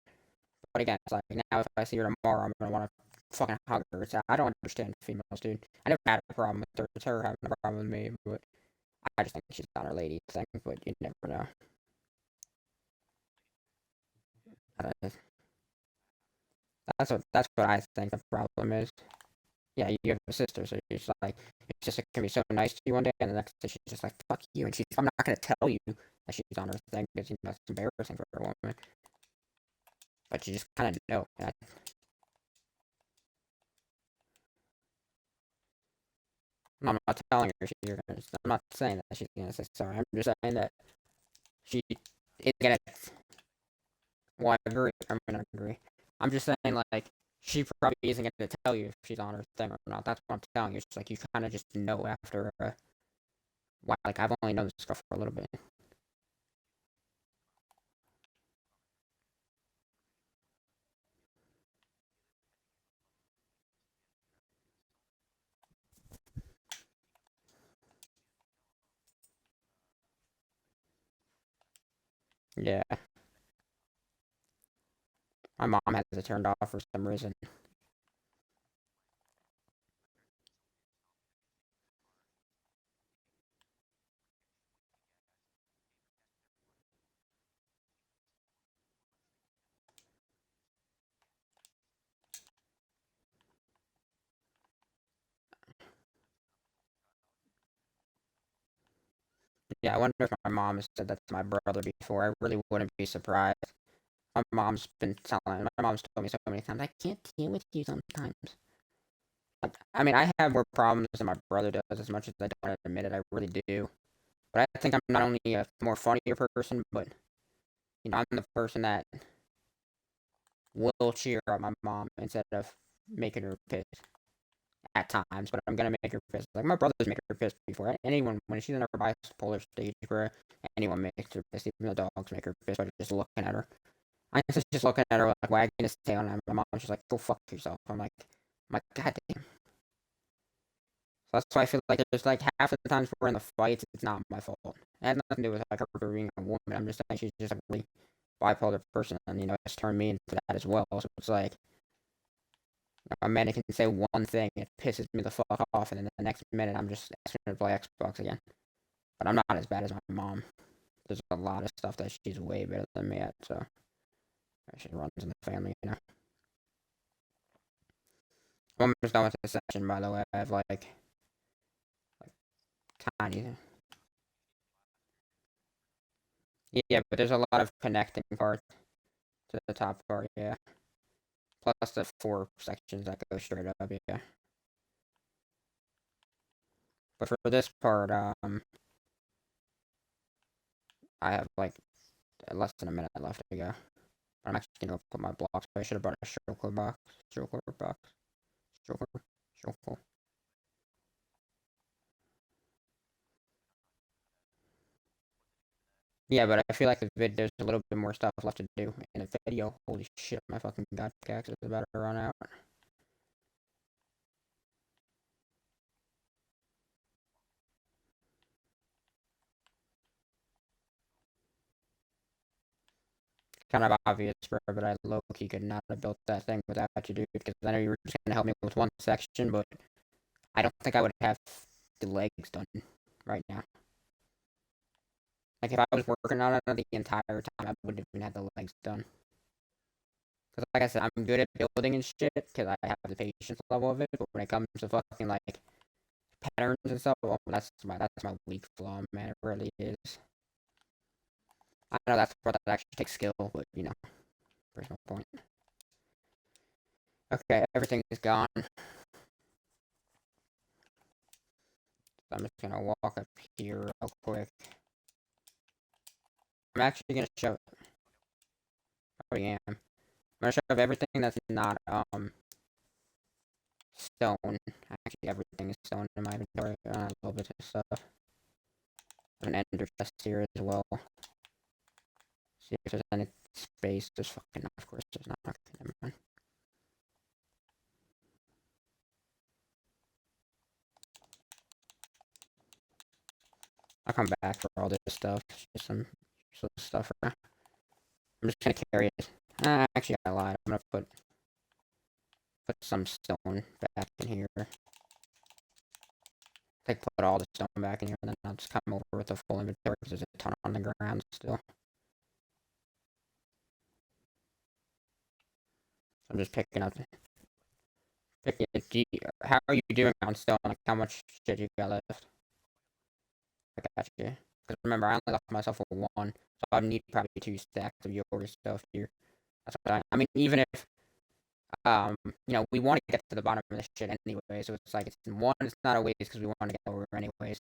But again, it's like now if I see her tomorrow, I'm gonna want to fucking hug her. I don't understand females, dude. I never had a problem with her. It's her having a problem with me, but I just think she's on her lady thing. But you never know. Uh, that's what I think the problem is. Yeah, you have a sister, so she's like, it's just like, can be so nice to you one day, and the next day she's just like, fuck you, and I'm not gonna tell you that she's on her thing because you know it's embarrassing for a woman, but you just kind of know. I'm not telling her you're gonna. I'm not saying that she's gonna say sorry. I'm just saying that she is gonna. Well, I agree. I'm gonna agree. I'm just saying like she probably isn't gonna tell you if she's on her thing or not. That's what I'm telling you. It's just like you kind of just know after. Wow, like I've only known this girl for a little bit. Yeah, my mom has it turned off for some reason. Yeah, I wonder if my mom has said that to my brother before. I really wouldn't be surprised. My mom's told me so many times, I can't deal with you sometimes. Like, I mean, I have more problems than my brother does, as much as I don't admit it, I really do. But I think I'm not only a more funnier person, but, you know, I'm the person that will cheer up my mom instead of making her pissed at times, but I'm gonna make her pissed. Like, my brother's made her pissed before. Anyone, when she's in her bipolar stage, bro, anyone makes her pissed, even the dogs make her pissed by just looking at her. I'm just looking at her like wagging his tail, and my mom's just like, "Go fuck yourself." I'm like, God damn. So that's why I feel like there's like half of the times we're in the fights, it's not my fault. It has nothing to do with like her being a woman. I'm just saying she's just a really bipolar person, and you know, it's turned me into that as well. So it's like a minute can say one thing, it pisses me the fuck off, and then the next minute I'm just asking her to play Xbox again. But I'm not as bad as my mom. There's a lot of stuff that she's way better than me at, so she runs in the family, you know. I'm just done with this session, by the way. I have like tiny. Yeah, but there's a lot of connecting parts to the top part, yeah. Plus the four sections that go straight up, yeah. But for this part, I have like less than a minute left to go. I'm actually gonna go put my blocks. I should have brought a stroker box. Stroker box. Stroker. Stroker. Yeah, but I feel like there's a little bit more stuff left to do in the video. Holy shit, my fucking god pickaxe is about to run out. Kind of obvious, bro, but I low-key could not have built that thing without you, dude, because I know you were just gonna help me with one section, but I don't think I would have the legs done right now. Like, if I was working on it the entire time, I wouldn't even have the legs done. Because, like I said, I'm good at building and shit, because I have the patience level of it, but when it comes to fucking, like, patterns and stuff, oh, that's my weak flaw, man, it really is. I know that's what that actually takes skill, but, you know, there's no point. Okay, everything is gone. So I'm just gonna walk up here real quick. I'm actually gonna show. Oh yeah, I'm gonna show everything that's not stone. Actually, everything is stone in my inventory. A little bit of stuff. An ender chest here as well. See if there's any space. There's fucking not. Of course, there's not. Okay, never mind. I'll come back for all this stuff. Just some stuff. I'm just gonna carry it. Actually, I lied. I'm gonna put some stone back in here. Like, put all the stone back in here, and then I'll just come over with a full inventory because there's a ton on the ground still. I'm just picking up. How are you doing on stone? Like, how much shit you got left? I got you. Because remember, I only left myself with one, so I need probably 2 stacks of your stuff here. That's what I mean, even if, we want to get to the bottom of this shit anyway, so it's like, one, it's not a waste because we want to get over anyways.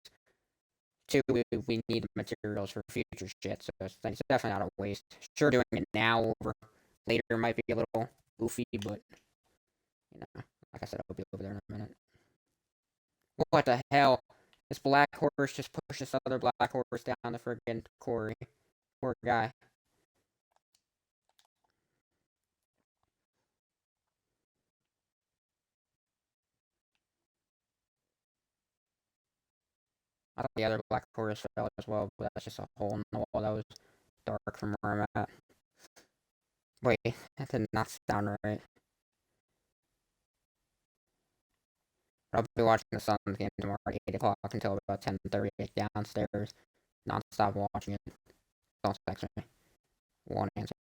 Two, we need the materials for future shit, so it's definitely not a waste. Sure, doing it now over later might be a little goofy, but, like I said, I'll be over there in a minute. What the hell? This black horse just pushed this other black horse down the friggin' quarry. Poor guy. I thought the other black horse fell as well, but that's just a hole in the wall that was dark from where I'm at. Wait, that did not sound right. I'll be watching the Suns game tomorrow at 8 o'clock until about 10:30 downstairs. Non-stop watching it. Don't text me. Won't answer.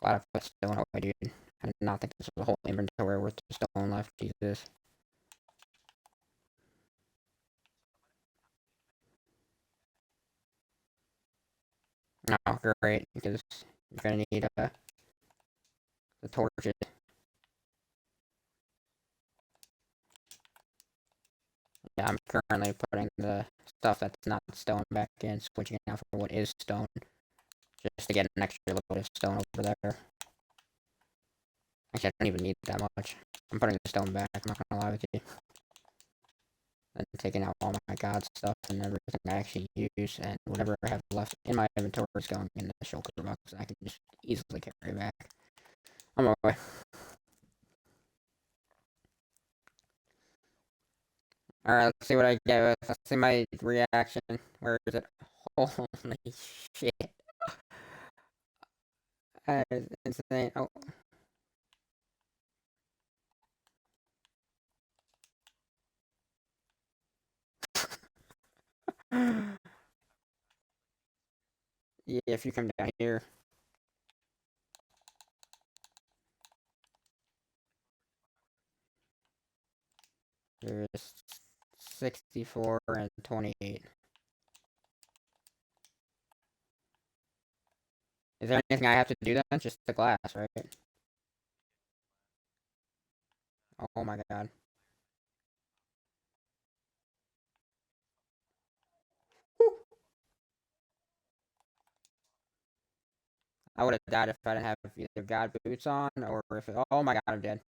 Glad I put stone away, dude. I did not think this was a whole inventory worth of stone left. Jesus. Oh, great, because you're gonna need the torches. Yeah, I'm currently putting the stuff that's not stone back in, switching it out for what is stone, just to get an extra little bit of stone over there. Actually, I don't even need that much. I'm putting the stone back, I'm not gonna lie with you. And taking out all my god stuff and everything I actually use, and whatever I have left in my inventory is going in the shulker box. I can just easily carry back. I'm on my way. Alright, let's see what I get with. Let's see my reaction. Where is it? Holy shit. That is insane. Oh. Yeah, if you come down here. There's 64 and 28. Is there anything I have to do then? Just the glass, right? Oh my god. I would have died if I didn't have either God boots on or if oh my god, I'm dead.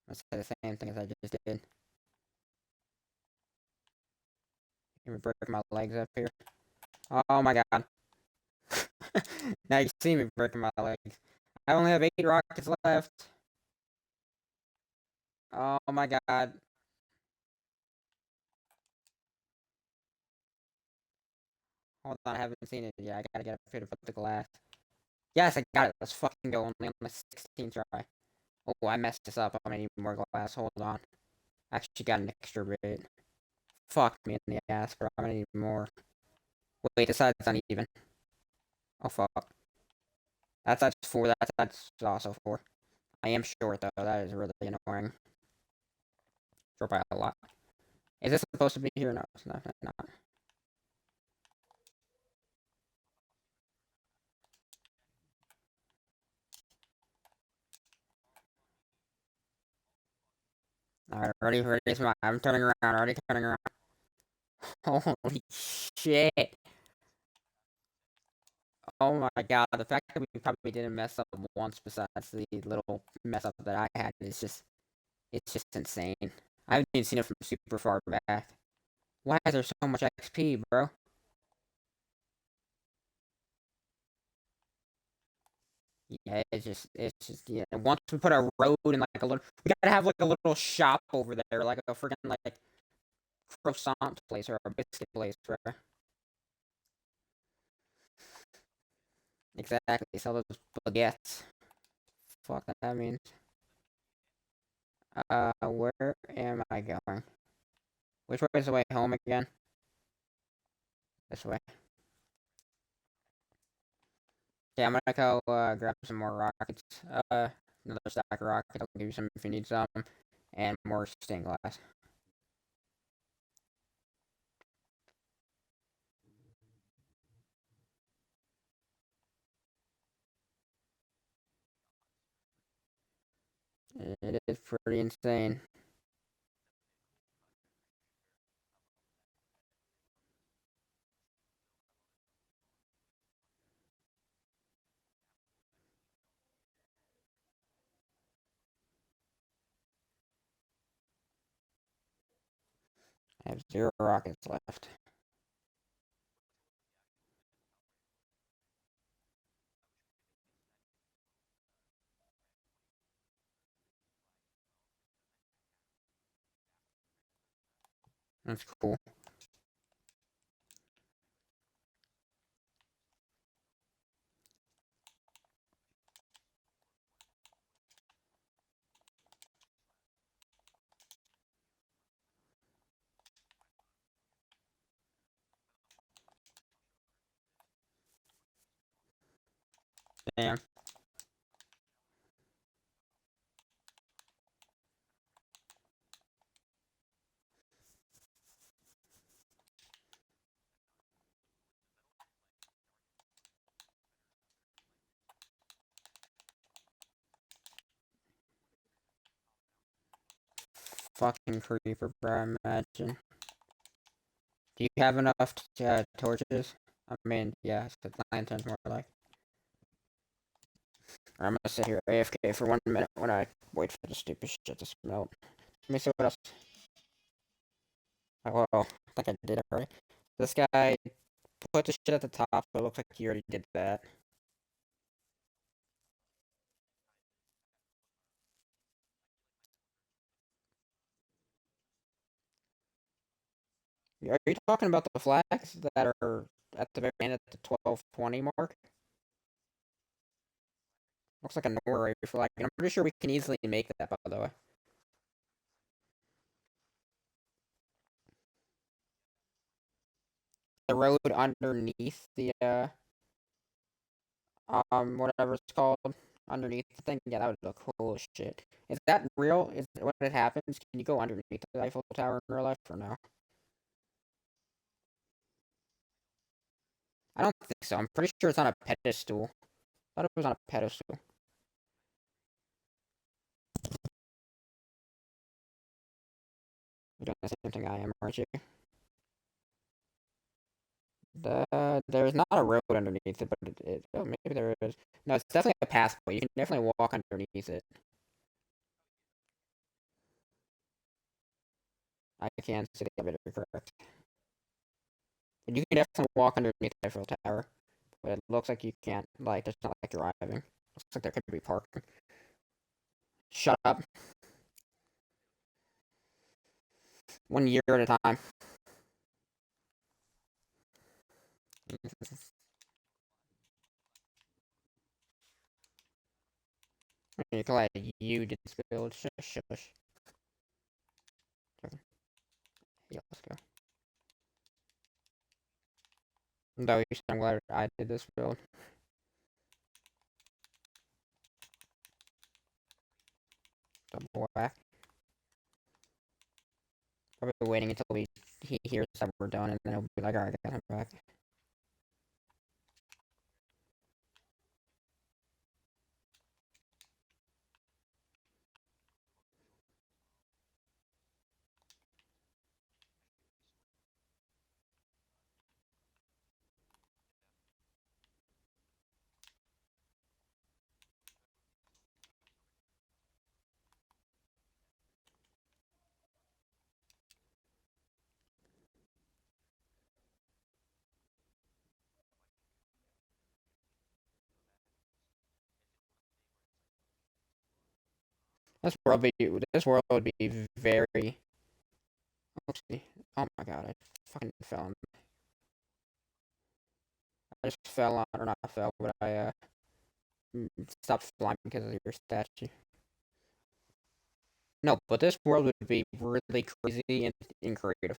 I say the same thing as I just did. Let me break my legs up here. Oh my god. Now you see me breaking my legs. I only have 8 rockets left. Oh my god. Hold on, I haven't seen it yet. I gotta get up here to put the glass. Yes, I got it. Let's fucking go. Only on the 16th try. Oh, I messed this up. I'm gonna need more glass. Hold on. I actually got an extra bit. Fuck me in the ass, bro. I'm gonna need more. Wait, this side's uneven. Oh, fuck. That's 4. That's also 4. I am short, though. That is really annoying. Short by a lot. Is this supposed to be here? No, it's not. Alright, ready, smile. I'm turning around, already turning around. Holy shit. Oh my god, the fact that we probably didn't mess up once besides the little mess up that I had is just, it's just insane. I haven't even seen it from super far back. Why is there so much XP, bro? Yeah, yeah. Once we put a road and like a little, we gotta have like a little shop over there, like a freaking like croissant place or a biscuit place, bro. Exactly, sell those baguettes. Fuck that means. Where am I going? Which way is the way home again? This way. Yeah, I'm gonna go grab some more rockets. Another stack of rockets. I'll give you some if you need some, and more stained glass. It is pretty insane. I have 0 rockets left. That's cool. Damn. Fucking creeper, bro. Imagine. Do you have enough torches? I mean, yeah, it's lanterns more like. I'm gonna sit here AFK for 1 minute when I wait for the stupid shit to smelt. Let me see what else. Oh, well, I think I did it already. This guy put the shit at the top, but it looks like he already did that. Are you talking about the flags that are at the very end at the 1220 mark? Looks like a Norway flag, and I'm pretty sure we can easily make that, by the way. The road underneath the, whatever it's called, underneath the thing, yeah, that would look cool as shit. Is that real? Is when it happens, can you go underneath the Eiffel Tower in real life, or no? I don't think so. I'm pretty sure it's on a pedestal. I thought it was on a pedestal. You're doing the same thing I am, aren't you? There's not a road underneath it, but oh, maybe there is. No, it's definitely a pathway. You can definitely walk underneath it. I can't see the elevator correct. But you can definitely walk underneath the Eiffel Tower, but it looks like you can't. Like, it's not like driving. Looks like there could be parking. Shut up. 1 year at a time. You can let you just build. Shush, shush. Okay. Yeah, let's go. Though I'm glad I did this build. Double whack. Probably waiting until he hears that we're done, and then he'll be like, alright, I got him back. This world would be very. Oopsie. Oh my god, I fucking fell on. I just fell on, or not fell, but I stopped flying because of your statue. No, but this world would be really crazy and creative.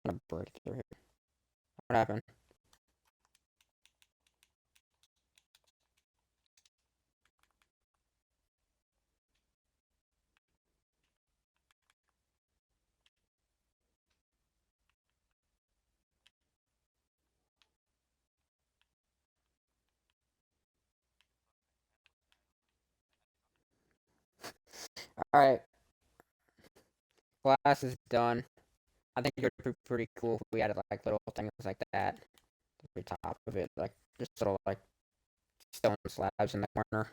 I'm gonna break through here. What happened? Alright, class is done. I think it would be pretty cool if we added like little things like that at the top of it, like just little like stone slabs in the corner.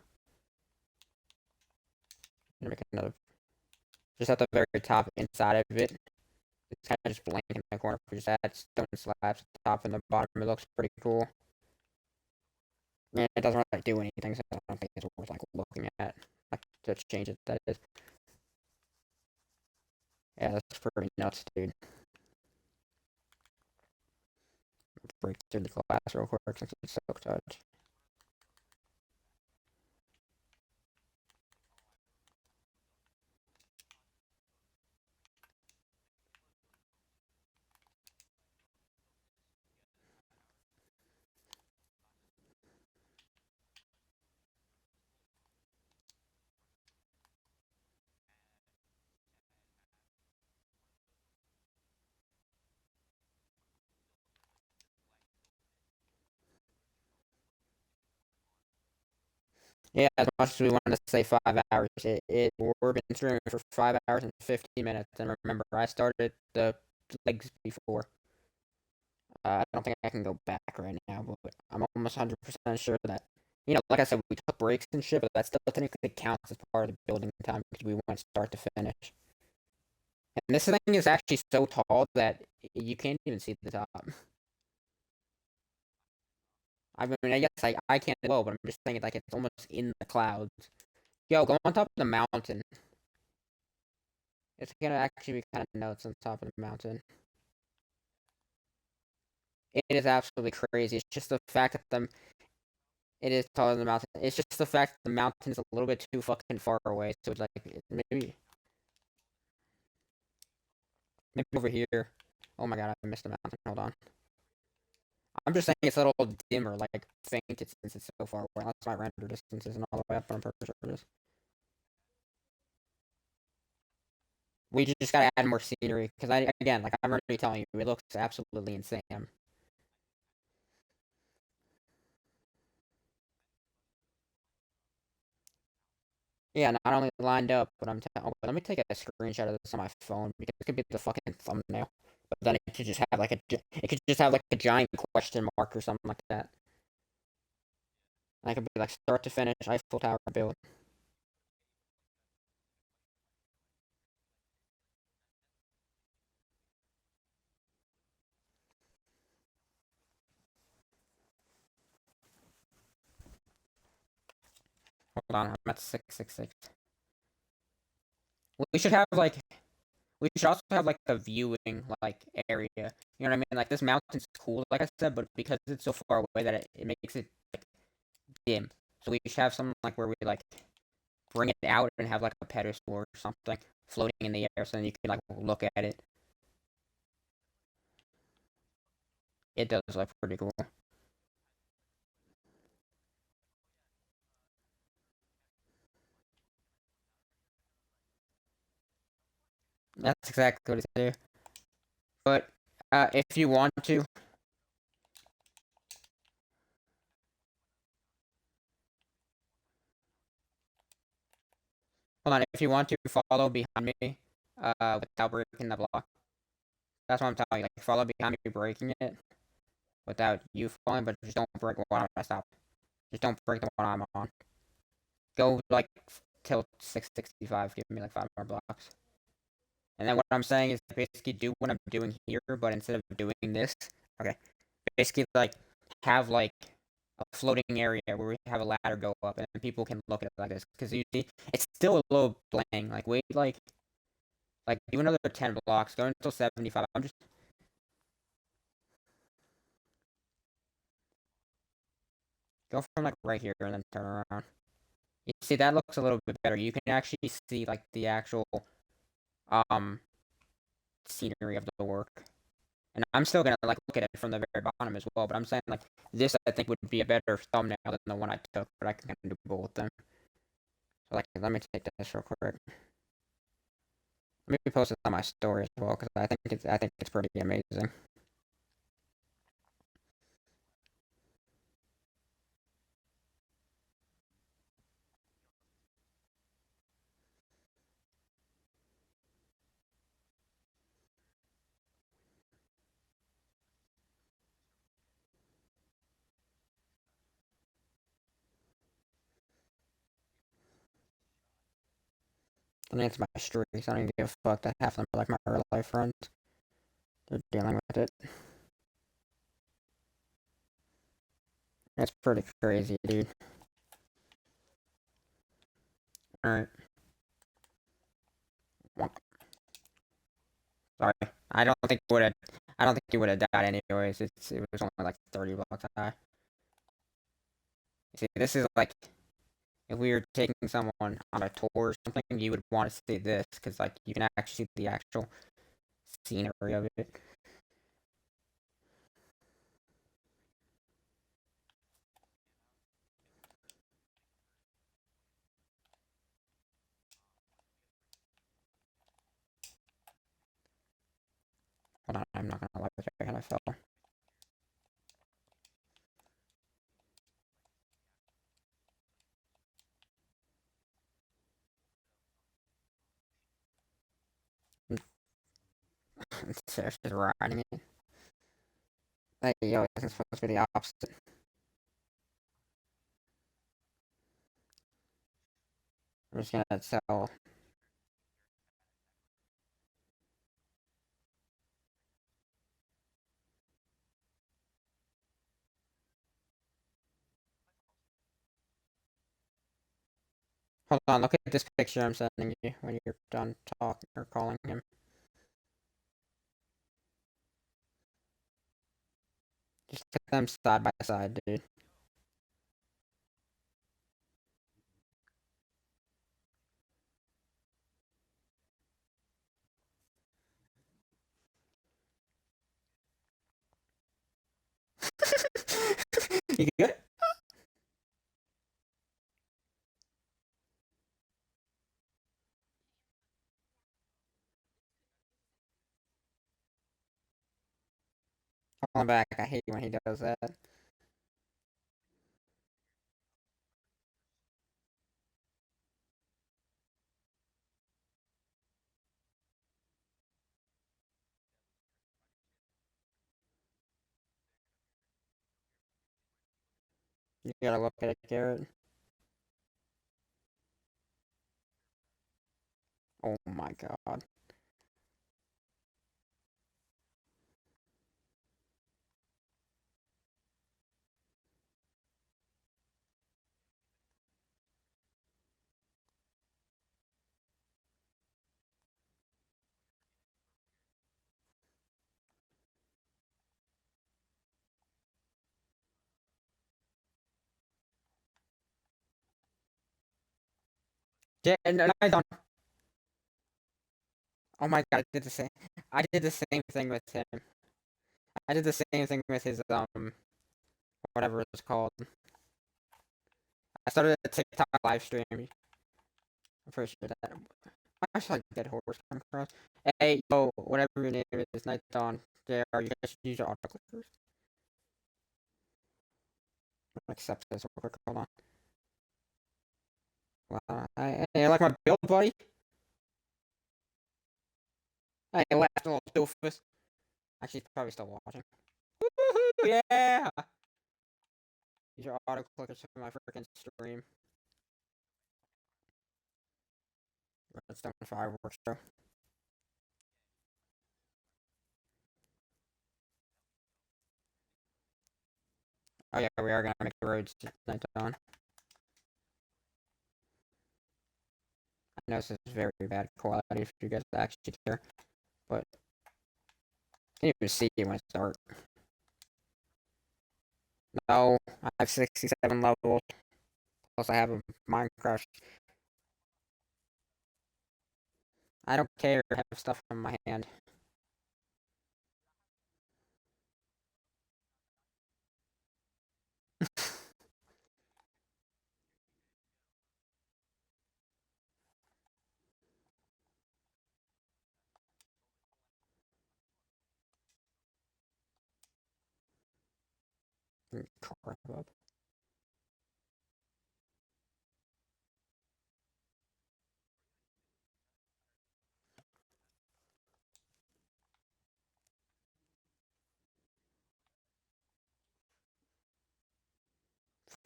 Make another just at the very top inside of it. It's kind of just blank in the corner. We just add stone slabs at the top and the bottom. It looks pretty cool. Yeah, it doesn't really do anything, so I don't think it's worth like looking at. Like to change it, that is. Yeah, that's pretty nuts, dude. Break through the glass real quick since it's so touch. Yeah, as much as we wanted to say 5 hours, we've been streaming for 5 hours and 50 minutes. And remember, I started the legs before. I don't think I can go back right now, but I'm almost 100% sure that, like I said, we took breaks and shit, but that still technically counts as part of the building time because we went start to finish. And this thing is actually so tall that you can't even see the top. I mean, I guess I can't as well, but I'm just saying like it's almost in the clouds. Yo, go on top of the mountain. It's gonna actually be kind of nuts on top of the mountain. It is absolutely crazy. It's just the fact that it is taller than the mountain. It's just the fact that the mountain is a little bit too fucking far away. So it's like maybe over here. Oh my god, I missed the mountain. Hold on. I'm just saying it's a little dimmer, like fainted since it's so far away. That's my render distance isn't all the way up on purpose. We just gotta add more scenery because I'm already telling you, it looks absolutely insane. Yeah, not only lined up, but I'm telling. Oh, let me take a screenshot of this on my phone because it could be the fucking thumbnail. But then it could just have like it could just have like a giant question mark or something like that. And I could be like start to finish Eiffel Tower build. Hold on, I'm at 666. We should have like we should also have like a viewing like area. You know what I mean? Like this mountain's cool, like I said, but because it's so far away that it makes it like dim. So we should have something like where we like bring it out and have like a pedestal or something floating in the air, so then you can like look at it. It does look pretty cool. That's exactly what it's do. But if you want to, hold on. If you want to follow behind me, without breaking the block, that's what I'm telling you. Like follow behind me, breaking it without you falling, but just don't break what I'm gonna stop. Just don't break the one I'm on. Go like till 665. Give me like 5 more blocks. And then what I'm saying is basically do what I'm doing here, but instead of doing this, okay, basically like have like a floating area where we have a ladder go up and people can look at it like this. Because you see, it's still a little blank. Like wait, like do another 10 blocks, go until 75. I'm just go from like right here and then turn around. You see, that looks a little bit better. You can actually see like the actual um scenery of the work. And I'm still gonna like look at it from the very bottom as well. But I'm saying like this, I think would be a better thumbnail than the one I took. But I can kind of do both of them. So like, let me take this real quick. Let me post it on my story as well because I think it's pretty amazing. I mean, it's my streaks. I don't even give a fuck that half of them are like my real life friends. They're dealing with it. It's pretty crazy, dude. All right. Sorry. I don't think it would have. I don't think he would have died anyways. It was only like 30 blocks high. See, this is like if we were taking someone on a tour or something, you would want to see this because like you can actually see the actual scenery of it. Hold on, I'm not gonna lie, I kind of fell. It's just riding it. Hey, yo, isn't supposed to be the opposite. I'm just gonna tell. Hold on, look at this picture I'm sending you when you're done talking or calling him. Just put them side by side, dude. You good? Calling back. I hate when he does that. You gotta look at it, Garrett. Oh my god. Yeah, no, no, I don't. Oh my god, I did the same. I did the same thing with him. I did the same thing with his whatever it's called. I started a TikTok live stream. I'm pretty sure that. I saw a dead horse come across. Hey, yo, whatever your name is, Night Dawn. JR, you guys should use your autoclickers. Accept this real quick. Hold on. Wow, I like my build, buddy. I left a little doofus. Actually, he's probably still watching. Woohoo! Yeah! Use your autoclickers for my freaking stream. Redstone fireworks, though. Oh yeah, we are gonna make the roads Night Dawn. I know this is very bad quality if you guys actually care, but you can't even see it when it starts. No, I have 67 levels. Plus, I have a Minecraft. I don't care. I have stuff in my hand. Crap up.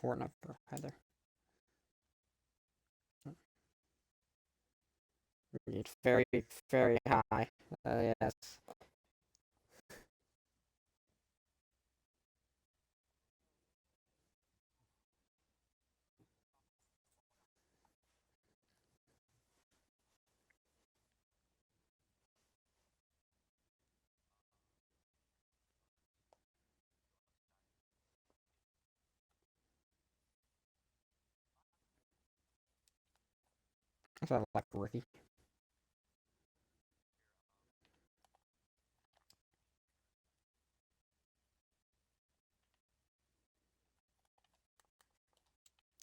Fortnite, bro. Heather. It's very, very high. Yes. That's what I like Ricky.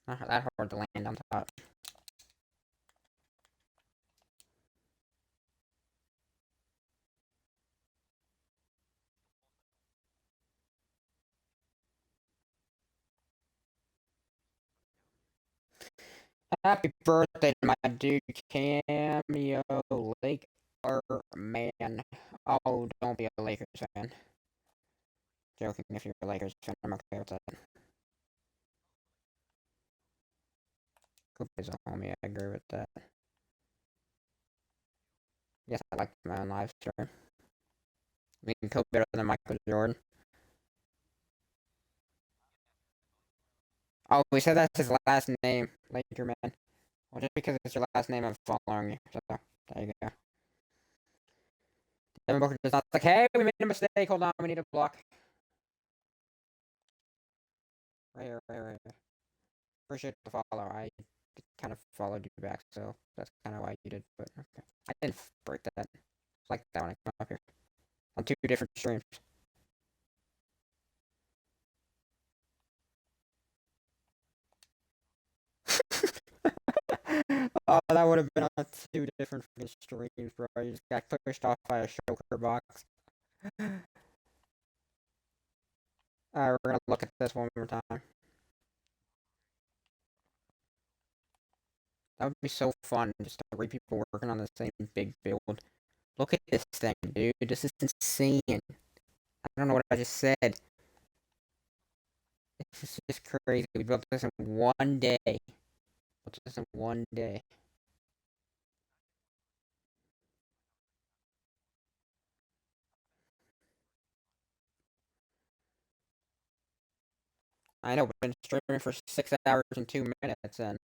Not that hard to land on top. Happy birthday to my dude Cameo Lake Man. Oh, don't be a Lakers fan. Joking, if you're a Lakers fan, I'm okay with that. Coop is a homie, I agree with that. Yes, I like my own live stream. We can Coop better than Michael Jordan. Oh, we said that's his last name, Laker Man. Well, just because it's your last name, I'm following you. So, there you go. Devin Booker does not like, hey, we made a mistake. Hold on, we need a block. Right here, right here, right here. Appreciate the follow. I kind of followed you back, so that's kind of why you did. But okay. I didn't break that. It's like that when I come up here on two different streams. Oh, that would have been on two different streams, bro. You just got pushed off by a choker box. Alright, we're gonna look at this one more time. That would be so fun, just to three people working on the same big build. Look at this thing, dude. This is insane. I don't know what I just said. It's just crazy. We built this in one day. Built this in one day. I know, we've been streaming for 6 hours and 2 minutes, and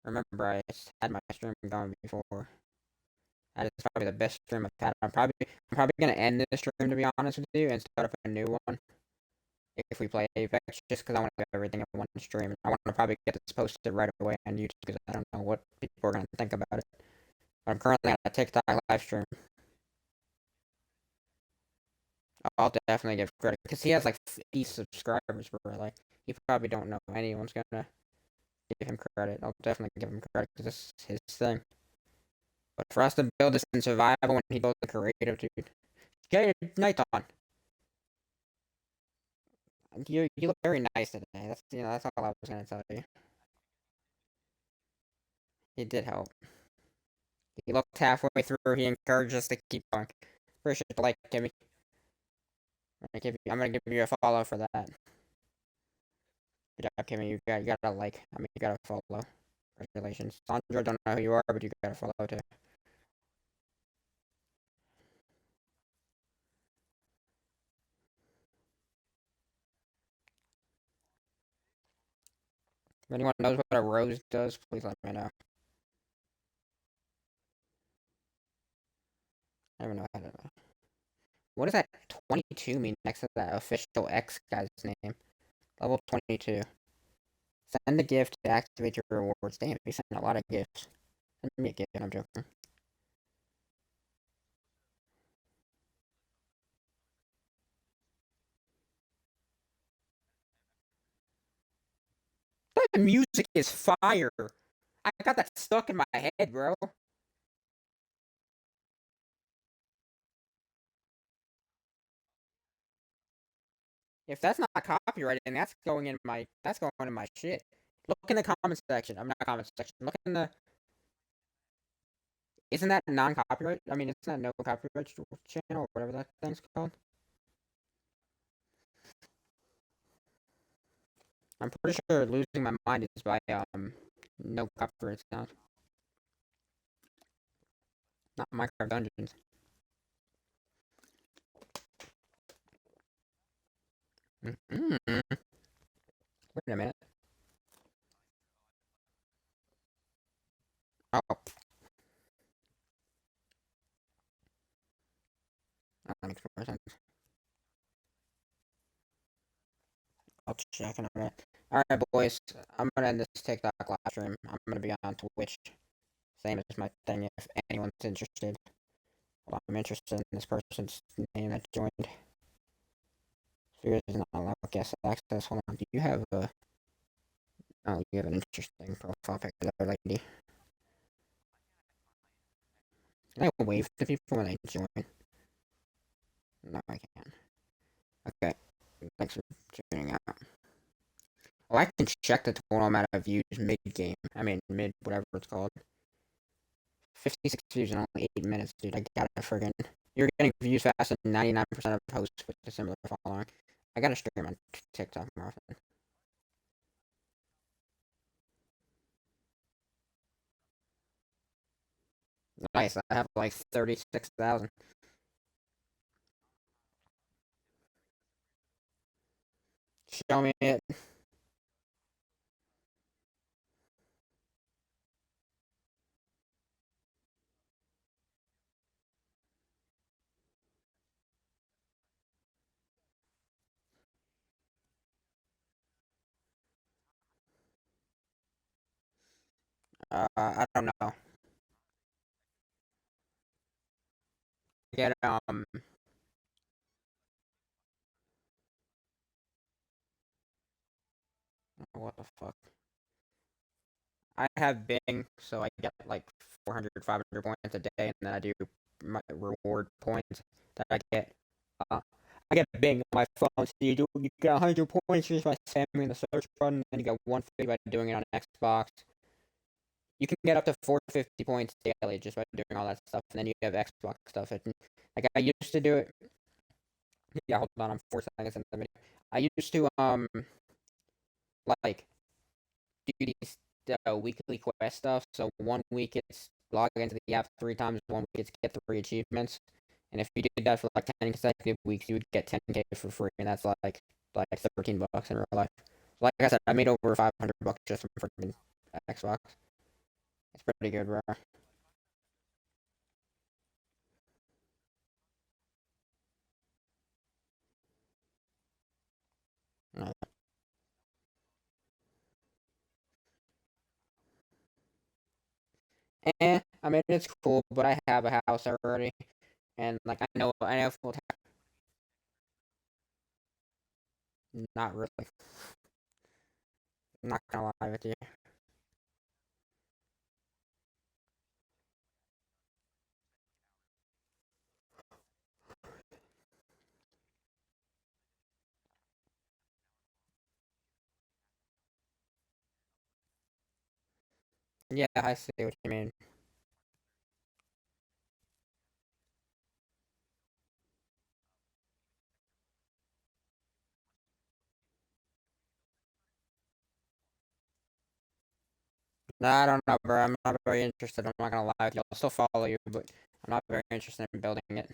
remember, I had my stream going before. That is probably the best stream I've had. I'm probably gonna end this stream, to be honest with you, and start up a new one if we play Apex, just because I want to do everything in one stream. I want to probably get this posted right away on YouTube because I don't know what people are gonna think about it. But I'm currently on a TikTok live stream. I'll definitely give credit because he has like 50 subscribers, bro. Like, he probably don't know anyone's gonna give him credit. I'll definitely give him credit because this is his thing. But for us to build this in survival when he built the creative, dude. Get your night on. You look very nice today. That's all I was gonna tell you. He did help. He looked halfway through. He encouraged us to keep going. Appreciate the like, Kimmy. I'm gonna give you a follow for that. Good job, Kimmy. You gotta like. I mean, you gotta follow. Congratulations. Sandra, don't know who you are, but you gotta follow too. If anyone knows what a rose does, please let me know. I don't know how to. What does that 22 mean next to that official X guy's name? Level 22. Send a gift to activate your rewards. Damn, you sent a lot of gifts. Send me a gift, I'm joking. That music is fire. I got that stuck in my head, bro. If that's not copyrighted, then that's going in my shit. Look in the comment section. I'm not comment section. Look in the. Isn't that non-copyright? I mean, isn't that no copyright channel or whatever that thing's called? I'm pretty sure losing my mind is by no copyright sound. Not Minecraft Dungeons. Wait a minute. Oh, that makes more sense. I'll check in a minute. Alright, boys. I'm gonna end this TikTok live stream. I'm gonna be on Twitch. Same as my thing if anyone's interested. Well, I'm interested in this person's name that joined. Sphere does not allow guest access. Hold on. Do you have a. Oh, you have an interesting profile picture there, lady. Can I wave to people when they join? No, I can't. Okay. Thanks for tuning out. Oh, I can check the total amount of views mid-game. I mean, whatever it's called. 56 views in only 8 minutes, dude. I gotta friggin'. You're getting views faster than 99% of hosts with a similar following. I gotta stream on TikTok more often. Nice, I have like 36,000. Show me it. I don't know. Get, what the fuck? I have Bing, so I get like 400, 500 points a day, and then I do my reward points that I get. Uh, I get Bing on my phone, so you get 100 points just by spamming the search button, and you get 150 by doing it on Xbox. You can get up to 450 points daily just by doing all that stuff, and then you have Xbox stuff. Like I used to do it. Yeah, hold on, I'm 4 seconds in the video. I used to like do these weekly quest stuff. So 1 week it's log into the app 3 times. 1 week it's get 3 achievements. And if you did that for like 10 consecutive weeks, you would get 10K for free, and that's like $13 in real life. Like I said, I made over $500 just from freaking Xbox. It's pretty good, bro. Uh, I mean it's cool, but I have a house already, and like I know full time. Not really. I'm not gonna lie with you. Yeah, I see what you mean. No, I don't know, bro. I'm not very interested. I'm not gonna lie with you. I'll still follow you, but I'm not very interested in building it.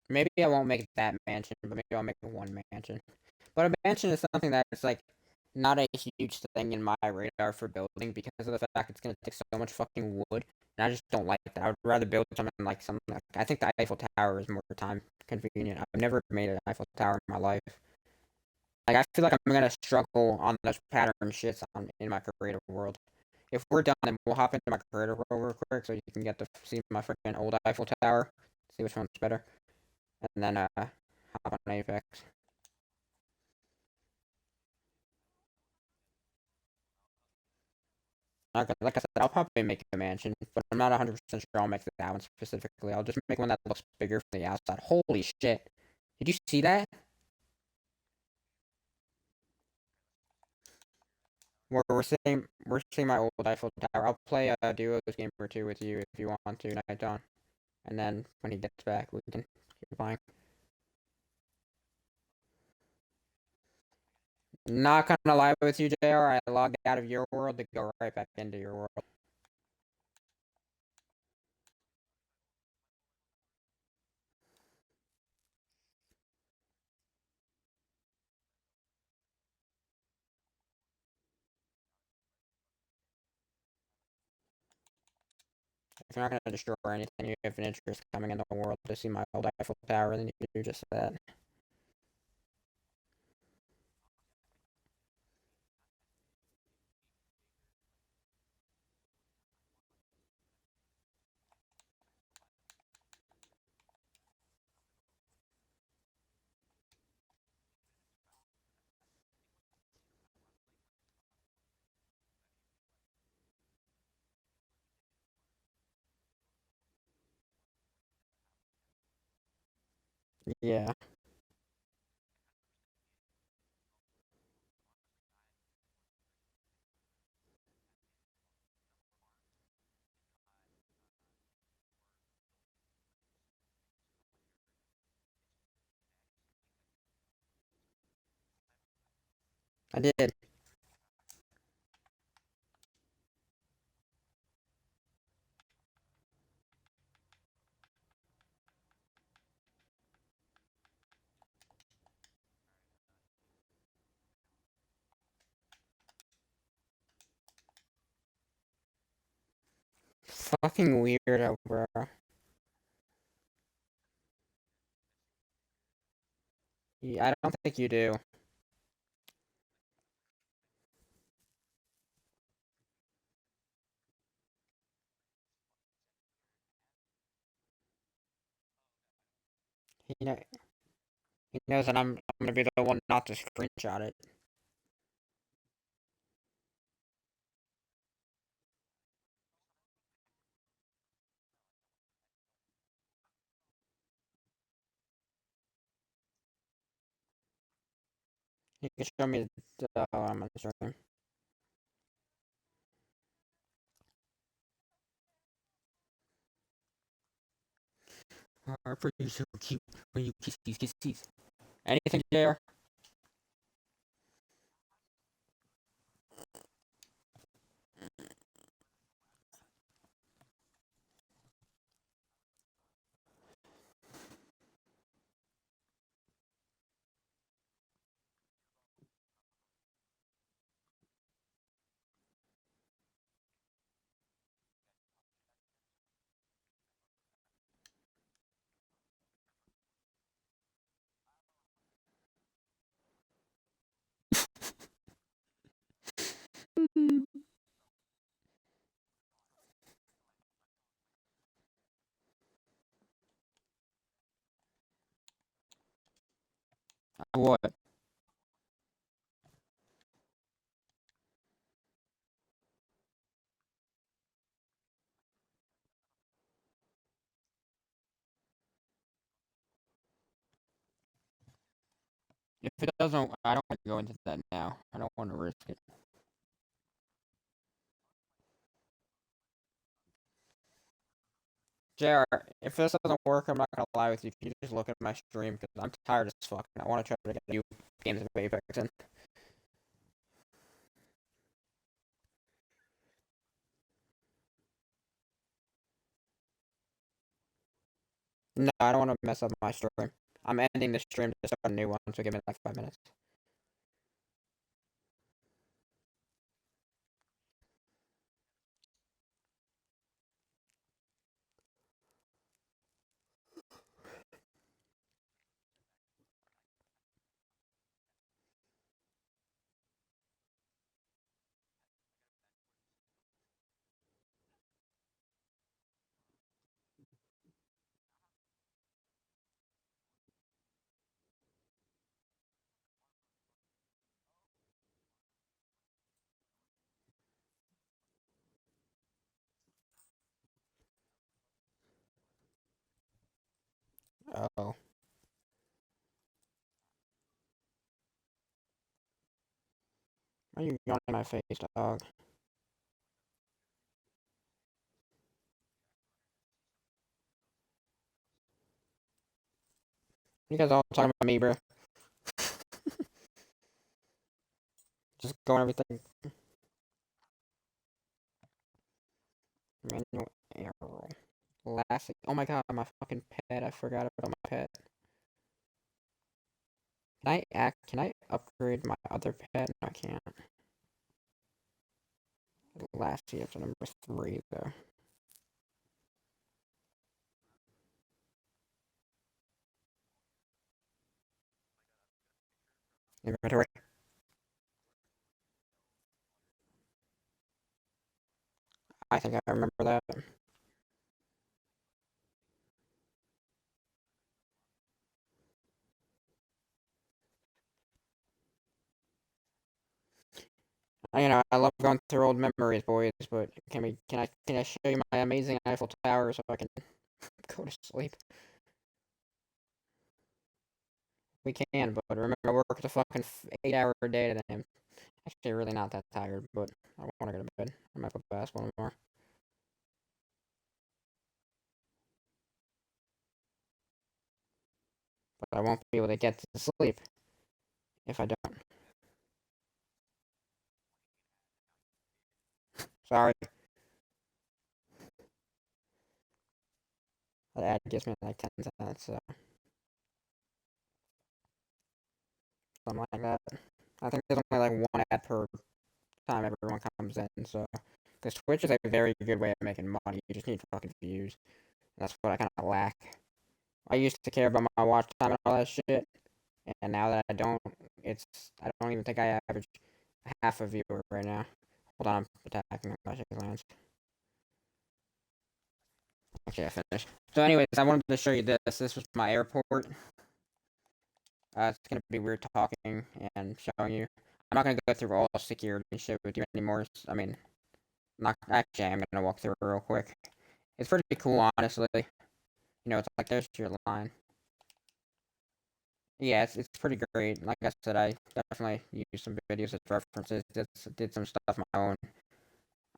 Maybe I won't make that mansion, but maybe I'll make one mansion. But a mansion is something that's like not a huge thing in my radar for building because of the fact it's gonna take so much fucking wood, and I just don't like that. I would rather build something like I think the Eiffel Tower is more time convenient. I've never made an Eiffel Tower in my life. Like I feel like I'm gonna struggle on those pattern shits in my creative world. If we're done, then we'll hop into my creative world real quick so you can get to see my freaking old Eiffel Tower, see which one's better, and then hop on Apex. Like I said, I'll probably make a mansion, but I'm not 100% sure I'll make that one specifically. I'll just make one that looks bigger from the outside. Holy shit. Did you see that? We're seeing my old Eiffel Tower. I'll play a duos game or two with you if you want to, Night Dawn. And then when he gets back, we can keep playing. Not gonna lie with you, JR. I logged out of your world to go right back into your world. If you're not gonna destroy anything, you have an interest coming in the world to see my old Eiffel Tower, then you can do just that. Yeah, I did. Fucking weirdo, bro. Yeah, I don't think you do. He, know, he knows that I'm gonna be the one not to screenshot it. You can show me the I'm on the stream. Harper, you're so cute. When you kiss these. Anything, JR? What? If it doesn't, I don't want to go into that now. I don't want to risk it. JR, if this doesn't work, I'm not gonna lie with you. Can you just look at my stream? Because I'm tired as fuck. I want to try to get new games of Apex in. No, I don't want to mess up my stream. I'm ending the stream to start a new one, so give me like 5 minutes. Oh. Why are you yawning in my face, dog? You guys all talking about me, bro. Just going everything. Manual arrow. Classic. Oh my god, my fucking pet. I forgot about my pet. Can I upgrade my other pet? No, I can't. Last year to number 3 though. Inventory. I think I remember that. I love going through old memories, boys. But can I show you my amazing Eiffel Tower so I can go to sleep? We can, but remember, I work a fucking 8 hour day today. I'm actually really not that tired, but I want to go to bed. I might play basketball more, but I won't be able to get to sleep if I don't. Sorry, that ad gives me like 10 cents, so something like that. I think there's only like one ad per time everyone comes in, so because Twitch is a very good way of making money. You just need fucking views. That's what I kind of lack. I used to care about my watch time and all that shit, and now that I don't, it's I don't even think I average half a viewer right now. Hold on, I'm attacking my chicken lands. Okay, I finished. So, anyways, I wanted to show you this. This was my airport. It's gonna be weird talking and showing you. I'm not gonna go through all security and shit with you anymore. I mean, not actually. I'm gonna walk through it real quick. It's pretty cool, honestly. It's like there's your line. Yeah, it's pretty great. Like I said, I definitely used some videos as references. Did some stuff my own.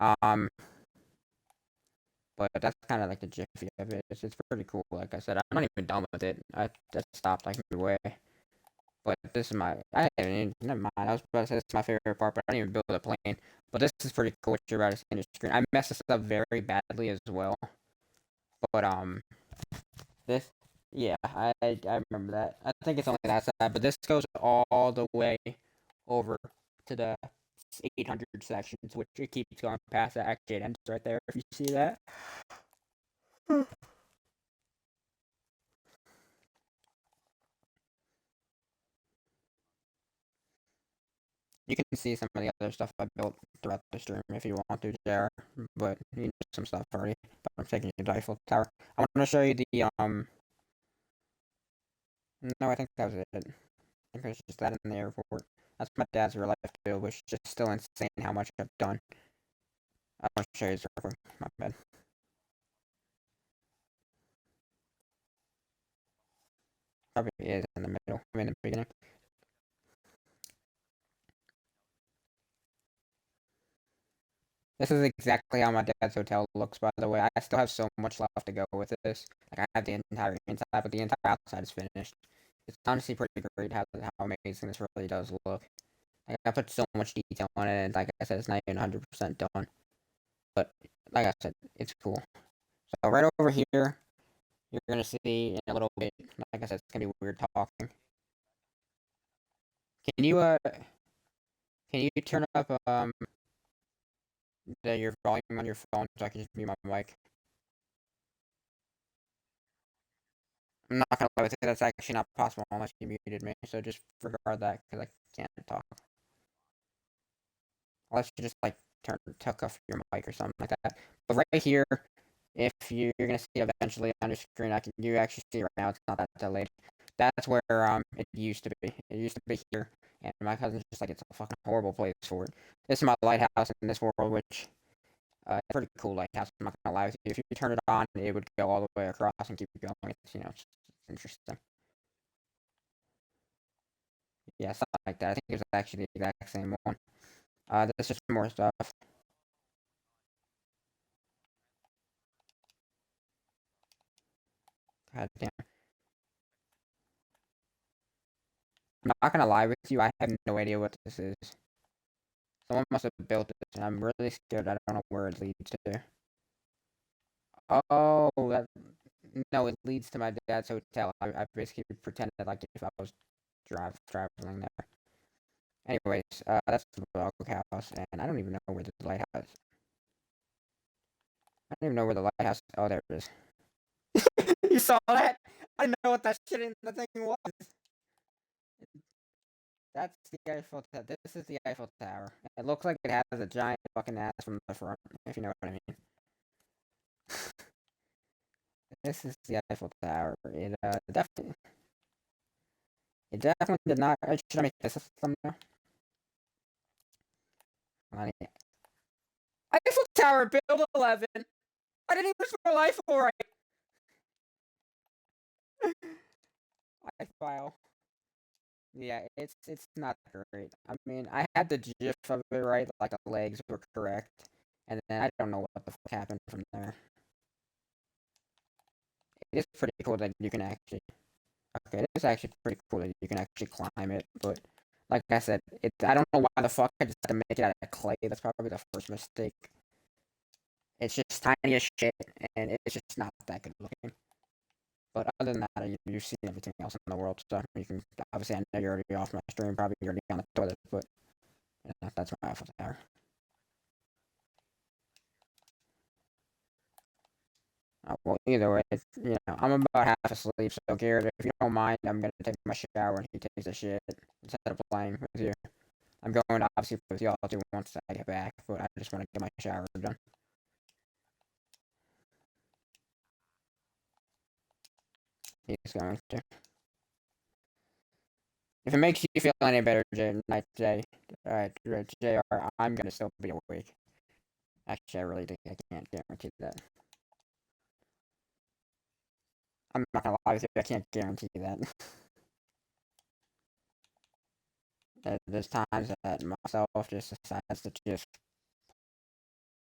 Um, but that's kind of like the jiffy of it. It's pretty cool. Like I said, I'm not even done with it. I just stopped like midway. But this is my. I haven't even, never mind. I was about to say this is my favorite part, but I didn't even build a plane. But this is pretty cool. What you're about to see on your screen. I messed this up very badly as well. But this, yeah, I remember that. I think it's only that side, but this goes all the way over to the 800 sections, which it keeps going past that. Actually, it ends right there. If you see that, you can see some of the other stuff I built throughout the stream if you want to, JR. But you know some stuff already. But I'm taking you to Eiffel Tower. I want to show you the. No, I think that was it. I think there's just that in the airport. That's my dad's real life build, which is just still insane how much I've done. I want to show you this real quick. My bad. Probably is in the middle. I mean, in the beginning. This is exactly how my dad's hotel looks, by the way. I still have so much left to go with this. Like, I have the entire inside, but the entire outside is finished. It's honestly pretty great how amazing this really does look. Like, I put so much detail on it, and like I said, it's not even 100% done. But, like I said, it's cool. So, right over here, you're gonna see in a little bit, like I said, it's gonna be weird talking. Can you, can you turn up, your volume on your phone so I can just mute my mic? I'm not gonna lie with you, that's actually not possible unless you muted me. So just regard that because I can't talk unless you just like tuck off your mic or something like that. But right here, if you're gonna see eventually on your screen, you actually see it right now. It's not that delayed. That's where it used to be. It used to be here, and my cousin's just like it's a fucking horrible place for it. This is my lighthouse in this world, which it's a pretty cool lighthouse. I'm not gonna lie with you. If you turn it on, it would go all the way across and keep going. It's interesting. Yeah, something like that. I think it was actually the exact same one. There's just more stuff. God damn. I'm not gonna lie with you, I have no idea what this is. Someone must have built this, and I'm really scared. I don't know where it leads to. Oh, that no, it leads to my dad's hotel. I basically pretended like if I was traveling there. Anyways, that's the bug house, and I don't even know where the lighthouse. I don't even know where the lighthouse. Oh, there it is. You saw that? I didn't know what that shit in the thing was. That's the Eiffel Tower. This is the Eiffel Tower. It looks like it has a giant fucking ass from the front, if you know what I mean. This is the Eiffel Tower. It definitely did not. Should I make this a thumbnail? Eiffel Tower, build 11. I didn't even spell Eiffel right. I file. Yeah, it's not great. I mean, I had the gif of it right, like the legs were correct, and then I don't know what the fuck happened from there. It is pretty cool that you can actually. Okay, it is actually pretty cool that you can actually climb it, but like I said, I don't know why the fuck I just had to make it out of clay. That's probably the first mistake. It's just tiny as shit, and it's just not that good looking. But other than that, you've seen everything else in the world, so you can obviously I know you're already off my stream, probably already on the toilet, but that's my Eiffel Tower. Well, either way, I'm about half asleep, so Garrett, if you don't mind, I'm gonna take my shower and he takes a shit instead of playing with you. I'm going to obviously play with y'all too once I get back, but I just want to get my shower done. He's going to. If it makes you feel any better, JR, I'm gonna still be awake. Actually, I really think I can't guarantee that. I'm not gonna lie with you, I can't guarantee that. There's times that myself just decides to just